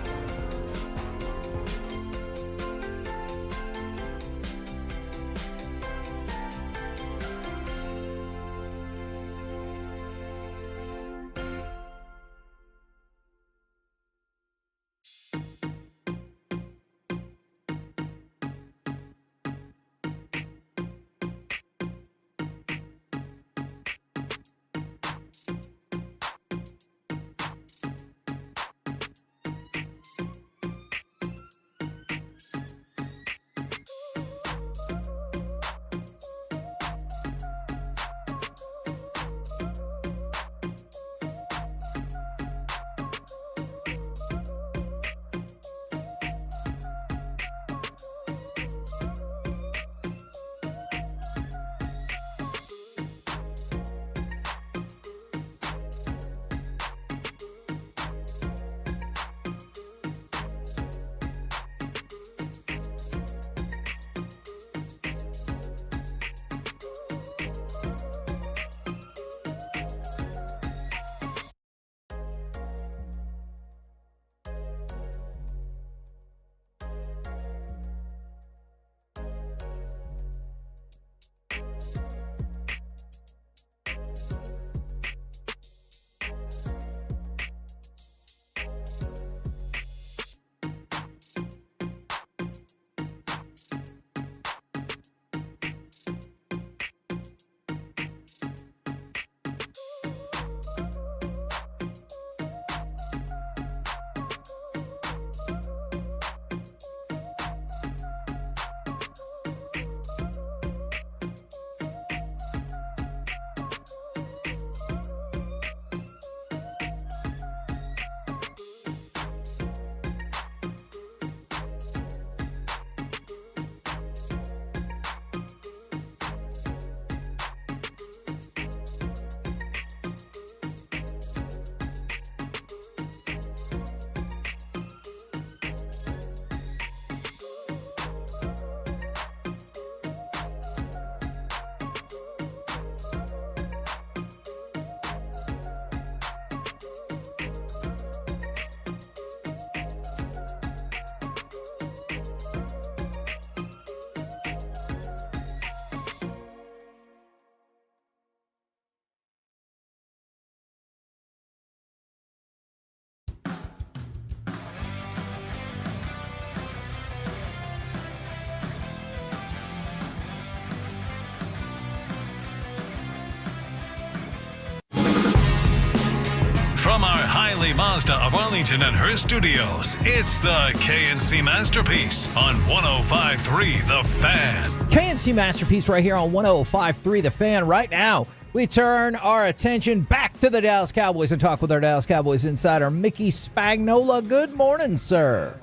From our Highly Mazda of Arlington and her studios, it's the KNC Masterpiece on 105.3 The Fan. KNC Masterpiece right here on 105.3 The Fan. Right now, we turn our attention back to the Dallas Cowboys and talk with our Dallas Cowboys insider, Mickey Spagnola. Good morning, sir.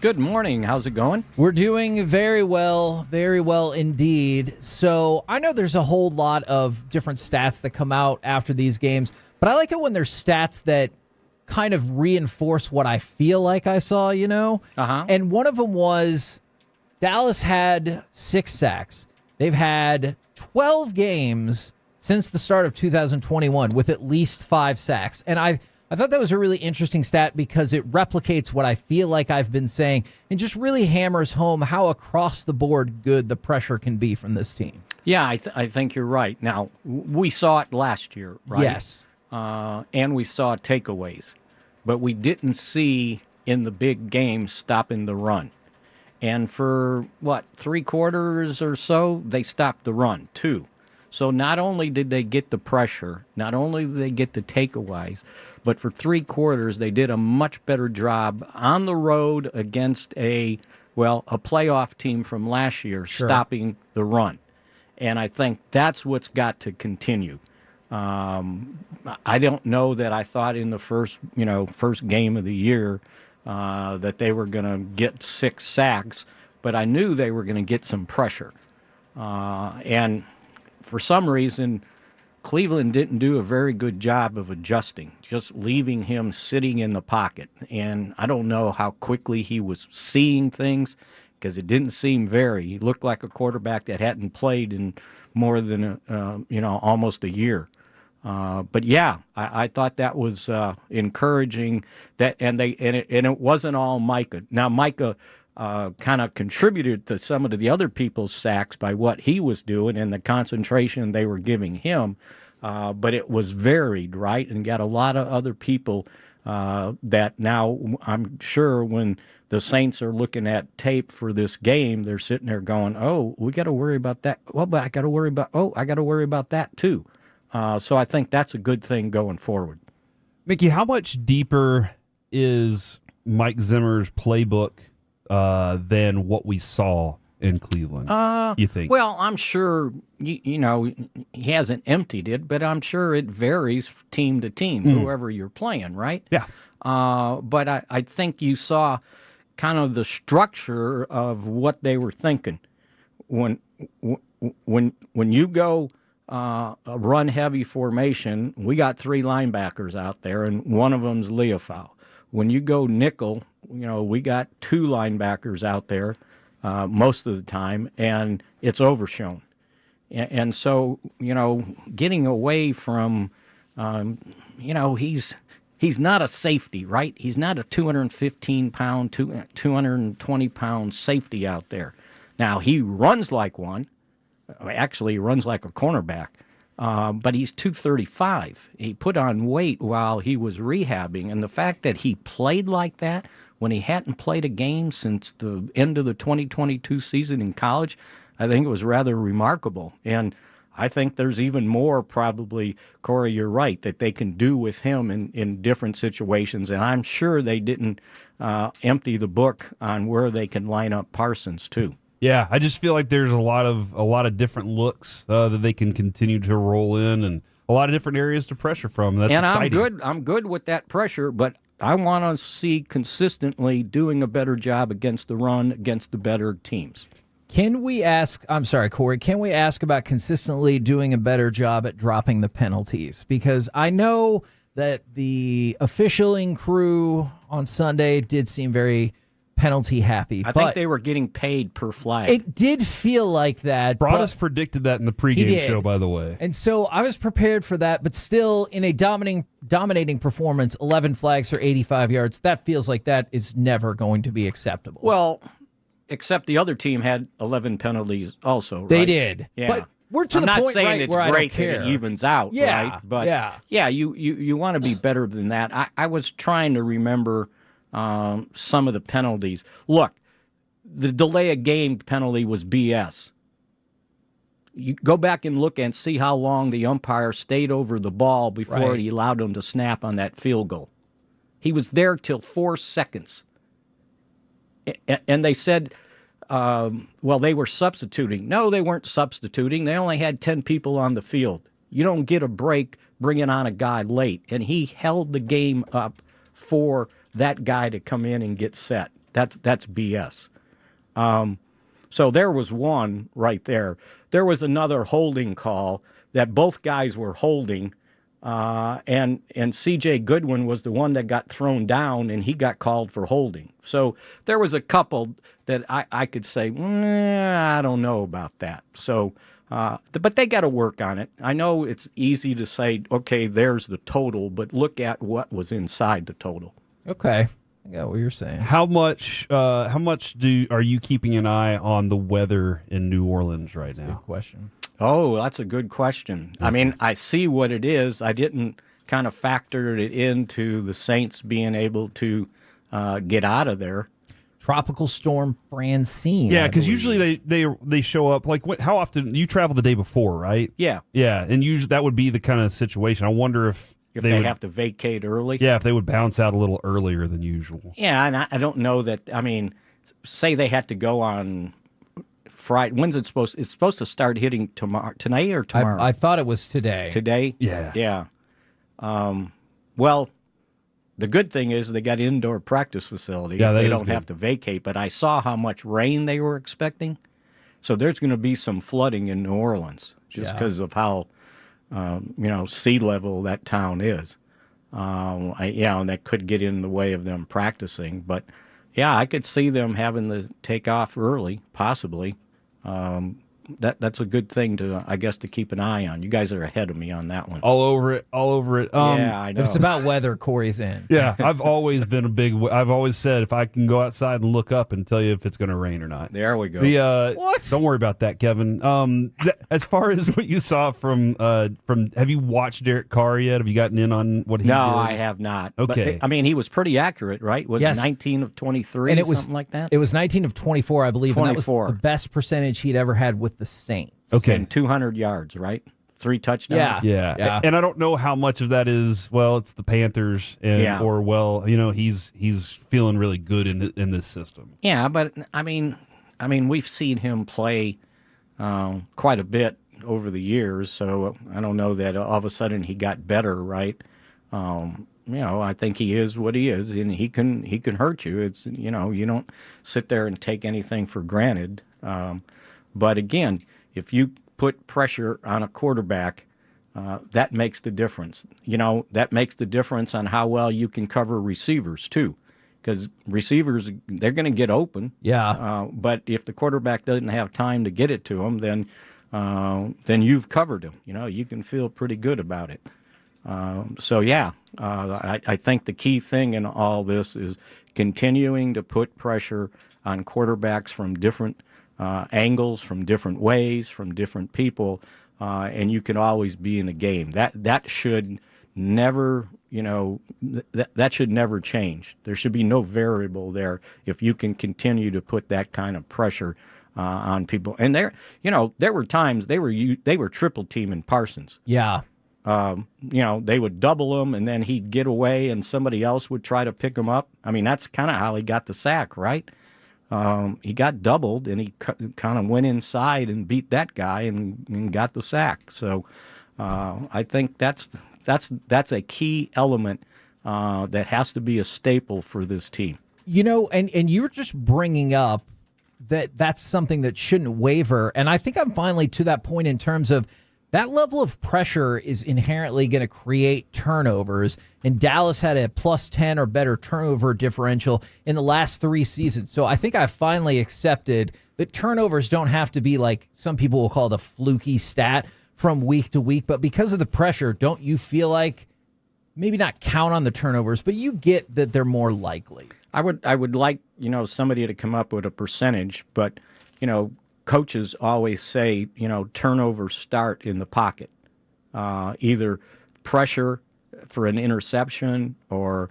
Good morning. How's it going? We're doing very well indeed. So I know there's a whole lot of different stats that come out after these games, but I like it when there's stats that kind of reinforce what I feel like I saw, you know? And one of them was Dallas had 6 sacks. They've had 12 games since the start of 2021 with at least 5 sacks. And I thought that was a really interesting stat because it replicates what I feel like I've been saying and just really hammers home how across the board good the pressure can be from this team. Yeah, I think you're right. Now, we saw it last year, right? Yes. And we saw takeaways, but we didn't see in the big game stopping the run. And for, 3 quarters or so, they stopped the run, too. So not only did they get the pressure, not only did they get the takeaways, but for 3 quarters, they did a much better job on the road against a playoff team from last year, stopping the run. And I think that's what's got to continue. I don't know that I thought in the first game of the year that they were going to get 6 sacks, but I knew they were going to get some pressure. And for some reason, Cleveland didn't do a very good job of adjusting, just leaving him sitting in the pocket. And I don't know how quickly he was seeing things, because it didn't seem he looked like a quarterback that hadn't played in more than almost a year. But yeah, I thought that was encouraging. And it wasn't all Micah. Now Micah kind of contributed to some of the other people's sacks by what he was doing and the concentration they were giving him. But it was varied, right? And got a lot of other people that now I'm sure when the Saints are looking at tape for this game, they're sitting there going, "Oh, we got to worry about that. Well, but I got to worry about that too." So I think that's a good thing going forward. Mickey, how much deeper is Mike Zimmer's playbook than what we saw in Cleveland, you think? Well, I'm sure, he hasn't emptied it, but I'm sure it varies team to team, whoever you're playing, right? Yeah. But I think you saw kind of the structure of what they were thinking. When you go a run-heavy formation, we got 3 linebackers out there, and one of them's Leofau. When you go nickel, we got 2 linebackers out there most of the time, and it's overshown. And so, getting away from, he's not a safety, right? He's not a 215-pound, 220-pound safety out there. Now, he runs like one. Actually, he runs like a cornerback. But he's 235. He put on weight while he was rehabbing. And the fact that he played like that when he hadn't played a game since the end of the 2022 season in college, I think it was rather remarkable. And I think there's even more probably, Corey, you're right, that they can do with him in different situations. And I'm sure they didn't empty the book on where they can line up Parsons, too. Yeah, I just feel like there's a lot of different looks that they can continue to roll in, and a lot of different areas to pressure from. That's exciting. I'm good with that pressure, but I want to see consistently doing a better job against the run, against the better teams. Can we ask, I'm sorry, Corey, can we ask about consistently doing a better job at dropping the penalties? Because I know that the officialing crew on Sunday did seem very penalty happy. I think they were getting paid per flag. It did feel like that. Broadus predicted that in the pregame show, by the way. And so I was prepared for that, but still in a dominating performance, 11 flags for 85 yards, that feels like that is never going to be acceptable. Well, except the other team had 11 penalties also, right? They did. Yeah. But we're to I'm the not point saying right it's where great I don't care. that it evens out, right? But yeah, you want to be better than that. I was trying to remember some of the penalties. Look, the delay of game penalty was BS. You go back and look and see how long the umpire stayed over the ball before he allowed him to snap on that field goal. He was there till 4 seconds. And they said, well, they were substituting. No, they weren't substituting. They only had 10 people on the field. You don't get a break bringing on a guy late. And he held the game up for that guy to come in and get set. That's BS. So there was one right there. There was another holding call that both guys were holding, and C.J. Goodwin was the one that got thrown down, and he got called for holding. So there was a couple that I could say, I don't know about that. So, but they got to work on it. I know it's easy to say, okay, there's the total, but look at what was inside the total. Okay, I got what you're saying. How much are you keeping an eye on the weather in New Orleans right now? Good question. Oh, that's a good question. I mean, I see what it is. I didn't kind of factor it into the Saints being able to get out of there. Tropical Storm Francine. Yeah, because usually they show up. Like, how often you travel the day before, right? Yeah. Yeah, and usually that would be the kind of situation. I wonder if they would have to vacate early. Yeah, if they would bounce out a little earlier than usual. Yeah, and I don't know that. I mean, say they had to go on Friday. When's it supposed? It's supposed to start hitting tonight or tomorrow. I thought it was today. Today. Yeah. Yeah. Well, The good thing is they got indoor practice facilities. Yeah, that they is don't good. have to vacate. But I saw how much rain they were expecting. So there's going to be some flooding in New Orleans just because of how, sea level that town is. And that could get in the way of them practicing. But, yeah, I could see them having to take off early, possibly. That's a good thing to keep an eye on. You guys are ahead of me on that one. All over it. Yeah, I know. If it's about weather, Corey's in. Yeah, I've always been I've always said if I can go outside and look up and tell you if it's going to rain or not. There we go. What? Don't worry about that, Kevin. As far as what you saw from, have you watched Derek Carr yet? Have you gotten in on what he did? No, I have not. Okay. But, he was pretty accurate, right? Was Yes. 19 of 23, And it was something like that? It was 19 of 24, I believe, and that was 24. the best percentage he'd ever had with the Saints. Okay. And 200 yards, right? 3 touchdowns. Yeah. And I don't know how much of that is, it's the Panthers or he's feeling really good in this system. Yeah, but we've seen him play quite a bit over the years, so I don't know that all of a sudden he got better, right? I think he is what he is, and he can hurt you. It's you don't sit there and take anything for granted. But again, if you put pressure on a quarterback, that makes the difference. That makes the difference on how well you can cover receivers too, because receivers, they're going to get open. Yeah. But if the quarterback doesn't have time to get it to them, then you've covered him. You can feel pretty good about it. I think the key thing in all this is continuing to put pressure on quarterbacks from different angles, from different ways, from different people, and you can always be in the game. That should never, that should never change. There should be no variable there if you can continue to put that kind of pressure on people. And there were times they were triple teaming Parsons. Yeah. They would double him, and then he'd get away, and somebody else would try to pick him up. That's kind of how he got the sack, right? He got doubled, and he kind of went inside and beat that guy and got the sack. So I think that's a key element that has to be a staple for this team. And you were just bringing up that's something that shouldn't waver, and I think I'm finally to that point in terms of that level of pressure is inherently going to create turnovers, and Dallas had a plus 10 or better turnover differential in the last 3 seasons. So I think I finally accepted that turnovers don't have to be like some people will call it a fluky stat from week to week, but because of the pressure, don't you feel like maybe not count on the turnovers, but you get that they're more likely? I would like, somebody to come up with a percentage, but, coaches always say, turnovers start in the pocket, either pressure for an interception or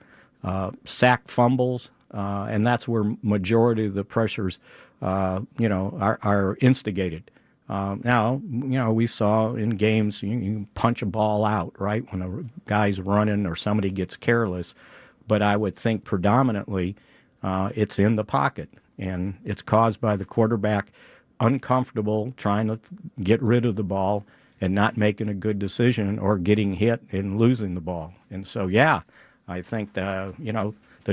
sack fumbles, and that's where majority of the pressures, are instigated. Now, we saw in games you can punch a ball out, right, when a guy's running or somebody gets careless, but I would think predominantly it's in the pocket, and it's caused by the quarterback uncomfortable trying to get rid of the ball and not making a good decision or getting hit and losing the ball. And so, I think the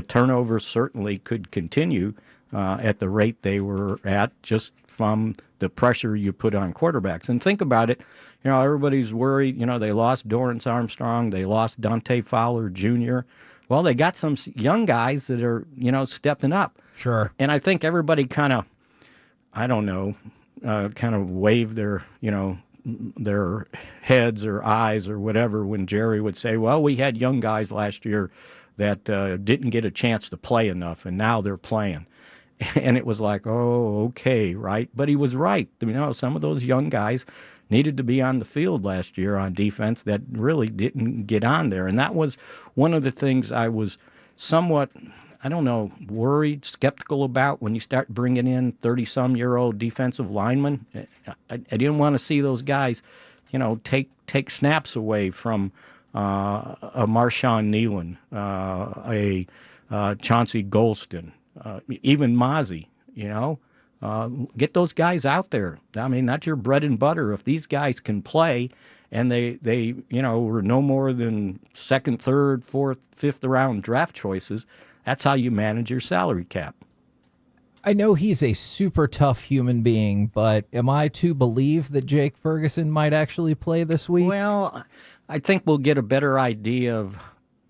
turnovers certainly could continue at the rate they were at just from the pressure you put on quarterbacks. And think about it, everybody's worried, they lost Dorrance Armstrong, they lost Dante Fowler Jr. Well, they got some young guys that are, stepping up. Sure. And I think everybody kind of, wave their, their heads or eyes or whatever when Jerry would say, well, we had young guys last year that didn't get a chance to play enough, and now they're playing. And it was like, oh, okay, right? But he was right. Some of those young guys needed to be on the field last year on defense that really didn't get on there. And that was one of the things I was somewhat, worried, skeptical about when you start bringing in 30-some-year-old defensive linemen. I didn't want to see those guys, take snaps away from a Marshawn Nealon, a Chauncey Golston, even Mozzie, get those guys out there. That's your bread and butter. If these guys can play and they were no more than second, third, fourth, fifth round draft choices. That's how you manage your salary cap. I know he's a super tough human being, but am I to believe that Jake Ferguson might actually play this week? Well, I think we'll get a better idea of,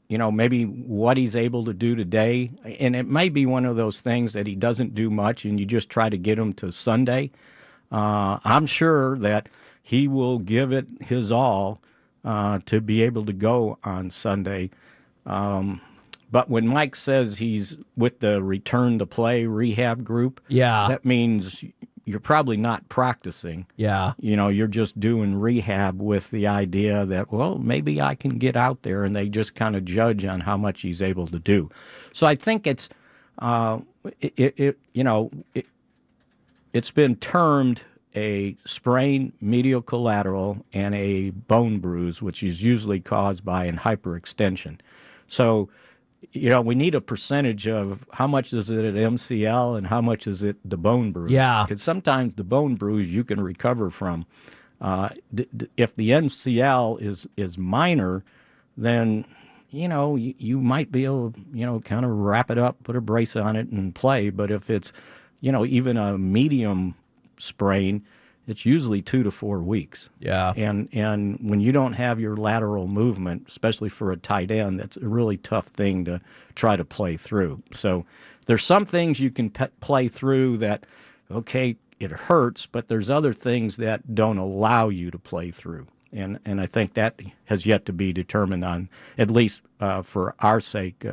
maybe what he's able to do today. And it may be one of those things that he doesn't do much and you just try to get him to Sunday. I'm sure that he will give it his all to be able to go on Sunday. But when Mike says he's with the return to play rehab group, that means you're probably not practicing. Yeah. You're just doing rehab with the idea that, well, maybe I can get out there, and they just kind of judge on how much he's able to do. So I think it's, it's been termed a sprained medial collateral and a bone bruise, which is usually caused by an hyperextension. So, we need a percentage of how much is it at MCL and how much is it the bone bruise. Yeah. Because sometimes the bone bruise you can recover from. If the MCL is minor, then, you might be able to, kind of wrap it up, put a brace on it and play. But if it's, even a medium sprain, it's usually 2 to 4 weeks. Yeah. And when you don't have your lateral movement, especially for a tight end, that's a really tough thing to try to play through. So there's some things you can play through that, okay, it hurts, but there's other things that don't allow you to play through. And I think that has yet to be determined on, at least for our sake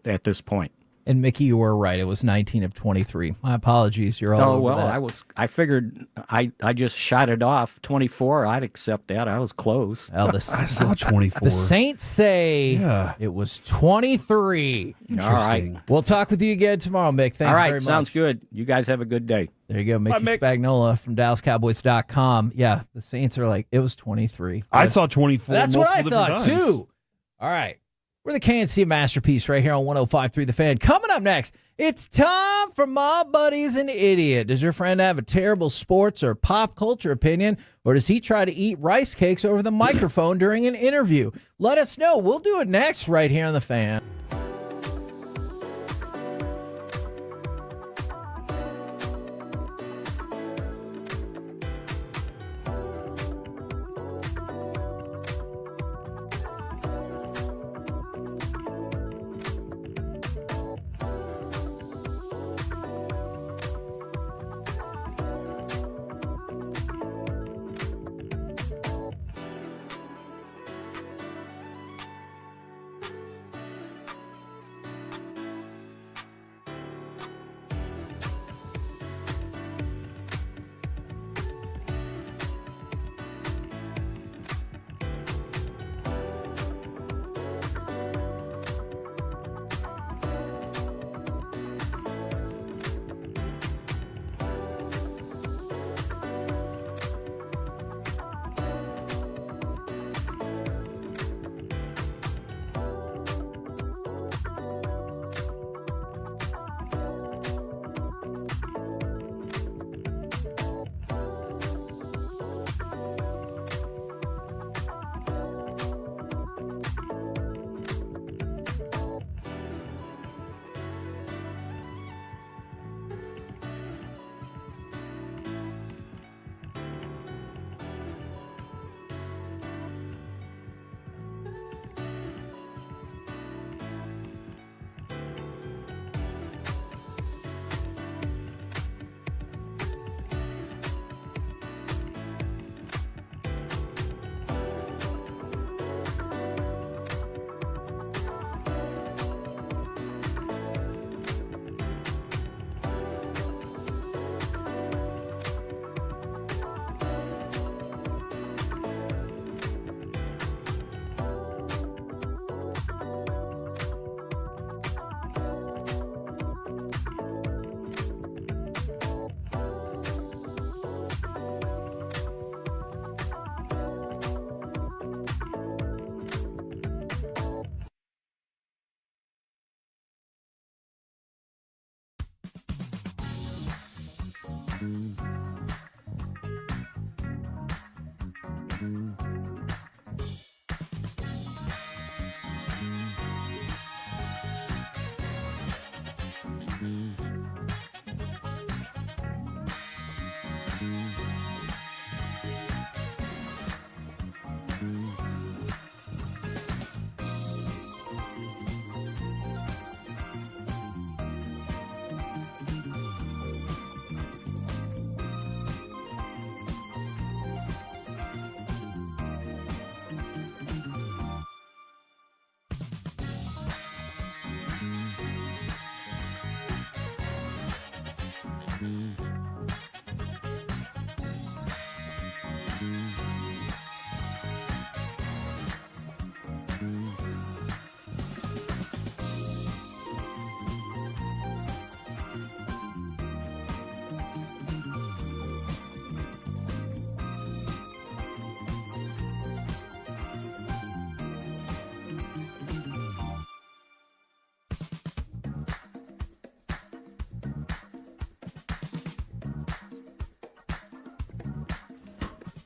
at this point. And Mickey, you were right. It was 19 of 23. My apologies. You're all over that. I figured I just shot it off 24. I'd accept that. I was close. Well, I saw 24. The Saints say it was 23. All right. We'll talk with you again tomorrow, Mick. Thank you very much. Sounds good. You guys have a good day. There you go. Mickey Spagnola from DallasCowboys.com. Yeah, the Saints are like, it was 23. I saw 24. That's what I thought, times. too. All right. We're the KNC Masterpiece right here on 105.3 The Fan. Coming up next, it's time for My Buddy's an Idiot. Does your friend have a terrible sports or pop culture opinion, or does he try to eat rice cakes over the microphone during an interview? Let us know. We'll do it next right here on The Fan.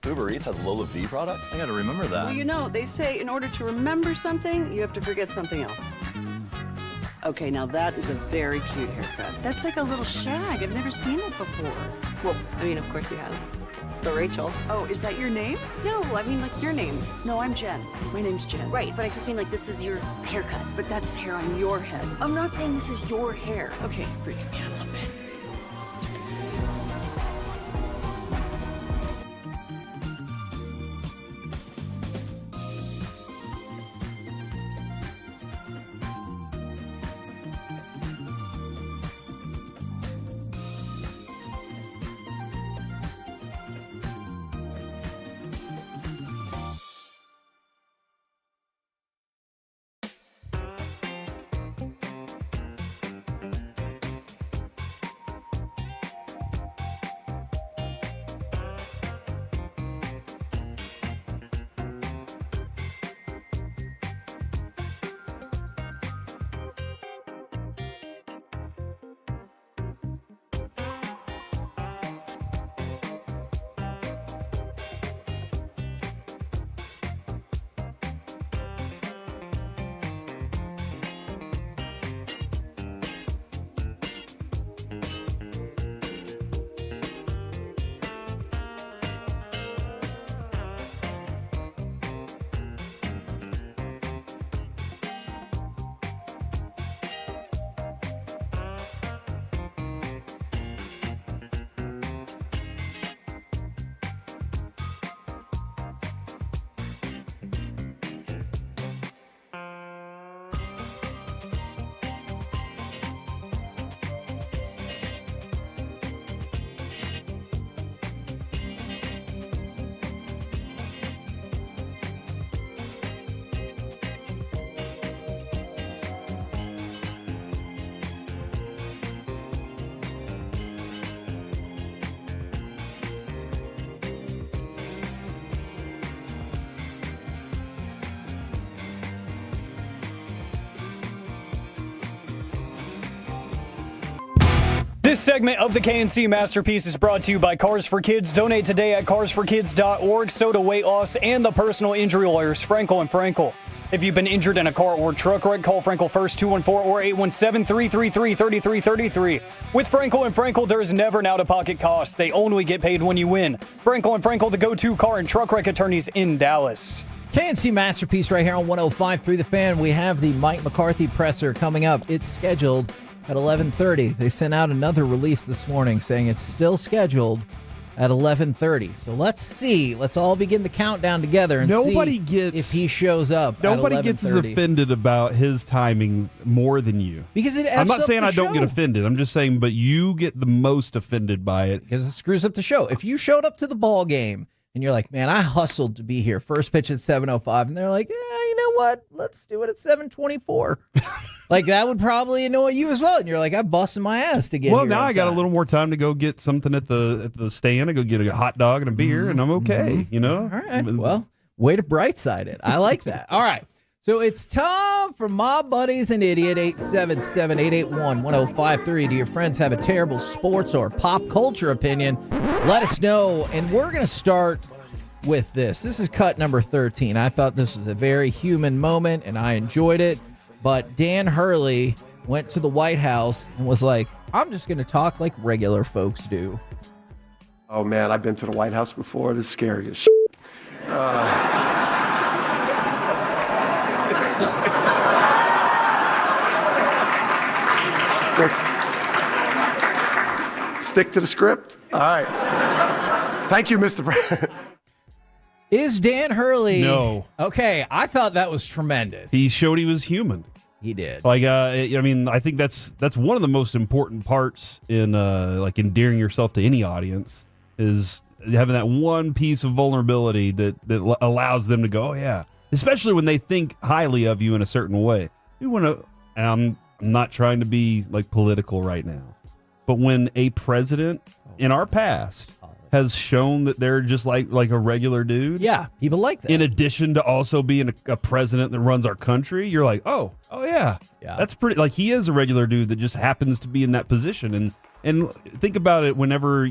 Uber Eats has Lola V products? I gotta remember that. Well, you know, they say in order to remember something, you have to forget something else. Okay, now that is a very cute haircut. That's like a little shag. I've never seen it before. Well, I mean, of course you have. It's the Rachel. Oh, is that your name? No, I mean, like, your name. No, I'm Jen. My name's Jen. Right, but I just mean, like, this is your haircut. But that's hair on your head. I'm not saying this is your hair. Okay, freaking me out a little bit. This segment of the KNC Masterpiece is brought to you by Cars for Kids. Donate today at carsforkids.org. Soda weight loss and the personal injury lawyers, Frankel and Frankel. If you've been injured in a car or truck wreck, call Frankel first, 214 or 817-333-3333. With Frankel and Frankel, there is never an out-of-pocket cost. They only get paid when you win. Frankel and Frankel, the go-to car and truck wreck attorneys in Dallas. KNC Masterpiece right here on 105.3 The Fan. We have the Mike McCarthy presser coming up. It's scheduled at 11:30. They sent out another release this morning saying it's still scheduled at 11:30. So let's see. Let's all begin the countdown together and see if he shows up. Nobody at gets as 11:30. offended about his timing more than you. Because it I'm F's not up saying the I don't get show. offended. I'm just saying, but you get the most offended by it. Because it screws up the show. If you showed up to the ball game and you're like, man, I hustled to be here. First pitch at 7:05. And they're like, you know what? Let's do it at 7:24. Like, that would probably annoy you as well. And you're like, I'm busting my ass to get Well, here. now on I got a time. little more time to go get something at the stand. I go get a hot dog and a beer, and I'm okay, you know? All right. Well, way to bright side it. I like that. All right. So it's time for My Buddy's an Idiot, 877-881-1053. Do your friends have a terrible sports or pop culture opinion? Let us know. And we're going to start with this. This is cut number 13. I thought this was a very human moment, and I enjoyed it. But Dan Hurley went to the White House and was like, I'm just going to talk like regular folks do. Oh, man, I've been to the White House before. It is scary as shit. Stick to the script. All right. Thank you, Mr. President. Is Dan Hurley... No. Okay, I thought that was tremendous. He showed he was human. He did. Like, I mean, I think that's one of the most important parts in like endearing yourself to any audience is having that one piece of vulnerability that allows them to go, oh yeah, especially when they think highly of you in a certain way. You want to, and I'm not trying to be like political right now, but when a president in our past has shown that they're just like a regular dude. Yeah, people like that. In addition to also being a president that runs our country, you're like, oh yeah. That's pretty, like he is a regular dude that just happens to be in that position. And think about it whenever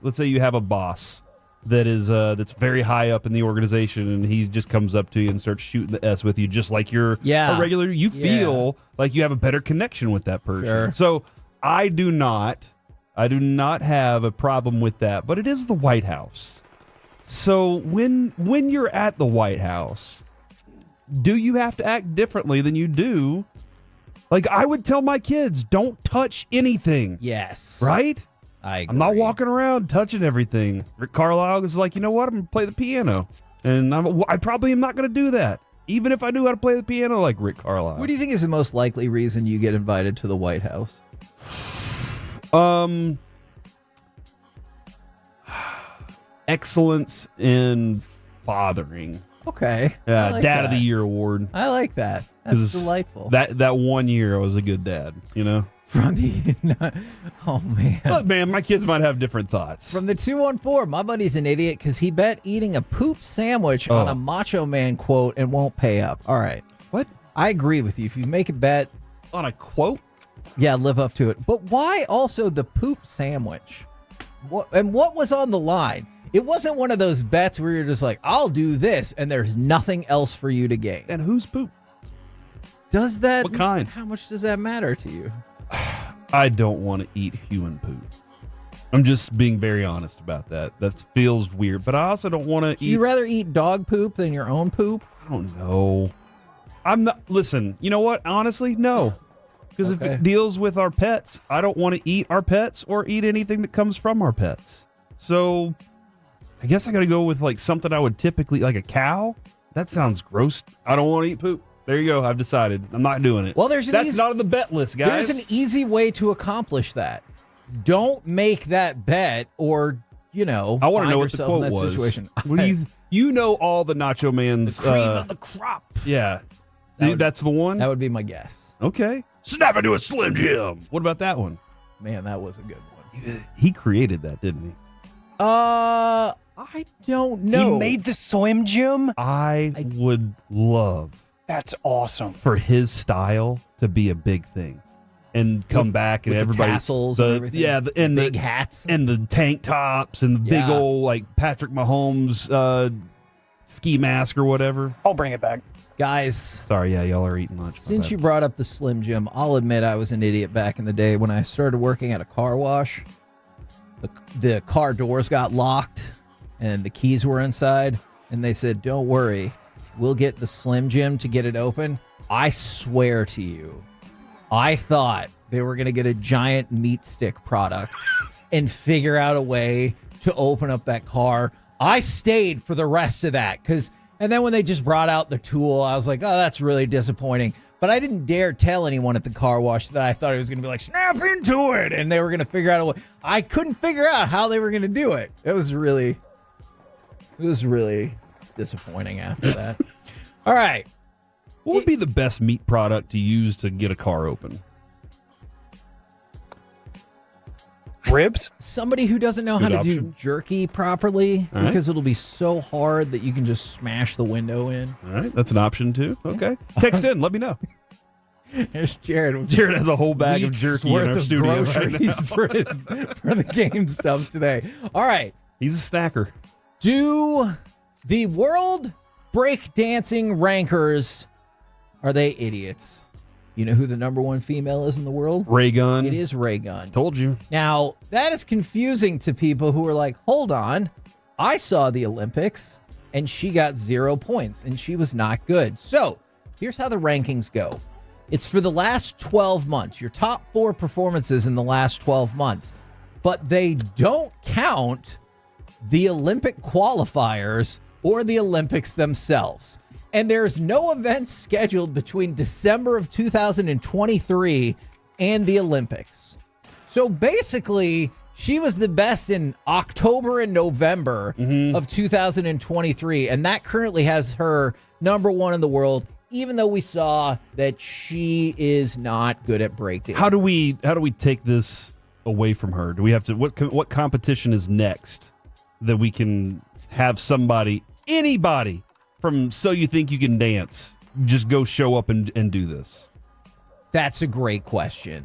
let's say you have a boss that is that's very high up in the organization and he just comes up to you and starts shooting the S with you just like you're a regular, you feel like you have a better connection with that person. Sure. So I do not have a problem with that, but it is the White House. So when you're at the White House, do you have to act differently than you do? Like I would tell my kids, don't touch anything. Yes. Right? I'm not walking around touching everything. Rick Carlisle was like, you know what? I'm going to play the piano. And I probably am not going to do that. Even if I knew how to play the piano like Rick Carlisle. What do you think is the most likely reason you get invited to the White House? Excellence in fathering. Okay. Yeah, I like Dad that. of the Year award. I like that. That's delightful. That 1 year I was a good dad, you know? From the oh man. Look, man, my kids might have different thoughts. From the 214, my buddy's an idiot because he bet eating a poop sandwich on a Macho Man quote and won't pay up. All right. What? I agree with you. If you make a bet on a quote, yeah, live up to it. But why also the poop sandwich? What was on the line? It wasn't one of those bets where you're just like, I'll do this, and there's nothing else for you to gain. And whose poop? Does that? What kind? How much does that matter to you? I don't want to eat human poop. I'm just being very honest about that. That feels weird, but I also don't want to eat. Do you rather eat dog poop than your own poop? I don't know. I'm not. Listen, you know what? Honestly, no. Because if it deals with our pets, I don't want to eat our pets or eat anything that comes from our pets. So I guess I got to go with like something I would typically, like a cow. That sounds gross. I don't want to eat poop. There you go. I've decided. I'm not doing it. Well, that's not on the bet list, guys. There's an easy way to accomplish that. Don't make that bet, or I want to know what the quote was. Situation. What do you know all the Nacho Man's the cream of the crop? Yeah, that's the one. That would be my guess. Okay. Snap into a Slim Jim. What about that one? Man, that was a good one. He created that, didn't he? I don't know. He made the Slim Jim? I would love. That's awesome. For his style to be a big thing. And come back and everybody. The tassels and everything. Yeah, and big hats. And the tank tops and the big old like Patrick Mahomes ski mask or whatever. I'll bring it back. Guys. Sorry, y'all are eating lunch. Since you brought up the Slim Jim, I'll admit I was an idiot back in the day when I started working at a car wash. The car doors got locked and the keys were inside. And they said, don't worry, we'll get the Slim Jim to get it open. I swear to you, I thought they were going to get a giant meat stick product and figure out a way to open up that car. I stayed for the rest of that and then when they just brought out the tool, I was like, oh, that's really disappointing. But I didn't dare tell anyone at the car wash that I thought it was going to be like, snap into it. And they were going to figure out a way. I couldn't figure out how they were going to do it. It was really disappointing after that. All right. What would be the best meat product to use to get a car open? Ribs? Somebody who doesn't know how to do jerky properly, because it'll be so hard that you can just smash the window in. All right, that's an option too. Okay. Text in, let me know. There's Jared. Jared has a whole bag of jerky in our studio right now. for the game stuff today. All right. He's a snacker. Do the world breakdancing rankers, are they idiots? You know who the number one female is in the world? Ray Gunn. It is Ray Gunn. Told you. Now, that is confusing to people who are like, hold on, I saw the Olympics and she got 0 points and she was not good. So here's how the rankings go. It's for the last 12 months, your top 4 performances in the last 12 months, but they don't count the Olympic qualifiers or the Olympics themselves. And there's no events scheduled between December of 2023 and the Olympics. So basically, she was the best in October and November of 2023, and that currently has her number one in the world, even though we saw that she is not good at breakdancing. How do we take this away from her? Do we have to what competition is next that we can have anybody from So You Think You Can Dance just go show up and do this? That's a great question.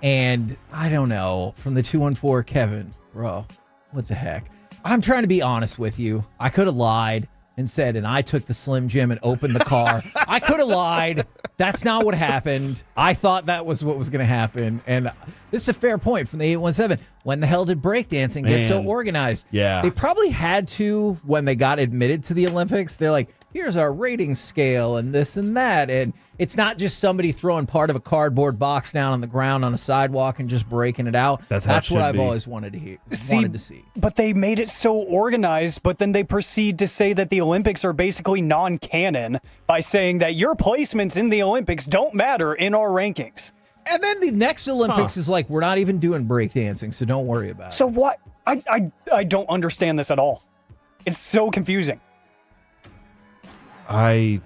And I don't know, from the 214, Kevin, bro, what the heck? I'm trying to be honest with you. I could have lied and said, and I took the Slim Jim and opened the car. I could have lied. That's not what happened. I thought that was what was going to happen. And this is a fair point from the 817. When the hell did breakdancing get so organized? Yeah. They probably had to when they got admitted to the Olympics. They're like, here's our rating scale and this and that. And it's not just somebody throwing part of a cardboard box down on the ground on a sidewalk and just breaking it out. That's what I've always wanted to see. But they made it so organized, but then they proceed to say that the Olympics are basically non-canon by saying that your placements in the Olympics don't matter in our rankings. And then the next Olympics is like, we're not even doing breakdancing, so don't worry about it. So what? I don't understand this at all. It's so confusing. I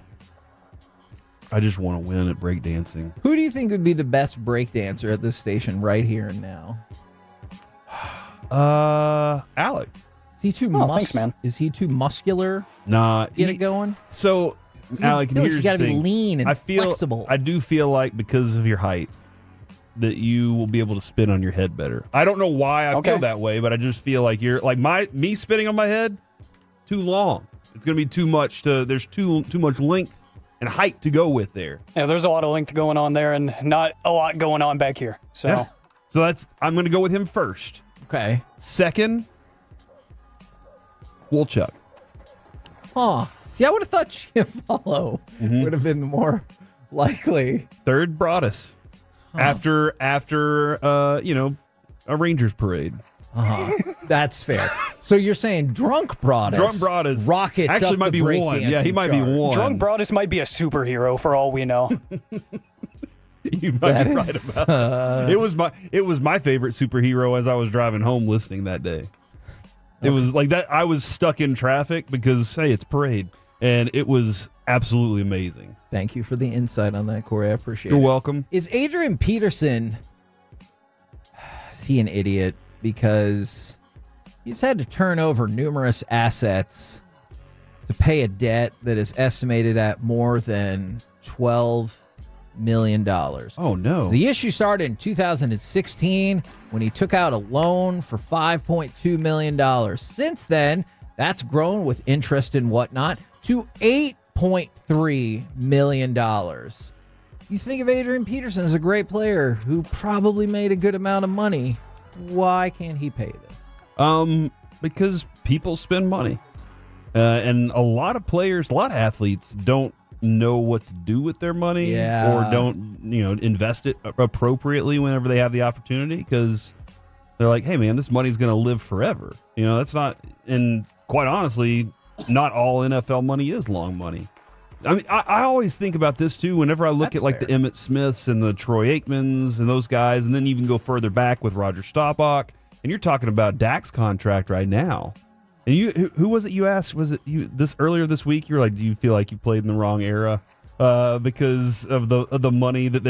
just want to win at breakdancing. Who do you think would be the best breakdancer at this station right here and now? Alec. Is he too thanks, man. Is he too muscular? Nah. Get it going? So, Alec, here's you got to the be thing. lean and flexible. I do feel like because of your height that you will be able to spin on your head better. I don't know why I feel that way, but I just feel like you're like me spinning on my head too long. It's going to be too much there's too much length and height to go with there. Yeah, there's a lot of length going on there and not a lot going on back here. So, yeah. So I'm going to go with him first. Okay. Second, Wolchuk. Huh. See, I would have thought Chiafalo would have been more likely. Third, Broadus. After a Rangers parade. That's fair. So you're saying drunk Broadus? Drunk Broadus rockets actually up might the be one. Yeah, he might be one. Drunk Broadus might be a superhero for all we know. You might be right about that. It was my favorite superhero as I was driving home listening that day. It was like that. I was stuck in traffic because, hey, it's parade. And it was absolutely amazing. Thank you for the insight on that, Corey. I appreciate it. You're welcome. Is Adrian Peterson, is he an idiot? Because he's had to turn over numerous assets to pay a debt that is estimated at more than $12 million. Oh, no. The issue started in 2016 when he took out a loan for $5.2 million. Since then, that's grown with interest and whatnot to $8.3 million. You think of Adrian Peterson as a great player who probably made a good amount of money. Why can't he pay this? Because people spend money. And a lot of players, a lot of athletes don't know what to do with their money or don't, invest it appropriately whenever they have the opportunity because they're like, hey, man, this money's going to live forever. That's not, and quite honestly, not all NFL money is long money. I mean, I always think about this, too, whenever I look at, like, the Emmitt Smiths and the Troy Aikmans and those guys, and then even go further back with Roger Staubach, and you're talking about Dak's contract right now. And who was it you asked? Was it you earlier this week? You were like, do you feel like you played in the wrong era because of the money that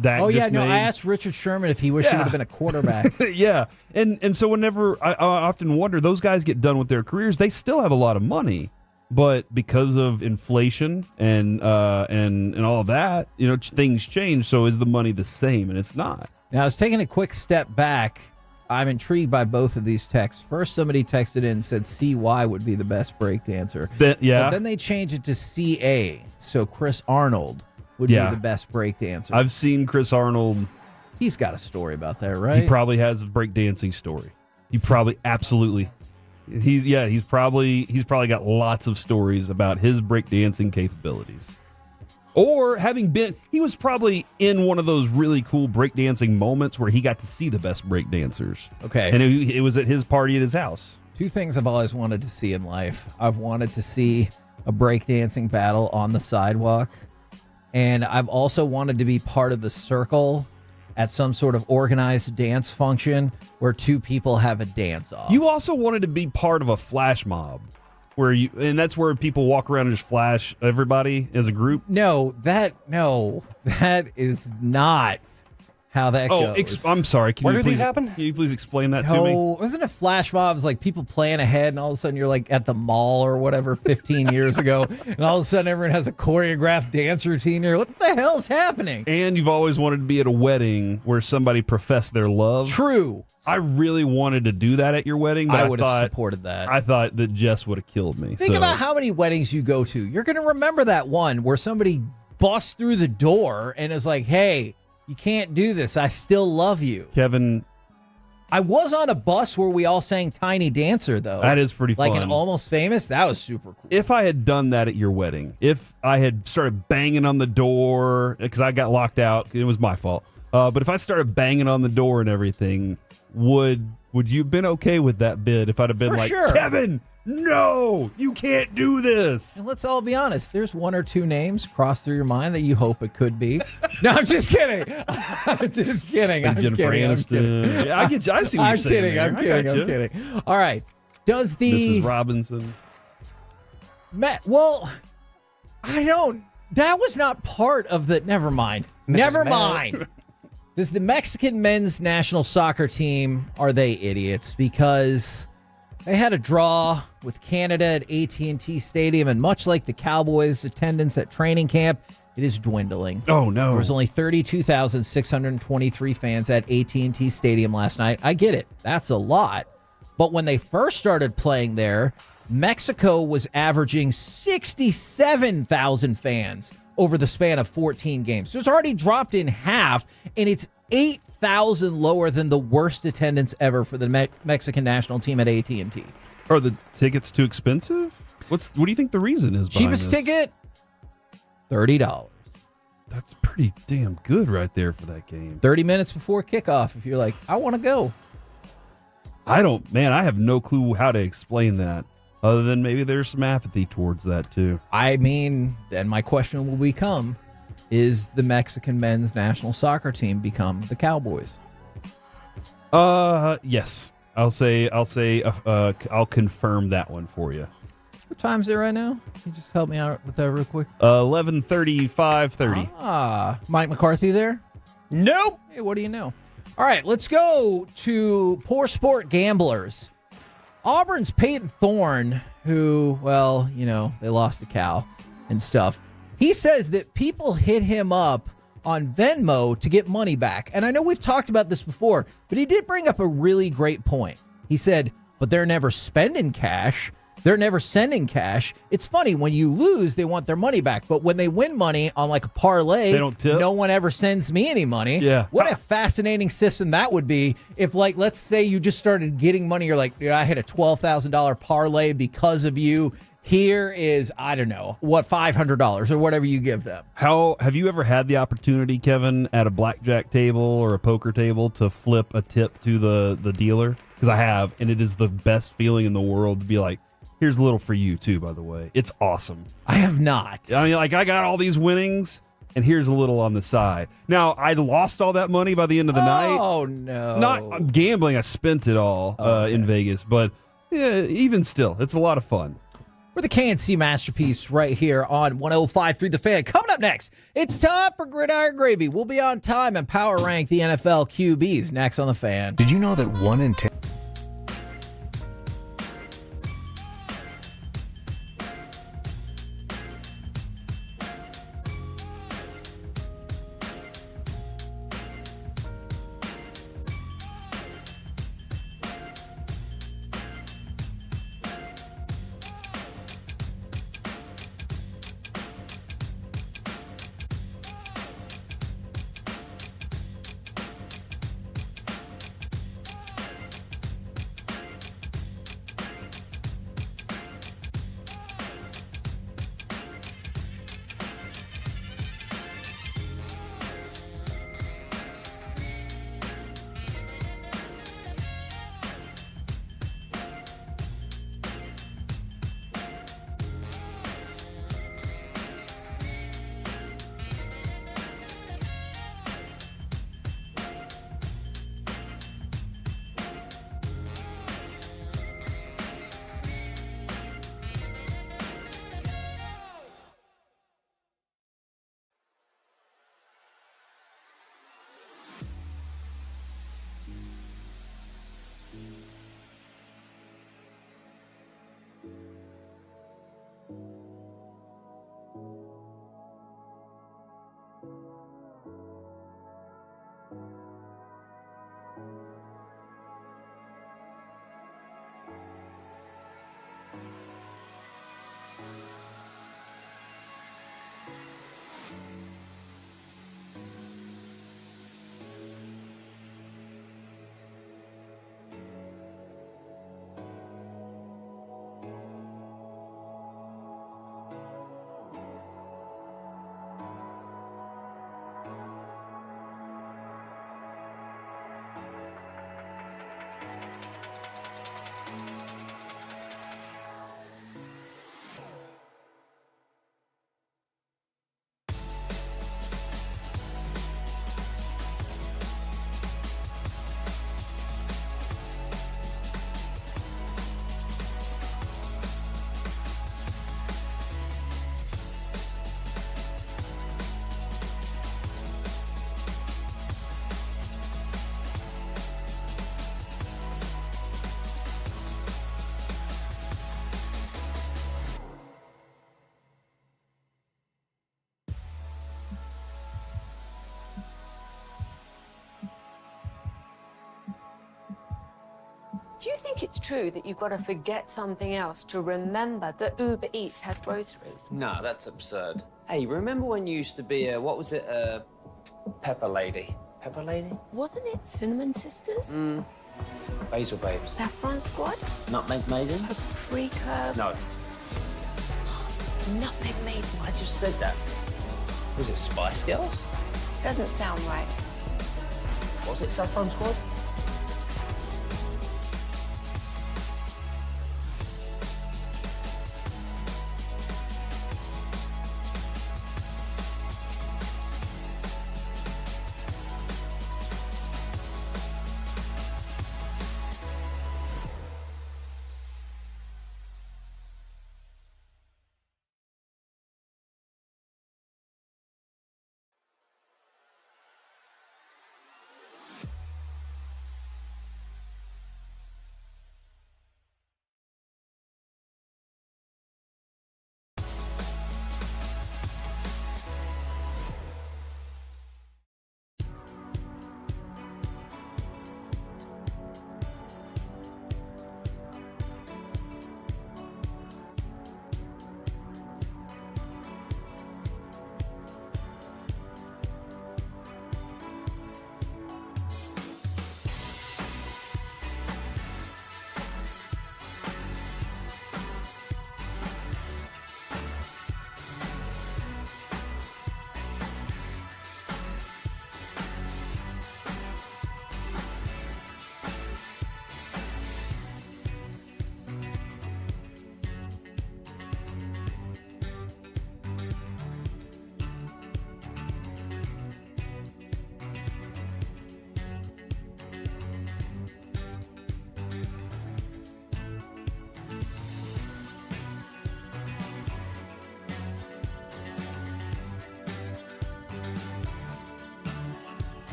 Dak just made? I asked Richard Sherman if he wished he would have been a quarterback. Yeah, and so whenever I often wonder, those guys get done with their careers, they still have a lot of money. But because of inflation and all of that, things change. So is the money the same? And it's not. Now, I was taking a quick step back. I'm intrigued by both of these texts. First, somebody texted in and said CY would be the best breakdancer. But then they changed it to CA. So Chris Arnold would be the best breakdancer. I've seen Chris Arnold. He's got a story about that, right? He probably has a breakdancing story. He probably absolutely. He's probably got lots of stories about his breakdancing capabilities. Or he was probably in one of those really cool breakdancing moments where he got to see the best breakdancers. Okay. And it was at his party at his house. Two things I've always wanted to see in life. I've wanted to see a breakdancing battle on the sidewalk. And I've also wanted to be part of the circle at some sort of organized dance function where two people have a dance off. You also wanted to be part of a flash mob and that's where people walk around and just flash everybody as a group. No, that is not how that goes. I'm sorry. Where do these happen? Can you please explain that to me? No, wasn't it flash mobs like people plan ahead and all of a sudden you're like at the mall or whatever 15 years ago and all of a sudden everyone has a choreographed dance routine. You're like, what the hell's happening? And you've always wanted to be at a wedding where somebody professed their love. True. I really wanted to do that at your wedding, but I would have supported that. I thought that Jess would have killed me. Think about how many weddings you go to. You're going to remember that one where somebody busts through the door and is like, hey, you can't do this. I still love you. Kevin. I was on a bus where we all sang Tiny Dancer, though. That is pretty fun. Like an Almost Famous. That was super cool. If I had done that at your wedding, if I had started banging on the door, because I got locked out, it was my fault. But if I started banging on the door and everything, would you have been okay with that bid if I'd have been sure. Kevin, no, you can't do this? And let's all be honest. There's one or two names cross through your mind that you hope it could be. No, I'm just kidding. I'm just kidding. Jennifer Aniston. Yeah, I see what you're saying. I'm kidding. All right. Does Mrs. Robinson? Well, I don't. That was not part of the. Never mind. Never mind. Does the Mexican men's national soccer team, are they idiots? Because they had a draw with Canada at AT&T Stadium, and much like the Cowboys' attendance at training camp, it is dwindling. Oh, no. There was only 32,623 fans at AT&T Stadium last night. I get it. That's a lot. But when they first started playing there, Mexico was averaging 67,000 fans over the span of 14 games. So it's already dropped in half, and it's 8,000 lower than the worst attendance ever for the Mexican national team at AT&T. Are the tickets too expensive? What do you think the reason is behind Cheapest this? ticket, $30. That's pretty damn good right there for that game. 30 minutes before kickoff if you're like, I want to go. I have no clue how to explain that. Other than maybe there's some apathy towards that, too. I mean, then my question will become, is the Mexican men's national soccer team become the Cowboys? Yes. I'll confirm that one for you. What time is it right now? Can you just help me out with that real quick? 11:30, 5:30. Mike McCarthy there? Nope. Hey, what do you know? All right, let's go to poor sport gamblers. Auburn's Peyton Thorne, who, well, they lost to Cal and stuff. He says that people hit him up on Venmo to get money back. And I know we've talked about this before, but he did bring up a really great point. He said, but they're never spending cash. They're never sending cash. It's funny, when you lose, they want their money back. But when they win money on like a parlay, they don't tip. No one ever sends me any money. Yeah. What a fascinating system that would be if, like, let's say you just started getting money. You're like, dude, I hit a $12,000 parlay because of you. Here is, I don't know, $500 or whatever you give them. How have you ever had the opportunity, Kevin, at a blackjack table or a poker table to flip a tip to the dealer? Because I have, and it is the best feeling in the world to be like, here's a little for you, too, by the way. It's awesome. I have not. I mean, like, I got all these winnings, and here's a little on the side. Now, I lost all that money by the end of the night. Oh, no. Not gambling. I spent it all in Vegas. But yeah, even still, it's a lot of fun. We're the KNC Masterpiece right here on 105.3 The Fan. Coming up next, it's time for Gridiron Gravy. We'll be on time and power rank the NFL QBs next on The Fan. Did you know that 1 in 10... think it's true that you've got to forget something else to remember that Uber Eats has groceries? No, that's absurd. Hey, remember when you used to be a, what was it, Pepper Lady? Pepper Lady? Wasn't it Cinnamon Sisters? Basil Babes. Saffron Squad? Nutmeg Maidens? Paprika? No, Nutmeg Maidens? I just said that. Was it Spice Girls? Doesn't sound right. Was it Saffron Squad?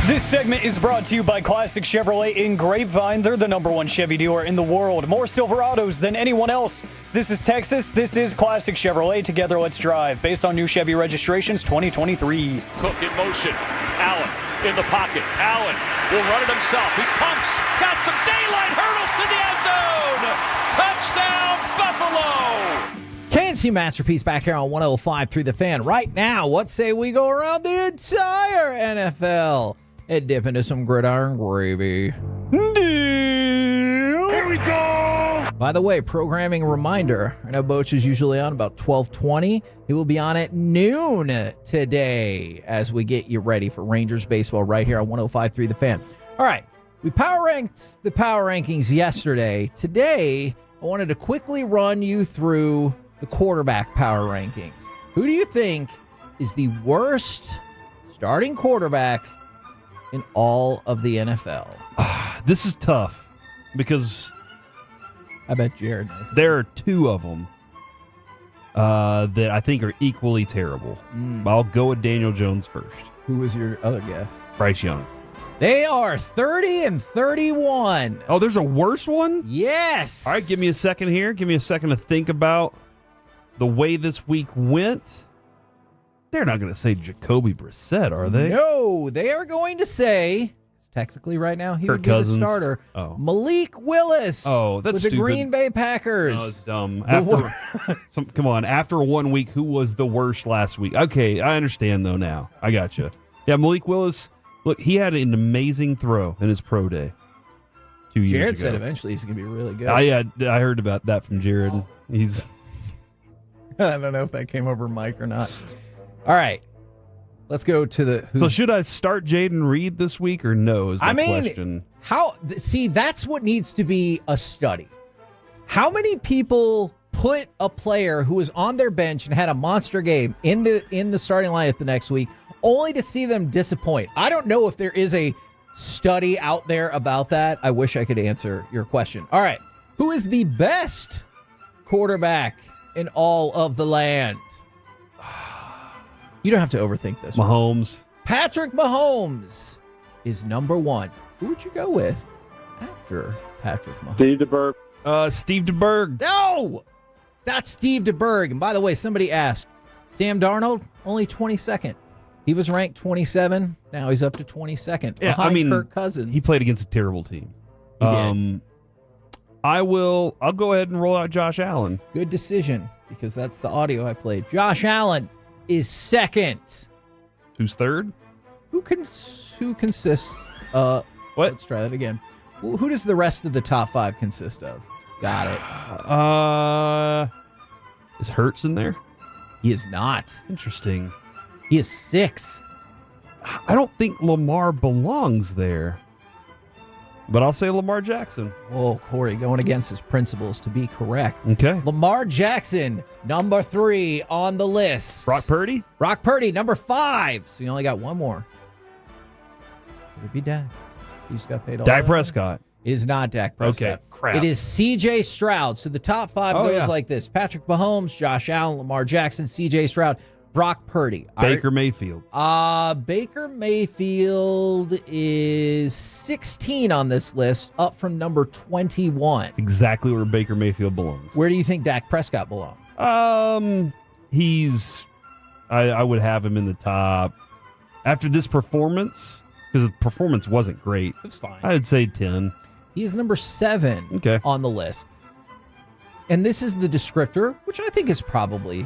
This segment is brought to you by Classic Chevrolet in Grapevine. They're the #1 Chevy dealer in the world. More Silverados than anyone else. This is Texas. This is Classic Chevrolet. Together, let's drive. Based on new Chevy registrations 2023. Cook in motion. Allen in the pocket. Allen will run it himself. He pumps. Got some daylight. Hurdles to the end zone. Touchdown, Buffalo. KNC Masterpiece back here on 105.3 The Fan. Right now, what say we go around the entire NFL and dip into some gridiron gravy? Here we go. By the way, programming reminder. I know Boch is usually on about 12:20. He will be on at noon today as we get you ready for Rangers baseball right here on 105.3 The Fan. All right, we power ranked the power rankings yesterday. Today, I wanted to quickly run you through the quarterback power rankings. Who do you think is the worst starting quarterback in all of the NFL? This is tough because I bet Jared knows. There are two of them that I think are equally terrible. I'll go with Daniel Jones first. Who was your other guess? Bryce Young. They are 30 and 31. Oh, there's a worse one? Yes. All right, give me a second here. Give me a second to think about the way this week went. They're not going to say Jacoby Brissett, are they? No, they are going to say, technically right now, he Kirk would be Cousins. the starter. Oh. Malik Willis. Oh, that's with stupid. the Green Bay Packers. No, it's dumb. Come on. After 1 week, who was the worst last week? Okay, I understand, though, now. I got you. Yeah, Malik Willis, Look, he had an amazing throw in his pro day 2 years ago. Jared said eventually he's going to be really good. I heard about that from Jared. He's. I don't know if that came over Mike or not. All right. Let's go to the. So should I start Jaden Reed this week or no? Is my question. See, that's what needs to be a study. How many people put a player who was on their bench and had a monster game in the starting lineup the next week, only to see them disappoint? I don't know if there is a study out there about that. I wish I could answer your question. All right. Who is the best quarterback in all of the land? You don't have to overthink this. Mahomes. Patrick Mahomes is number one. Who would you go with after Patrick Mahomes? Steve DeBerg. Steve DeBerg. No! It's not Steve DeBerg. And by the way, somebody asked, Sam Darnold, only 22nd. He was ranked 27. Now he's up to 22nd. Yeah, behind Kirk Cousins. He played against a terrible team. He did. I'll go ahead and roll out Josh Allen. Good decision, because that's the audio I played. Josh Allen is second. Who's third? Who consists? What? Let's try that again. Who does the rest of the top five consist of? Got it. Is Hurts in there? He is not. Interesting. He is 6. I don't think Lamar belongs there. But I'll say Lamar Jackson. Oh, Corey, going against his principles to be correct. Okay. Lamar Jackson, number 3 on the list. Brock Purdy? Brock Purdy, number 5. So you only got one more. Would it be Dak? He just got paid all Dak that? Prescott. It is not Dak Prescott. Okay, crap. It is C.J. Stroud. So the top 5 goes like this. Patrick Mahomes, Josh Allen, Lamar Jackson, C.J. Stroud, Brock Purdy. Baker Mayfield. Baker Mayfield is 16 on this list, up from number 21. That's exactly where Baker Mayfield belongs. Where do you think Dak Prescott belongs? I would have him in the top. After this performance, because the performance wasn't great. It's fine. I'd say 10. He is number 7 on the list. And this is the descriptor, which I think is probably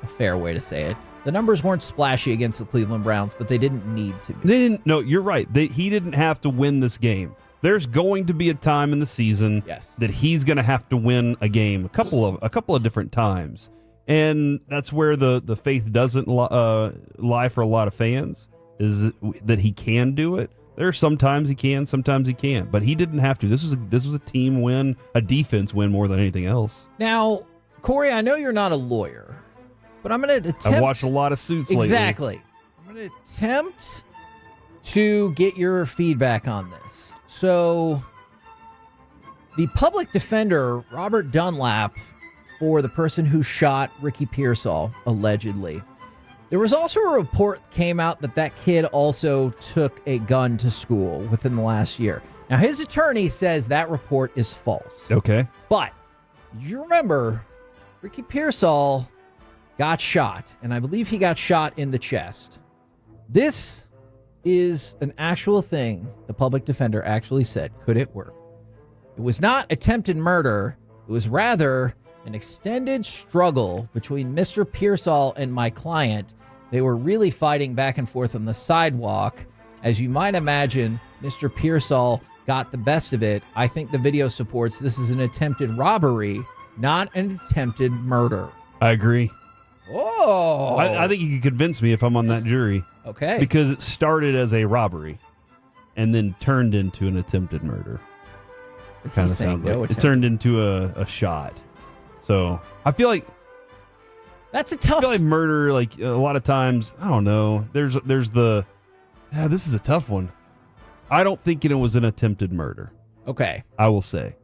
a fair way to say it. The numbers weren't splashy against the Cleveland Browns, but they didn't need to be. They didn't. No, you're right. He didn't have to win this game. There's going to be a time in the season that he's going to have to win a game a couple of different times, and that's where the faith doesn't lie for a lot of fans, is that he can do it. There are sometimes he can, sometimes he can't, but he didn't have to. This was a team win, a defense win more than anything else. Now, Corey, I know you're not a lawyer, but I'm going to attempt. I've watched a lot of Suits lately. Exactly. I'm going to attempt to get your feedback on this. So, the public defender, Robert Dunlap, for the person who shot Ricky Pearsall, allegedly, there was also a report that came out that kid also took a gun to school within the last year. Now, his attorney says that report is false. Okay. But you remember, Ricky Pearsall got shot, and I believe he got shot in the chest. This is an actual thing the public defender actually said. Could it work? It was not attempted murder. It was rather an extended struggle between Mr. Pearsall and my client. They were really fighting back and forth on the sidewalk. As you might imagine, Mr. Pearsall got the best of it. I think the video supports this is an attempted robbery, not an attempted murder. I agree. Oh. I think you could convince me if I'm on that jury. Okay. Because it started as a robbery and then turned into an attempted murder. It kind of sounds like it turned into a shot. So I feel like that's a tough. I feel like murder, like a lot of times, I don't know. There's the. Yeah, this is a tough one. I don't think it was an attempted murder. Okay. I will say,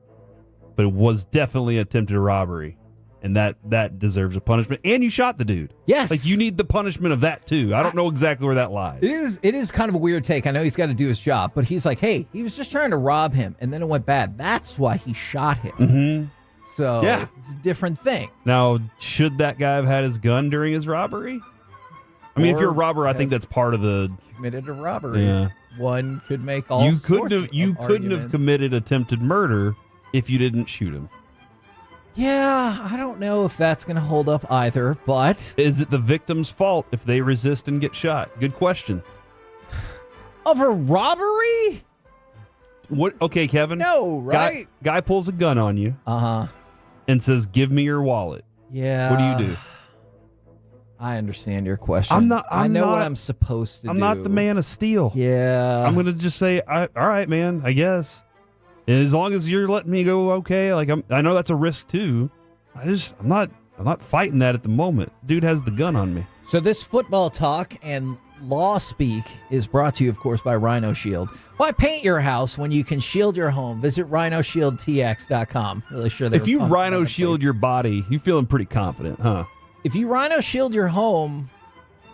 but it was definitely attempted robbery, and that deserves a punishment. And you shot the dude. Yes. Like you need the punishment of that too. I don't know exactly where that lies. It is kind of a weird take. I know he's got to do his job, but he's like, hey, he was just trying to rob him, and then it went bad. That's why he shot him. Mm-hmm. So yeah, it's a different thing. Now, should that guy have had his gun during his robbery? I mean, if you're a robber, I think that's part of the committed a robbery. Yeah. One could make all you sorts couldn't have you couldn't have committed attempted murder if you didn't shoot him. Yeah, I don't know if that's going to hold up either, but is it the victim's fault if they resist and get shot? Good question. Of a robbery? What? Okay, Kevin. No, right? Guy pulls a gun on you. And says, "Give me your wallet." Yeah. What do you do? I understand your question. I know what I'm supposed to do. I'm not the man of steel. Yeah. I'm gonna just say, all right, man. I guess. And as long as you're letting me go, okay. Like I know that's a risk too. I'm not fighting that at the moment. Dude has the gun on me. So this football talk and law speak is brought to you, of course, by Rhino Shield. Why paint your house when you can shield your home? Visit rhinoshieldtx.com. Really sure if you Rhino Shield your body, you feeling pretty confident, huh? If you Rhino Shield your home,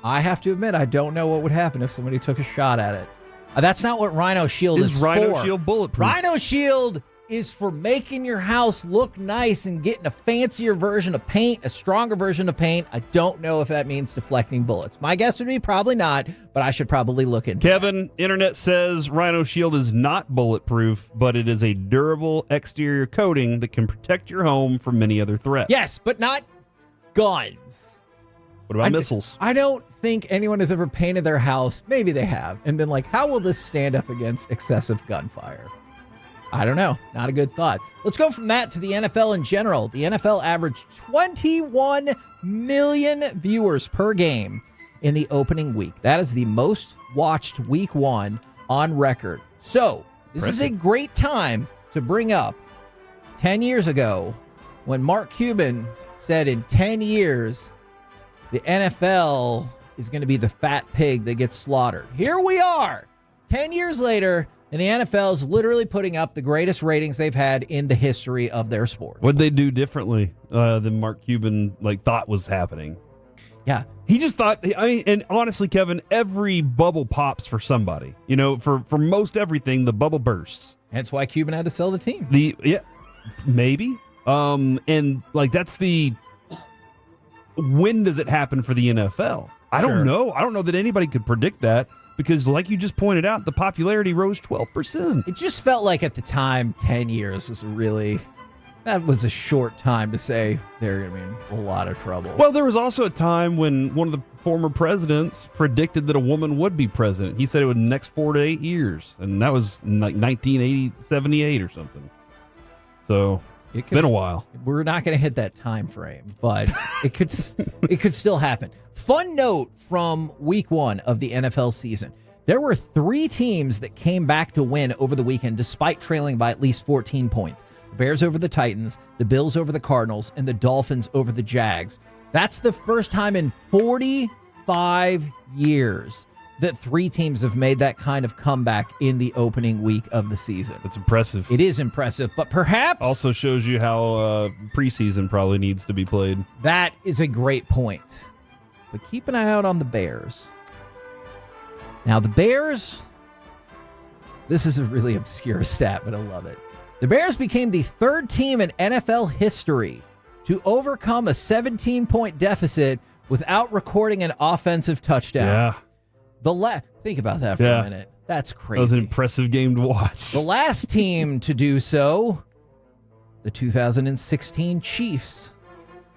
I have to admit, I don't know what would happen if somebody took a shot at it. That's not what Rhino Shield is for. Rhino Shield bulletproof? Rhino Shield is for making your house look nice and getting a fancier version of paint, a stronger version of paint. I don't know if that means deflecting bullets. My guess would be probably not, but I should probably look into Kevin, internet says Rhino Shield is not bulletproof, but it is a durable exterior coating that can protect your home from many other threats. Yes, but not guns. What about missiles? I don't think anyone has ever painted their house, maybe they have, and been like, how will this stand up against excessive gunfire? I don't know. Not a good thought. Let's go from that to the NFL in general. The NFL averaged 21 million viewers per game in the opening week. That is the most watched week one on record. So this is a great time to bring up 10 years ago when Mark Cuban said in 10 years, the NFL is going to be the fat pig that gets slaughtered. Here we are, 10 years later, and the NFL is literally putting up the greatest ratings they've had in the history of their sport. What'd they do differently than Mark Cuban thought was happening? Yeah. He just thought, and honestly, Kevin, every bubble pops for somebody. You know, for most everything, the bubble bursts. Hence why Cuban had to sell the team. Maybe. And that's when does it happen for the NFL? I don't know. I don't know that anybody could predict that. Because like you just pointed out, the popularity rose 12%. It just felt like at the time, 10 years was that was a short time to say they're going to be in a lot of trouble. Well, there was also a time when one of the former presidents predicted that a woman would be president. He said it would in the next 4 to 8 years. And that was like 1978 or something. So it's been a while. We're not going to hit that time frame, but it could still happen. Fun note from week one of the NFL season. There were 3 teams that came back to win over the weekend despite trailing by at least 14 points. The Bears over the Titans, the Bills over the Cardinals, and the Dolphins over the Jags. That's the first time in 45 years that 3 teams have made that kind of comeback in the opening week of the season. That's impressive. It is impressive, but perhaps also shows you how preseason probably needs to be played. That is a great point. But keep an eye out on the Bears. Now, the Bears, this is a really obscure stat, but I love it. The Bears became the 3rd team in NFL history to overcome a 17-point deficit without recording an offensive touchdown. Yeah. Think about that for a minute. That's crazy. That was an impressive game to watch. The last team to do so, the 2016 Chiefs.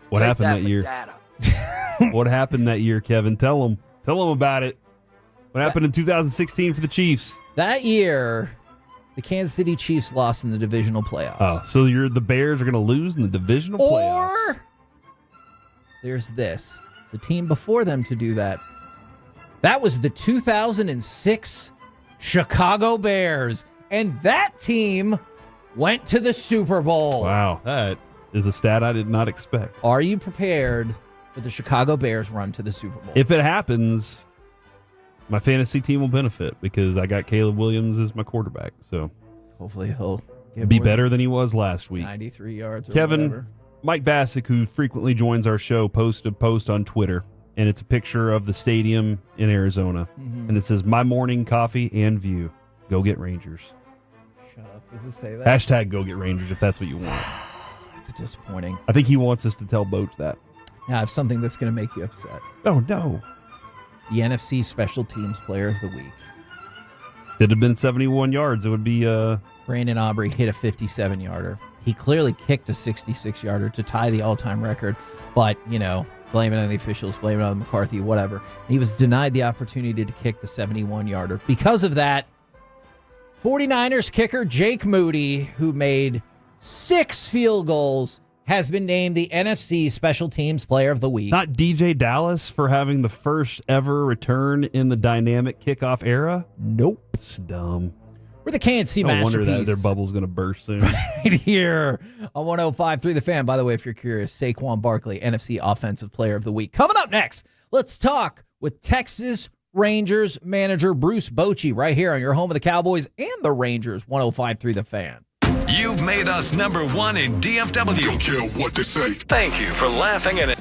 What happened that year? What happened that year, Kevin? Tell them about it. What happened in 2016 for the Chiefs? That year, the Kansas City Chiefs lost in the divisional playoffs. Oh, so the Bears are going to lose in the divisional playoffs? Or there's this. The team before them to do that, that was the 2006 Chicago Bears. And that team went to the Super Bowl. Wow, that is a stat I did not expect. Are you prepared for the Chicago Bears run to the Super Bowl? If it happens, my fantasy team will benefit because I got Caleb Williams as my quarterback. So hopefully he'll be better than he was last week. 93 yards or Kevin, whatever. Mike Bassick, who frequently joins our show, posted a post on Twitter, and it's a picture of the stadium in Arizona. Mm-hmm. And it says, "My morning coffee and view. Go get Rangers." Shut up. Does it say that? Hashtag go get Rangers if that's what you want. It's disappointing. I think he wants us to tell Boach that. Now I have something that's going to make you upset. Oh, no. The NFC Special Teams Player of the Week. If it had been 71 yards, it would be... Brandon Aubrey hit a 57-yarder. He clearly kicked a 66-yarder to tie the all-time record, but, blame it on the officials, blame it on McCarthy, whatever. He was denied the opportunity to kick the 71-yarder. Because of that, 49ers kicker Jake Moody, who made 6 field goals, has been named the NFC Special Teams Player of the Week. Not DJ Dallas for having the first ever return in the dynamic kickoff era? Nope. It's dumb. We're the KNC No wonder masterpiece. that their bubble's going to burst soon. Right here on 105.3 The Fan. By the way, if you're curious, Saquon Barkley, NFC Offensive Player of the Week. Coming up next, let's talk with Texas Rangers manager Bruce Bochy right here on your home of the Cowboys and the Rangers, 105.3 The Fan. You've made us number 1 in DFW. Don't care what they say. Thank you for laughing at it.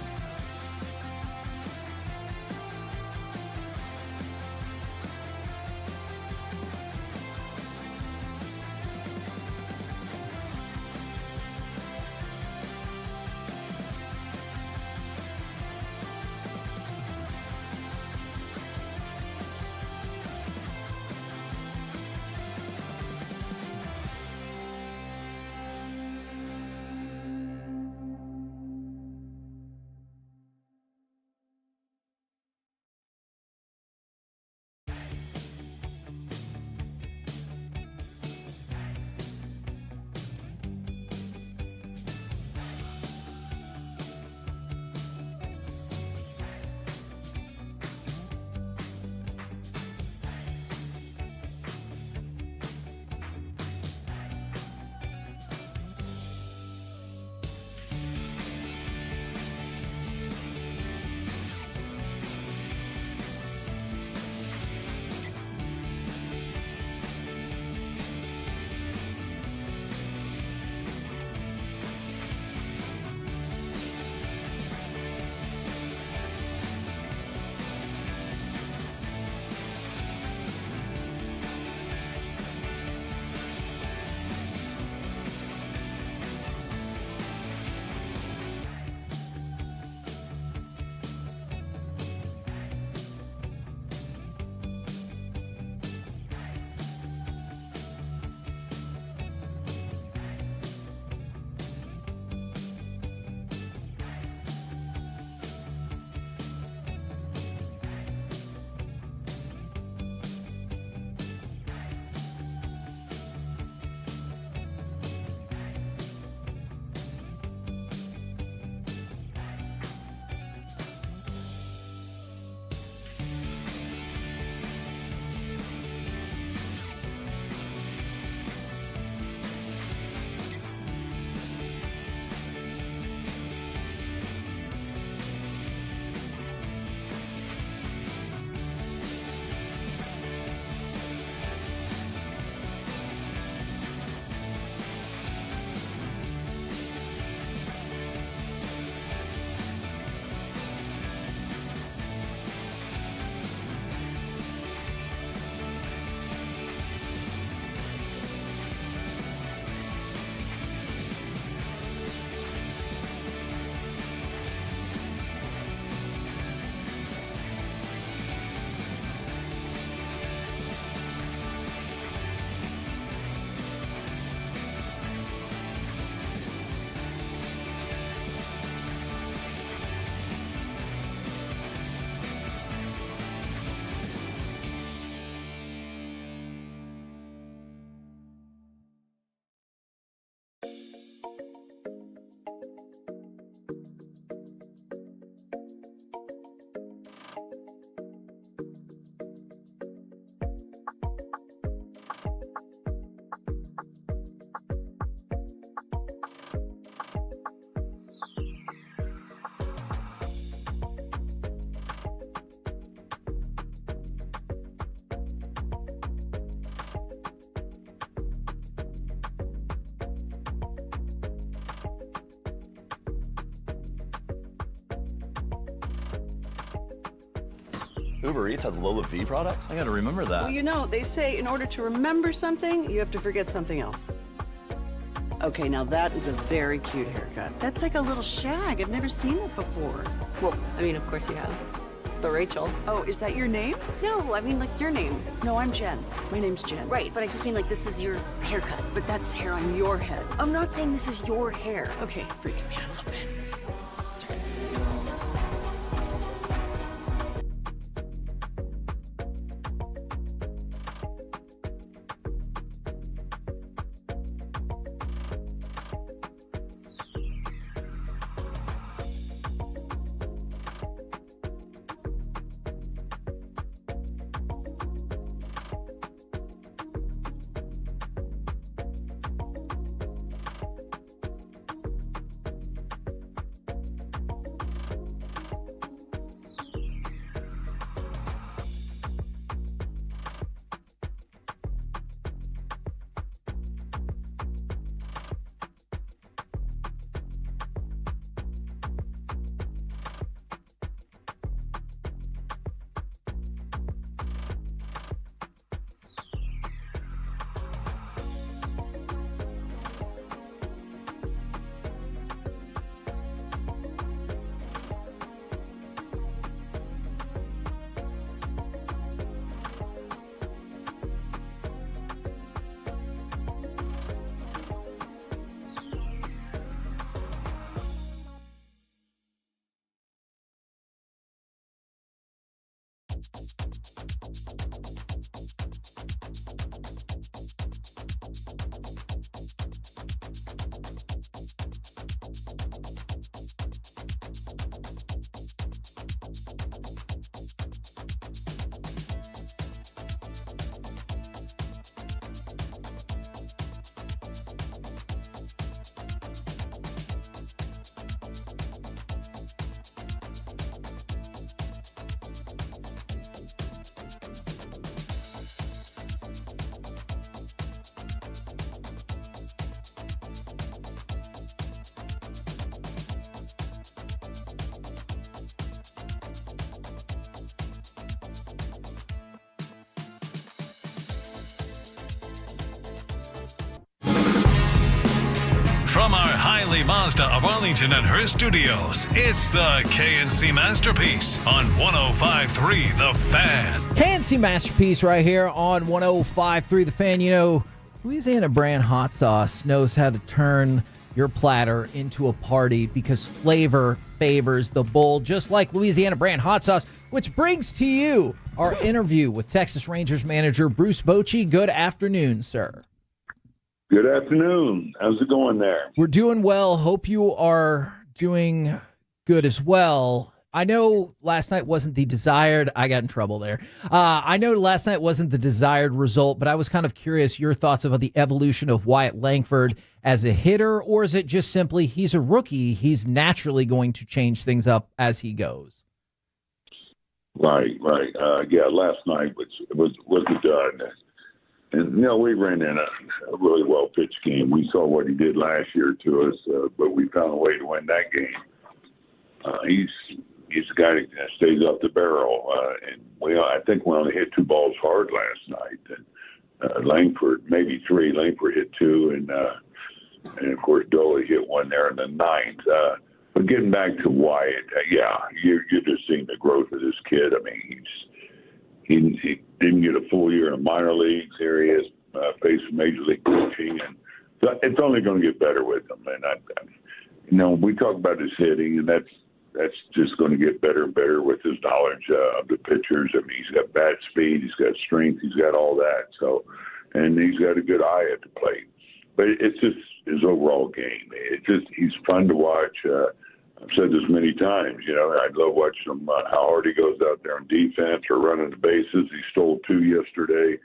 Uber Eats has Lola V products? I gotta remember that. Well, you know, they say in order to remember something, you have to forget something else. Okay, now that is a very cute haircut. That's like a little shag. I've never seen it before. Well, I mean, of course you have. It's the Rachel. Oh, is that your name? No, I mean, like, your name. No, I'm Jen. My name's Jen. Right, but I just mean, like, this is your haircut. But that's hair on your head. I'm not saying this is your hair. Okay, freaking me out a little bit. O'Reilly Mazda of Arlington and her studios. It's the KNC Masterpiece on 105.3 The Fan. KNC Masterpiece right here on 105.3 The Fan. You know, Louisiana brand hot sauce knows how to turn your platter into a party because flavor favors the bowl, just like Louisiana brand hot sauce, which brings to you our interview with Texas Rangers manager Bruce Bochy. Good afternoon, sir. Good afternoon. How's it going there? We're doing well. Hope you are doing good as well. I know last night wasn't the desired. I got in trouble there. I know last night wasn't the desired result, but I was kind of curious your thoughts about the evolution of Wyatt Langford as a hitter, or is it just simply he's a rookie, he's naturally going to change things up as he goes? Right. Yeah, last night wasn't done. And, we ran in a really well-pitched game. We saw what he did last year to us, but we found a way to win that game. He's a guy that stays up the barrel. And I think we only hit 2 balls hard last night. Langford, maybe 3. Langford hit 2, and of course, Dolly hit 1 there in the 9th. But getting back to Wyatt, you're just seeing the growth of this kid. I mean, he didn't get a full year in the minor leagues. Here he is facing major league pitching, and so it's only going to get better with him. And we talk about his hitting, and that's just going to get better and better with his knowledge of the pitchers. I mean, he's got bat speed, he's got strength, he's got all that. So, and he's got a good eye at the plate. But it's just his overall game. He's fun to watch. I've said this many times, I love watching him, how hard he goes out there on defense or running the bases. He stole 2 yesterday.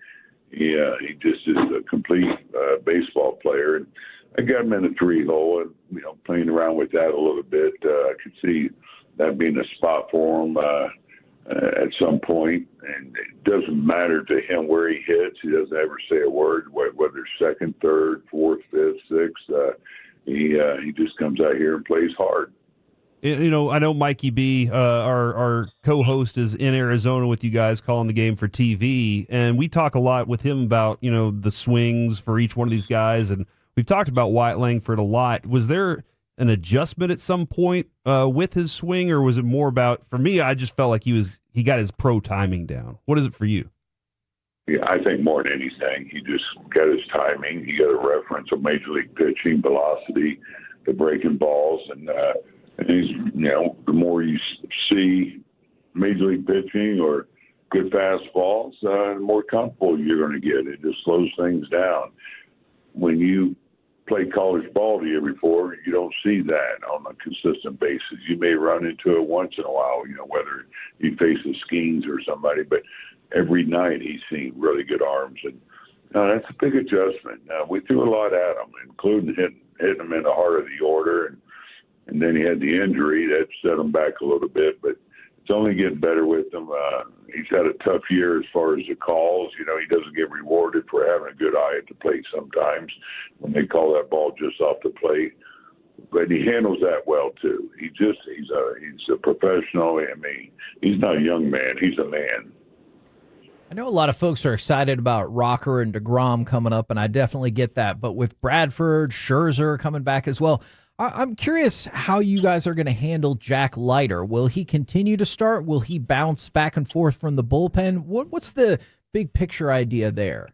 He just is a complete baseball player. And I got him in a 3-hole and, playing around with that a little bit. I could see that being a spot for him at some point. And it doesn't matter to him where he hits. He doesn't ever say a word, whether second, third, fourth, fifth, sixth. He just comes out here and plays hard. I know Mikey B, our co-host, is in Arizona with you guys calling the game for TV, and we talk a lot with him about, the swings for each one of these guys, and we've talked about Wyatt Langford a lot. Was there an adjustment at some point with his swing, or was it more about, for me, I just felt like he got his pro timing down. What is it for you? Yeah, I think more than anything, he just got his timing. He got a reference of major league pitching, velocity, the breaking balls, and he's, the more you see major league pitching or good fastballs, the more comfortable you're going to get. It just slows things down. When you play college ball the year before, you don't see that on a consistent basis. You may run into it once in a while, whether he faces Skeens or somebody, but every night he's seen really good arms, and that's a big adjustment. We threw a lot at him, including hitting him in the heart of the order, and then he had the injury that set him back a little bit, but it's only getting better with him. He's had a tough year as far as the calls. He doesn't get rewarded for having a good eye at the plate sometimes when they call that ball just off the plate. But he handles that well too. He's a professional. I mean, he's not a young man. He's a man. I know a lot of folks are excited about Rocker and deGrom coming up, and I definitely get that. But with Bradford, Scherzer coming back as well, I'm curious how you guys are going to handle Jack Leiter. Will he continue to start? Will he bounce back and forth from the bullpen? What's the big picture idea there?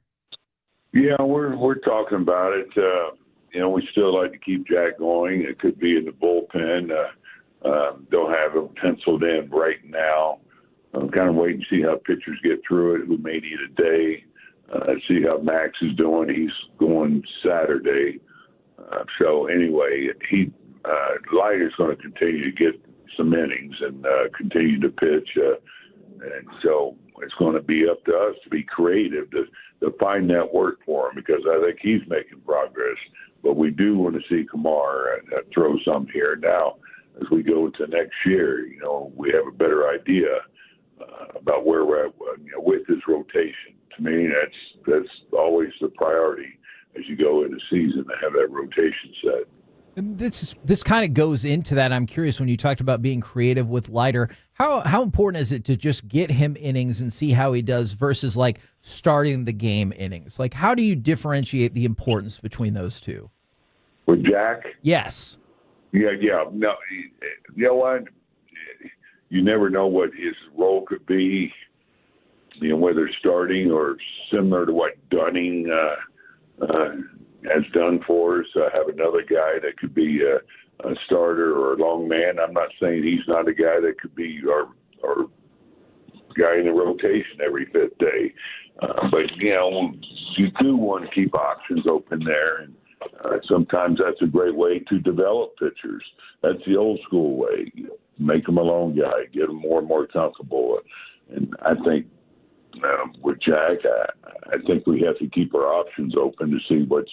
Yeah, we're talking about it. We still like to keep Jack going. It could be in the bullpen. Don't have him penciled in right now. I'm kind of waiting to see how pitchers get through it, who may need a day. See how Max is doing. He's going Saturday. So anyway, Leiter's going to continue to get some innings and continue to pitch. And so it's going to be up to us to be creative to find that work for him, because I think he's making progress. But we do want to see Kumar throw some here now as we go into next year. We have a better idea about where we're at with his rotation. To me, that's always the priority as you go into season, to have that rotation set. And this kind of goes into that. I'm curious, when you talked about being creative with Leiter, how important is it to just get him innings and see how he does versus like starting the game innings? Like, how do you differentiate the importance between those two? With Jack? Yes. Yeah. No, you know what? You never know what his role could be. You know, whether starting or similar to what Dunning has done for us. Have another guy that could be a starter or a long man. I'm not saying he's not a guy that could be our guy in the rotation every fifth day. But, you do want to keep options open there. And sometimes that's a great way to develop pitchers. That's the old school way. Make them a lone guy, get them more and more comfortable. And I think with Jack, I think we have to keep our options open to see what's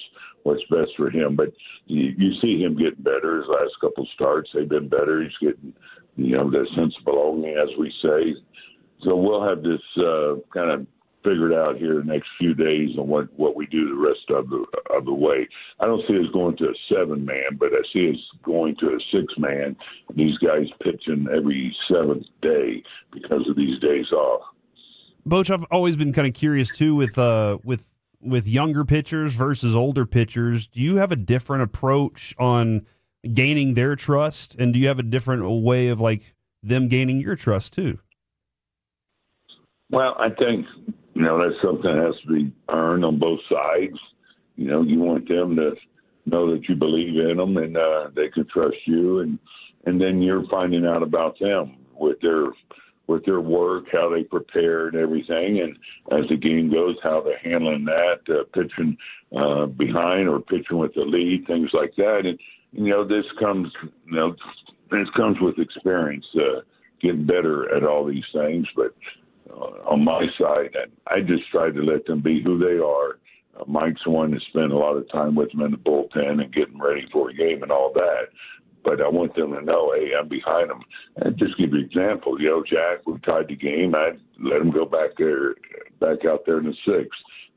best for him. But you see him getting better. His last couple starts, they've been better. He's getting, that sense of belonging, as we say. So we'll have this kind of figured out here the next few days on what we do the rest of the way. I don't see us going to a 7-man, but I see us going to a 6-man. These guys pitching every 7th day because of these days off. Boch, I've always been kind of curious too with younger pitchers versus older pitchers. Do you have a different approach on gaining their trust, and do you have a different way of like them gaining your trust too? Well, I think that's something that has to be earned on both sides. You want them to know that you believe in them and they can trust you, and then you're finding out about them with their work, how they prepare and everything. And as the game goes, how they're handling that, pitching behind or pitching with the lead, things like that. And, this comes with experience, getting better at all these things. But on my side, I just try to let them be who they are. Mike's the one that spent a lot of time with them in the bullpen and getting ready for a game and all that. But I want them to know, hey, I'm behind them. And just give you an example. Jack, we tied the game. I'd let him go back out there in the 6th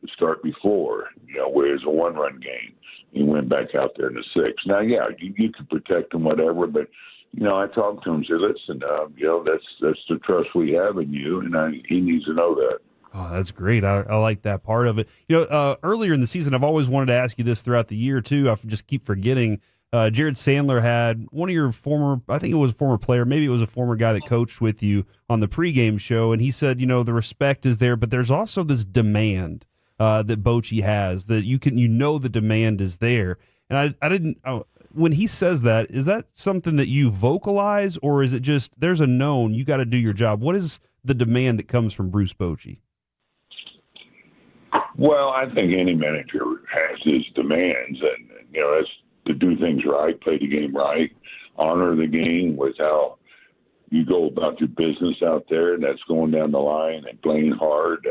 to start before, where it's a 1-run game. He went back out there in the 6th. Now, yeah, you can protect him, whatever, but, I talked to him and said, listen, that's the trust we have in you, and he needs to know that. Oh, that's great. I like that part of it. Earlier in the season, I've always wanted to ask you this throughout the year, too. I just keep forgetting. Jared Sandler had one of your I think it was a former player, maybe it was a former guy that coached with you on the pregame show, and he said, the respect is there, but there's also this demand that Bochy has, that the demand is there. And I didn't, when he says that, is that something that you vocalize, or is it just there's a known, you got to do your job? What is the demand that comes from Bruce Bochy? Well, I think any manager has his demands, and that's to do things right, play the game right, honor the game with how you go about your business out there, and that's going down the line and playing hard.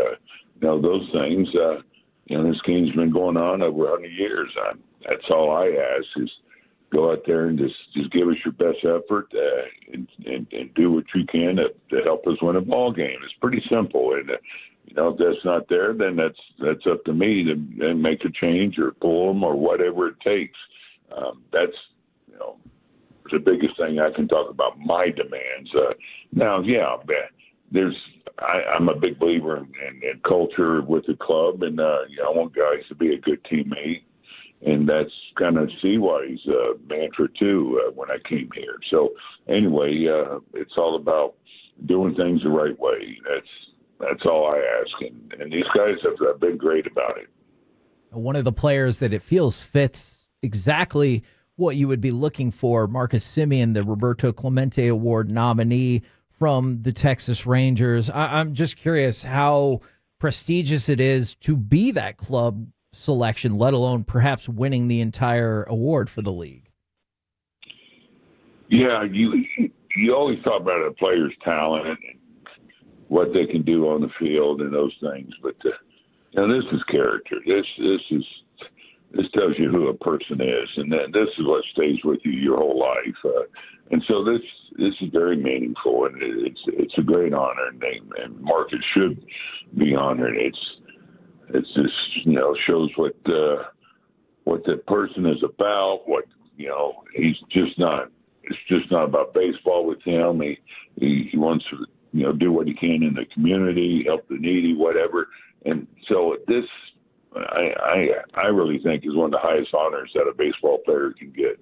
Those things. This game's been going on over 100 years. That's all I ask is go out there and just give us your best effort and do what you can to help us win a ball game. It's pretty simple, and if that's not there, then that's up to me to then make a change or pull them or whatever it takes. That's the biggest thing I can talk about. My demands. I'm a big believer in culture with the club, and I want guys to be a good teammate, and that's kind of CY's mantra too when I came here. So anyway, it's all about doing things the right way. That's all I ask, and these guys have been great about it. One of the players that it feels fits exactly what you would be looking for, Marcus Semien, the Roberto Clemente Award nominee from the Texas Rangers. I'm just curious how prestigious it is to be that club selection, let alone perhaps winning the entire award for the league. Yeah, you always talk about a player's talent and what they can do on the field and those things, but this is character. This tells you who a person is, and then this is what stays with you your whole life. And so this is very meaningful, and it's a great honor, and Marcus should be honored. It's just shows what that person is about. He's just not. It's just not about baseball with him. He wants to do what he can in the community, help the needy, whatever. And so this, I really think, is one of the highest honors that a baseball player can get.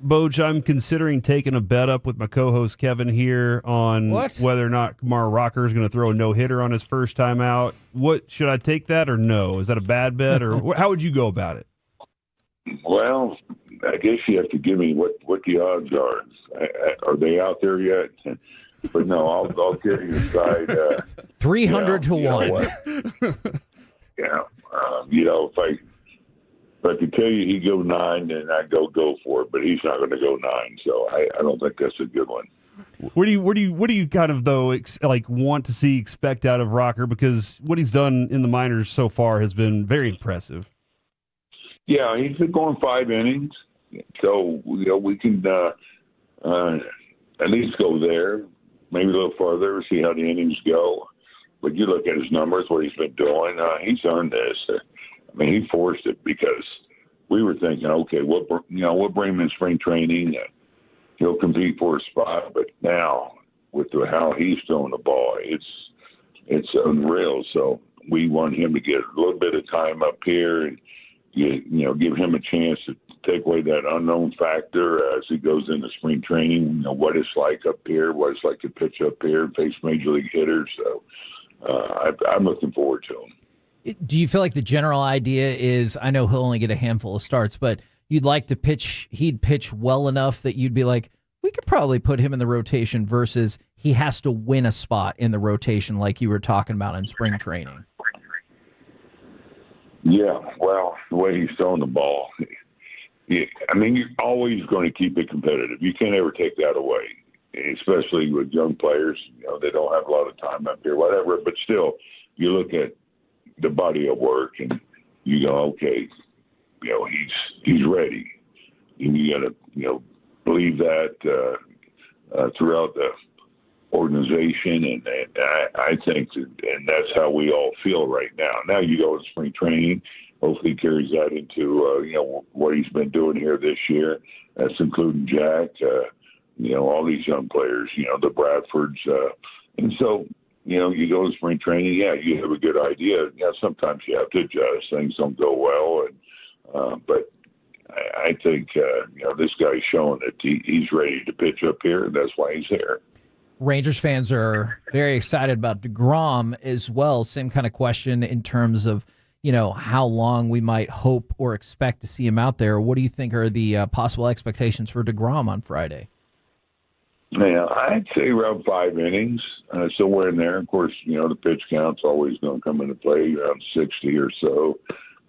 Boch, I'm considering taking a bet up with my co-host Kevin here on whether or not Kumar Rocker is going to throw a no-hitter on his first time out. What should I take that or no? Is that a bad bet, or how would you go about it? Well, I guess you have to give me what the odds are. Are they out there yet? But no, I'll give you aside. 300 to 1. If I could tell you he'd go 9, then I'd go for it. But he's not going to go 9, so I don't think that's a good one. What do you kind of though want to see, expect out of Rocker, because what he's done in the minors so far has been very impressive. Yeah, he's been going 5 innings, so we can at least go there, maybe a little further, see how the innings go. But you look at his numbers, what he's been doing, he's earned this. I mean, he forced it because we were thinking, okay, we'll bring him in spring training. He'll compete for a spot. But now, with how he's throwing the ball, it's unreal. So we want him to get a little bit of time up here and give him a chance to take away that unknown factor as he goes into spring training. What it's like up here, what it's like to pitch up here and face major league hitters. So I'm looking forward to him. Do you feel like the general idea is, I know he'll only get a handful of starts, but you'd like to he'd pitch well enough that you'd be like, we could probably put him in the rotation, versus he has to win a spot in the rotation like you were talking about in spring training? Yeah, well, the way he's throwing the ball, you're always going to keep it competitive. You can't ever take that away, especially with young players. They don't have a lot of time up here, whatever. But still, you look at the body of work and you go, okay, he's ready. And you got to, believe that throughout the organization, and I think and that's how we all feel right now. Now you go to spring training, hopefully carries that into what he's been doing here this year. That's including Jack, all these young players, the Bradfords, and so you go to spring training. Yeah, you have a good idea. Yeah, sometimes you have to adjust. Things don't go well, but I think this guy's showing that he's ready to pitch up here, and that's why he's here. Rangers fans are very excited about deGrom as well. Same kind of question in terms of, how long we might hope or expect to see him out there. What do you think are the possible expectations for deGrom on Friday? Yeah, I'd say around 5 innings, somewhere in there. Of course, the pitch count's always going to come into play, around 60 or so.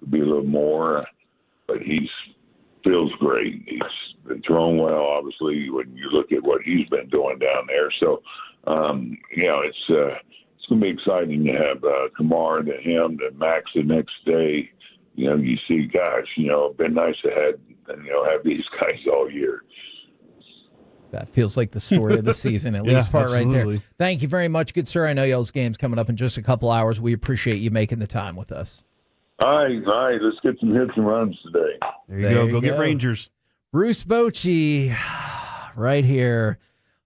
Could be a little more, but feels great. He's been throwing well, obviously, when you look at what he's been doing down there. So, it's going to be exciting to have Kumar, to him, to Max the next day. You see, gosh, it'd been nice to have these guys all year. That feels like the story of the season, at least part absolutely. right there. Thank you very much, good sir. I know y'all's game's coming up in just a couple hours. We appreciate you making the time with us. All right. Let's get some hits and runs today. There you go. Go get Rangers. Bruce Bochy right here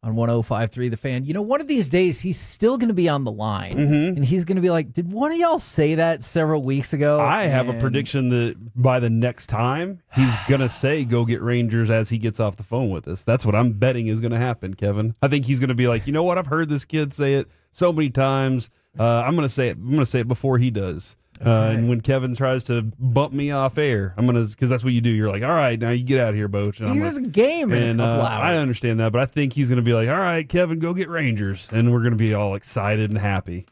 on 105.3 The Fan. One of these days, he's still going to be on the line, and he's going to be like, did one of y'all say that several weeks ago? I have a prediction that by the next time, he's going to say, go get Rangers as he gets off the phone with us. That's what I'm betting is going to happen, Kevin. I think he's going to be like, you know what? I've heard this kid say it so many times. I'm going to say it. I'm going to say it before he does. And when Kevin tries to bump me off air, because that's what you do. You're like, all right, now you get out of here, Boch. He has a game in a couple hours. I understand that, but I think he's going to be like, all right, Kevin, go get Rangers. And we're going to be all excited and happy.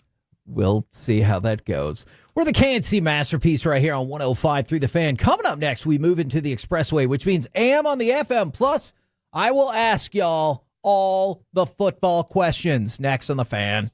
We'll see how that goes. We're the KNC Masterpiece right here on 105.3 The Fan. Coming up next, we move into the Expressway, which means AM on the FM. Plus, I will ask y'all all the football questions next on The Fan.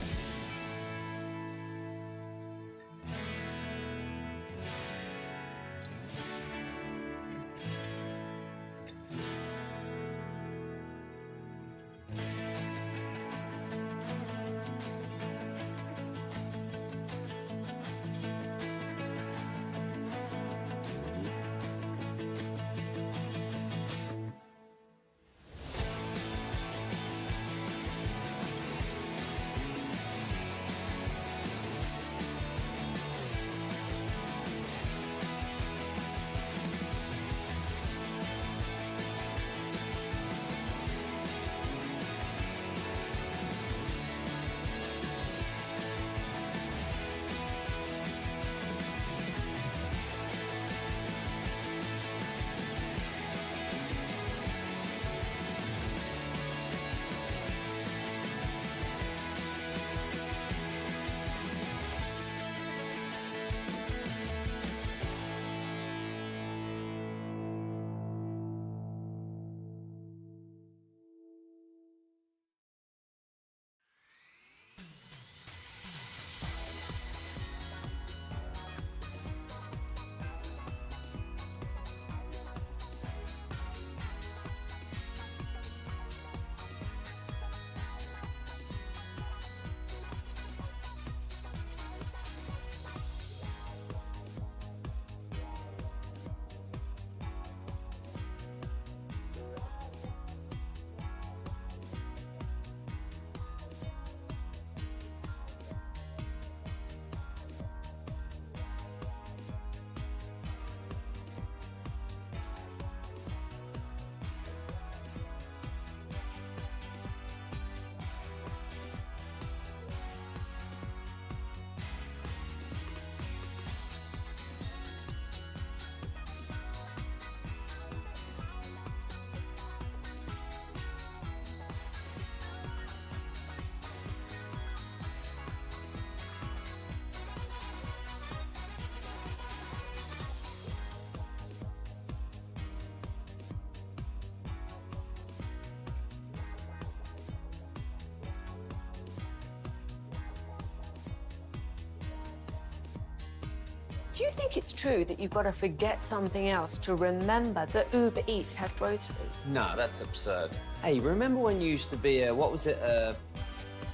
Do you think it's true that you've got to forget something else to remember that Uber Eats has groceries? No, that's absurd. Hey, remember when you used to be a, what was it,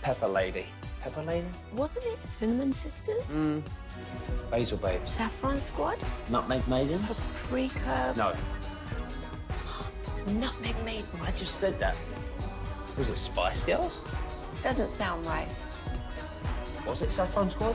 Pepper Lady? Pepper Lady? Wasn't it Cinnamon Sisters? Basil Babes. Saffron Squad? Nutmeg Maidens? Paprika? No, Nutmeg Maidens? I just said that. Was it Spice Girls? Doesn't sound right. Was it Saffron Squad?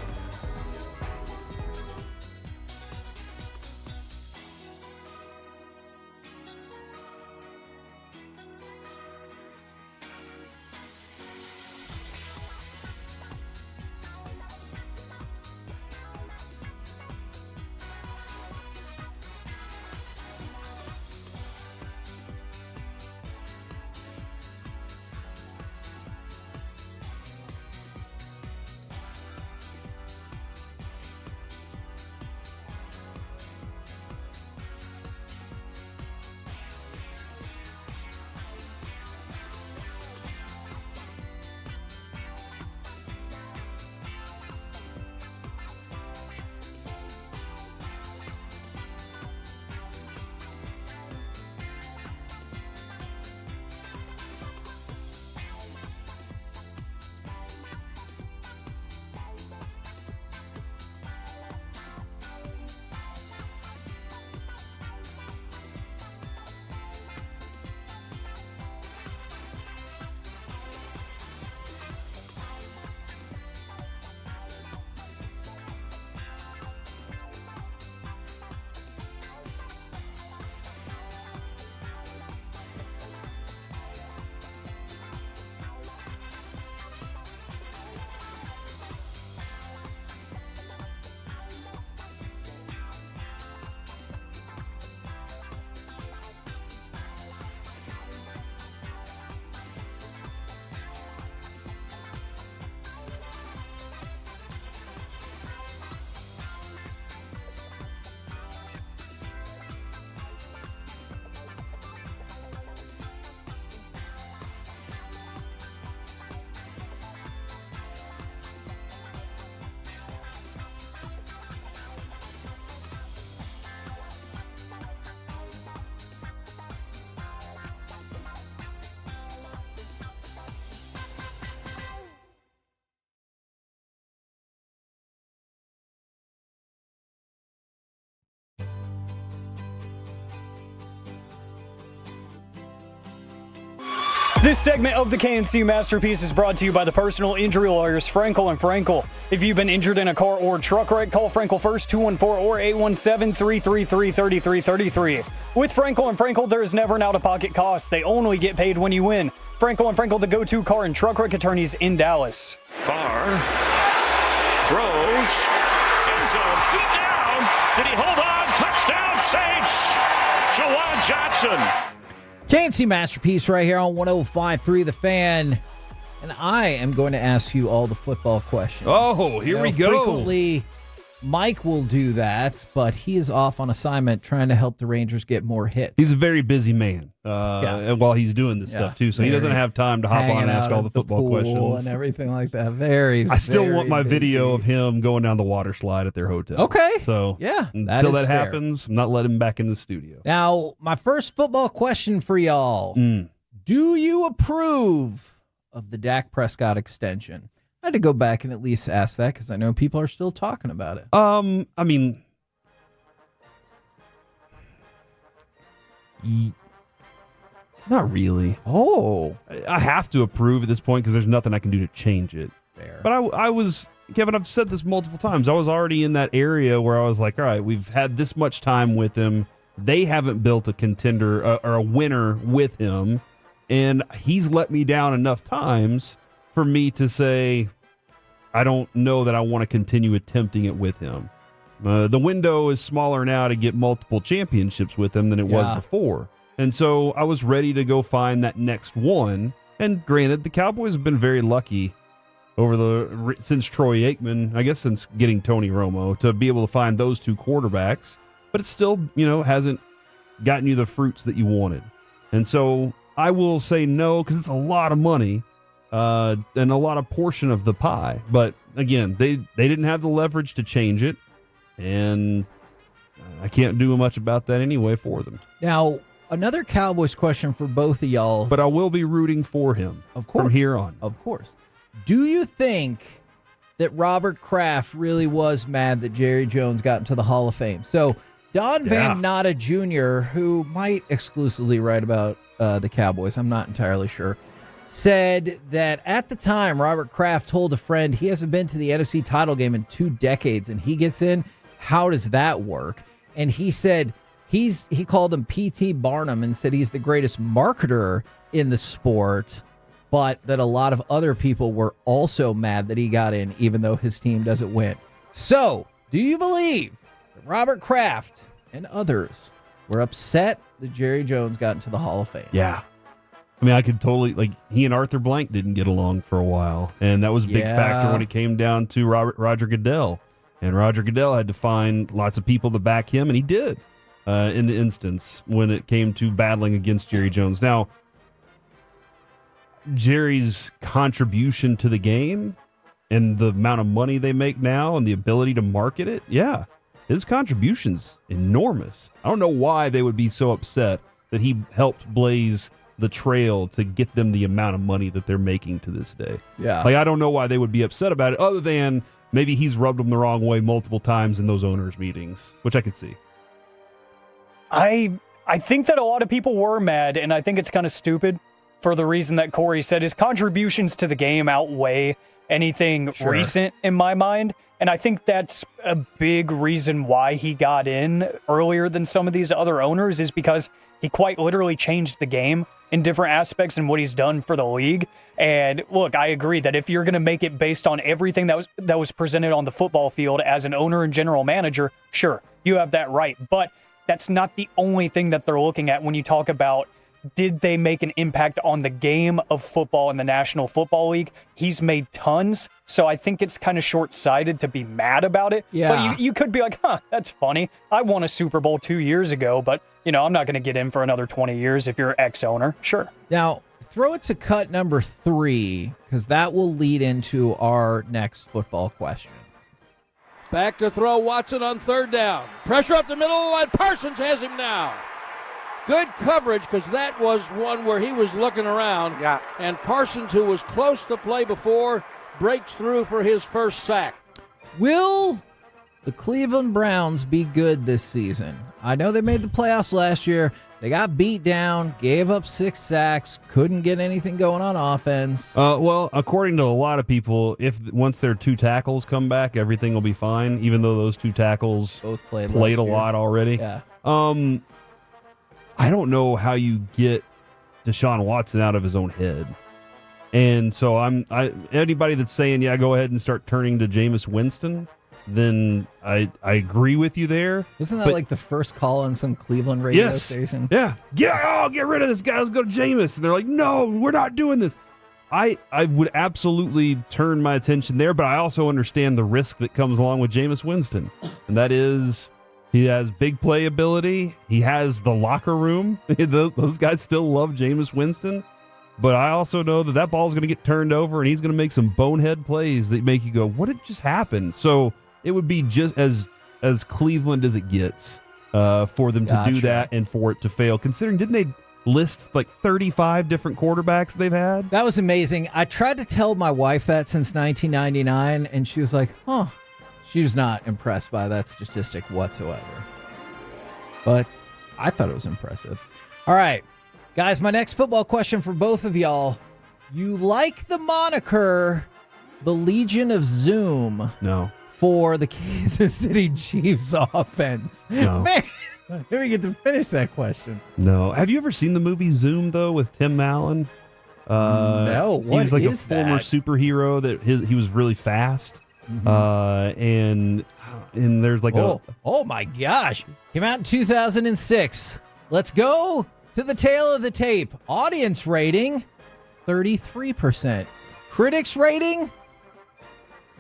This segment of the KNC Masterpiece is brought to you by the personal injury lawyers Frankel and Frankel. If you've been injured in a car or truck wreck, call Frankel first, 214 or 817-333-3333. With Frankel and Frankel, there is never an out-of-pocket cost. They only get paid when you win. Frankel and Frankel, the go-to car and truck wreck attorneys in Dallas. Carr throws, end zone, feet down. Did he hold on? Touchdown Saints! Jawan Johnson. KNC Masterpiece right here on 105.3 The Fan. And I am going to ask you all the football questions. Oh, here we go. Frequently, Mike will do that, but he is off on assignment trying to help the Rangers get more hits. He's a very busy man while he's doing this stuff, too. So he doesn't have time to hop on and ask all the football questions. And everything like that. I still want my video of him going down the water slide at their hotel. Okay. So yeah, until that happens, I'm not letting him back in the studio. Now, my first football question for y'all. Do you approve of the Dak Prescott extension? I had to go back and at least ask that because I know people are still talking about it. I mean, not really. Oh. I have to approve at this point because there's nothing I can do to change it. Fair. But I was, Kevin, I've said this multiple times. I was already in that area where I was like, all right, we've had this much time with him. They haven't built a contender or a winner with him. And he's let me down enough times for me to say, I don't know that I want to continue attempting it with him. The window is smaller now to get multiple championships with him than it was before. And so I was ready to go find that next one. And granted, the Cowboys have been very lucky since Troy Aikman, I guess since getting Tony Romo, to be able to find those two quarterbacks. But it still, hasn't gotten you the fruits that you wanted. And so I will say no, because it's a lot of money and a lot of portion of the pie. But again, they didn't have the leverage to change it. and I can't do much about that anyway for them. Now, another Cowboys question for both of y'all. But I will be rooting for him from here on. Of course. Do you think that Robert Kraft really was mad that Jerry Jones got into the Hall of Fame? So Don Van Natta Jr., who might exclusively write about the Cowboys, I'm not entirely sure, said that at the time Robert Kraft told a friend he hasn't been to the NFC title game in 2 decades, and he gets in. How does that work? And he said he called him P.T. Barnum and said he's the greatest marketer in the sport, but that a lot of other people were also mad that he got in, even though his team doesn't win. So, do you believe that Robert Kraft and others were upset that Jerry Jones got into the Hall of Fame? Yeah. I mean, I could totally, he and Arthur Blank didn't get along for a while, and that was a big factor when it came down to Roger Goodell. And Roger Goodell had to find lots of people to back him, and he did in the instance when it came to battling against Jerry Jones. Now, Jerry's contribution to the game and the amount of money they make now and the ability to market it, his contribution's enormous. I don't know why they would be so upset that he helped blaze the trail to get them the amount of money that they're making to this day. Yeah. I don't know why they would be upset about it, other than maybe he's rubbed them the wrong way multiple times in those owners' meetings, which I could see. I think that a lot of people were mad, and I think it's kind of stupid for the reason that Corey said. His contributions to the game outweigh anything recent in my mind, and I think that's a big reason why he got in earlier than some of these other owners, is because he quite literally changed the game in different aspects and what he's done for the league. And look, I agree that if you're going to make it based on everything that was presented on the football field as an owner and general manager, sure, you have that right. But that's not the only thing that they're looking at when you talk about, did they make an impact on the game of football in the National Football League? He's made tons, so I think it's kind of short-sighted to be mad about it. Yeah. But you could be like, that's funny. I won a Super Bowl 2 years ago, but, I'm not going to get in for another 20 years if you're ex-owner. Sure. Now, throw it to cut number 3, because that will lead into our next football question. Back to throw, Watson on 3rd down. Pressure up the middle of the line. Parsons has him now. Good coverage, because that was one where he was looking around. Yeah. And Parsons, who was close to play before, breaks through for his first sack. Will the Cleveland Browns be good this season? I know they made the playoffs last year. They got beat down, gave up 6 sacks, couldn't get anything going on offense. Well, according to a lot of people, once their 2 tackles come back, everything will be fine, even though those 2 tackles both played a lot already. Yeah. I don't know how you get Deshaun Watson out of his own head. And so anybody that's saying, go ahead and start turning to Jameis Winston, then I agree with you there. Isn't that like the first call on some Cleveland radio station? Yeah. Get rid of this guy. Let's go to Jameis. And they're like, no, we're not doing this. I would absolutely turn my attention there, but I also understand the risk that comes along with Jameis Winston. And that is, he has big play ability. He has the locker room. Those guys still love Jameis Winston. But I also know that ball is going to get turned over, and he's going to make some bonehead plays that make you go, what did just happen? So it would be just as Cleveland as it gets for them to do that and for it to fail. Considering, didn't they list like 35 different quarterbacks they've had? That was amazing. I tried to tell my wife that since 1999, and she was like, she was not impressed by that statistic whatsoever. But I thought it was impressive. All right, guys, my next football question for both of y'all. You like the moniker, the Legion of Zoom? No. For the Kansas City Chiefs offense? No. Man, let me get to finish that question. No. Have you ever seen the movie Zoom, though, with Tim Allen? No. He was like a is former that? superhero that he was really fast. And there's like oh my gosh. Came out in 2006. Let's go to the tail of the tape. Audience rating, 33%. Critics rating,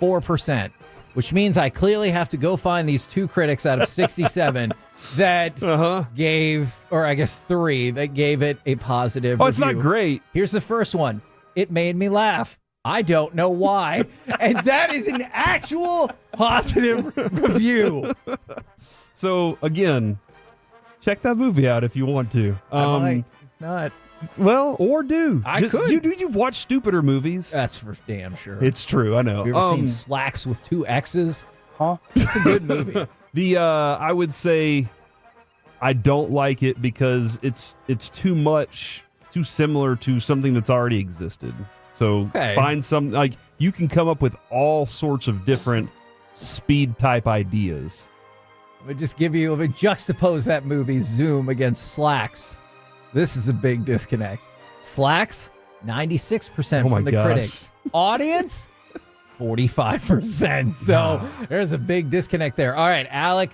4%. Which means I clearly have to go find these 2 critics out of 67 that gave, or I guess 3, that gave it a positive review. It's not great. Here's the first one. It made me laugh. I don't know why. And that is an actual positive review. So, again, check that movie out if you want to. I might not. Well, or do. I could. You've watched stupider movies. That's for damn sure. It's true, I know. Have you ever seen Slacks with 2 X's? Huh? It's a good movie. I would say I don't like it because it's too much, too similar to something that's already existed. So find some, like, you can come up with all sorts of different speed type ideas. Let me juxtapose that movie, Zoom, against Slacks. This is a big disconnect. Slacks, 96% from the critics. Audience, 45%. So there's a big disconnect there. All right, Alec,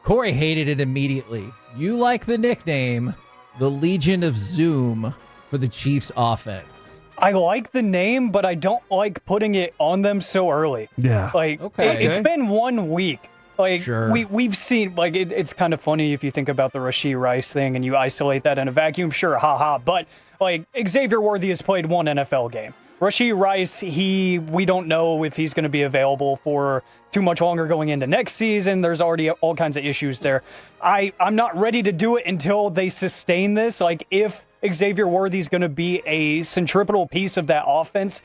Corey hated it immediately. You like the nickname, the Legion of Zoom, for the Chiefs offense. I like the name, but I don't like putting it on them so early. Yeah. Like, it's been 1 week. Like, Sure. we've seen, like, it's kind of funny if you think about the Rashee Rice thing and you isolate that in a vacuum. Sure, haha. But, like, Xavier Worthy has played 1 NFL game. Rashee Rice, we don't know if he's going to be available for too much longer going into next season. There's already all kinds of issues there. I'm not ready to do it until they sustain this. Like, if Xavier Worthy's going to be a centripetal piece of that offense,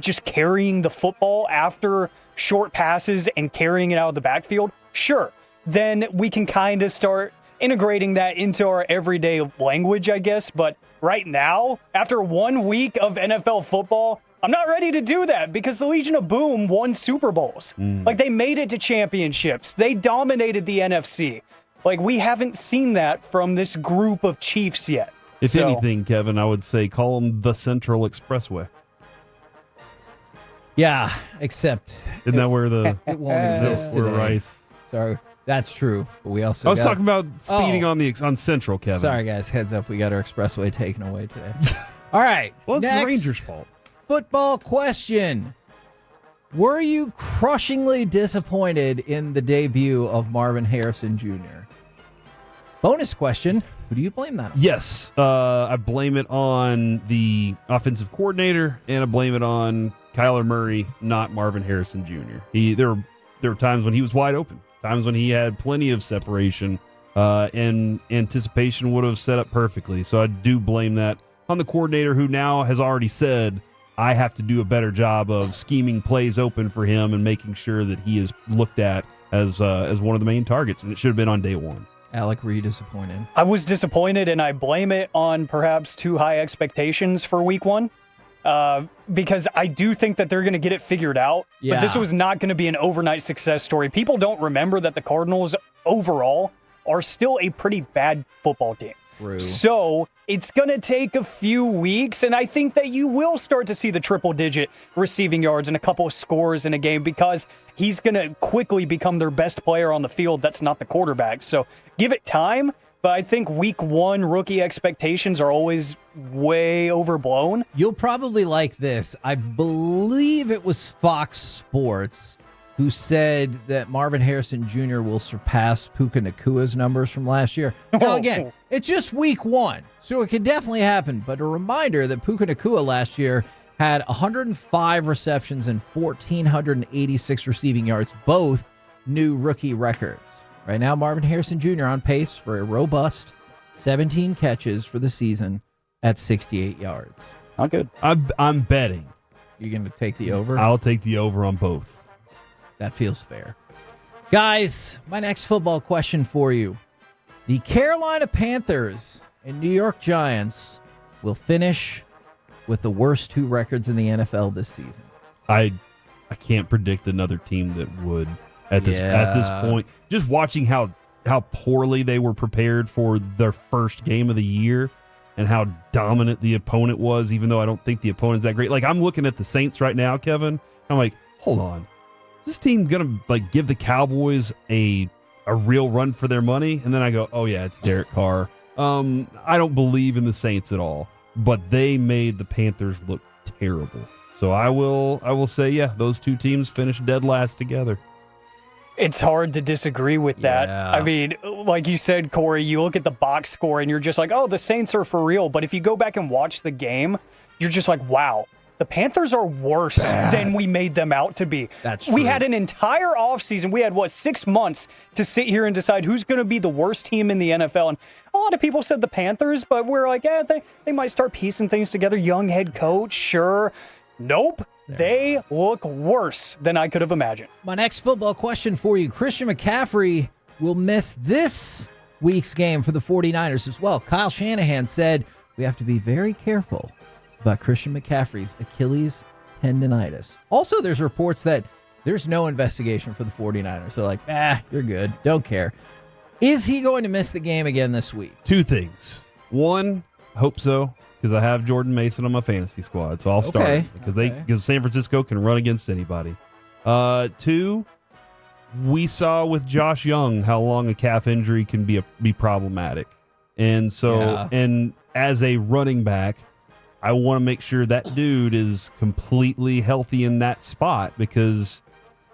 just carrying the football after short passes and carrying it out of the backfield, sure. Then we can kind of start integrating that into our everyday language, I guess. But right now, after 1 week of NFL football, I'm not ready to do that because the Legion of Boom won Super Bowls. Like, they made it to championships. They dominated the NFC. Like, we haven't seen that from this group of Chiefs yet. If anything, Kevin, I would say call them the Central Expressway. Yeah, except isn't that where the it won't exist where today. Rice? Sorry, that's true. But we also I was talking about speeding on Central, Kevin. Sorry, guys. Heads up, we got our expressway taken away today. All right. Well, it's the next Rangers' fault. Football question: were you crushingly disappointed in the debut of Marvin Harrison Jr.? Bonus question: who do you blame that on? Yes, I blame it on the offensive coordinator, and I blame it on Kyler Murray, not Marvin Harrison Jr. There were times when he was wide open, times when he had plenty of separation, and anticipation would have set up perfectly. So I do blame that on the coordinator, who now has already said, I have to do a better job of scheming plays open for him and making sure that he is looked at as one of the main targets, and it should have been on day one. Alec, were you disappointed? I was disappointed, and I blame it on perhaps too high expectations for week 1. Because I do think that they're going to get it figured out. Yeah. But this was not going to be an overnight success story. People don't remember that the Cardinals overall are still a pretty bad football team. True. So it's going to take a few weeks, and I think that you will start to see the triple-digit receiving yards and a couple of scores in a game because he's going to quickly become their best player on the field. That's not the quarterback. So give it time. But I think week 1 rookie expectations are always way overblown. You'll probably like this. I believe it was Fox Sports who said that Marvin Harrison Jr. will surpass Puka Nakua's numbers from last year. Now, again, it's just week 1, so it could definitely happen. But a reminder that Puka Nakua last year had 105 receptions and 1,486 receiving yards, both new rookie records. Right now, Marvin Harrison Jr. on pace for a robust 17 catches for the season at 68 yards. Not good. I'm betting. You're going to take the over? I'll take the over on both. That feels fair. Guys, my next football question for you. The Carolina Panthers and New York Giants will finish with the worst 2 records in the NFL this season. I can't predict another team that would. At this point, just watching how poorly they were prepared for their first game of the year and how dominant the opponent was, even though I don't think the opponent's that great. Like, I'm looking at the Saints right now, Kevin. I'm like, hold on. Is this team going to give the Cowboys a real run for their money? And then I go, oh, yeah, it's Derek Carr. I don't believe in the Saints at all, but they made the Panthers look terrible. So I will say, yeah, those 2 teams finished dead last together. It's hard to disagree with that. Yeah. I mean, like you said, Corey, you look at the box score and you're just like, oh, the Saints are for real. But if you go back and watch the game, you're just like, wow, The Panthers are worse than we made them out to be. That's We true. had an entire offseason. We had, 6 months to sit here and decide who's going to be the worst team in the NFL. And a lot of people said the Panthers, but we're like, they might start piecing things together. Young head coach, sure. Nope. They look worse than I could have imagined. My next football question for you. Christian McCaffrey will miss this week's game for the 49ers as well. Kyle Shanahan said we have to be very careful about Christian McCaffrey's Achilles tendonitis. Also, there's reports that there's no investigation for the 49ers. They're like, you're good. Don't care. Is he going to miss the game again this week? Two things. One, I hope so, because I have Jordan Mason on my fantasy squad, so I'll start Okay. because San Francisco can run against anybody. Two, we saw with Josh Young how long a calf injury can be problematic, and so and as a running back, I want to make sure that dude is completely healthy in that spot, because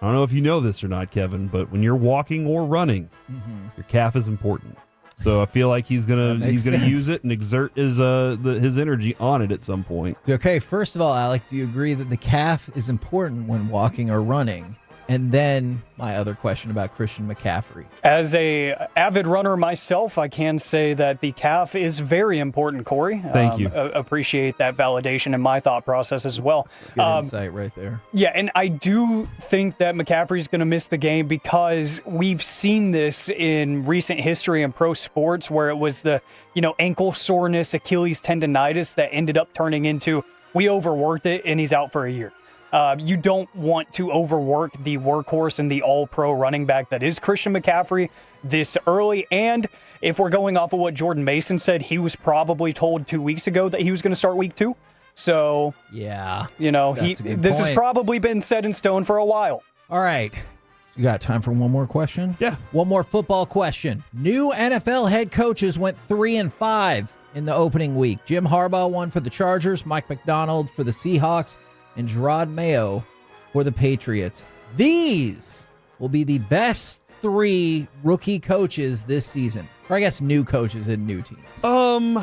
I don't know if you know this or not, Kevin, but when you're walking or running, your calf is important. So I feel like he's gonna use it and exert his energy on it at some point. Okay, first of all, Alec, do you agree that the calf is important when walking or running? And then my other question about Christian McCaffrey. As a avid runner myself, I can say that the calf is very important, Corey. Thank you. Appreciate that validation in my thought process as well. Good insight right there. Yeah, and I do think that McCaffrey's going to miss the game because we've seen this in recent history in pro sports where it was the, ankle soreness, Achilles tendonitis that ended up turning into we overworked it and he's out for a year. You don't want to overwork the workhorse and the all-pro running back that is Christian McCaffrey this early. And if we're going off of what Jordan Mason said, he was probably told 2 weeks ago that he was going to start week 2. So, yeah, this has probably been set in stone for a while. All right. You got time for one more question? Yeah. One more football question. New NFL head coaches went 3-5 in the opening week. Jim Harbaugh won for the Chargers, Mike McDonald for the Seahawks, and Gerard Mayo for the Patriots. These will be the best 3 rookie coaches this season. Or I guess new coaches and new teams. I'm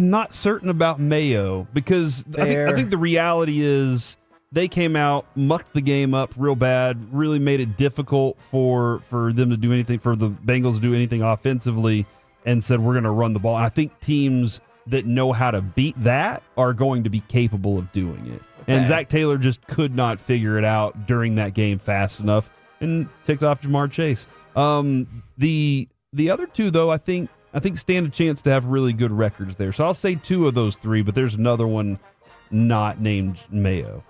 not certain about Mayo because I think the reality is they came out, mucked the game up real bad, really made it difficult for them to do anything, for the Bengals to do anything offensively, and said we're going to run the ball. And I think teams that know how to beat that are going to be capable of doing it. Okay. And Zach Taylor just could not figure it out during that game fast enough and ticked off Jamar Chase. The other two, though, I think stand a chance to have really good records there. So I'll say 2 of those 3, but there's another one not named Mayo.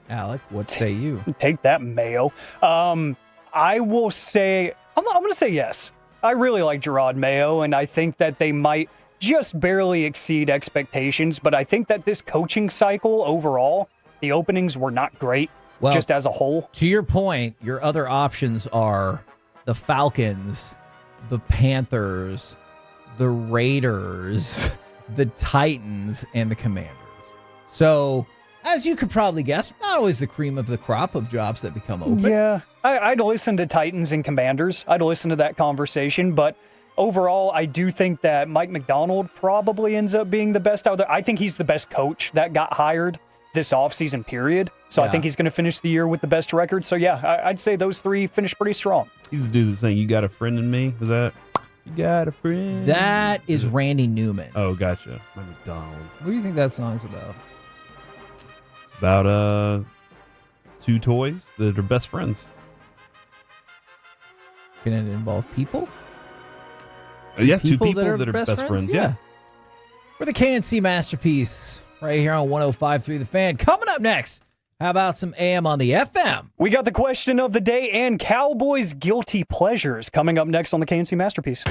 Alec, what say you? Take that, Mayo. I will say, I'm going to say yes. I really like Gerard Mayo, and I think that they might just barely exceed expectations, but I think that this coaching cycle overall, the openings were not great, just as a whole. To your point, your other options are the Falcons, the Panthers, the Raiders, the Titans, and the Commanders. So, as you could probably guess, not always the cream of the crop of jobs that become open. Yeah, I'd listen to Titans and Commanders. I'd listen to that conversation, but overall, I do think that Mike McDonald probably ends up being the best out there. I think he's the best coach that got hired this offseason period. So I think he's going to finish the year with the best record. So yeah, I'd say those 3 finish pretty strong. He's the dude that's saying, "You got a friend in me." Was that? You got a friend. That is Randy Newman. Oh, gotcha. Mike McDonald. What do you think that song's about? It's about 2 toys that are best friends. Can it involve people? Yeah, 2 people that are best friends. Yeah. We're the KNC Masterpiece right here on 105.3 The Fan. Coming up next, how about some AM on the FM? We got the question of the day and Cowboys' guilty pleasures coming up next on the KNC Masterpiece.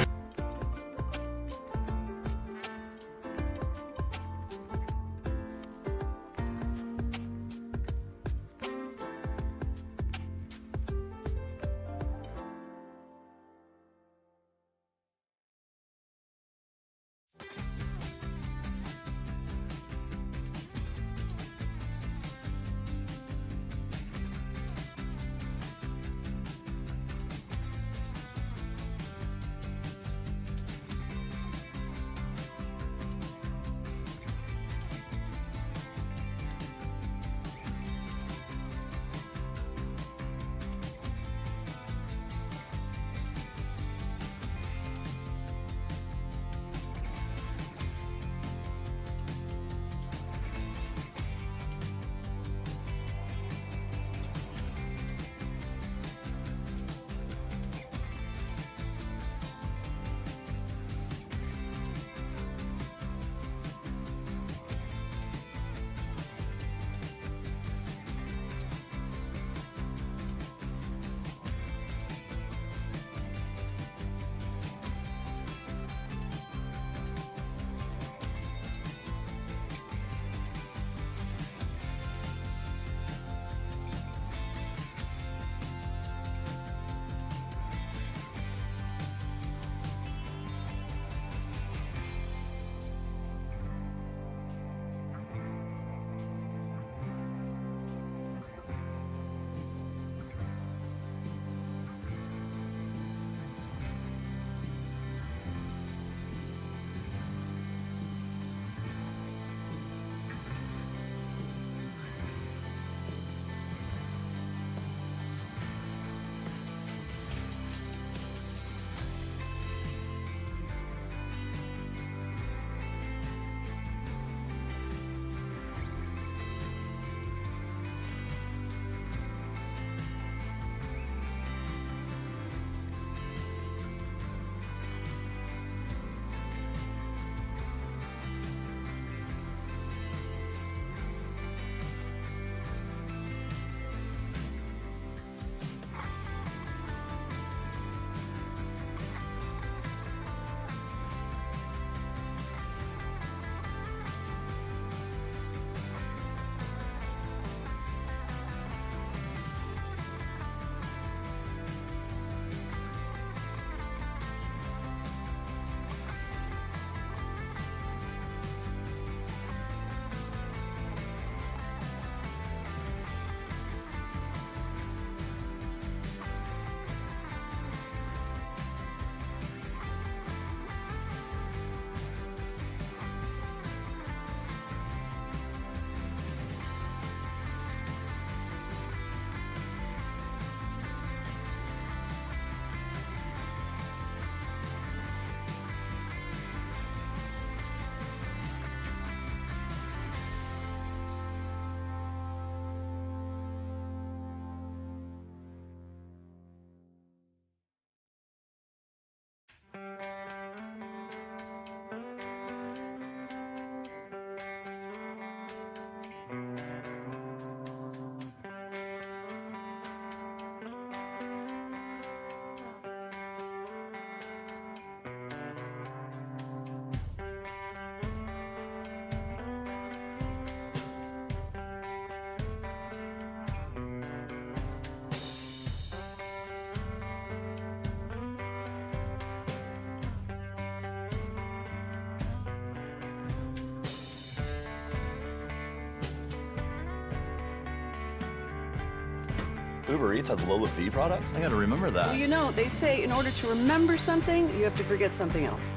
Uber Eats has low fee products? I gotta remember that. Well, you know, they say in order to remember something, you have to forget something else.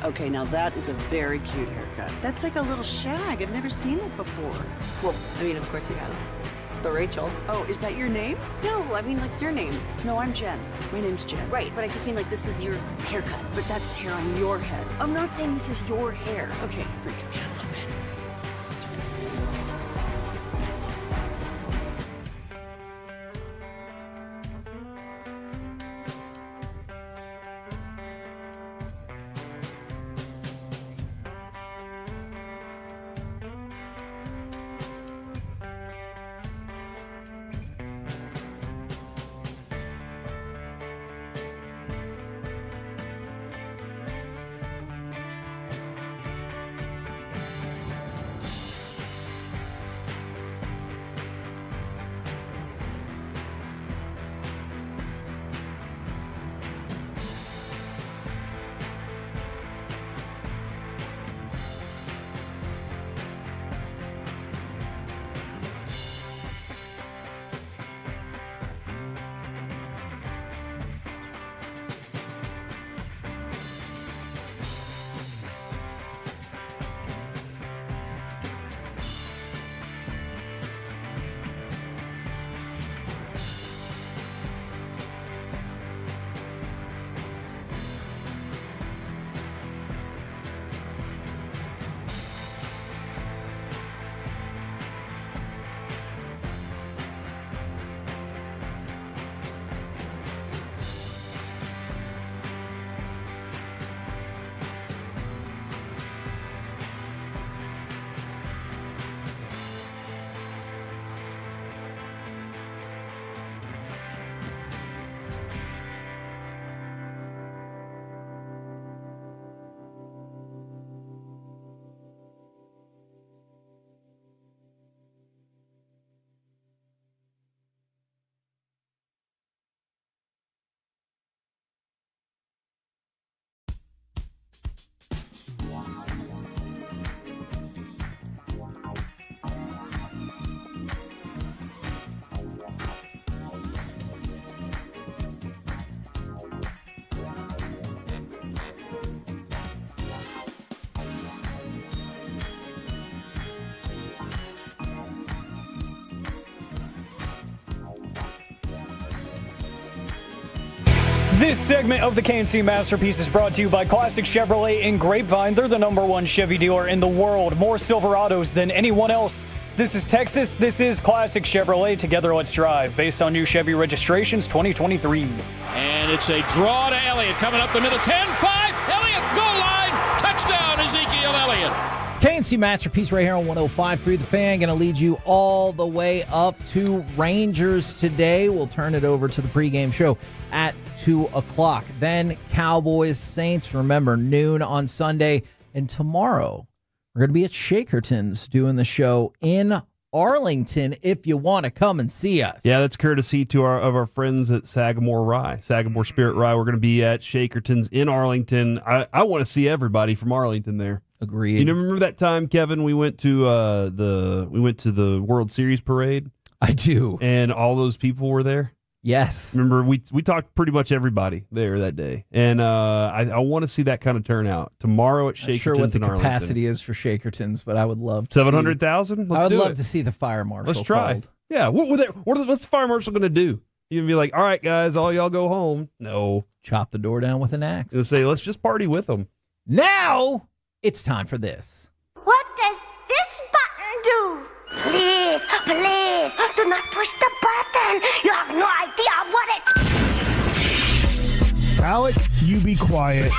Okay, now that is a very cute haircut. That's like a little shag. I've never seen it before. Well, I mean, of course you have. It's the Rachel. Oh, is that your name? No, I mean, like, your name. No, I'm Jen. My name's Jen. Right, but I just mean, like, this is your haircut. But that's hair on your head. I'm not saying this is your hair. Okay, freaking me out a little bit. This segment of the KNC Masterpiece is brought to you by Classic Chevrolet in Grapevine. They're the #1 Chevy dealer in the world. More Silverados than anyone else. This is Texas. This is Classic Chevrolet. Together, let's drive. Based on new Chevy registrations 2023. And it's a draw to Elliott coming up the middle. 10-5. Elliott, goal line. Touchdown, Ezekiel Elliott. KNC Masterpiece right here on 105.3 The Fan. Going to lead you all the way up to Rangers today. We'll turn it over to the pregame show at 2 o'clock. Then Cowboys Saints. Remember, noon on Sunday. And tomorrow, we're going to be at Shakerton's doing the show in Arlington if you want to come and see us. Yeah, that's courtesy to our friends at Sagamore Rye, Sagamore Spirit Rye. We're going to be at Shakerton's in Arlington. I want to see everybody from Arlington there. Agreed. You remember that time, Kevin? We went to the World Series parade. I do, and all those people were there. Yes. Remember, we talked pretty much everybody there that day, and I want to see that kind of turnout tomorrow at Shakerton's. Not sure what the in Arlington. capacity is for Shakerton's, but I would love to 700,000. I would love to see the fire marshal. Let's try. called. Yeah. What's the fire marshal going to do? You can be like, all right, guys, all y'all go home. No. Chop the door down with an axe. Let's say, let's just party with them. Now it's time for this. What does this button do? Please, please, do not push the button. You have no idea what it... Alec, you be quiet.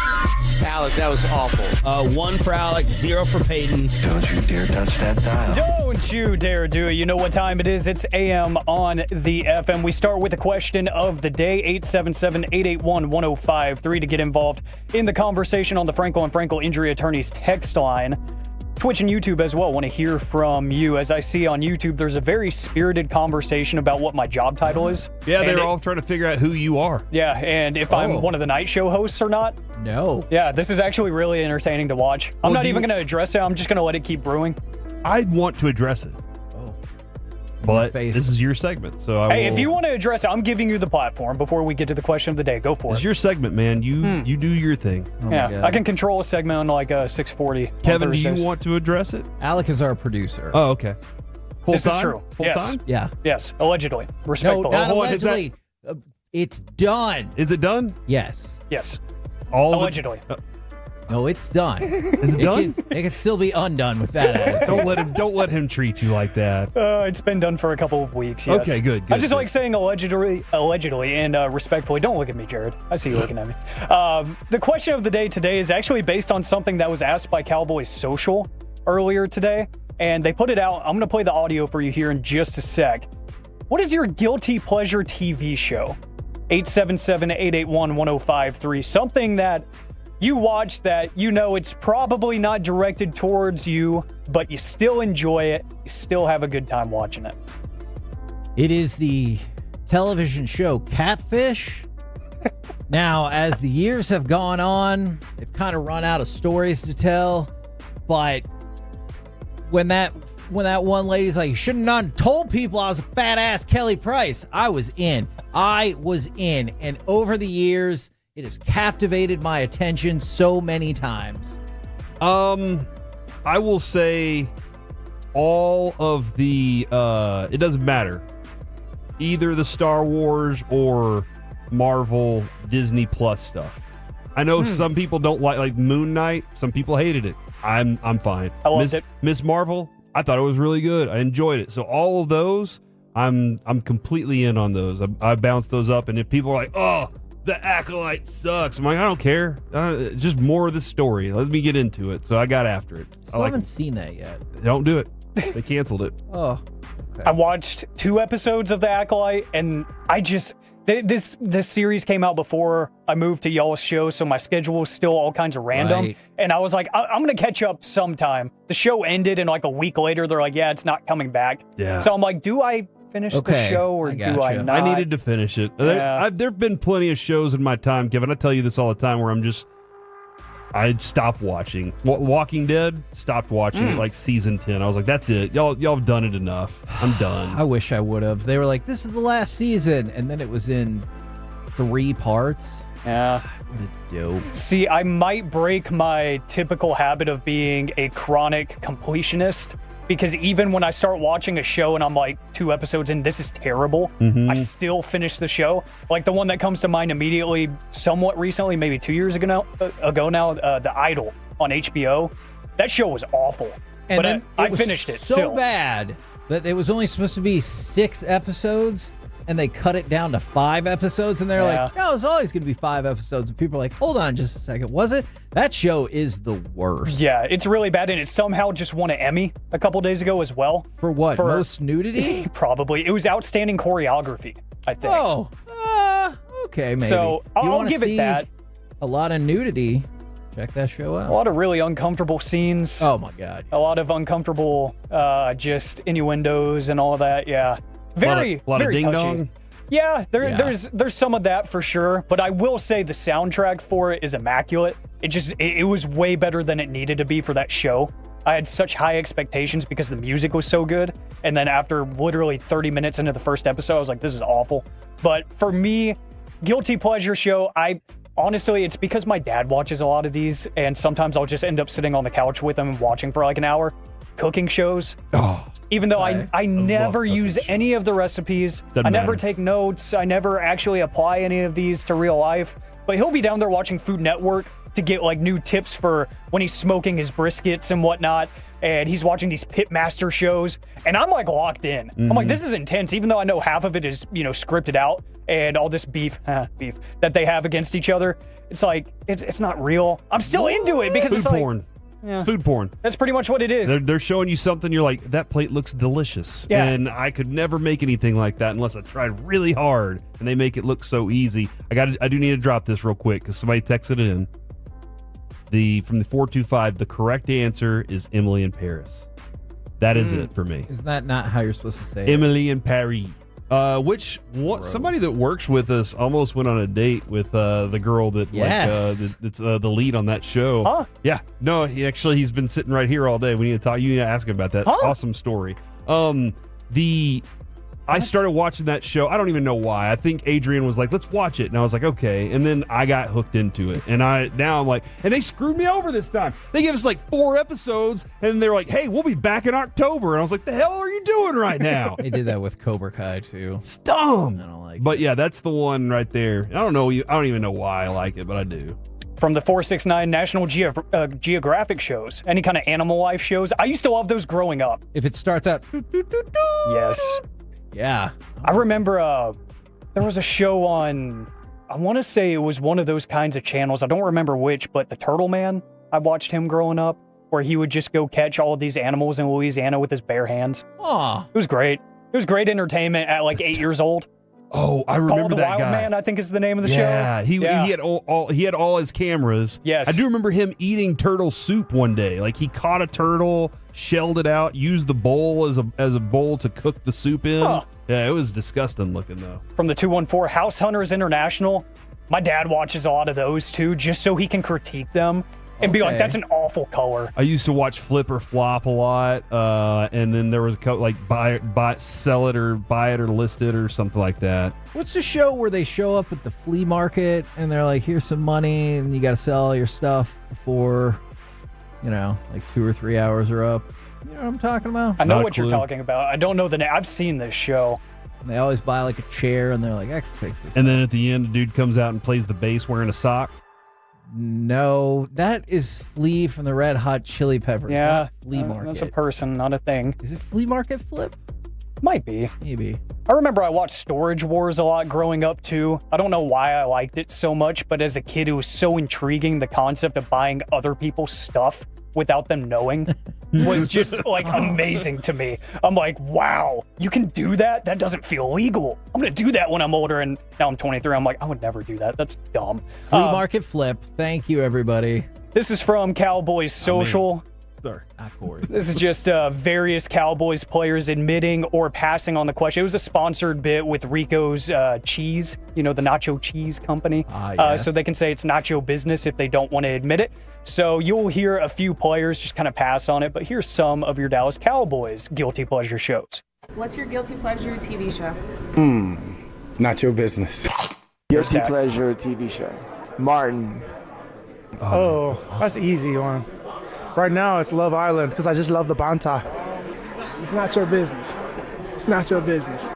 Alec, that was awful. 1 for Alec, 0 for Peyton. Don't you dare touch that dial. Don't you dare do it. You know what time it is. It's AM on the FM. We start with the question of the day, 877-881-1053 to get involved in the conversation on the Frankel and Frankel Injury Attorneys text line. Twitch and YouTube as well. Want to hear from you. As I see on YouTube, there's a very spirited conversation about what my job title is. Yeah, they're all trying to figure out who you are. Yeah, and if I'm one of the night show hosts or not. No. Yeah, this is actually really entertaining to watch. I'm not even going to address it. I'm just going to let it keep brewing. I'd want to address it. But this is your segment, so I Hey, if you want to address it, I'm giving you the platform before we get to the question of the day. Go for it. It's your segment, man. You do your thing. I can control a segment on like 640. Kevin, do you want to address it? Alec is our producer. Oh, okay. Full This time? is true. Full Yes. time? Yeah. Yes, allegedly. Respectfully. No, not Hold on, is that- allegedly. It's done. Is it done? Yes. Yes. All allegedly. No, it's done. Is it done? It can still be undone with that attitude. Don't let him treat you like that. It's been done for a couple of weeks. Yes. Okay, good. I just like saying allegedly, and respectfully. Don't look at me, Jared. I see you looking at me. The question of the day today is actually based on something that was asked by Cowboys Social earlier today, and they put it out. I'm going to play the audio for you here in just a sec. What is your guilty pleasure TV show? 877-881-1053. Something that you watch that you know it's probably not directed towards you, but you still enjoy it. You still have a good time watching it. It is the television show Catfish. Now, as the years have gone on, they've kind of run out of stories to tell. But when that one lady's like, you shouldn't have told people I was a fat ass Kelly Price, I was in. And over the years, it has captivated my attention so many times. I will say all of the it doesn't matter. Either the Star Wars or Marvel Disney Plus stuff. I know some people don't like Moon Knight. Some people hated it. I'm fine. I loved it. Miss Marvel, I thought it was really good. I enjoyed it. So all of those, I'm completely in on those. I bounce those up, and if people are like, oh, the Acolyte sucks, I'm like, I don't care. Just more of the story. Let me get into it. So I got after it. I haven't seen that yet. Don't do it. They canceled it. Oh, okay. I watched 2 episodes of The Acolyte, and I just this series came out before I moved to y'all's show, so my schedule was still all kinds of random. Right. And I was like, I'm gonna catch up sometime. The show ended, and like a week later, they're like, yeah, it's not coming back. Yeah. So I'm like, do I finish the show or do I not? I needed to finish it. Yeah. There've been plenty of shows in my time, Kevin. I tell you this all the time, where I stopped watching. Walking Dead, stopped watching it like season 10. I was like, that's it. Y'all have done it enough. I'm done. I wish I would have. They were like, this is the last season. And then it was in 3 parts. Yeah. What a dope. See, I might break my typical habit of being a chronic completionist, because even when I start watching a show and I'm like 2 episodes in, this is terrible, I still finish the show. Like the one that comes to mind immediately, somewhat recently, maybe 2 years ago now, The Idol on HBO. That show was awful, And but then I was finished it so still. bad that it was only supposed to be 6 episodes, and they cut it down to 5 episodes, and they're like, no, it's always going to be 5 episodes. And people are like, hold on just a second. Was it? That show is the worst. Yeah, it's really bad, and it somehow just won an Emmy a couple days ago as well. For what? Most nudity? Probably. It was outstanding choreography, I think. Oh, okay, maybe. So, If you I'll wanna give it see that. A lot of nudity. Check that show out. A lot of really uncomfortable scenes. Oh, my God. A lot of uncomfortable just innuendos and all of that, yeah. Very, a lot very of ding touchy. dong. Yeah, there's some of that for sure, but I will say the soundtrack for it is immaculate. It was way better than it needed to be for that show. I had such high expectations because the music was so good, and then after literally 30 minutes into the first episode, I was like, this is awful. But for me, guilty pleasure show, honestly, it's because my dad watches a lot of these, and sometimes I'll just end up sitting on the couch with him and watching for like an hour. Cooking shows. Oh, even though I never use any of the recipes, Doesn't I never matter. take notes, I never actually apply any of these to real life, but he'll be down there watching Food Network to get like new tips for when he's smoking his briskets and whatnot, and he's watching these pitmaster shows, and I'm like locked in. I'm like, this is intense, even though I know half of it is, scripted out, and all this beef that they have against each other. It's like, it's not real. I'm still into it because it's Food like, porn. yeah. It's food porn. That's pretty much what it is. They're showing you something. You're like, that plate looks delicious. Yeah. And I could never make anything like that unless I tried really hard. And they make it look so easy. I do need to drop this real quick because somebody texted in. From the 425, the correct answer is Emily in Paris. That is it for me. Is that not how you're supposed to say it? Emily in Paris. Somebody that works with us almost went on a date with the girl that that's the lead on that show. Huh? Yeah. No, he's been sitting right here all day. We need to talk. You need to ask him about that. Huh? Awesome story. I started watching that show. I don't even know why. I think Adrian was like, let's watch it. And I was like, okay. And then I got hooked into it. And now I'm like, and they screwed me over this time. They gave us like 4 episodes and they're like, hey, we'll be back in October. And I was like, the hell are you doing right now? They did that with Cobra Kai too. It's dumb. I don't like But yeah, that's the one right there. I don't even know why I like it, but I do. From the 469 National Geographic shows, any kind of animal life shows. I used to love those growing up. If it starts out, yes. Yeah. I remember there was a show on, I want to say it was one of those kinds of channels. I don't remember which, but the Turtle Man, I watched him growing up, where he would just go catch all of these animals in Louisiana with his bare hands. Aw. It was great. It was great entertainment at like 8 years old. Oh, I remember that Wild guy. Man, I think is the name of the show. He had all his cameras. Yes. I do remember him eating turtle soup one day. Like he caught a turtle, shelled it out, used the bowl as a bowl to cook the soup in. Huh. Yeah, it was disgusting looking though. From the 214 House Hunters International. My dad watches a lot of those too, just so he can critique them and be like, that's an awful color. I used to watch Flip or Flop a lot, and then there was a couple like sell it or buy it or list it or something like that. What's the show where they show up at the flea market and they're like, here's some money and you got to sell all your stuff before, like 2 or 3 hours are up? You know what I'm talking about? I know what you're talking about. I don't know the name. I've seen this show. And they always buy like a chair and they're like, I can fix this. And then at the end, the dude comes out and plays the bass wearing a sock. No, that is Flea from the Red Hot Chili Peppers. Yeah, not Flea Market. That's a person, not a thing. Is it Flea Market Flip? Might be. Maybe. I remember I watched Storage Wars a lot growing up too. I don't know why I liked it so much, but as a kid, it was so intriguing. The concept of buying other people's stuff without them knowing was just like amazing to me. I'm like, wow, you can do that? That doesn't feel legal. I'm gonna do that when I'm older, and now I'm 23. I'm like, I would never do that. That's dumb. Flea Market Flip. Thank you, everybody. This is from Cowboys Social. Sorry. This is just various Cowboys players admitting or passing on the question. It was a sponsored bit with Rico's Cheese, the nacho cheese company. Yes. So they can say it's nacho business if they don't want to admit it. So you'll hear a few players just kind of pass on it, but here's some of your Dallas Cowboys guilty pleasure shows. What's your guilty pleasure TV show? Nacho business. Guilty pleasure TV show. Martin. Oh, that's an easy one. Right now, it's Love Island because I just love the banter. It's not your business. It's not your business.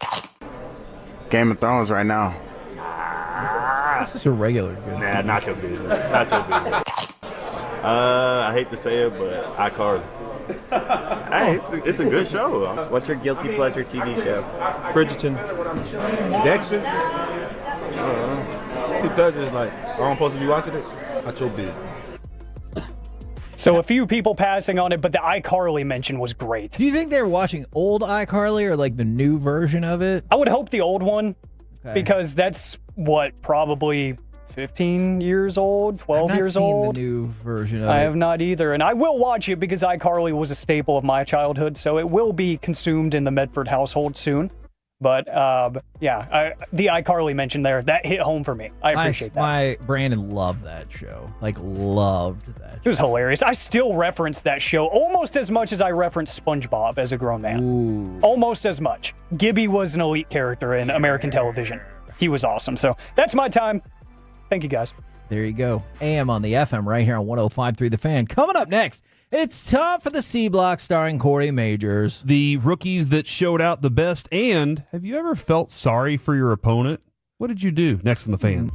Game of Thrones right now. This is a regular good. Nah, not your business. Not your business. I hate to say it, but iCarly. Hey, it's a good show. What's your guilty pleasure TV show? Bridgerton. Dexter. Guilty pleasure is like, I'm supposed to be watching it? Not your business. So a few people passing on it, but the iCarly mention was great. Do you think they're watching old iCarly or like the new version of it? I would hope the old one, Okay. because that's probably 15 years old, 12 years old. The new version of I it. have not either, and I will watch it because iCarly was a staple of my childhood, so it will be consumed in the Medford household soon. But the iCarly mention there, that hit home for me. I appreciate that. My Brandon loved that show. Like, loved that It was hilarious. I still reference that show almost as much as I reference SpongeBob as a grown man. Ooh. Almost as much. Gibby was an elite character in American television. He was awesome. So that's my time. Thank you, guys. There you go. AM on the FM right here on 105.3 The Fan. Coming up next, it's time for the C Block starring Corey Majors. The rookies that showed out the best. And have you ever felt sorry for your opponent? What did you do? Next on The Fan.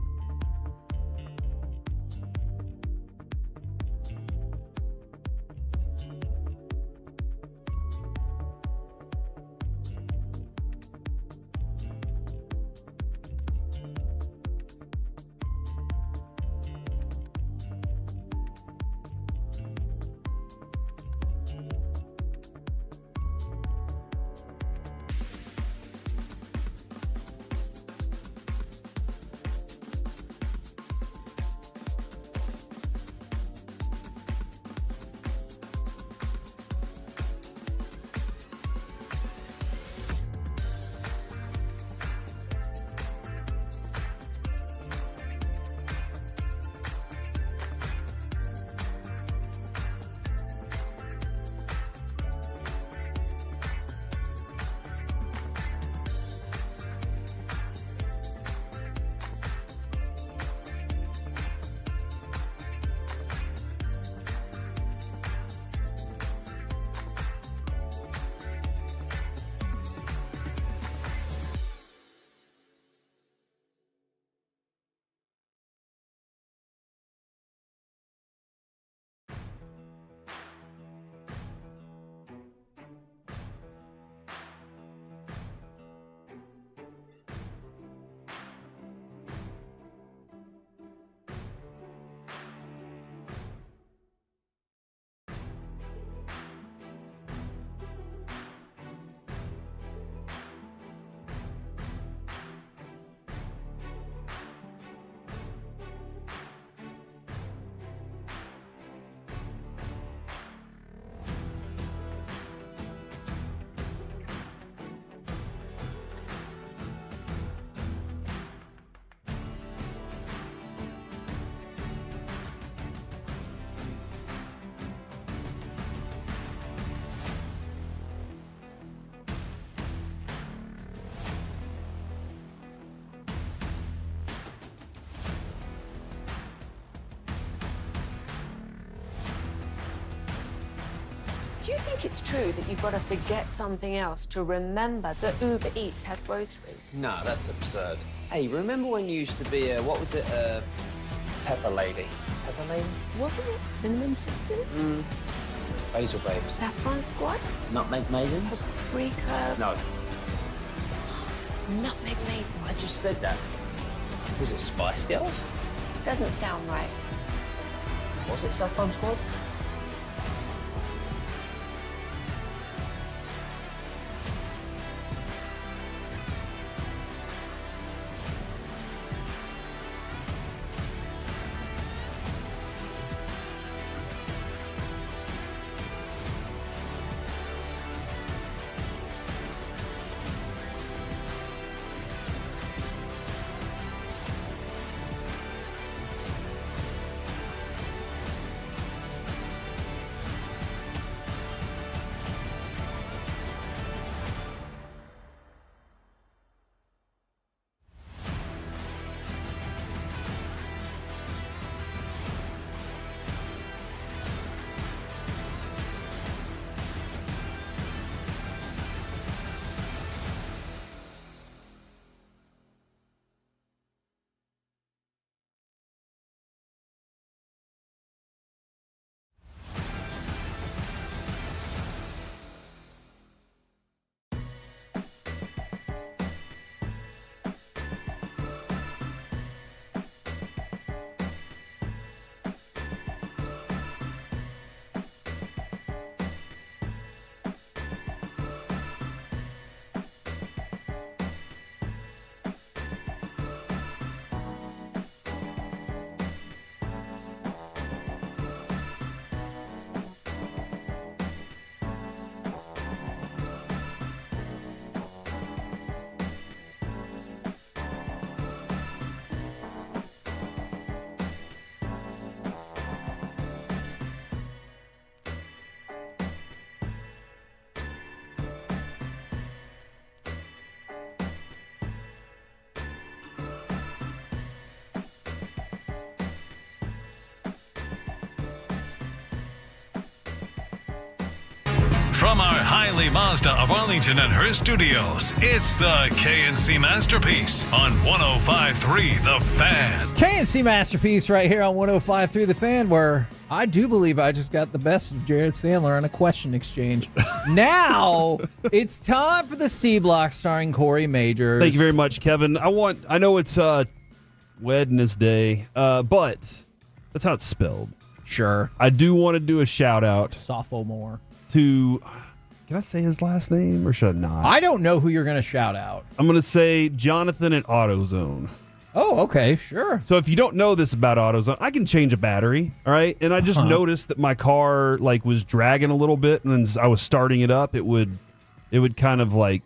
Do you think it's true that you've got to forget something else to remember that Uber Eats has groceries? No, that's absurd. Hey, remember when you used to be a, what was it, Pepper Lady? Pepper Lady? Wasn't it Cinnamon Sisters? Basil Babes. Saffron Squad? Nutmeg Maidens? Paprika? No. Nutmeg Maidens? I just said that. Was it Spice Girls? Doesn't sound right. Was it Saffron Squad? From our Hiley Mazda of Arlington and her studios, it's the KNC Masterpiece on 105.3 The Fan. KNC Masterpiece right here on 105.3 The Fan, where I do believe I just got the best of Jared Sandler on a question exchange. Now it's time for the C Block starring Corey Majors. Thank you very much, Kevin. I know it's Wednesday, but that's how it's spelled. Sure. I do want to do a shout out. Sophomore. To, can I say his last name or should I not? I don't know who you're going to shout out. I'm going to say Jonathan at AutoZone. Oh, okay, sure. So if you don't know this about AutoZone, I can change a battery, all right? And I just noticed that my car was dragging a little bit, and as I was starting it up, it would kind of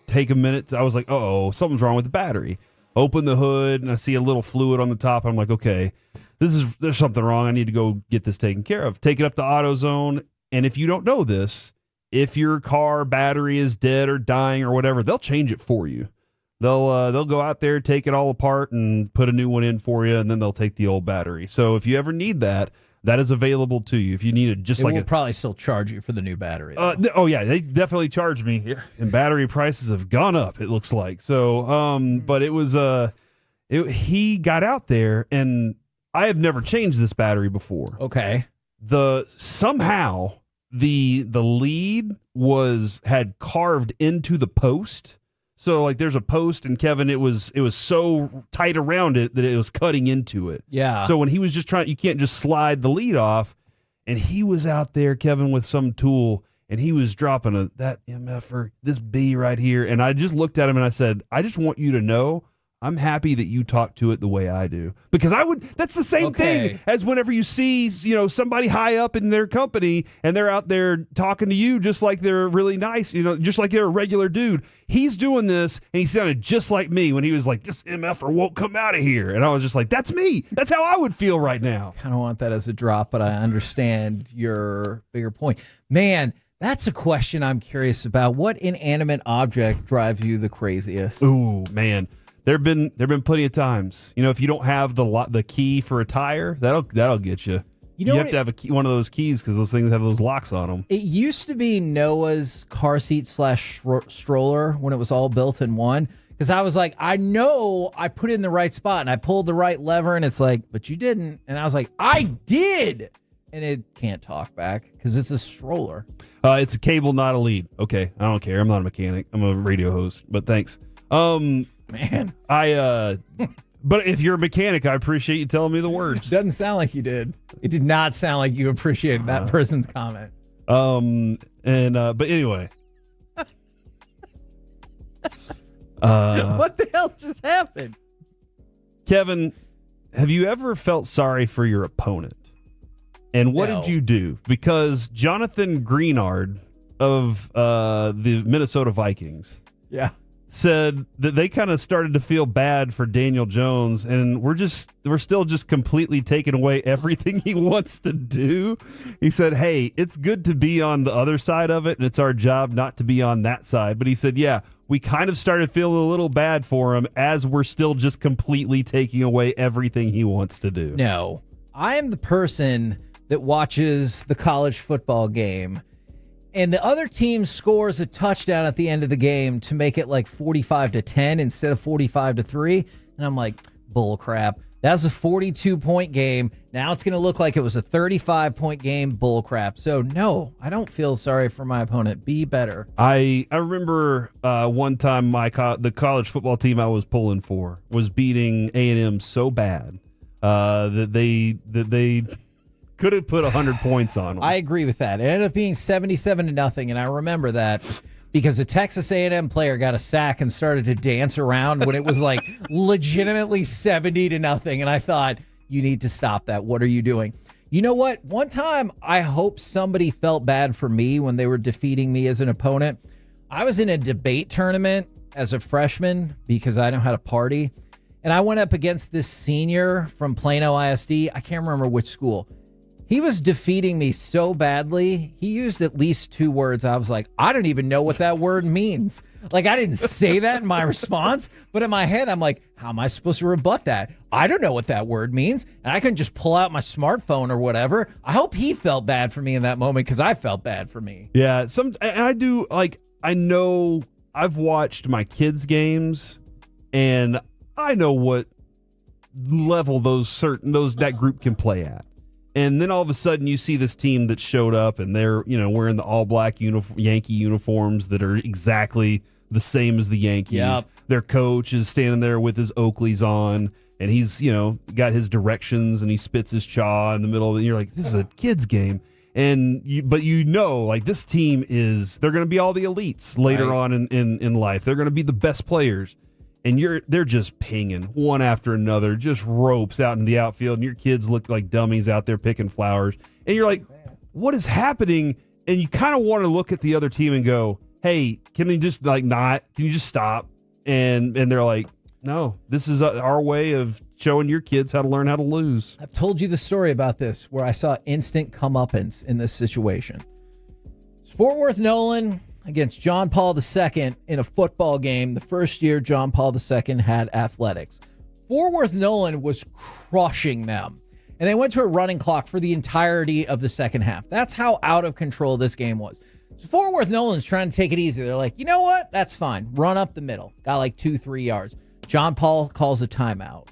take a minute. I was like, uh-oh, something's wrong with the battery. Open the hood, and I see a little fluid on the top. I'm like, okay, there's something wrong. I need to go get this taken care of. Take it up to AutoZone. And if you don't know this, if your car battery is dead or dying or whatever, they'll change it for you. They'll go out there, take it all apart, and put a new one in for you, and then they'll take the old battery. So if you ever need that, that is available to you. If you need it, just will probably still charge you for the new battery. Oh yeah, they definitely charge me, and battery prices have gone up. It looks like so. But it was he got out there, and I have never changed this battery before. Okay. Somehow the lead had carved into the post. So there's a post, and Kevin, it was so tight around it that it was cutting into it. Yeah. So when he was just you can't just slide the lead off, and he was out there, Kevin, with some tool, and he was dropping that MFer, this B right here, and I just looked at him and I said, I just want you to know, I'm happy that you talk to it the way I do, because that's the same thing as whenever you see, somebody high up in their company and they're out there talking to you just like they're really nice, just like they're a regular dude. He's doing this, and he sounded just like me when he was like, this MFer won't come out of here. And I was just like, that's me. That's how I would feel right now. Kind of want that as a drop, but I understand your bigger point. Man, that's a question I'm curious about. What inanimate object drives you the craziest? Ooh, man. There've been plenty of times, if you don't have the key for a tire, that'll get you. You have to have one of those keys because those things have those locks on them. It used to be Noah's car seat / stroller when it was all built in one. Because I was like, I know I put it in the right spot and I pulled the right lever and it's like, but you didn't. And I was like, I did. And it can't talk back because it's a stroller. It's a cable, not a lead. Okay, I don't care. I'm not a mechanic. I'm a radio host, but thanks. Man. But if you're a mechanic, I appreciate you telling me the words. Doesn't sound like you did. It did not sound like you appreciated that person's comment. But anyway. What the hell just happened? Kevin, have you ever felt sorry for your opponent? And what did you do? Because Jonathan Greenard of the Minnesota Vikings said that they kind of started to feel bad for Daniel Jones, and we're still just completely taking away everything he wants to do. He said, hey, it's good to be on the other side of it, and it's our job not to be on that side. But he said, yeah, we kind of started feeling a little bad for him as we're still just completely taking away everything he wants to do. No, I am the person that watches the college football game and the other team scores a touchdown at the end of the game to make it like 45-10 instead of 45-3. And I'm like, bull crap. That's a 42-point game. Now it's going to look like it was a 35-point game. Bull crap. So no, I don't feel sorry for my opponent. Be better. I remember one time the college football team I was pulling for was beating A&M so bad that they could have put 100 points on them. I agree with that. It ended up being 77-0, and I remember that because a Texas A&M player got a sack and started to dance around when it was like legitimately 70-0, and I thought, you need to stop that. What are you doing? You know what? One time, I hope somebody felt bad for me when they were defeating me as an opponent. I was in a debate tournament as a freshman because I know how to party, and I went up against this senior from Plano ISD. I can't remember which school. He was defeating me so badly. He used at least 2 words. I was like, I don't even know what that word means. Like, I didn't say that in my response, but in my head, I'm like, how am I supposed to rebut that? I don't know what that word means. And I couldn't just pull out my smartphone or whatever. I hope he felt bad for me in that moment because I felt bad for me. Yeah, I do. Like, I know I've watched my kids' games, and I know what level that group can play at. And then all of a sudden you see this team that showed up and they're, wearing the all black Yankee uniforms that are exactly the same as the Yankees. Yep. Their coach is standing there with his Oakleys on and he's, got his directions and he spits his chaw in the middle of it. You're like, this is a kid's game. But this team they're going to be all the elites later on in life. They're going to be the best players. And they're just pinging one after another, just ropes out in the outfield, and your kids look like dummies out there picking flowers. And you're like, what is happening? And you kind of want to look at the other team and go, hey, can they just can you just stop? And they're like, no, this is our way of showing your kids how to learn how to lose. I've told you the story about this where I saw instant comeuppance in this situation. It's Fort Worth Nolan against John Paul II in a football game the first year John Paul II had athletics. Fort Worth Nolan was crushing them. And they went to a running clock for the entirety of the second half. That's how out of control this game was. So Fort Worth Nolan's trying to take it easy. They're like, you know what? That's fine. Run up the middle. Got like 2-3 yards. John Paul calls a timeout.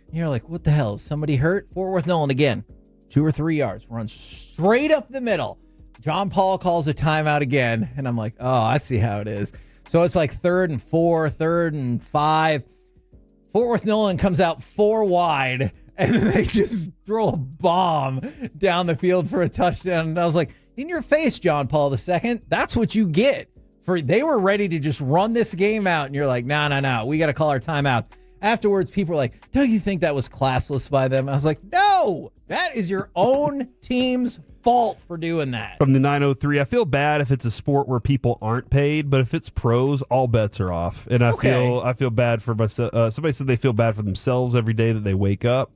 And you're like, what the hell? Is somebody hurt? Fort Worth Nolan again. 2 or 3 yards. Run straight up the middle. John Paul calls a timeout again, and I'm like, oh, I see how it is. So it's like 3rd and 4, 3rd and 5. Fort Worth Nolan comes out 4 wide, and they just throw a bomb down the field for a touchdown. And I was like, in your face, John Paul II. That's what you get. They were ready to just run this game out, and you're like, no, we got to call our timeouts. Afterwards, people are like, don't you think that was classless by them? I was like, no, that is your own team's fault for doing that. From the 903, I feel bad if it's a sport where people aren't paid, but if it's pros, all bets are off. And I feel bad for myself. Somebody said they feel bad for themselves every day that they wake up.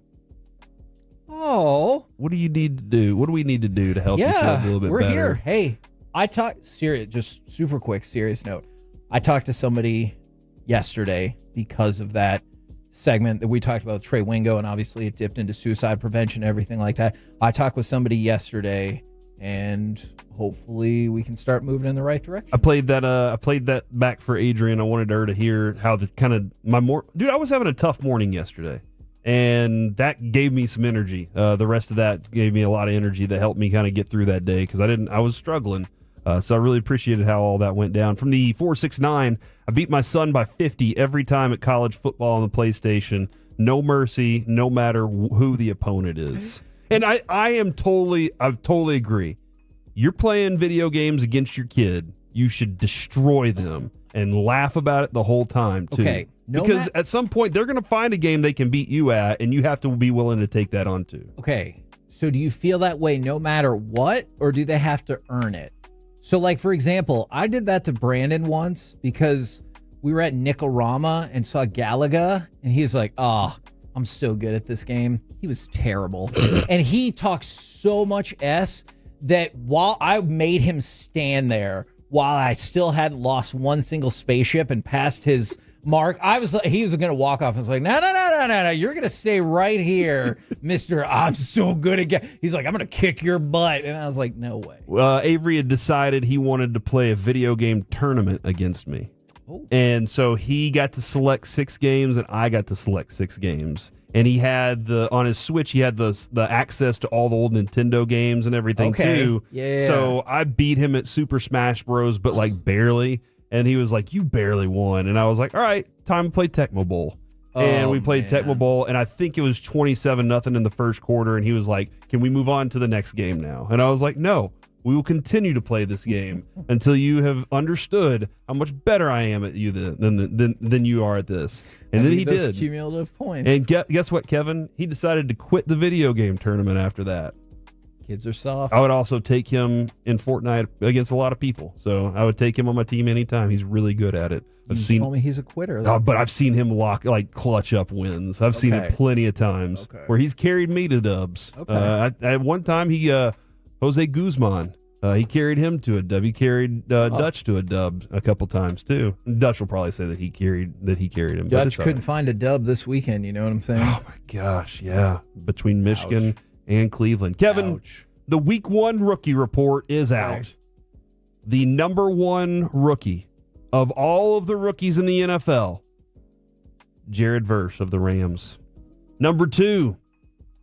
Oh. What do you need to do? What do we need to do to help you feel a little bit better? We're here. Hey, just super quick, serious note. I talked to somebody yesterday because of that. segment that we talked about Trey Wingo, and obviously it dipped into suicide prevention and everything like that. I talked with somebody yesterday, and hopefully we can start moving in the right direction. I played that back for Adrian. I wanted her to hear how the kind of dude, I was having a tough morning yesterday, and that gave me some energy. The rest of that gave me a lot of energy that helped me kind of get through that day because I was struggling. So I really appreciated how all that went down. From the 469, I beat my son by 50 every time at college football on the PlayStation. No mercy, no matter who the opponent is. And I totally agree. You're playing video games against your kid. You should destroy them and laugh about it the whole time, too. Okay. Because at some point, they're going to find a game they can beat you at, and you have to be willing to take that on, too. Okay. So do you feel that way no matter what, or do they have to earn it? So, like, for example, I did that to Brandon once because we were at Nickel-Rama and saw Galaga, and he's like, I'm so good at this game. He was terrible. And he talked so much S that while I made him stand there while I still hadn't lost one single spaceship and passed his mark, he was going to walk off. I was like, no, you're going to stay right here, Mr. I'm so good again. He's like, I'm going to kick your butt. And I was like, no way. Avery had decided he wanted to play a video game tournament against me. Oh. And so he got to select 6 games and I got to select 6 games. And he had on his Switch, he had the access to all the old Nintendo games and everything too. Yeah. So I beat him at Super Smash Bros, but like barely. And he was like, you barely won. And I was like, all right, time to play Tecmo Bowl. And we played Tecmo Bowl, and I think it was 27-0 in the first quarter. And he was like, can we move on to the next game now? And I was like, no, we will continue to play this game until you have understood how much better I am at you than you are at this. And then he did. Cumulative points. And guess what, Kevin? He decided to quit the video game tournament after that. Kids are soft. I would also take him in Fortnite against a lot of people. So I would take him on my team anytime. He's really good at it. You told me he's a quitter. But I've seen him clutch up wins. I've seen it plenty of times where he's carried me to dubs. At one time, Jose Guzman, he carried him to a dub. He carried Dutch to a dub a couple times too. Dutch will probably say that he carried him. Dutch couldn't find a dub this weekend. You know what I'm saying? Oh my gosh, yeah. Between Michigan and Cleveland. Kevin, the week 1 rookie report is out. The number 1 rookie of all of the rookies in the NFL, Jared Verse of the Rams. Number 2,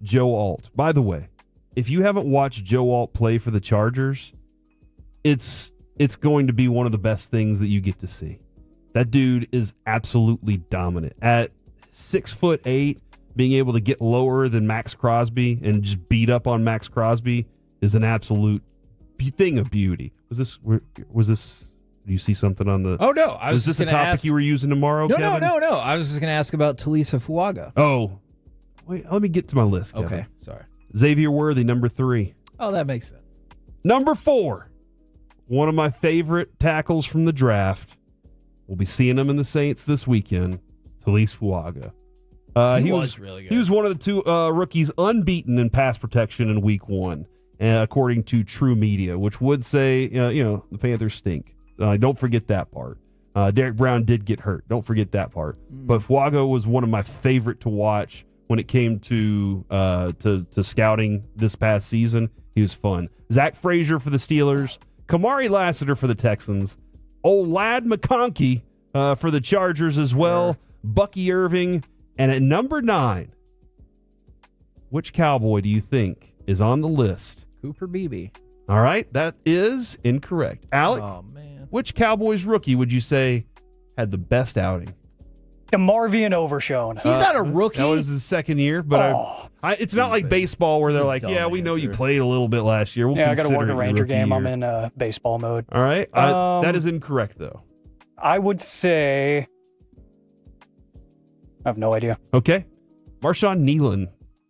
Joe Alt. By the way, if you haven't watched Joe Alt play for the Chargers, it's going to be one of the best things that you get to see. That dude is absolutely dominant. At 6'8", being able to get lower than Max Crosby and just beat up on Max Crosby is an absolute thing of beauty. Was this? Do you see something on the? Oh no! Was this a topic you were using tomorrow? No, Kevin? no. I was just going to ask about Talisa Fuaga. Oh, wait. Let me get to my list, Kevin. Okay, sorry. Xavier Worthy, number 3. Oh, that makes sense. Number 4, one of my favorite tackles from the draft. We'll be seeing him in the Saints this weekend. Talisa Fuaga. He was really good. He was one of the 2 rookies unbeaten in pass protection in week 1, according to True Media, which would say, the Panthers stink. Don't forget that part. Derek Brown did get hurt. Don't forget that part. But Fuaga was one of my favorite to watch when it came to scouting this past season. He was fun. Zach Frazier for the Steelers. Kamari Lassiter for the Texans. Old Lad McConkey for the Chargers as well. Sure. Bucky Irving. And at number 9, which Cowboy do you think is on the list? Cooper Beebe. All right, that is incorrect. Alec, which Cowboys rookie would you say had the best outing? DeMarvion Overshone. He's not a rookie. That was his second year, but it's not like baseball where they're like, yeah, we know you played a little bit last year. I got to work a Ranger game. I'm in baseball mode. All right, that is incorrect though. I would say. I have no idea. Okay. Marshawn Nealon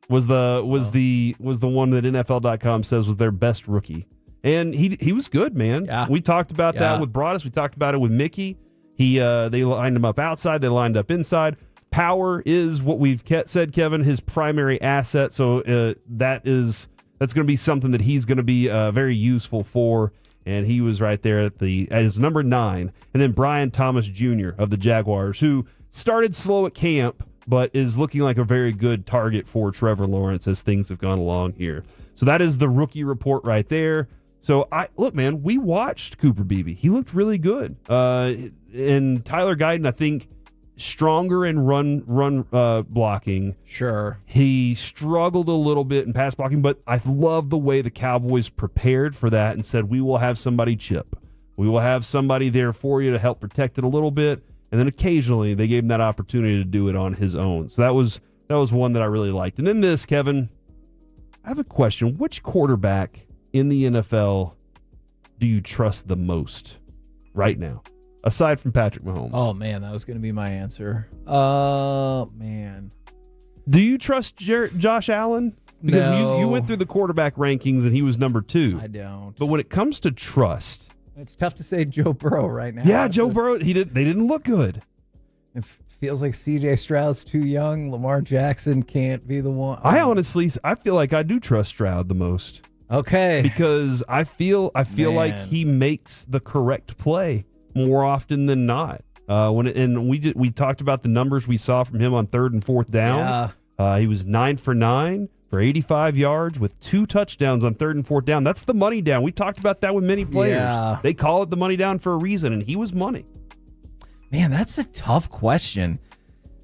was the one that NFL.com says was their best rookie. And he was good, man. Yeah. We talked about that with Broadus. We talked about it with Mickey. They lined him up outside. They lined up inside. Power is what we've said, Kevin, his primary asset. So that's going to be something that he's going to be very useful for. And he was right there as number 9. And then Brian Thomas Jr. of the Jaguars, who started slow at camp, but is looking like a very good target for Trevor Lawrence as things have gone along here. So that is the rookie report right there. So look, man, we watched Cooper Beebe. He looked really good. And Tyler Guyton, I think, stronger in run blocking. Sure. He struggled a little bit in pass blocking, but I love the way the Cowboys prepared for that and said, we will have somebody chip. We will have somebody there for you to help protect it a little bit. And then occasionally they gave him that opportunity to do it on his own. So that was one that I really liked. And then this, Kevin, I have a question. Which quarterback in the NFL do you trust the most right now, aside from Patrick Mahomes? Oh, man, that was going to be my answer. Man. Do you trust Josh Allen? Because No. you went through the quarterback rankings and he was number 2. I don't. But when it comes to trust, it's tough to say Joe Burrow right now. Yeah, Joe Burrow. They didn't look good. It feels like C.J. Stroud's too young. Lamar Jackson can't be the one. I feel like I do trust Stroud the most. Okay. Because I feel like he makes the correct play more often than not. We talked about the numbers we saw from him on 3rd and 4th down. Yeah. He was 9 for 9 for 85 yards with 2 touchdowns on 3rd and 4th down. That's the money down. We talked about that with many players. Yeah. They call it the money down for a reason, and he was money. Man, that's a tough question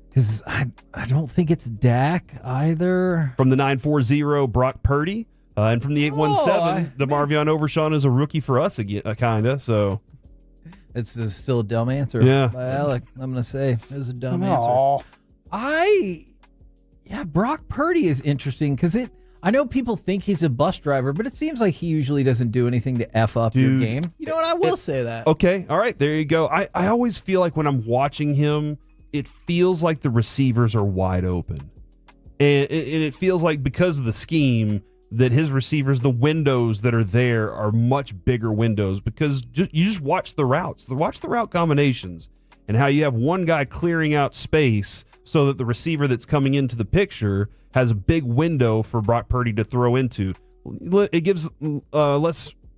because I don't think it's Dak either. From the 940, Brock Purdy. And from the 817, DeMarvion Overshawn is a rookie for us again, kind of. So it's still a dumb answer. Yeah. By Alec, I'm going to say it was a dumb answer. Brock Purdy is interesting because I know people think he's a bus driver, but it seems like he usually doesn't do anything to F up your game. You know what? I will say that. Okay. All right. There you go. I always feel like when I'm watching him, it feels like the receivers are wide open. And it feels like because of the scheme that his receivers, the windows that are there are much bigger windows because you just watch the routes. Watch the route combinations and how you have one guy clearing out space so that the receiver that's coming into the picture has a big window for Brock Purdy to throw into. It gives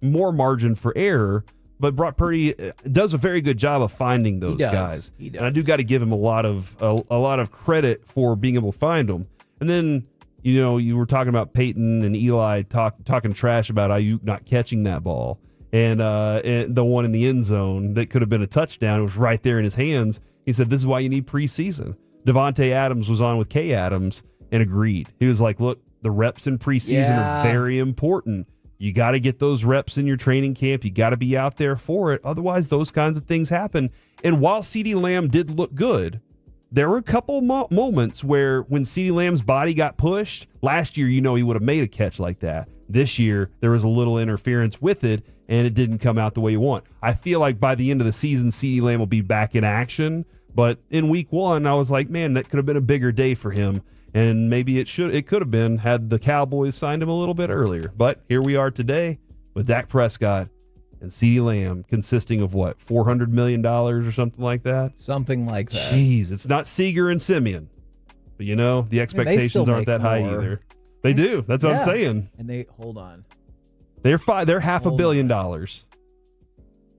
more margin for error, but Brock Purdy does a very good job of finding those guys. He does. And I do got to give him a lot of credit for being able to find them. And then, you were talking about Peyton and Eli talking trash about Ayuk not catching that ball. And the one in the end zone that could have been a touchdown, it was right there in his hands. He said, this is why you need preseason. Devontae Adams was on with Kay Adams and agreed. He was like, look, the reps in preseason are very important. You got to get those reps in your training camp. You got to be out there for it. Otherwise, those kinds of things happen. And while CeeDee Lamb did look good, there were a couple moments where when CeeDee Lamb's body got pushed, last year, he would have made a catch like that. This year, there was a little interference with it, and it didn't come out the way you want. I feel like by the end of the season, CeeDee Lamb will be back in action. But in week 1, I was like, man, that could have been a bigger day for him. And maybe it could have been had the Cowboys signed him a little bit earlier. But here we are today with Dak Prescott and CeeDee Lamb consisting of what, $400 million or something like that? Something like that. Jeez, it's not Seager and Simeon. But the expectations aren't that high either. They do. That's what I'm saying. And hold on. They're $500 million.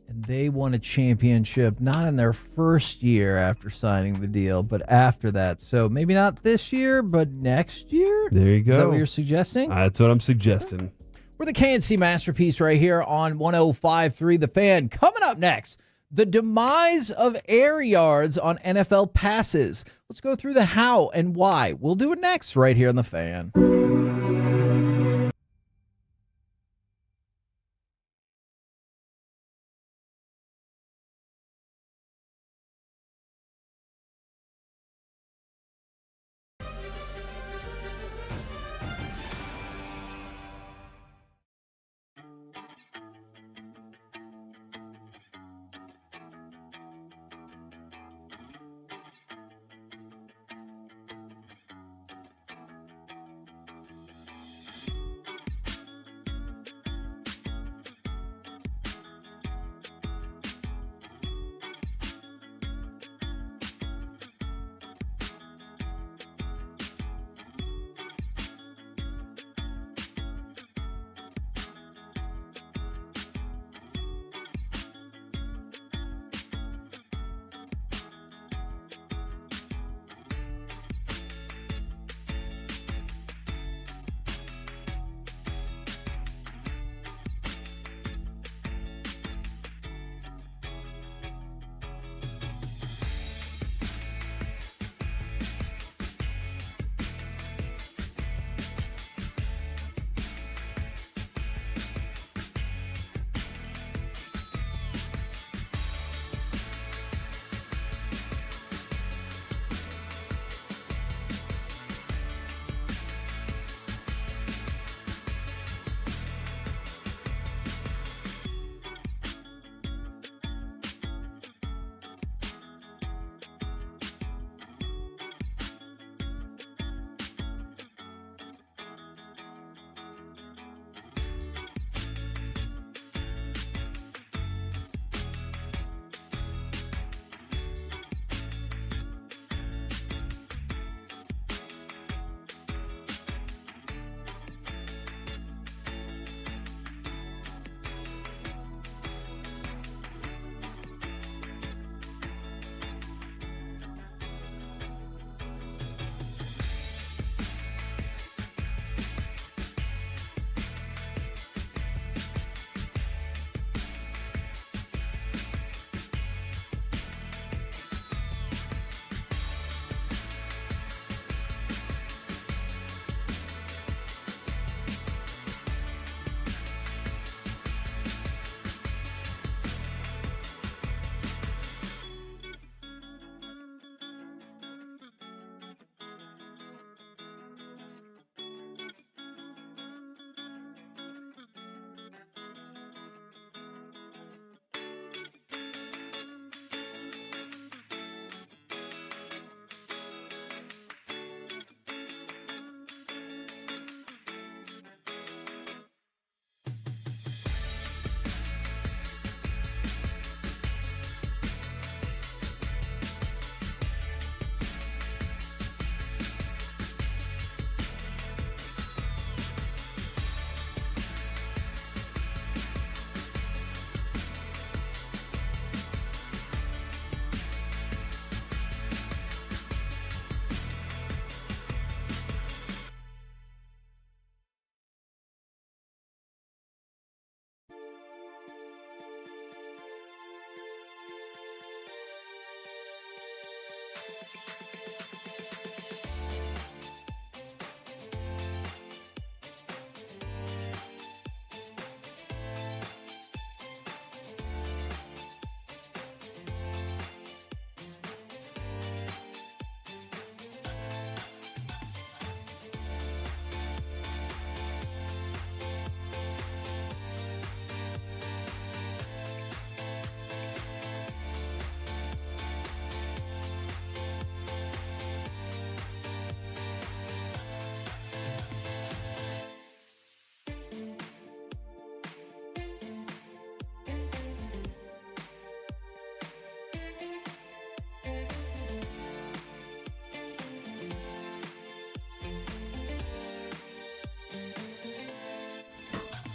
And they won a championship, not in their first year after signing the deal, but after that. So maybe not this year, but next year? There you go. Is that what you're suggesting? That's what I'm suggesting. We're the KNC Masterpiece right here on 105.3 The Fan. Coming up next, the demise of air yards on NFL passes. Let's go through the how and why. We'll do it next right here on The Fan.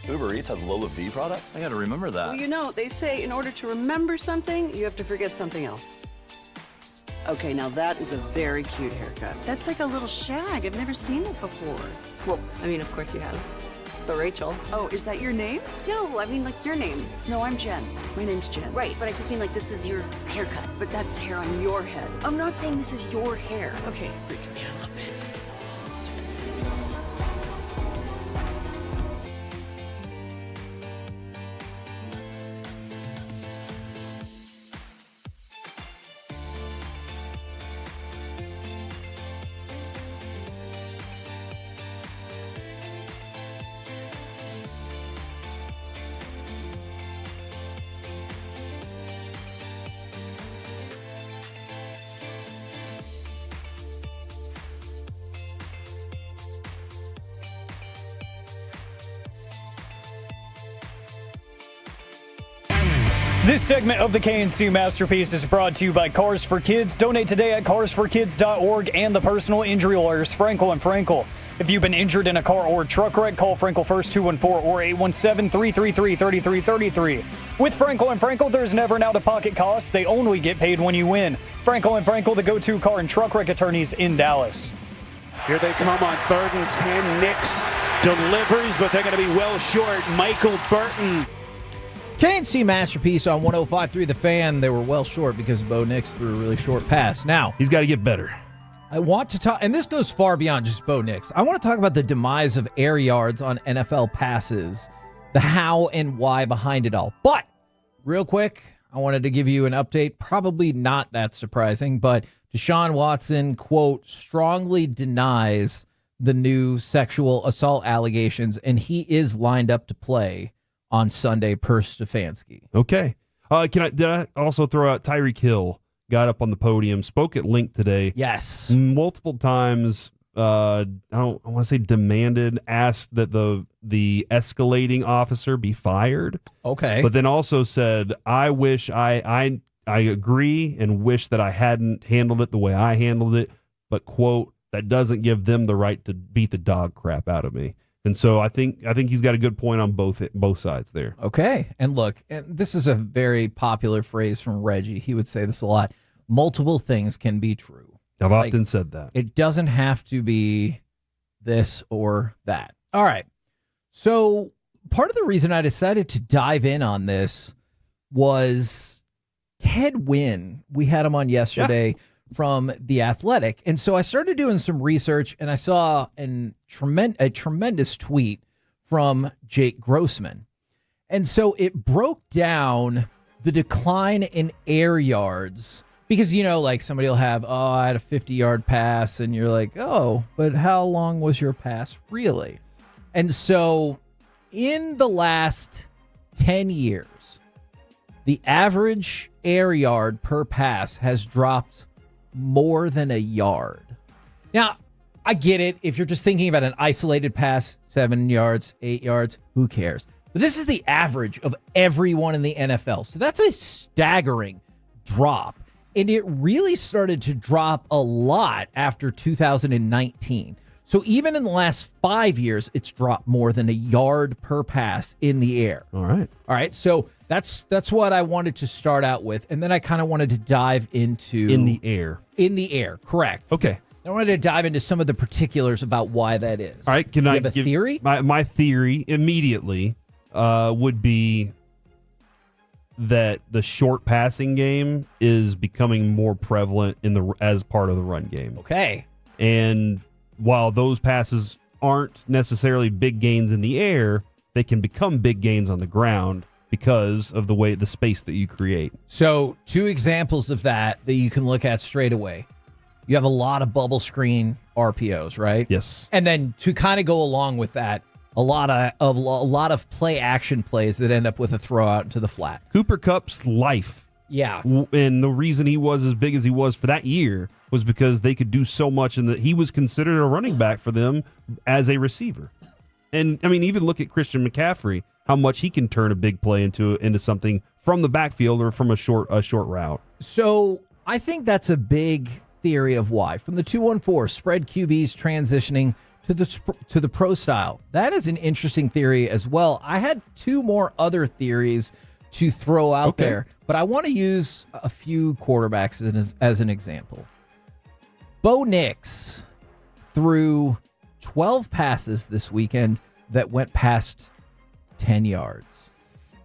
Uber Eats has Lola V products? I gotta remember that. Well, you know, they say in order to remember something, you have to forget something else. Okay, now that is a very cute haircut. That's like a little shag. I've never seen it before. Well, I mean, of course you have. It's the Rachel. Oh, is that your name? No, I mean, like your name. No, I'm Jen. My name's Jen. Right, but I just mean like this is your haircut. But that's hair on your head. I'm not saying this is your hair. Okay, freaking me out a little bit. This segment of the KNC Masterpiece is brought to you by Cars for Kids. Donate today at KarsForKids.org and the personal injury lawyers Frankel and Frankel. If you've been injured in a car or truck wreck, call Frankel first 214 or 817-333-3333. With Frankel and Frankel, there's never an out-of-pocket cost. They only get paid when you win. Frankel and Frankel, the go-to car and truck wreck attorneys in Dallas. Here they come on 3rd and 10. Nix delivers, but they're going to be well short. Michael Burton. KNC Masterpiece on 105.3 The Fan. They were well short because Bo Nix threw a really short pass. Now, he's got to get better. I want to talk, and this goes far beyond just Bo Nix. I want to talk about the demise of air yards on NFL passes, the how and why behind it all. But real quick, I wanted to give you an update. Probably not that surprising, but Deshaun Watson, quote, strongly denies the new sexual assault allegations, and he is lined up to play on Sunday per Stefanski. Okay. Did I also throw out Tyreek Hill? Got up on the podium, spoke at length today. Yes. Multiple times, I want to say demanded, asked that the escalating officer be fired. Okay. But then also said, I wish I agree and wish that I hadn't handled it the way I handled it, but quote, that doesn't give them the right to beat the dog crap out of me. And so I think he's got a good point on both sides there. Okay. And look, this is a very popular phrase from Reggie. He would say this a lot. Multiple things can be true. I've often said that. It doesn't have to be this or that. All right. So part of the reason I decided to dive in on this was Ted Wynn. We had him on yesterday. Yeah. From The Athletic. And so I started doing some research and I saw a tremendous tweet from Jake Grossman. And so it broke down the decline in air yards because, you know, like somebody will have, I had a 50-yard pass and you're like, oh, but how long was your pass really? And so in the last 10 years, the average air yard per pass has dropped more than a yard. Now, I get it. If you're just thinking about an isolated pass, 7 yards, 8 yards, who cares? But this is the average of everyone in the NFL. So that's a staggering drop. And it really started to drop a lot after 2019. So even in the last 5 years, it's dropped more than a yard per pass in the air. All right. So that's what I wanted to start out with. And then I kind of wanted to dive into... In the air. In the air, correct. Okay. I wanted to dive into some of the particulars about why that is. All right. Can I have a theory? My theory immediately would be that the short passing game is becoming more prevalent as part of the run game. Okay. And while those passes aren't necessarily big gains in the air, they can become big gains on the ground because of the space that you create. So 2 examples of that you can look at straight away. You have a lot of bubble screen RPOs, right? Yes. And then to kind of go along with that, a lot of play action plays that end up with a throw out into the flat. Cooper Kupp's life. Yeah. And the reason he was as big as he was for that year was because they could do so much and that he was considered a running back for them as a receiver. And I mean, even look at Christian McCaffrey, how much he can turn a big play into something from the backfield or from a short route. So I think that's a big theory of why. From the 214, spread QBs transitioning to the pro style. That is an interesting theory as well. I had two more other theories to throw out there, but I want to use a few quarterbacks as an example. Bo Nix threw 12 passes this weekend that went past 10 yards.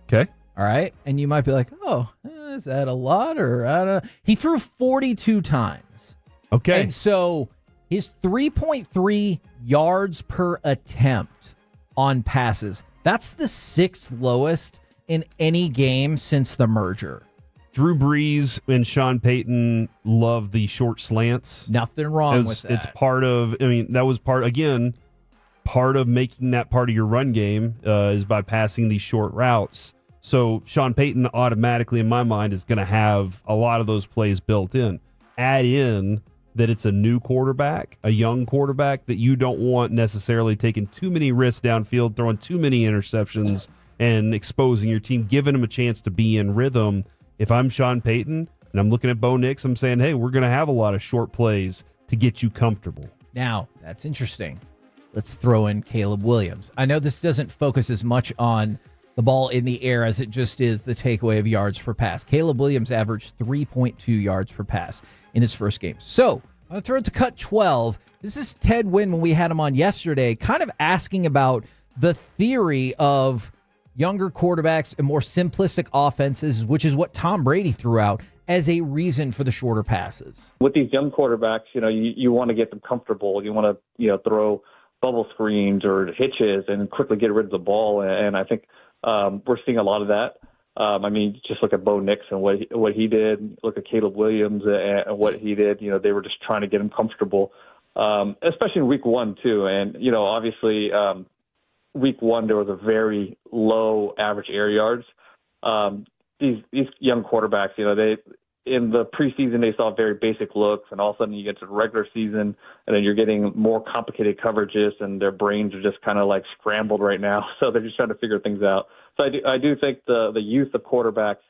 Okay. All right. And you might be like, oh, is that a lot? Or I don't know. He threw 42 times. Okay. And so his 3.3 yards per attempt on passes, that's the 6th lowest in any game since the merger. Drew Brees and Sean Payton love the short slants. Nothing wrong with that. It's part of, that was part of making that part of your run game is by passing these short routes. So Sean Payton automatically, in my mind, is going to have a lot of those plays built in. Add in that it's a new quarterback, a young quarterback that you don't want necessarily taking too many risks downfield, throwing too many interceptions, and exposing your team, giving them a chance to be in rhythm. If I'm Sean Payton and I'm looking at Bo Nix, I'm saying, hey, we're going to have a lot of short plays to get you comfortable. Now, that's interesting. Let's throw in Caleb Williams. I know this doesn't focus as much on the ball in the air as it just is the takeaway of yards per pass. Caleb Williams averaged 3.2 yards per pass in his first game. So I'm going to throw it to cut 12. This is Ted Wynn when we had him on yesterday, kind of asking about the theory of younger quarterbacks and more simplistic offenses, which is what Tom Brady threw out as a reason for the shorter passes. With these young quarterbacks, you want to get them comfortable. You want to, throw bubble screens or hitches and quickly get rid of the ball. And I think we're seeing a lot of that. Just look at Bo Nix and what he did. Look at Caleb Williams and what he did. They were just trying to get him comfortable, especially in week 1 too. And obviously, week 1 there was a very low average air yards. These young quarterbacks, they in the preseason they saw very basic looks, and all of a sudden you get to the regular season, and then you're getting more complicated coverages, and their brains are just kind of like scrambled right now. So they're just trying to figure things out. So I do think the youth of quarterbacks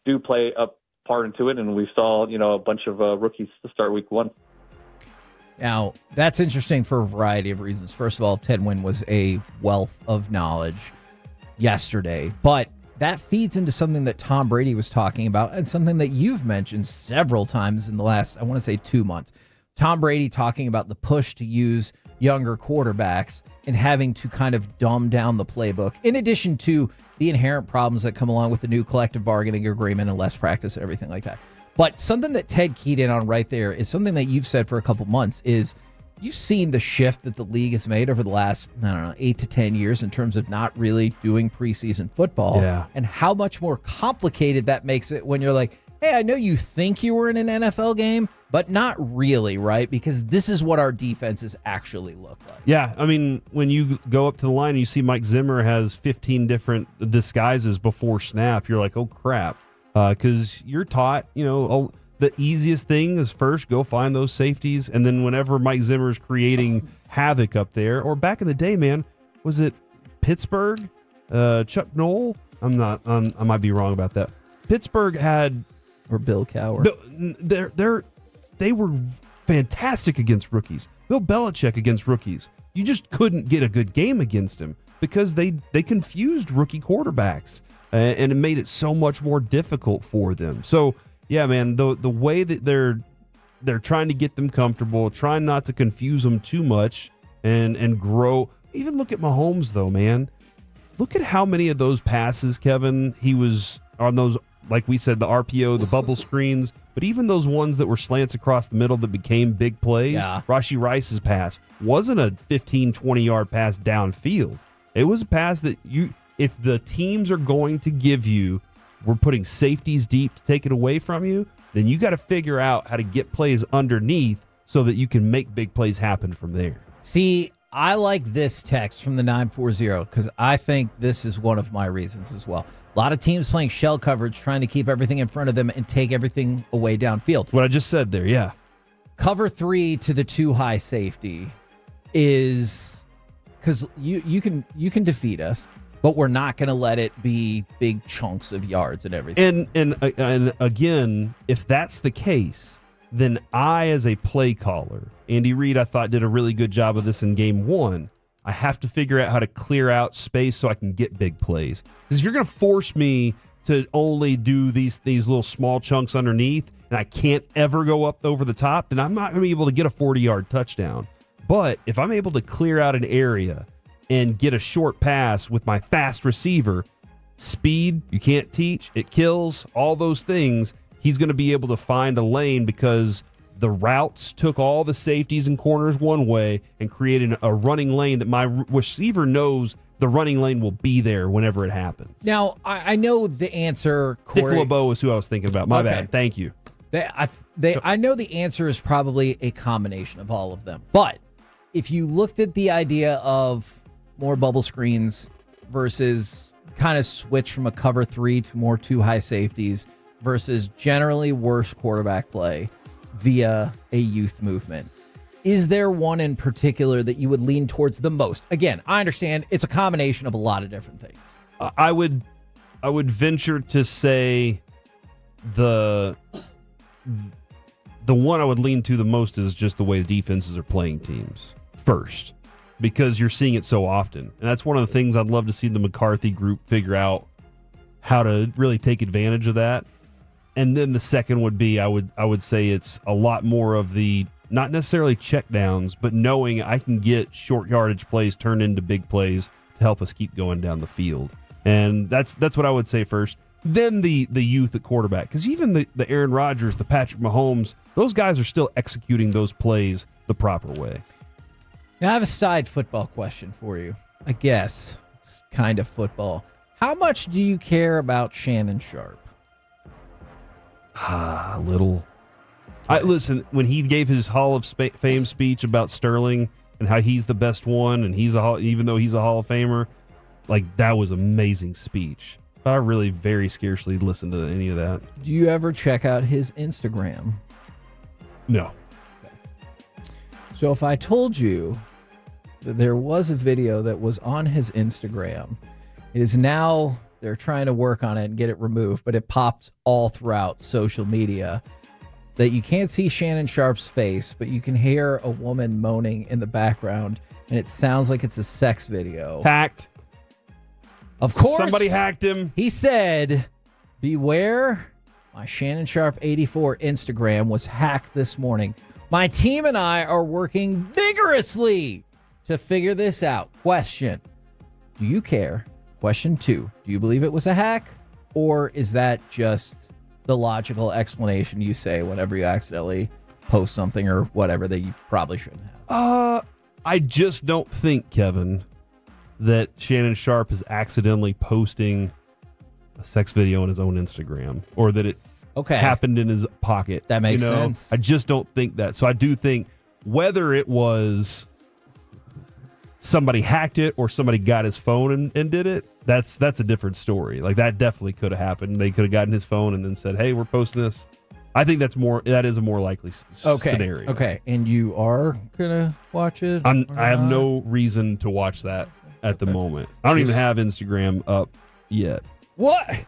do play a part into it, and we saw a bunch of rookies to start week 1. Now, that's interesting for a variety of reasons. First of all, Ted Wynn was a wealth of knowledge yesterday, but that feeds into something that Tom Brady was talking about and something that you've mentioned several times in the last, I want to say 2 months. Tom Brady talking about the push to use younger quarterbacks and having to kind of dumb down the playbook, in addition to the inherent problems that come along with the new collective bargaining agreement and less practice and everything like that. But something that Ted keyed in on right there is something that you've said for a couple months is you've seen the shift that the league has made over the last, 8 to 10 years in terms of not really doing preseason football, and how much more complicated that makes it when you're like, hey, I know you think you were in an NFL game, but not really, right? Because this is what our defenses actually look like. Yeah, when you go up to the line and you see Mike Zimmer has 15 different disguises before snap, you're like, oh, crap. Because you're taught, the easiest thing is first go find those safeties, and then whenever Mike Zimmer's creating havoc up there, or back in the day, man, was it Pittsburgh? Chuck Noll? I might be wrong about that. Pittsburgh had, or Bill Cowher. They were fantastic against rookies. Bill Belichick against rookies. You just couldn't get a good game against him because they confused rookie quarterbacks, and it made it so much more difficult for them. So, yeah, man, the way that they're trying to get them comfortable, trying not to confuse them too much and grow. Even look at Mahomes, though, man. Look at how many of those passes, Kevin, he was on those, like we said, the RPO, the bubble screens, but even those ones that were slants across the middle that became big plays. Yeah. Rashee Rice's pass wasn't a 15, 20-yard pass downfield. It was a pass that if the teams are going to give you, we're putting safeties deep to take it away from you, then you got to figure out how to get plays underneath so that you can make big plays happen from there. See, I like this text from the 940 because I think this is one of my reasons as well. A lot of teams playing shell coverage, trying to keep everything in front of them and take everything away downfield. What I just said there, yeah. Cover 3 to the 2 high safety is because you can defeat us, but we're not going to let it be big chunks of yards and everything. And again, if that's the case, then I, as a play caller, Andy Reid, I thought did a really good job of this in game 1. I have to figure out how to clear out space so I can get big plays. Because if you're going to force me to only do these little small chunks underneath, and I can't ever go up over the top, then I'm not going to be able to get a 40-yard touchdown. But if I'm able to clear out an area and get a short pass with my fast receiver, speed, you can't teach, it kills, all those things, he's going to be able to find a lane because the routes took all the safeties and corners one way and created a running lane that my receiver knows the running lane will be there whenever it happens. Now, I know the answer, Dick Corey. LeBeau is who I was thinking about. My Okay. bad. Thank you. I know the answer is probably a combination of all of them. But if you looked at the idea of more bubble screens versus kind of switch from a cover 3 to more 2 high safeties versus generally worse quarterback play via a youth movement, is there one in particular that you would lean towards the most? Again, I understand it's a combination of a lot of different things. I would venture to say the one I would lean to the most is just the way the defenses are playing teams first, because you're seeing it so often. And that's one of the things I'd love to see the McCarthy group figure out how to really take advantage of that. And then the second would be, I would say it's a lot more of the, not necessarily check downs, but knowing I can get short yardage plays turned into big plays to help us keep going down the field. And that's what I would say first. Then the youth at quarterback, because even the Aaron Rodgers, the Patrick Mahomes, those guys are still executing those plays the proper way. Now, I have a side football question for you. I guess it's kind of football. How much do you care about Shannon Sharp? A little. Listen, when he gave his Hall of Fame speech about Sterling and how he's the best one, and even though he's a Hall of Famer, like, that was an amazing speech. But I really very scarcely listen to any of that. Do you ever check out his Instagram? No. Okay. So if I told you that there was a video that was on his Instagram, it is now, they're trying to work on it and get it removed, but it popped all throughout social media, that you can't see Shannon Sharp's face, but you can hear a woman moaning in the background, and it sounds like it's a sex video. Hacked. Of course. Somebody hacked him. He said, beware, my Shannon Sharp 84 Instagram was hacked this morning. My team and I are working vigorously to figure this out. Question, do you care? Question 2, do you believe it was a hack? Or is that just the logical explanation you say whenever you accidentally post something or whatever that you probably shouldn't have? I just don't think, Kevin, that Shannon Sharp is accidentally posting a sex video on his own Instagram, or that it happened in his pocket. That makes sense. I just don't think that. So I do think whether it was somebody hacked it or somebody got his phone and did it, that's a different story. Like, that definitely could have happened. They could have gotten his phone and then said, hey, we're posting this. I think that is a more likely scenario. Okay, and you are gonna watch it? I have no reason to watch that at the moment. I don't even have Instagram up yet. What?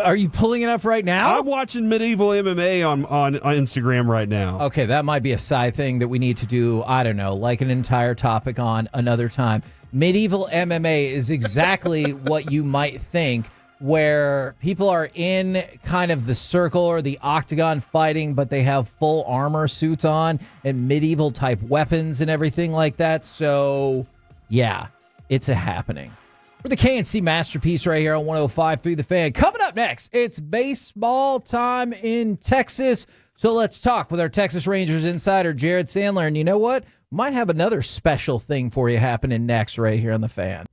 Are you pulling it up right now? I'm watching medieval MMA on Instagram right now. Okay, that might be a side thing that we need to do, I don't know, like an entire topic on another time. Medieval MMA is exactly what you might think, where people are in kind of the circle or the octagon fighting, but they have full armor suits on and medieval type weapons and everything like that. So, yeah, it's a happening. We're the KNC Masterpiece right here on 105.3 The Fan. Coming up next, it's baseball time in Texas. So let's talk with our Texas Rangers insider, Jared Sandler. And you know what? Might have another special thing for you happening next right here on The Fan.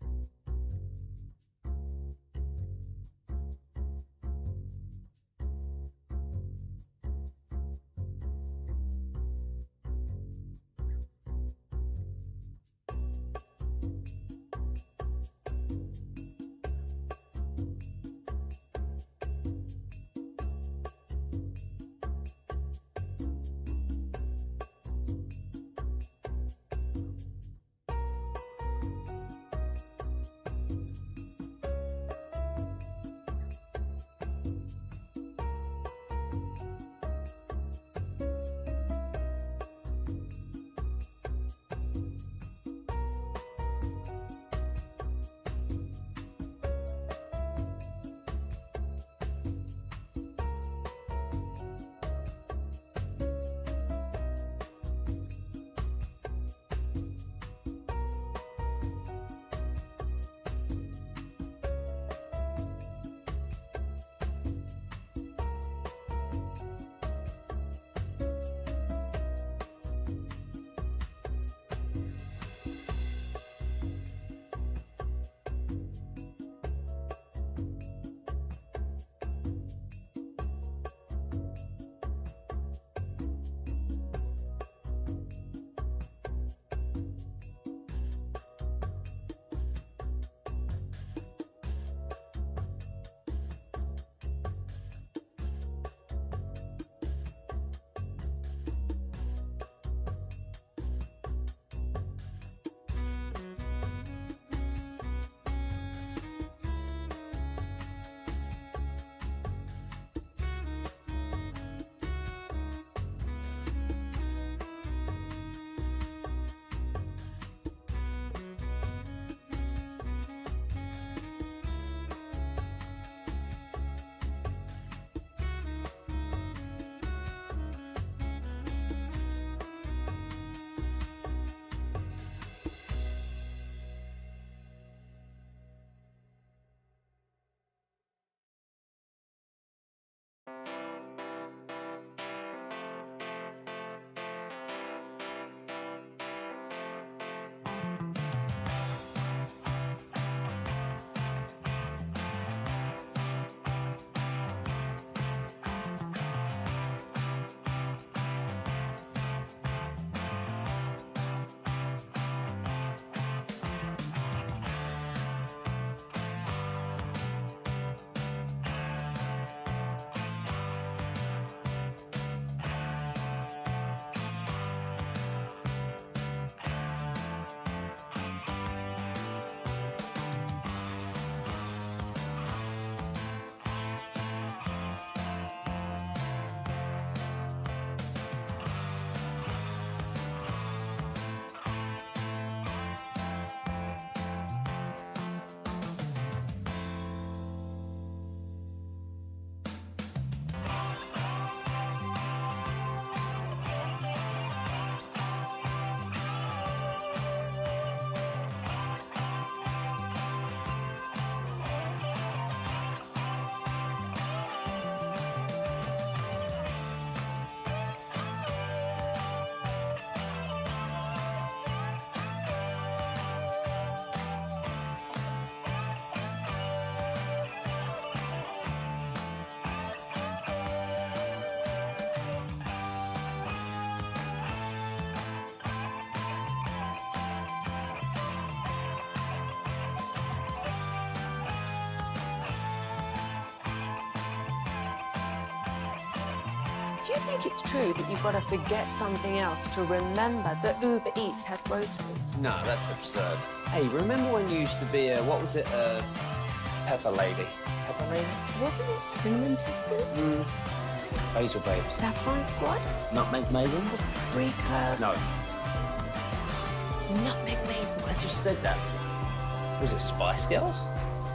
Do you think it's true that you've got to forget something else to remember that Uber Eats has groceries? No, that's absurd. Hey, remember when you used to be what was it, Pepper Lady? Pepper Lady? Wasn't it Cinnamon Sisters? Basil Babes. Saffron Squad? Nutmeg Maidens? Pre-curve? No. Nutmeg Maidens. I just said that. Was it Spice Girls?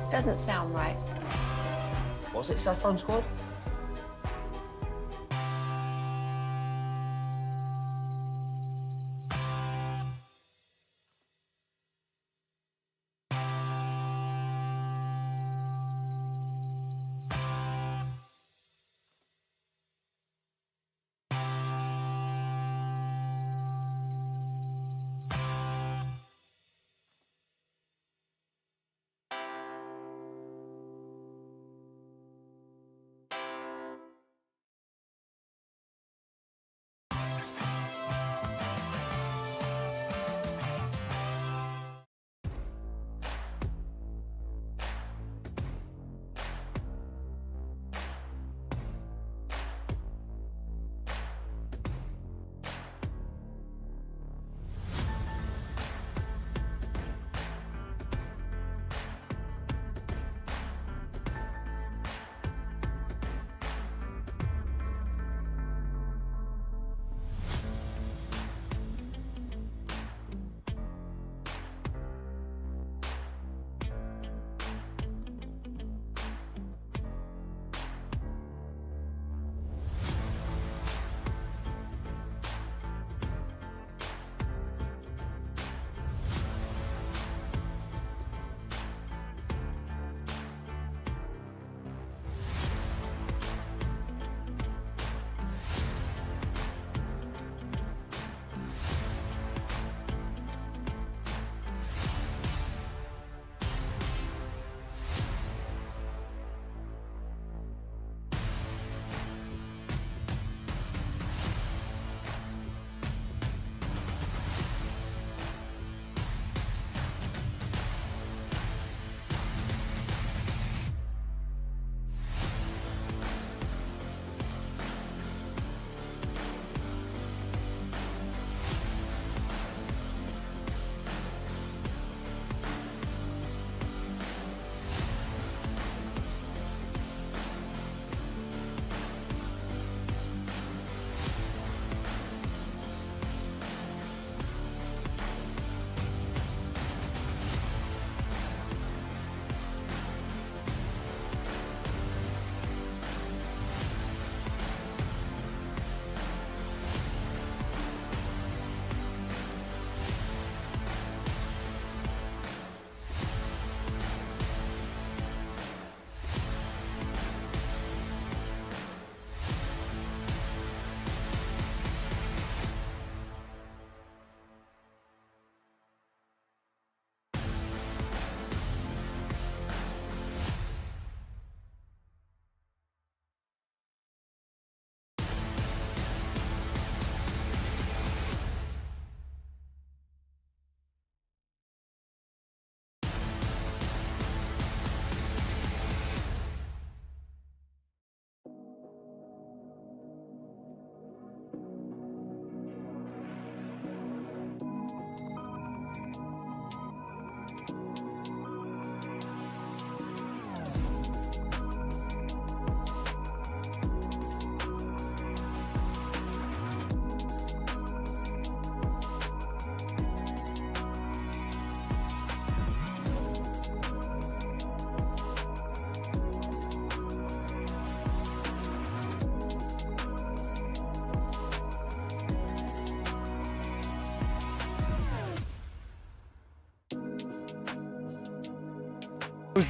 Doesn't sound right. Was it Saffron Squad?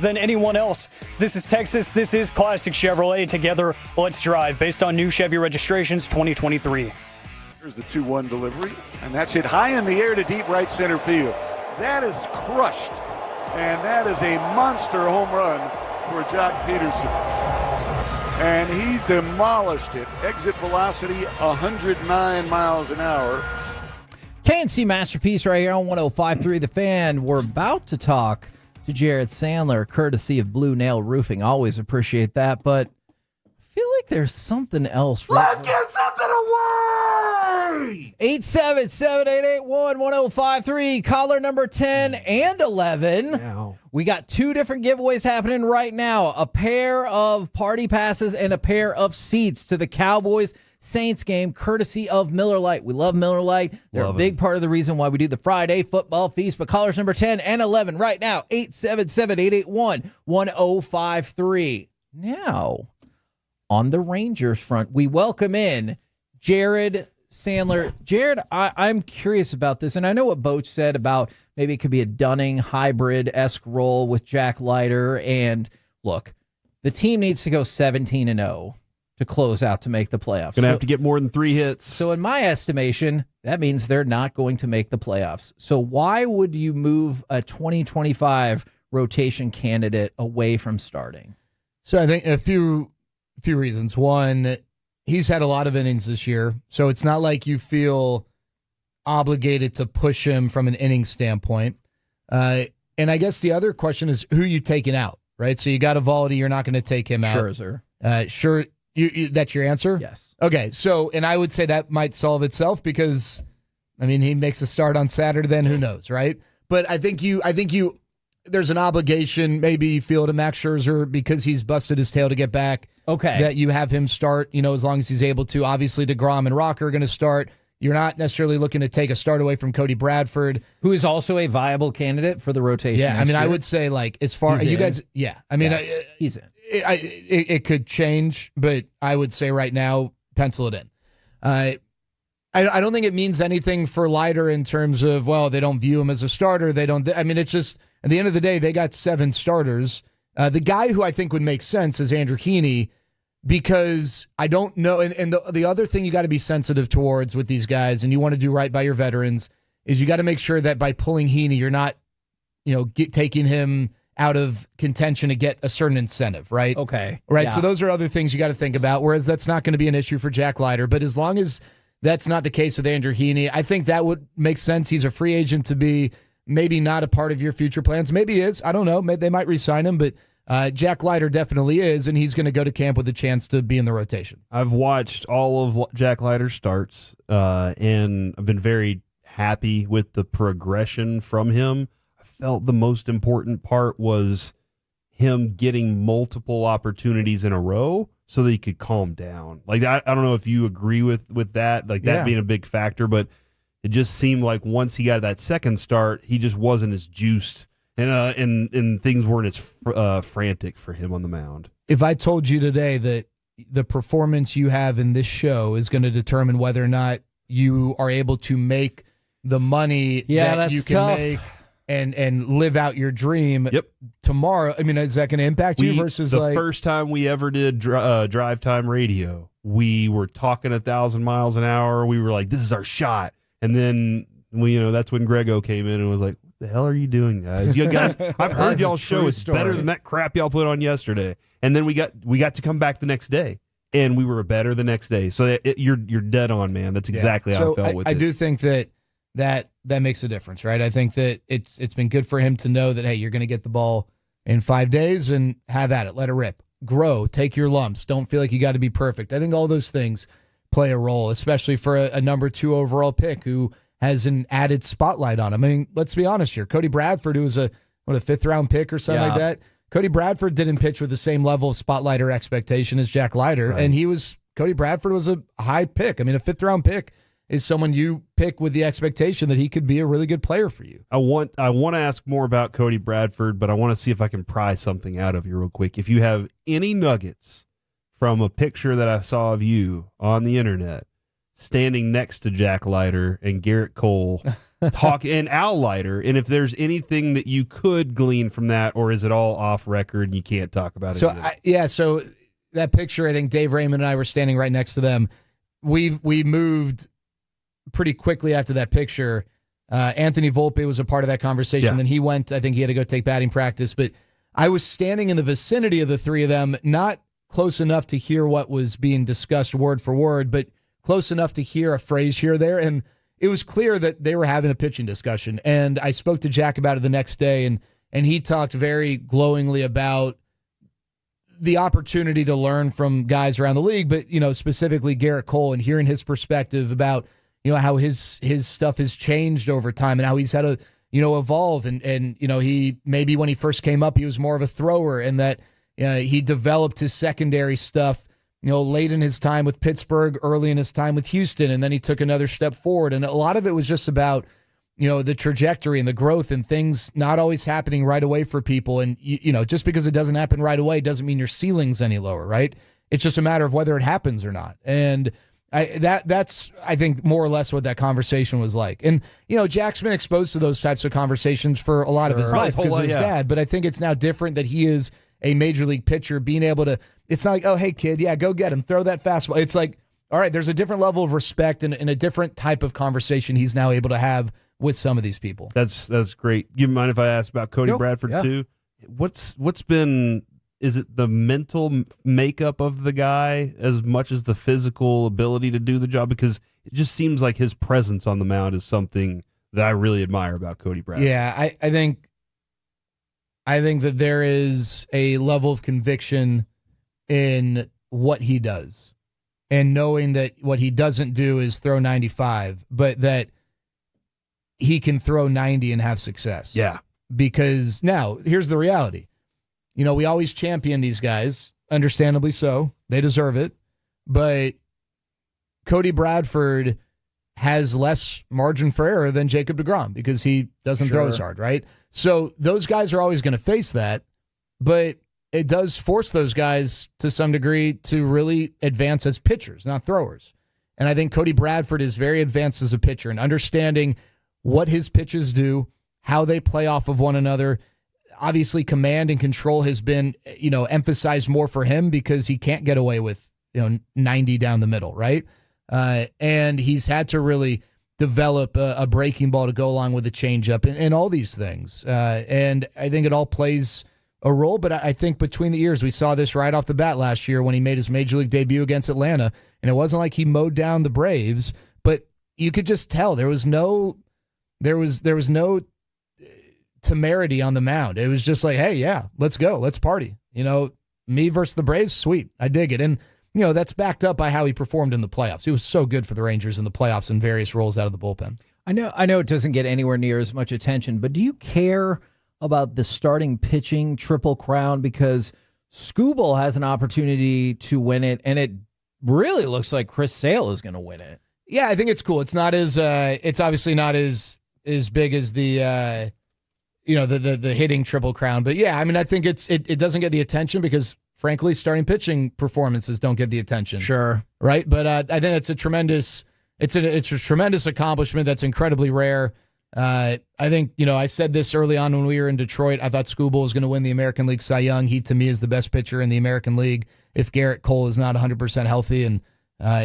Than anyone else. This is Texas. This is Classic Chevrolet. Together, let's drive. Based on new Chevy registrations 2023. Here's the 2-1 delivery, and that's hit high in the air to deep right center field. That is crushed, and that is a monster home run for Jock Peterson. And he demolished it. Exit velocity 109 miles an hour. KNC Masterpiece right here on 105.3 The Fan. We're about to talk to Jared Sandler, courtesy of Blue Nail Roofing. Always appreciate that, but I feel like there's something else. Let's give something away! 877-881-1053. Caller number 10 and 11. Ow. We got 2 different giveaways happening right now. A pair of party passes and a pair of seats to the Cowboys Saints game, courtesy of Miller Lite. We love Miller Lite. They're a big part of the reason why we do the Friday football feast. But callers number 10 and 11 right now, 877-881-1053. Now, on the Rangers front, we welcome in Jared Sandler. Jared, I'm curious about this, and I know what Boch said about maybe it could be a Dunning hybrid-esque role with Jack Leiter. And look, the team needs to go 17-0 to close out to make the playoffs. Going to have to get more than 3 hits. So in my estimation, that means they're not going to make the playoffs. So why would you move a 2025 rotation candidate away from starting? So I think a few reasons. One, he's had a lot of innings this year, so it's not like you feel obligated to push him from an inning standpoint. And I guess the other question is who you taking out, right? So you got Eovaldi, you're not going to take him out. Scherzer. Sure. You, that's your answer? Yes. Okay, so, and I would say that might solve itself because, I mean, he makes a start on Saturday, then who knows, right? But I think there's an obligation, maybe you feel to Max Scherzer because he's busted his tail to get back. Okay. That you have him start, as long as he's able to. Obviously, deGrom and Rocker are going to start. You're not necessarily looking to take a start away from Cody Bradford, who is also a viable candidate for the rotation. Yeah, next year. I would say, like, as far as you guys, he's in. It could change, but I would say right now, pencil it in. I don't think it means anything for Leiter in terms of, well, they don't view him as a starter. It's just, at the end of the day, they got 7 starters. The guy who I think would make sense is Andrew Heaney, because I don't know, and the other thing you got to be sensitive towards with these guys, and you want to do right by your veterans, is you got to make sure that by pulling Heaney, you're not, taking him out of contention to get a certain incentive, right? Okay. Right, Yeah. so those are other things you got to think about, whereas that's not going to be an issue for Jack Leiter. But as long as that's not the case with Andrew Heaney, I think that would make sense. He's a free agent to be maybe not a part of your future plans. Maybe he is. I don't know. Maybe they might re-sign him, but Jack Leiter definitely is, and he's going to go to camp with a chance to be in the rotation. I've watched all of Jack Leiter's starts, and I've been very happy with the progression from him. I felt the most important part was him getting multiple opportunities in a row so that he could calm down. Like, I don't know if you agree with that, like that being a big factor, but it just seemed like once he got that second start, he just wasn't as juiced, and things weren't as frantic for him on the mound. If I told you today that the performance you have in this show is going to determine whether or not you are able to make the money that you can make and live out your dream tomorrow, is that going to impact you versus the first time we ever did drive time radio, we were talking 1,000 miles an hour. We were like, this is our shot. And then that's when Grego came in and was like, what the hell are you doing, guys? You guys, I've heard y'all's show. It's better than that crap y'all put on yesterday. And then we got to come back the next day, and we were better the next day. So you're dead on, man. That's exactly how I felt with it. I do think that makes a difference, right? I think that it's been good for him to know that, hey, you're going to get the ball in 5 days and have at it. Let it rip. Grow. Take your lumps. Don't feel like you got to be perfect. I think all those things play a role, especially for a number 2 overall pick who has an added spotlight on him. Let's be honest here. Cody Bradford, who was a 5th-round pick or something like that, Cody Bradford didn't pitch with the same level of spotlight or expectation as Jack Leiter, and Cody Bradford was a high pick. A 5th-round pick is someone you pick with the expectation that he could be a really good player for you. I want to ask more about Cody Bradford, but I want to see if I can pry something out of you real quick. If you have any nuggets from a picture that I saw of you on the internet standing next to Jack Leiter and Garrett Cole and Al Leiter, and if there's anything that you could glean from that, or is it all off record and you can't talk about it? So that picture, I think Dave Raymond and I were standing right next to them. We moved pretty quickly after that picture. Anthony Volpe was a part of that conversation. Then he went, I think he had to go take batting practice, but I was standing in the vicinity of the three of them, not close enough to hear what was being discussed word for word, but close enough to hear a phrase here or there. And it was clear that they were having a pitching discussion. And I spoke to Jack about it the next day, and he talked very glowingly about the opportunity to learn from guys around the league, but, specifically Garrett Cole, and hearing his perspective about, how his stuff has changed over time and how he's had to, evolve. And he, maybe when he first came up, he was more of a thrower, and that he developed his secondary stuff, late in his time with Pittsburgh, early in his time with Houston, and then he took another step forward. And a lot of it was just about, the trajectory and the growth and things not always happening right away for people. And, just because it doesn't happen right away doesn't mean your ceiling's any lower, right? It's just a matter of whether it happens or not. And that's, I think, more or less what that conversation was like. And, Jack's been exposed to those types of conversations for a lot of his life because of his dad. But I think it's now different that he is a major league pitcher, being able to, it's not like, oh, hey, kid, yeah, go get him, throw that fastball. It's like, all right, there's a different level of respect and a different type of conversation he's now able to have with some of these people. That's great. You mind if I ask about Cody Bradford too? What's been, is it the mental makeup of the guy as much as the physical ability to do the job? Because it just seems like his presence on the mound is something that I really admire about Cody Bradford. Yeah, I think that there is a level of conviction in what he does, and knowing that what he doesn't do is throw 95, but that he can throw 90 and have success. Yeah. Because now, here's the reality. We always champion these guys, understandably so. They deserve it. But Cody Bradford has less margin for error than Jacob deGrom because he doesn't throw as hard, right? So those guys are always going to face that, but it does force those guys to some degree to really advance as pitchers, not throwers. And I think Cody Bradford is very advanced as a pitcher and understanding what his pitches do, how they play off of one another. Obviously, command and control has been, emphasized more for him because he can't get away with, 90 down the middle, right? And he's had to really develop a breaking ball to go along with the changeup and all these things. And I think it all plays a role, but I think between the years, we saw this right off the bat last year when he made his major league debut against Atlanta, and it wasn't like he mowed down the Braves, but you could just tell there was no temerity on the mound. It was just like, hey, yeah, let's go. Let's party. Me versus the Braves, sweet. I dig it. And, that's backed up by how he performed in the playoffs. He was so good for the Rangers in the playoffs in various roles out of the bullpen. I know it doesn't get anywhere near as much attention, but do you care about the starting pitching Triple Crown? Because Skubal has an opportunity to win it, and it really looks like Chris Sale is going to win it. Yeah, I think it's cool. It's not as it's obviously not as big as the the hitting Triple Crown, but yeah, I mean, I think it doesn't get the attention because frankly, starting pitching performances don't get the attention. Sure, right? But I think it's a tremendous accomplishment that's incredibly rare. I think I said this early on when we were in Detroit. I thought Skubal was going to win the American League Cy Young. He to me is the best pitcher in the American League if Garrett Cole is not 100% healthy, and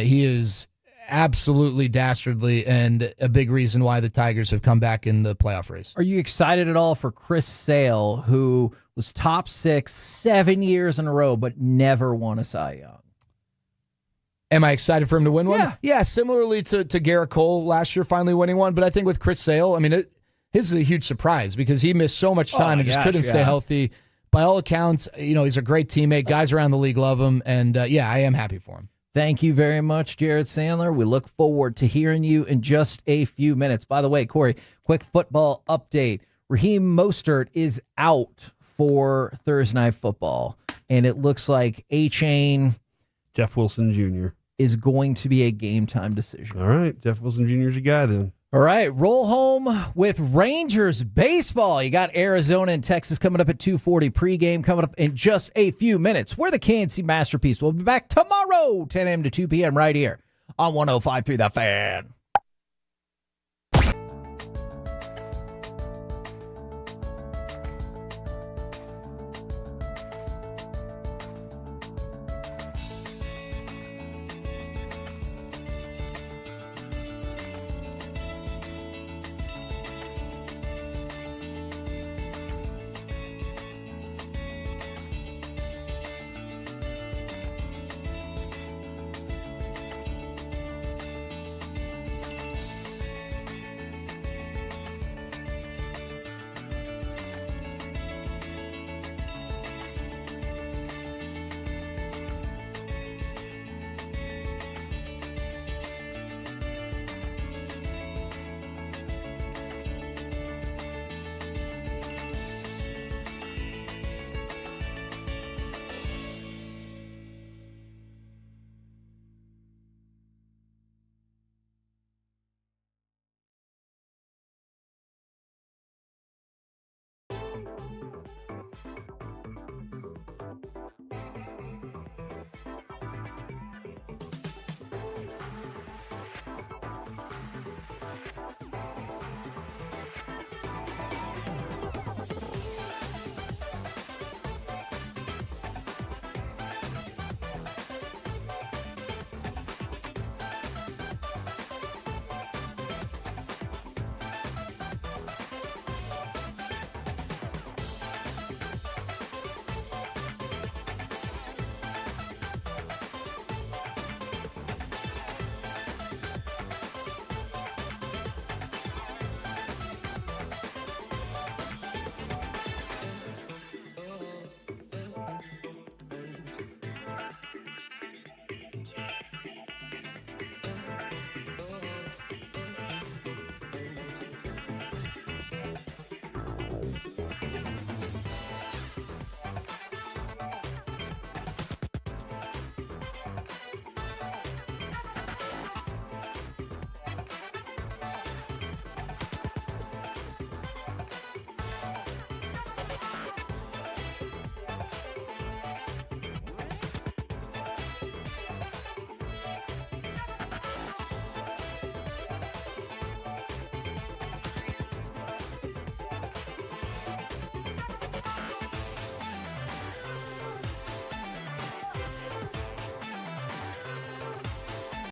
he is absolutely dastardly and a big reason why the Tigers have come back in the playoff race. Are you excited at all for Chris Sale, who was top 6 7 years in a row but never won a Cy Young? Am I excited for him to win one? Yeah, similarly to Garrett Cole last year finally winning one, but I think with Chris Sale, I mean, his is a huge surprise because he missed so much time and just couldn't stay healthy. By all accounts, he's a great teammate. Guys around the league love him, and I am happy for him. Thank you very much, Jared Sandler. We look forward to hearing you in just a few minutes. By the way, Corey, quick football update. Raheem Mostert is out for Thursday Night Football, and it looks like A-Chain Jeff Wilson Jr. is going to be a game-time decision. All right, Jeff Wilson Jr. is your guy then. All right, roll home with Rangers baseball. You got Arizona and Texas coming up at 2:40. Pregame coming up in just a few minutes. We're the KNC Masterpiece. We'll be back tomorrow, 10 a.m. to 2 p.m. right here on 105.3 The Fan.